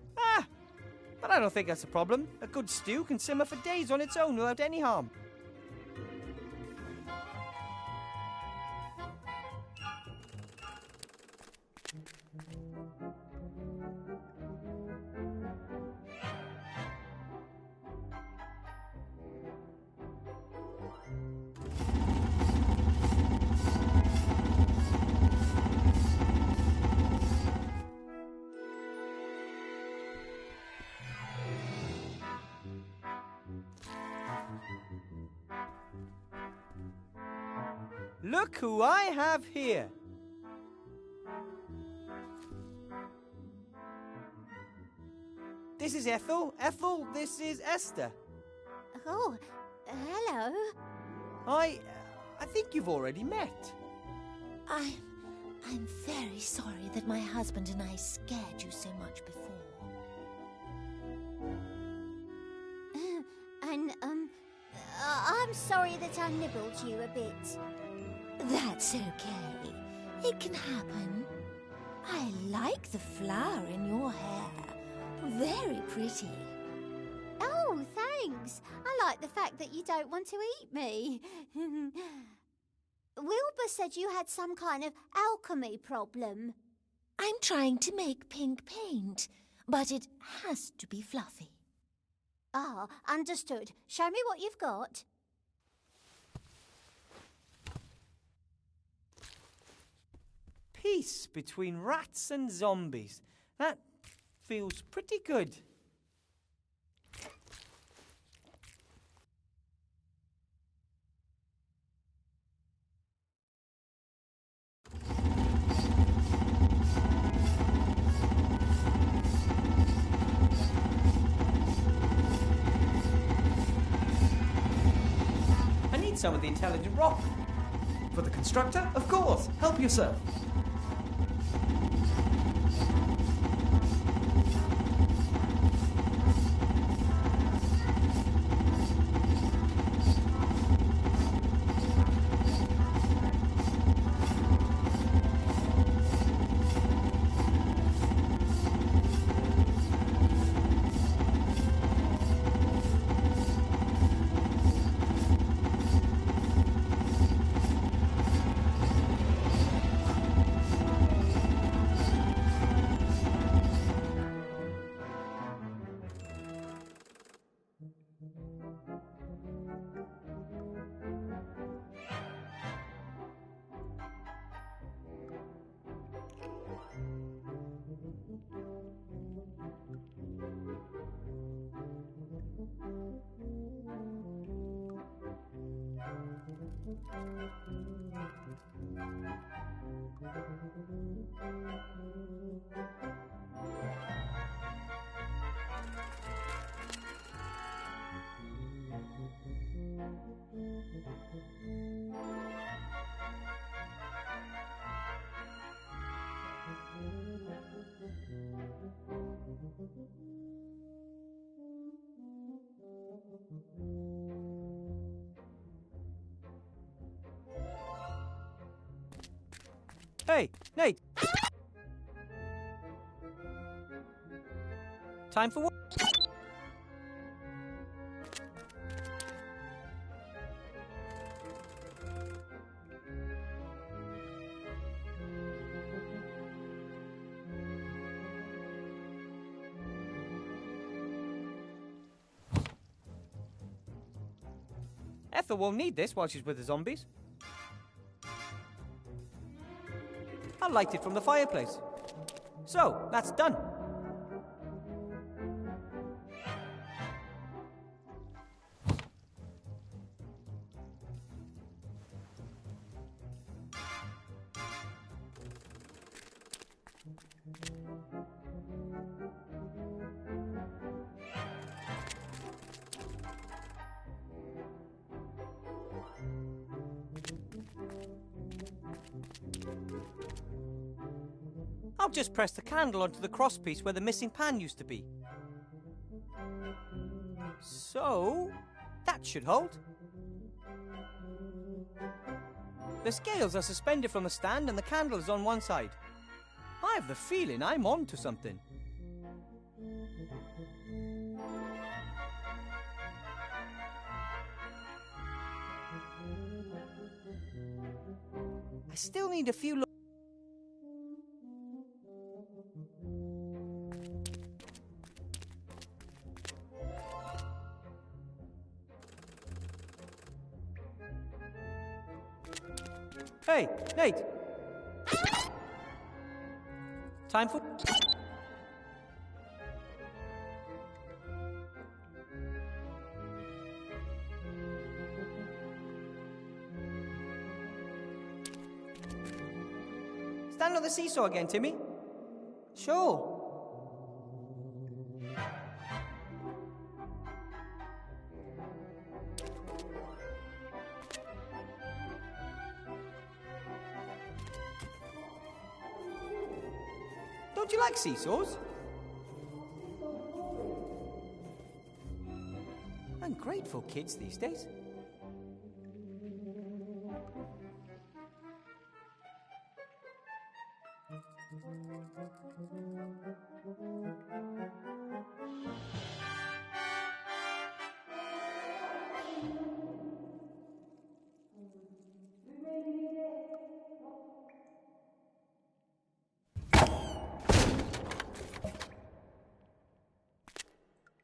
But I don't think that's a problem. A good stew can simmer for days on its own without any harm. Look who I have here. This is Ethel. Ethel, this is Esther. Oh, hello. I think you've already met. I'm very sorry that my husband and I scared you so much before. And, I'm sorry that I nibbled you a bit. That's okay. It can happen. I like the flower in your hair. Very pretty. Oh, thanks. I like the fact that you don't want to eat me. Wilbur said you had some kind of alchemy problem. I'm trying to make pink paint, but it has to be fluffy. Ah, understood. Show me what you've got. Peace between rats and zombies. That feels pretty good. I need some of the intelligent rock. For the constructor? Of course. Help yourself. Hey, Nate. Time for what? Ethel won't need this while she's with the zombies. I'll light it from the fireplace. So, that's done. I'll just press the candle onto the crosspiece where the missing pan used to be. So, that should hold. The scales are suspended from the stand and the candle is on one side. I have the feeling I'm on to something. I still need a few... Hey, Nate! Time for... Stand on the seesaw again, Timmy. Sure. Don't you like seesaws? Ungrateful kids these days.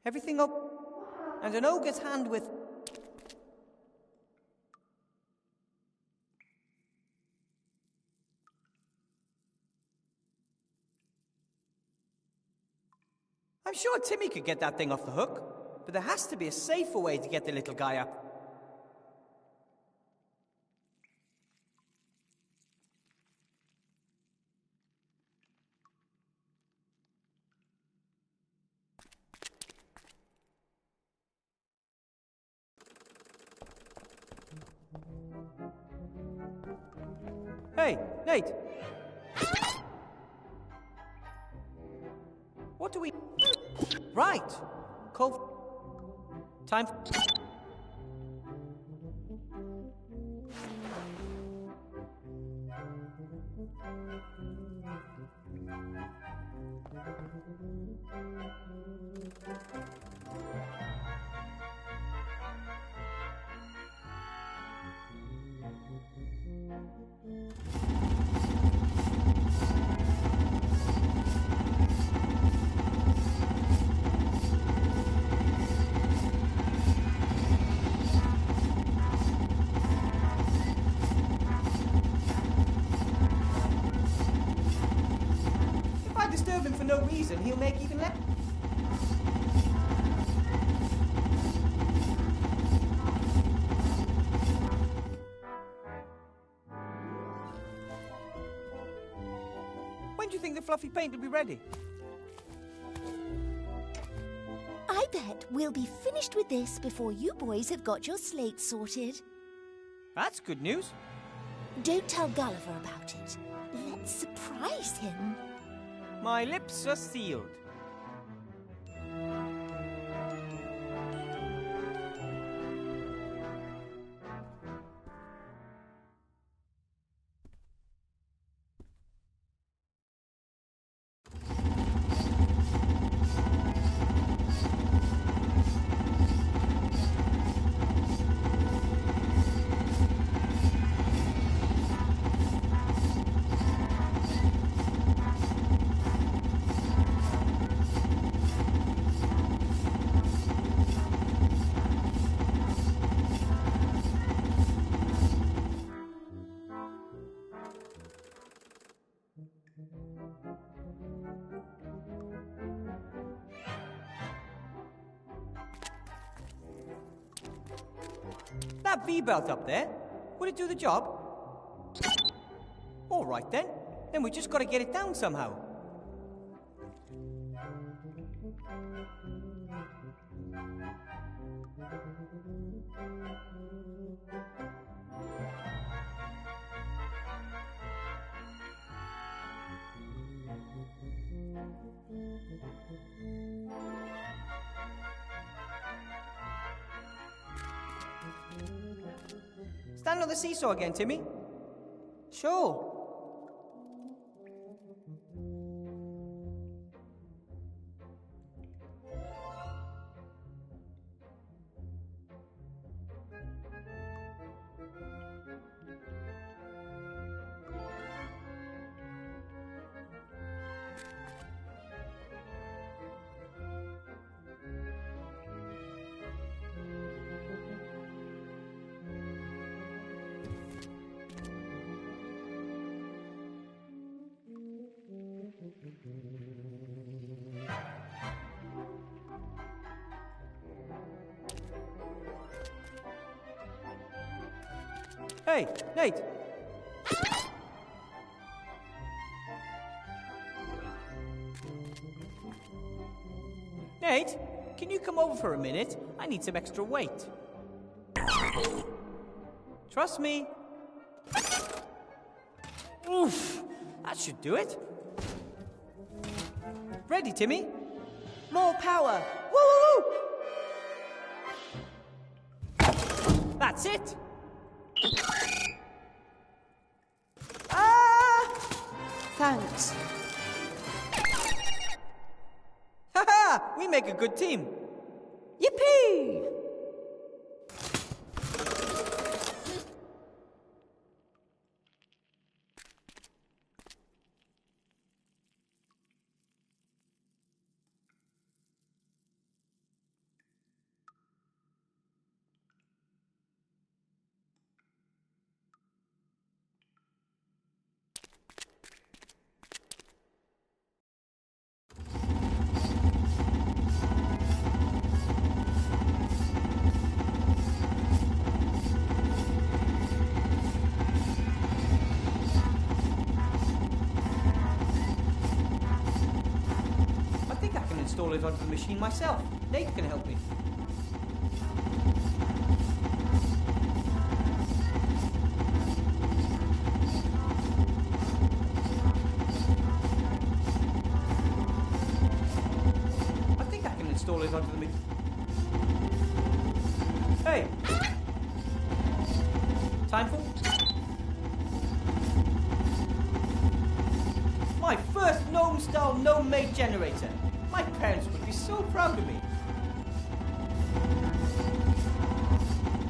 Everything up, and an ogre's hand with... I'm sure Timmy could get that thing off the hook, but there has to be a safer way to get the little guy up. Hey, Nate! What do we... Right! Cove... Time for... If I disturb him for no reason, he'll make even less... When do you think the fluffy paint will be ready? I bet we'll be finished with this before you boys have got your slate sorted. That's good news. Don't tell Gulliver about it. Let's surprise him. My lips are sealed. That V-belt up there, would it do the job? All right then. Then we just got to get it down somehow. stand on the seesaw again, Timmy? Sure. Hey, Nate! Nate, can you come over for a minute? I need some extra weight. Trust me. Oof! That should do it. Ready, Timmy? More power! Woo! That's it! Thanks. Ha-ha! We make a good team. Yippee! Install it onto the machine myself. Nate can help me. I think I can install it onto the machine. Hey! Time for... my first gnome-style gnome-made generator. My parents would be so proud of me.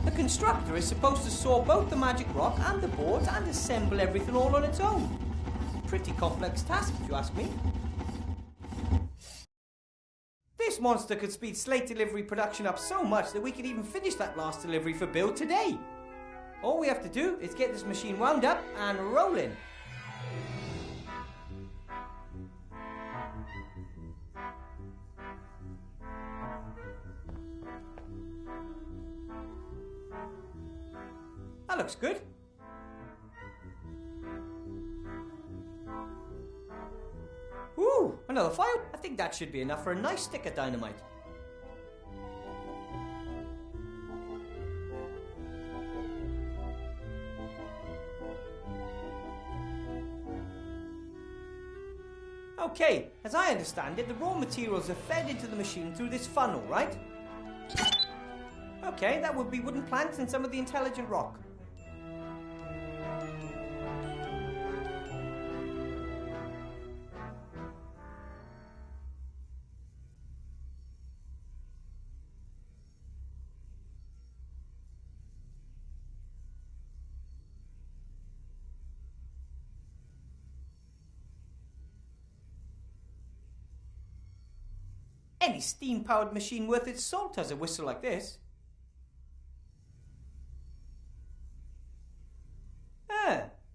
The constructor is supposed to saw both the magic rock and the boards and assemble everything all on its own. Pretty complex task, if you ask me. This monster could speed slate delivery production up so much that we could even finish that last delivery for Bill today. All we have to do is get this machine wound up and rolling. That looks good. Ooh, another fire. I think that should be enough for a nice stick of dynamite. Okay, as I understand it, the raw materials are fed into the machine through this funnel, right? Okay, that would be wooden planks and some of the intelligent rock. Any steam-powered machine worth its salt has a whistle like this.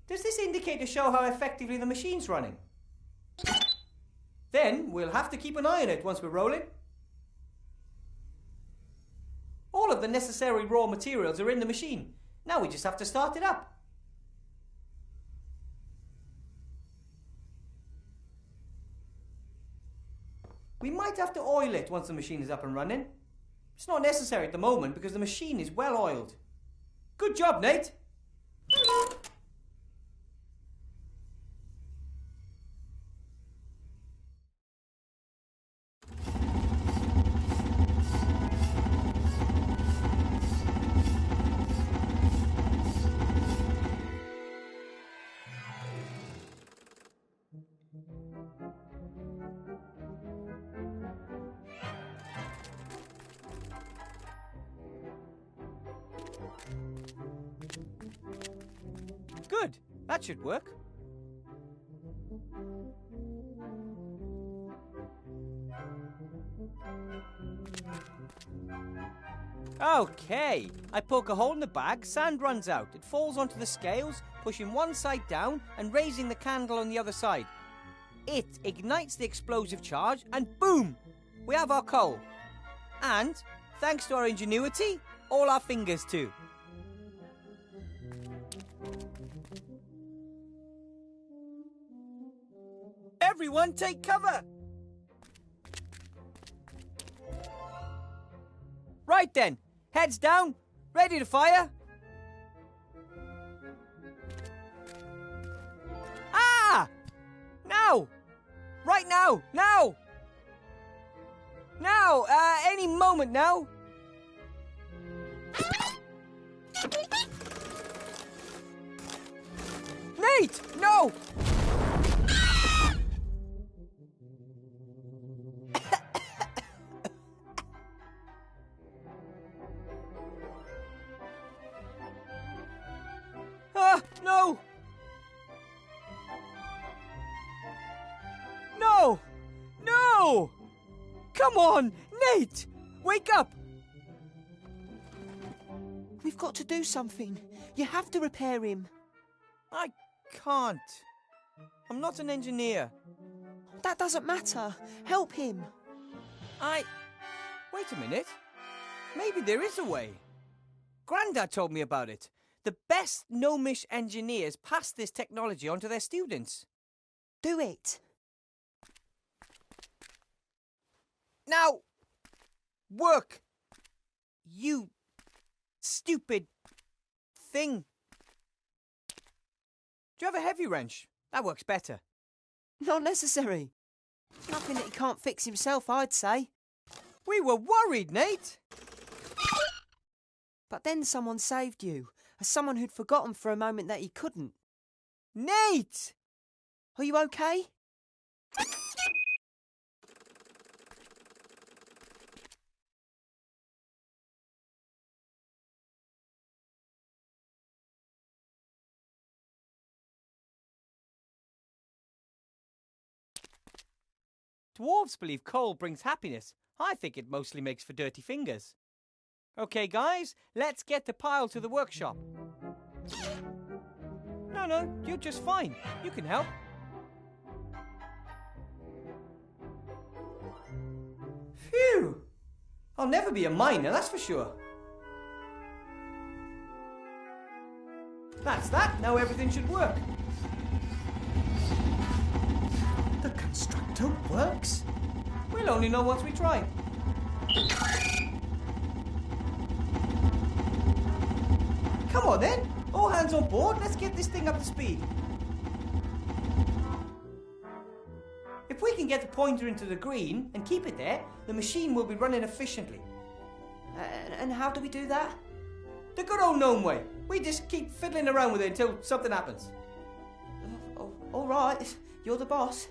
Does this indicator show how effectively the machine's running? Then we'll have to keep an eye on it once we're rolling. All of the necessary raw materials are in the machine. Now we just have to start it up. We might have to oil it once the machine is up and running. It's not necessary at the moment because the machine is well oiled. Good job, Nate! That should work. Okay, I poke a hole in the bag, sand runs out. It falls onto the scales, pushing one side down and raising the candle on the other side. It ignites the explosive charge and boom! We have our coal. And, thanks to our ingenuity, all our fingers too. Everyone take cover! Right then, heads down, ready to fire. Ah! Now! Right now! Now! Now! Any moment now! Nate! No! No! No! No! Come on, Nate! Wake up! We've got to do something. You have to repair him. I can't. I'm not an engineer. That doesn't matter. Help him. Wait a minute. Maybe there is a way. Grandad told me about it. The best gnomish engineers pass this technology on to their students. Do it. Now, work. You stupid thing. Do you have a heavy wrench? That works better. Not necessary. Nothing that he can't fix himself, I'd say. We were worried, Nate. But then someone saved you. As someone who'd forgotten for a moment that he couldn't. Nate! Are you okay? Dwarves believe coal brings happiness. I think it mostly makes for dirty fingers. Okay, guys, let's get the pile to the workshop. No, you're just fine. You can help. Phew! I'll never be a miner, that's for sure. That's that. Now everything should work. The constructor works? We'll only know once we try. Come on then. All hands on board. Let's get this thing up to speed. If we can get the pointer into the green and keep it there, the machine will be running efficiently. And how do we do that? The good old gnome way. We just keep fiddling around with it until something happens. All right. You're the boss.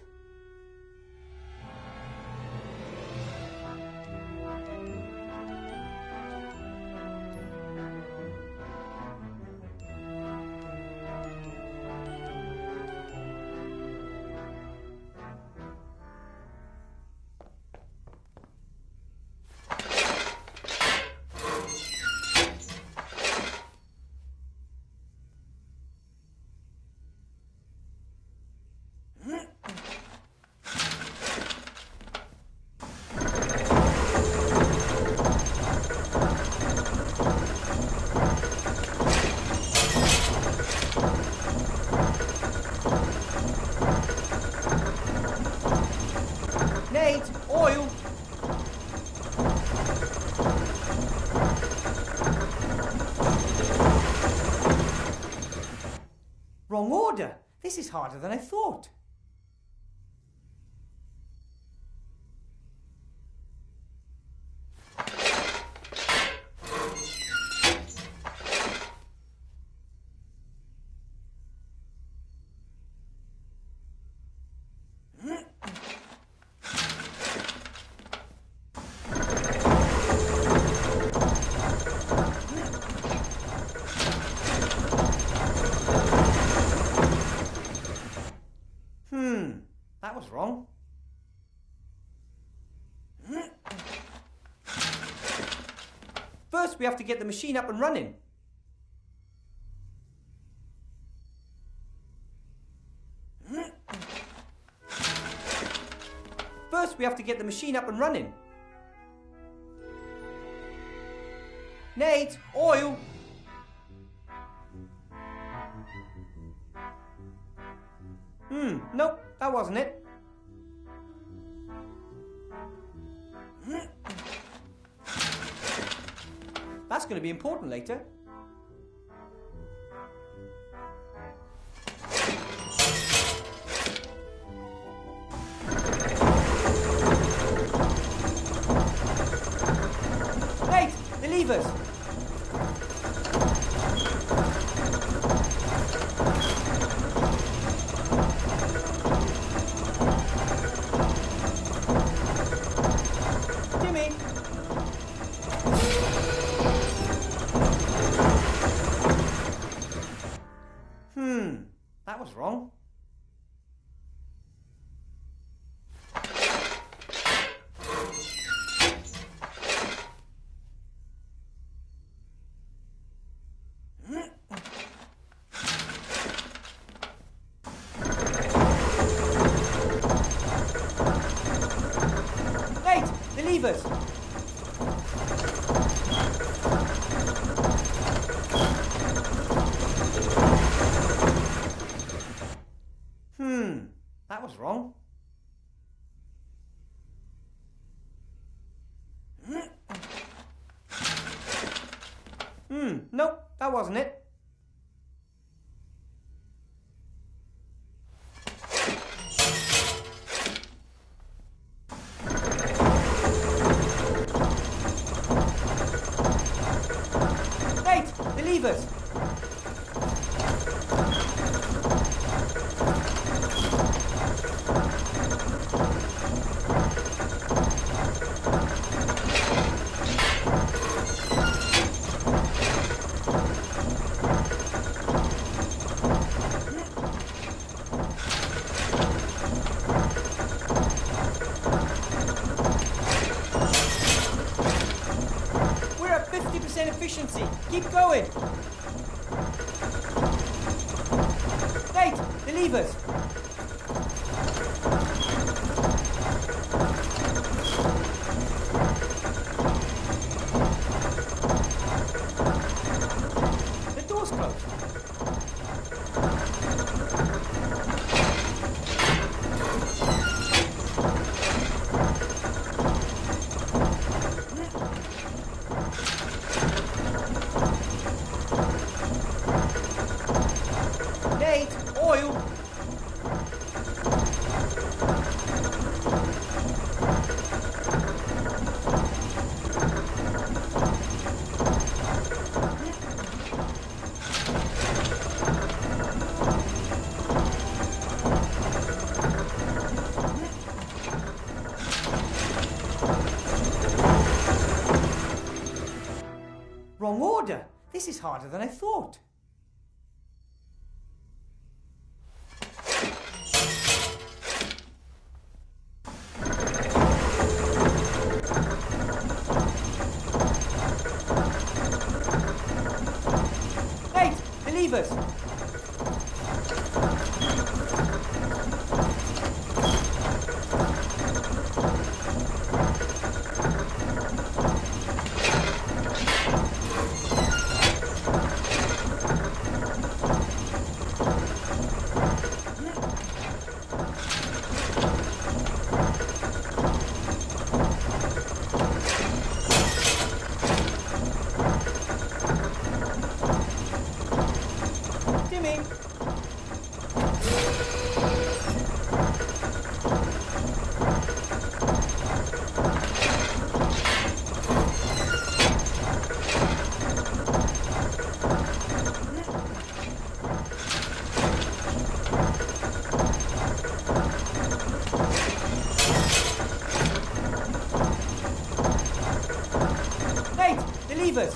Oil! Wrong order. This is harder than I thought. wrong. First, we have to get the machine up and running. First, we have to get the machine up and running. Nate, oil! Nope, that wasn't it. That's going to be important later. Nate, the levers! Timmy! That was wrong. Nate, the levers! That was wrong. Nope, that wasn't it. Nate, the levers! We're at 50% efficiency. Keep going. Nate, the levers. The door's closed. Nate, oil. Wrong order. This is harder than I thought. Nate, the levers. Timmy. Nate, the levers.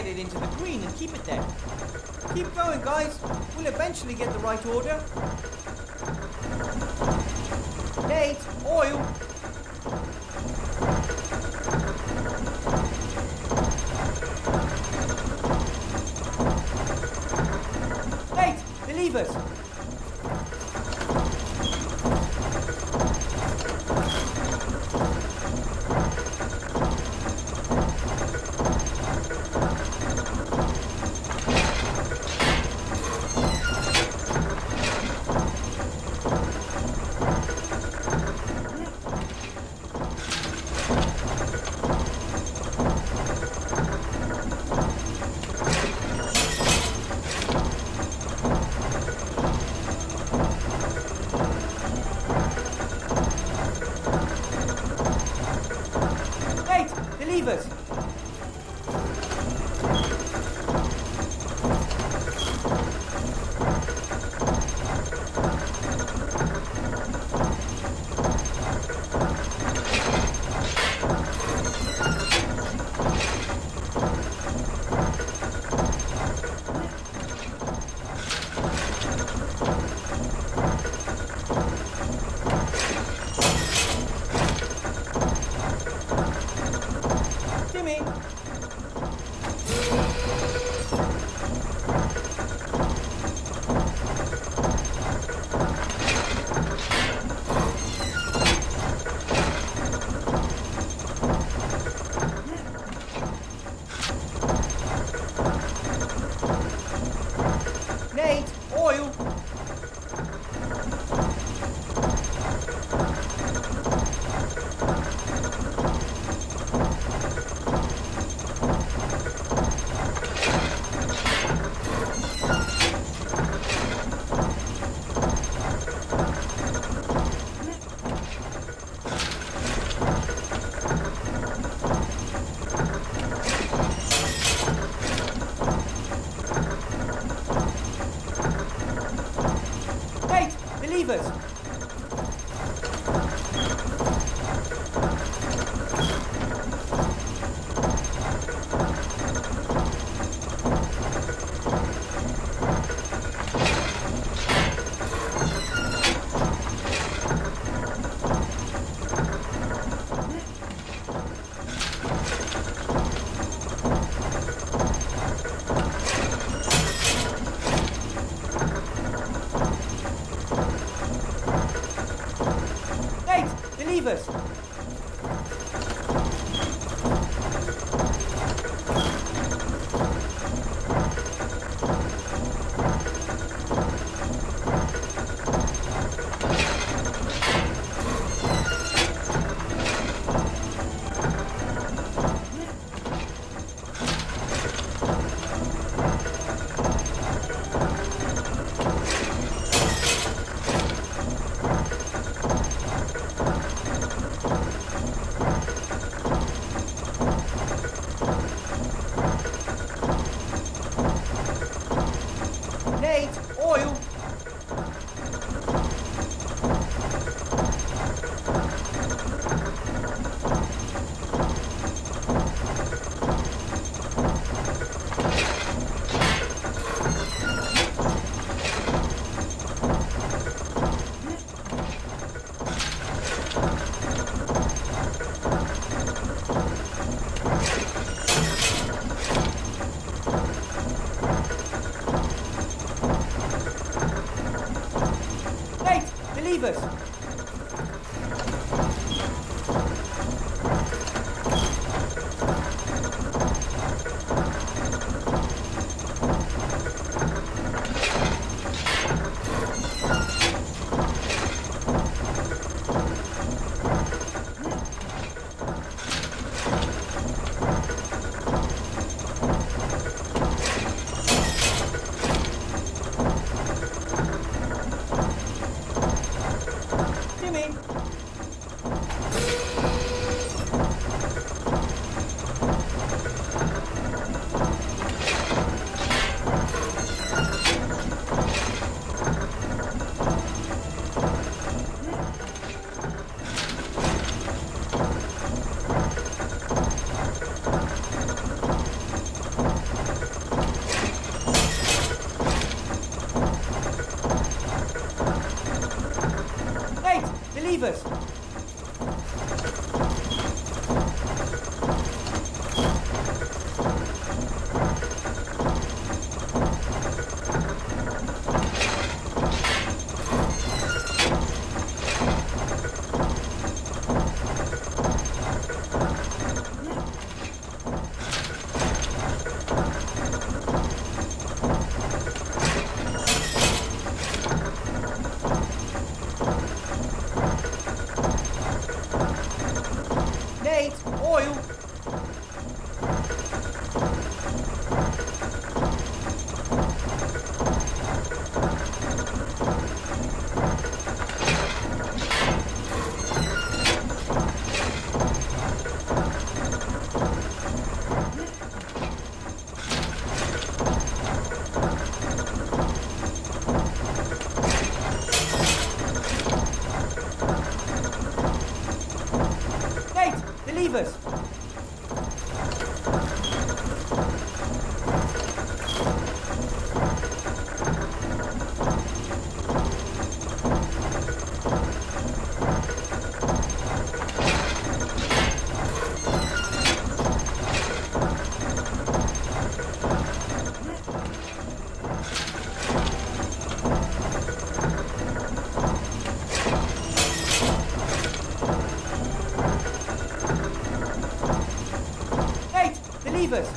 get it into the green and keep it there. Keep going, guys. We'll eventually get the right order. Nate, oil. Nate, the levers. Levers. Timmy, levers! Nate, oil! Nate, the levers! Nate, the levers!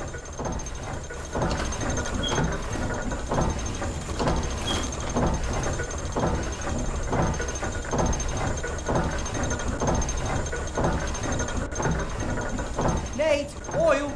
Nate, oil!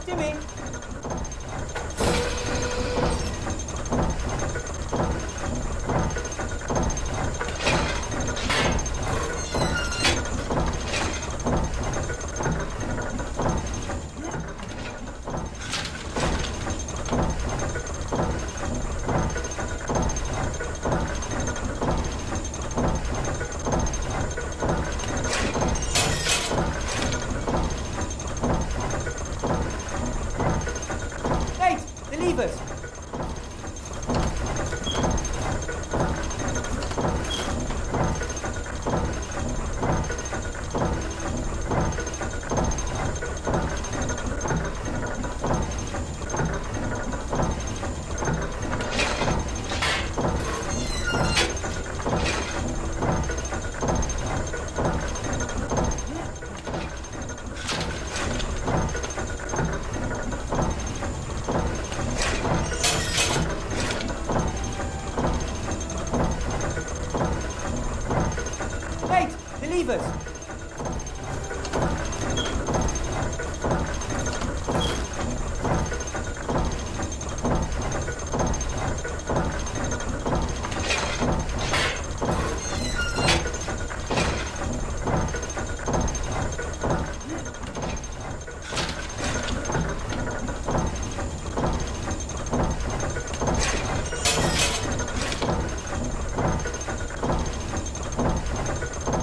Jimmy! Nate, the levers! Nate, the levers!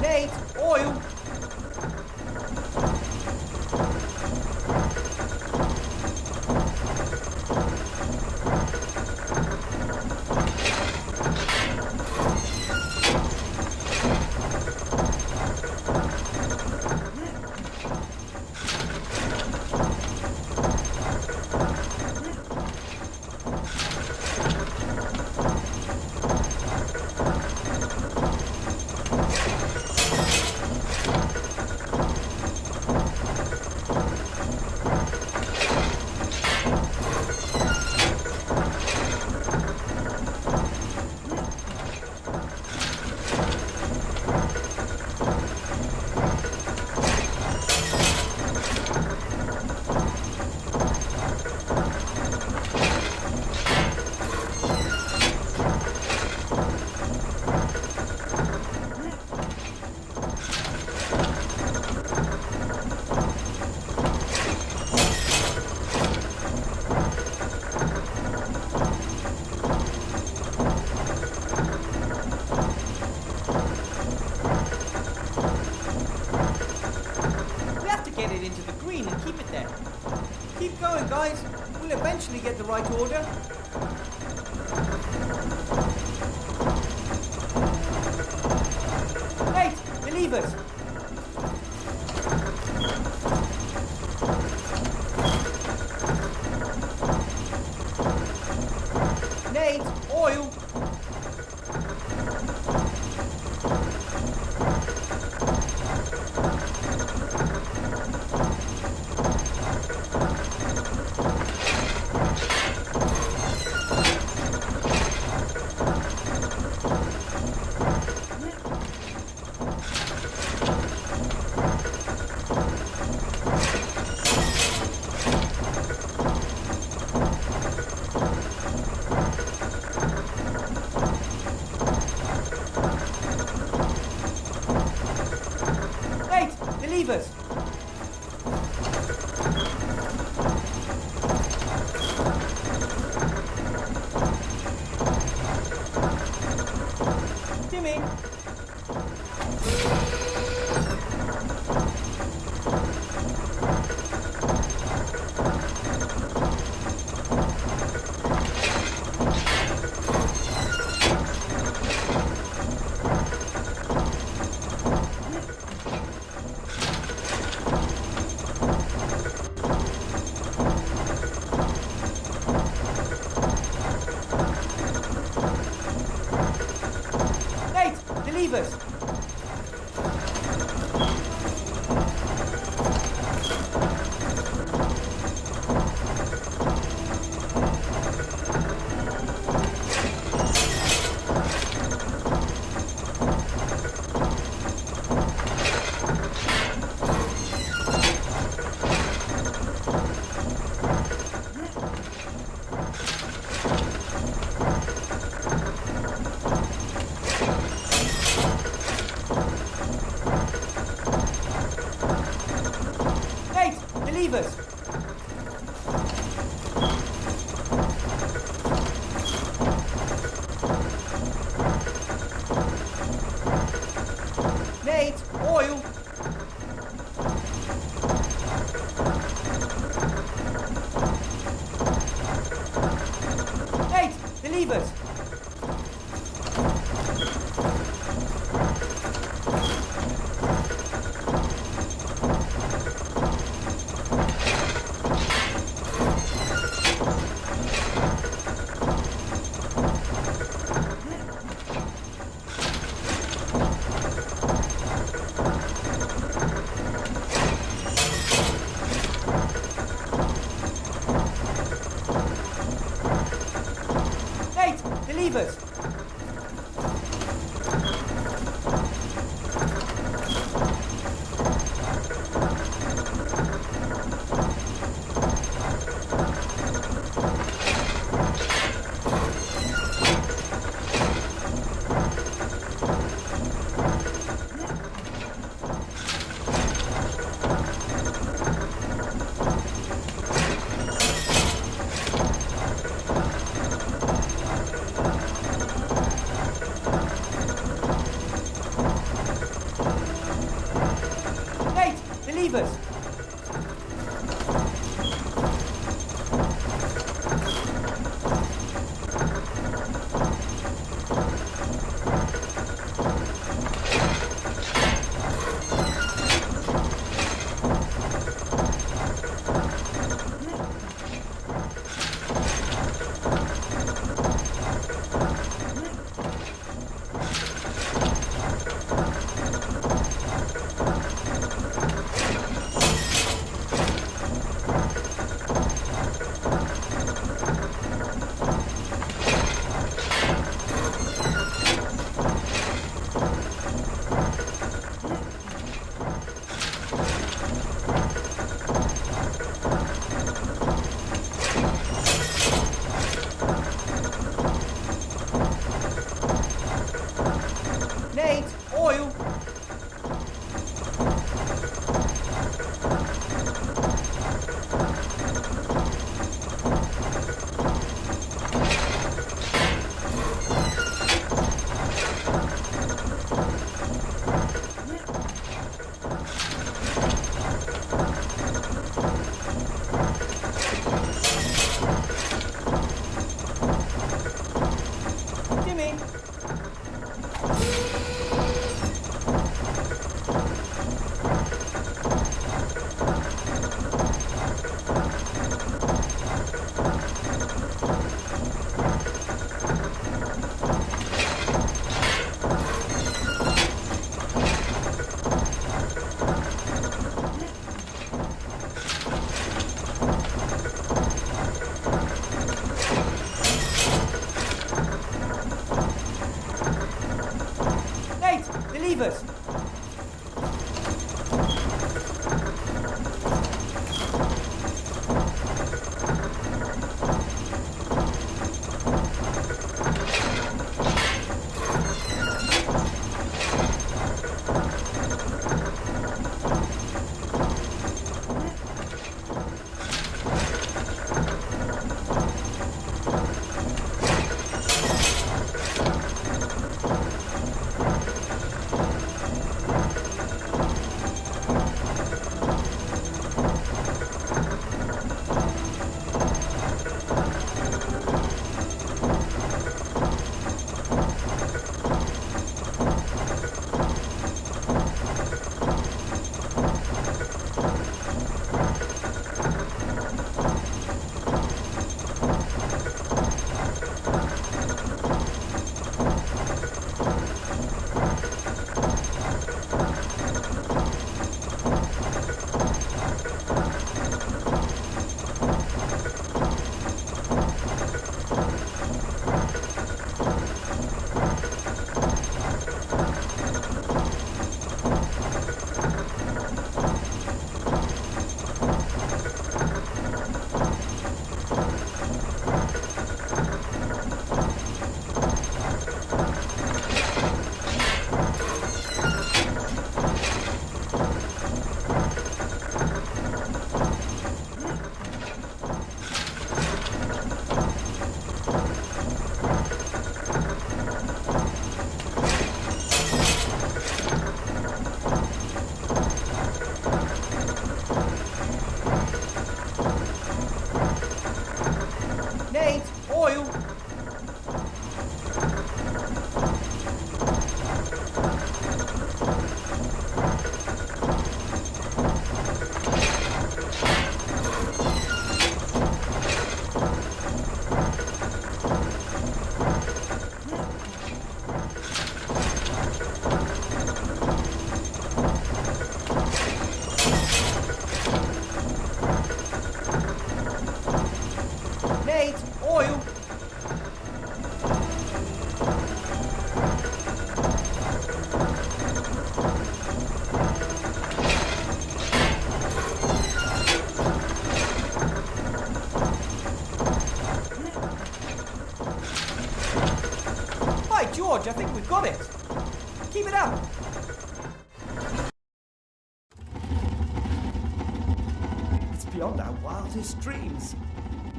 Nate, oil! get the right order? Nate, the levers! Nate, oil! Nate, the levers! Timmy! Nate, the levers! Nate, the levers! Nate, oil! Nate, the levers! Nate, the levers! oil! Mate, oil! By George, I think we've got it. Keep it up. It's beyond our wildest dreams.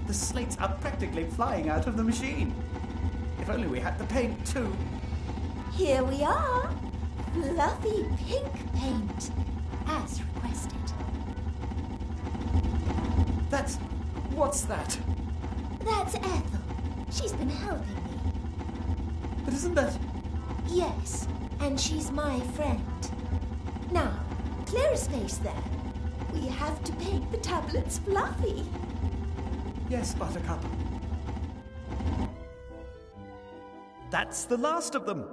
The slates are practically flying out of the machine. If only we had the paint too. Here we are. Fluffy pink paint, as requested. What's that? That's Ethel. She's been helping me. But isn't that... Yes, and she's my friend. Now, clear a space there. We have to paint the tablets fluffy. Yes, Buttercup. That's the last of them.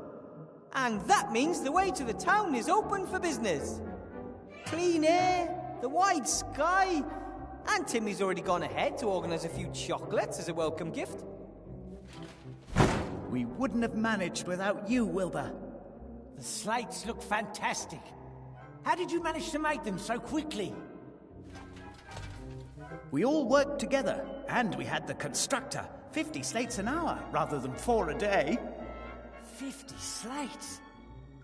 And that means the way to the town is open for business. Clean air, the wide sky, and Timmy's already gone ahead to organise a few chocolates as a welcome gift. We wouldn't have managed without you, Wilbur. The slates look fantastic. How did you manage to make them so quickly? We all worked together, and we had the constructor. 50 slates an hour, rather than 4 a day. 50 slates?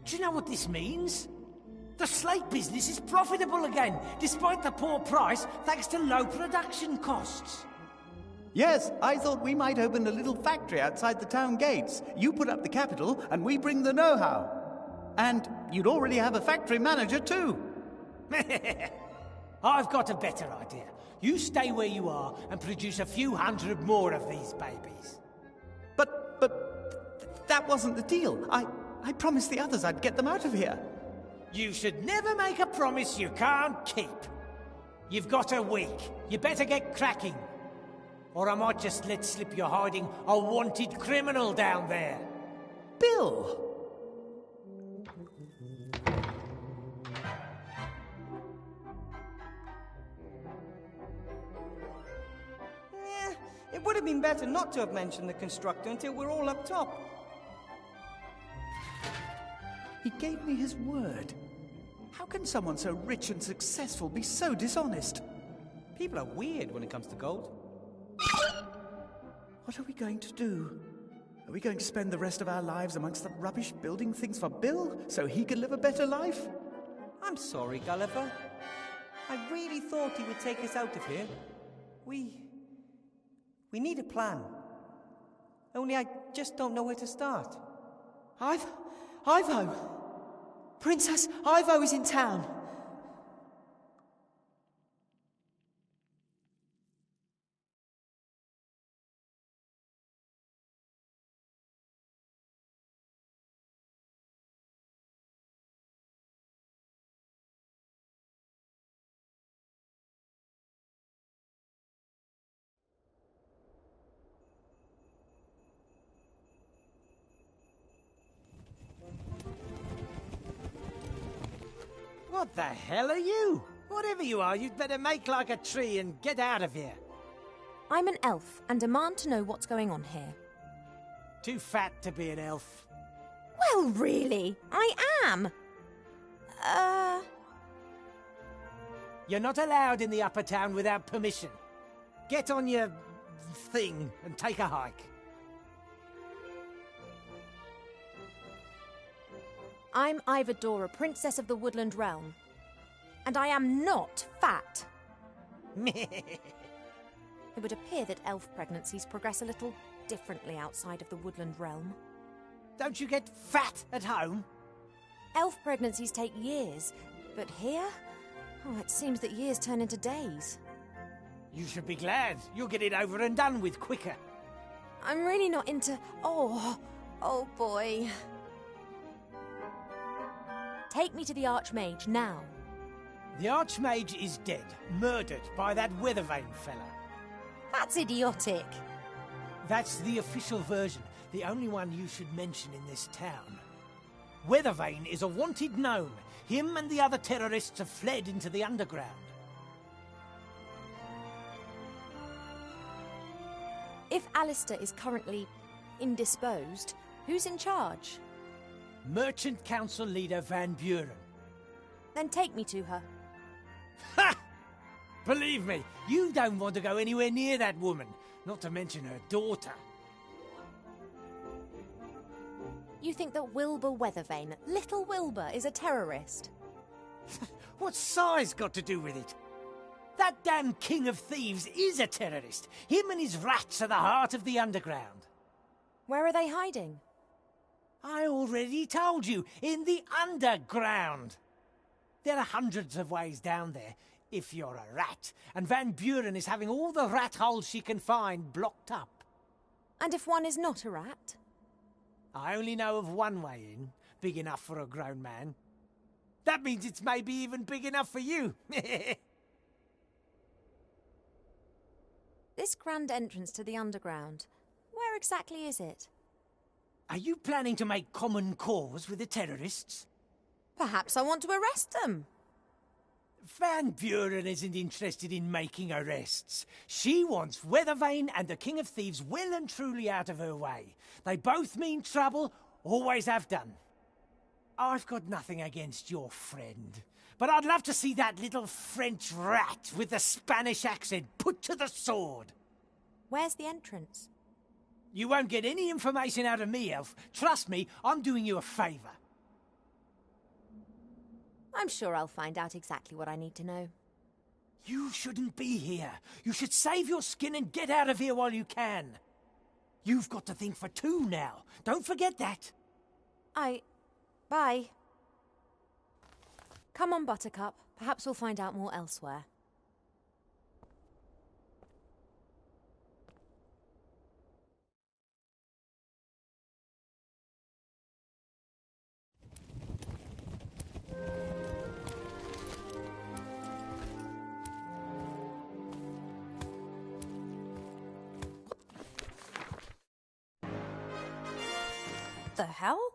Do you know what this means? The slate business is profitable again, despite the poor price, thanks to low production costs. Yes, I thought we might open a little factory outside the town gates. You put up the capital, and we bring the know-how. And you'd already have a factory manager, too. I've got a better idea. You stay where you are and produce a few hundred more of these babies. But that wasn't the deal. I promised the others I'd get them out of here. You should never make a promise you can't keep. You've got a week. You better get cracking. Or I might just let slip you're hiding a wanted criminal down there. Bill! It would have been better not to have mentioned the constructor until we're all up top. He gave me his word. How can someone so rich and successful be so dishonest? People are weird when it comes to gold. What are we going to do? Are we going to spend the rest of our lives amongst the rubbish building things for Bill so he can live a better life? I'm sorry, Gulliver. I really thought he would take us out of here. We need a plan. Only I just don't know where to start. Ivo! Princess Ivo is in town. What the hell are you? Whatever you are, you'd better make like a tree and get out of here. I'm an elf and demand to know what's going on here. Too fat to be an elf. Well, really, I am. You're not allowed in the upper town without permission. Get on your thing and take a hike. I'm Ivadora, Princess of the Woodland Realm. And I am not fat. It would appear that elf pregnancies progress a little differently outside of the Woodland Realm. Don't you get fat at home? Elf pregnancies take years, but here? Oh, it seems that years turn into days. You should be glad. You'll get it over and done with quicker. I'm really not into... Oh boy. Take me to the Archmage, now. The Archmage is dead, murdered by that Weathervane fella. That's idiotic. That's the official version, the only one you should mention in this town. Weathervane is a wanted gnome. Him and the other terrorists have fled into the underground. If Alistair is currently indisposed, who's in charge? Merchant Council leader Van Buren. Then take me to her. Ha! Believe me, you don't want to go anywhere near that woman, not to mention her daughter. You think that Wilbur Weathervane, little Wilbur, is a terrorist? What's size got to do with it? That damn king of thieves is a terrorist. Him and his rats are the heart of the underground. Where are they hiding? I already told you, in the underground. There are hundreds of ways down there, if you're a rat, and Van Buren is having all the rat holes she can find blocked up. And if one is not a rat? I only know of one way in, big enough for a grown man. That means it's maybe even big enough for you. This grand entrance to the underground, where exactly is it? Are you planning to make common cause with the terrorists? Perhaps I want to arrest them. Van Buren isn't interested in making arrests. She wants Weathervane and the King of Thieves well and truly out of her way. They both mean trouble, always have done. I've got nothing against your friend, but I'd love to see that little French rat with the Spanish accent put to the sword. Where's the entrance? You won't get any information out of me, Elf. Trust me, I'm doing you a favour. I'm sure I'll find out exactly what I need to know. You shouldn't be here. You should save your skin and get out of here while you can. You've got to think for two now. Don't forget that. Bye. Come on, Buttercup. Perhaps we'll find out more elsewhere. The hell?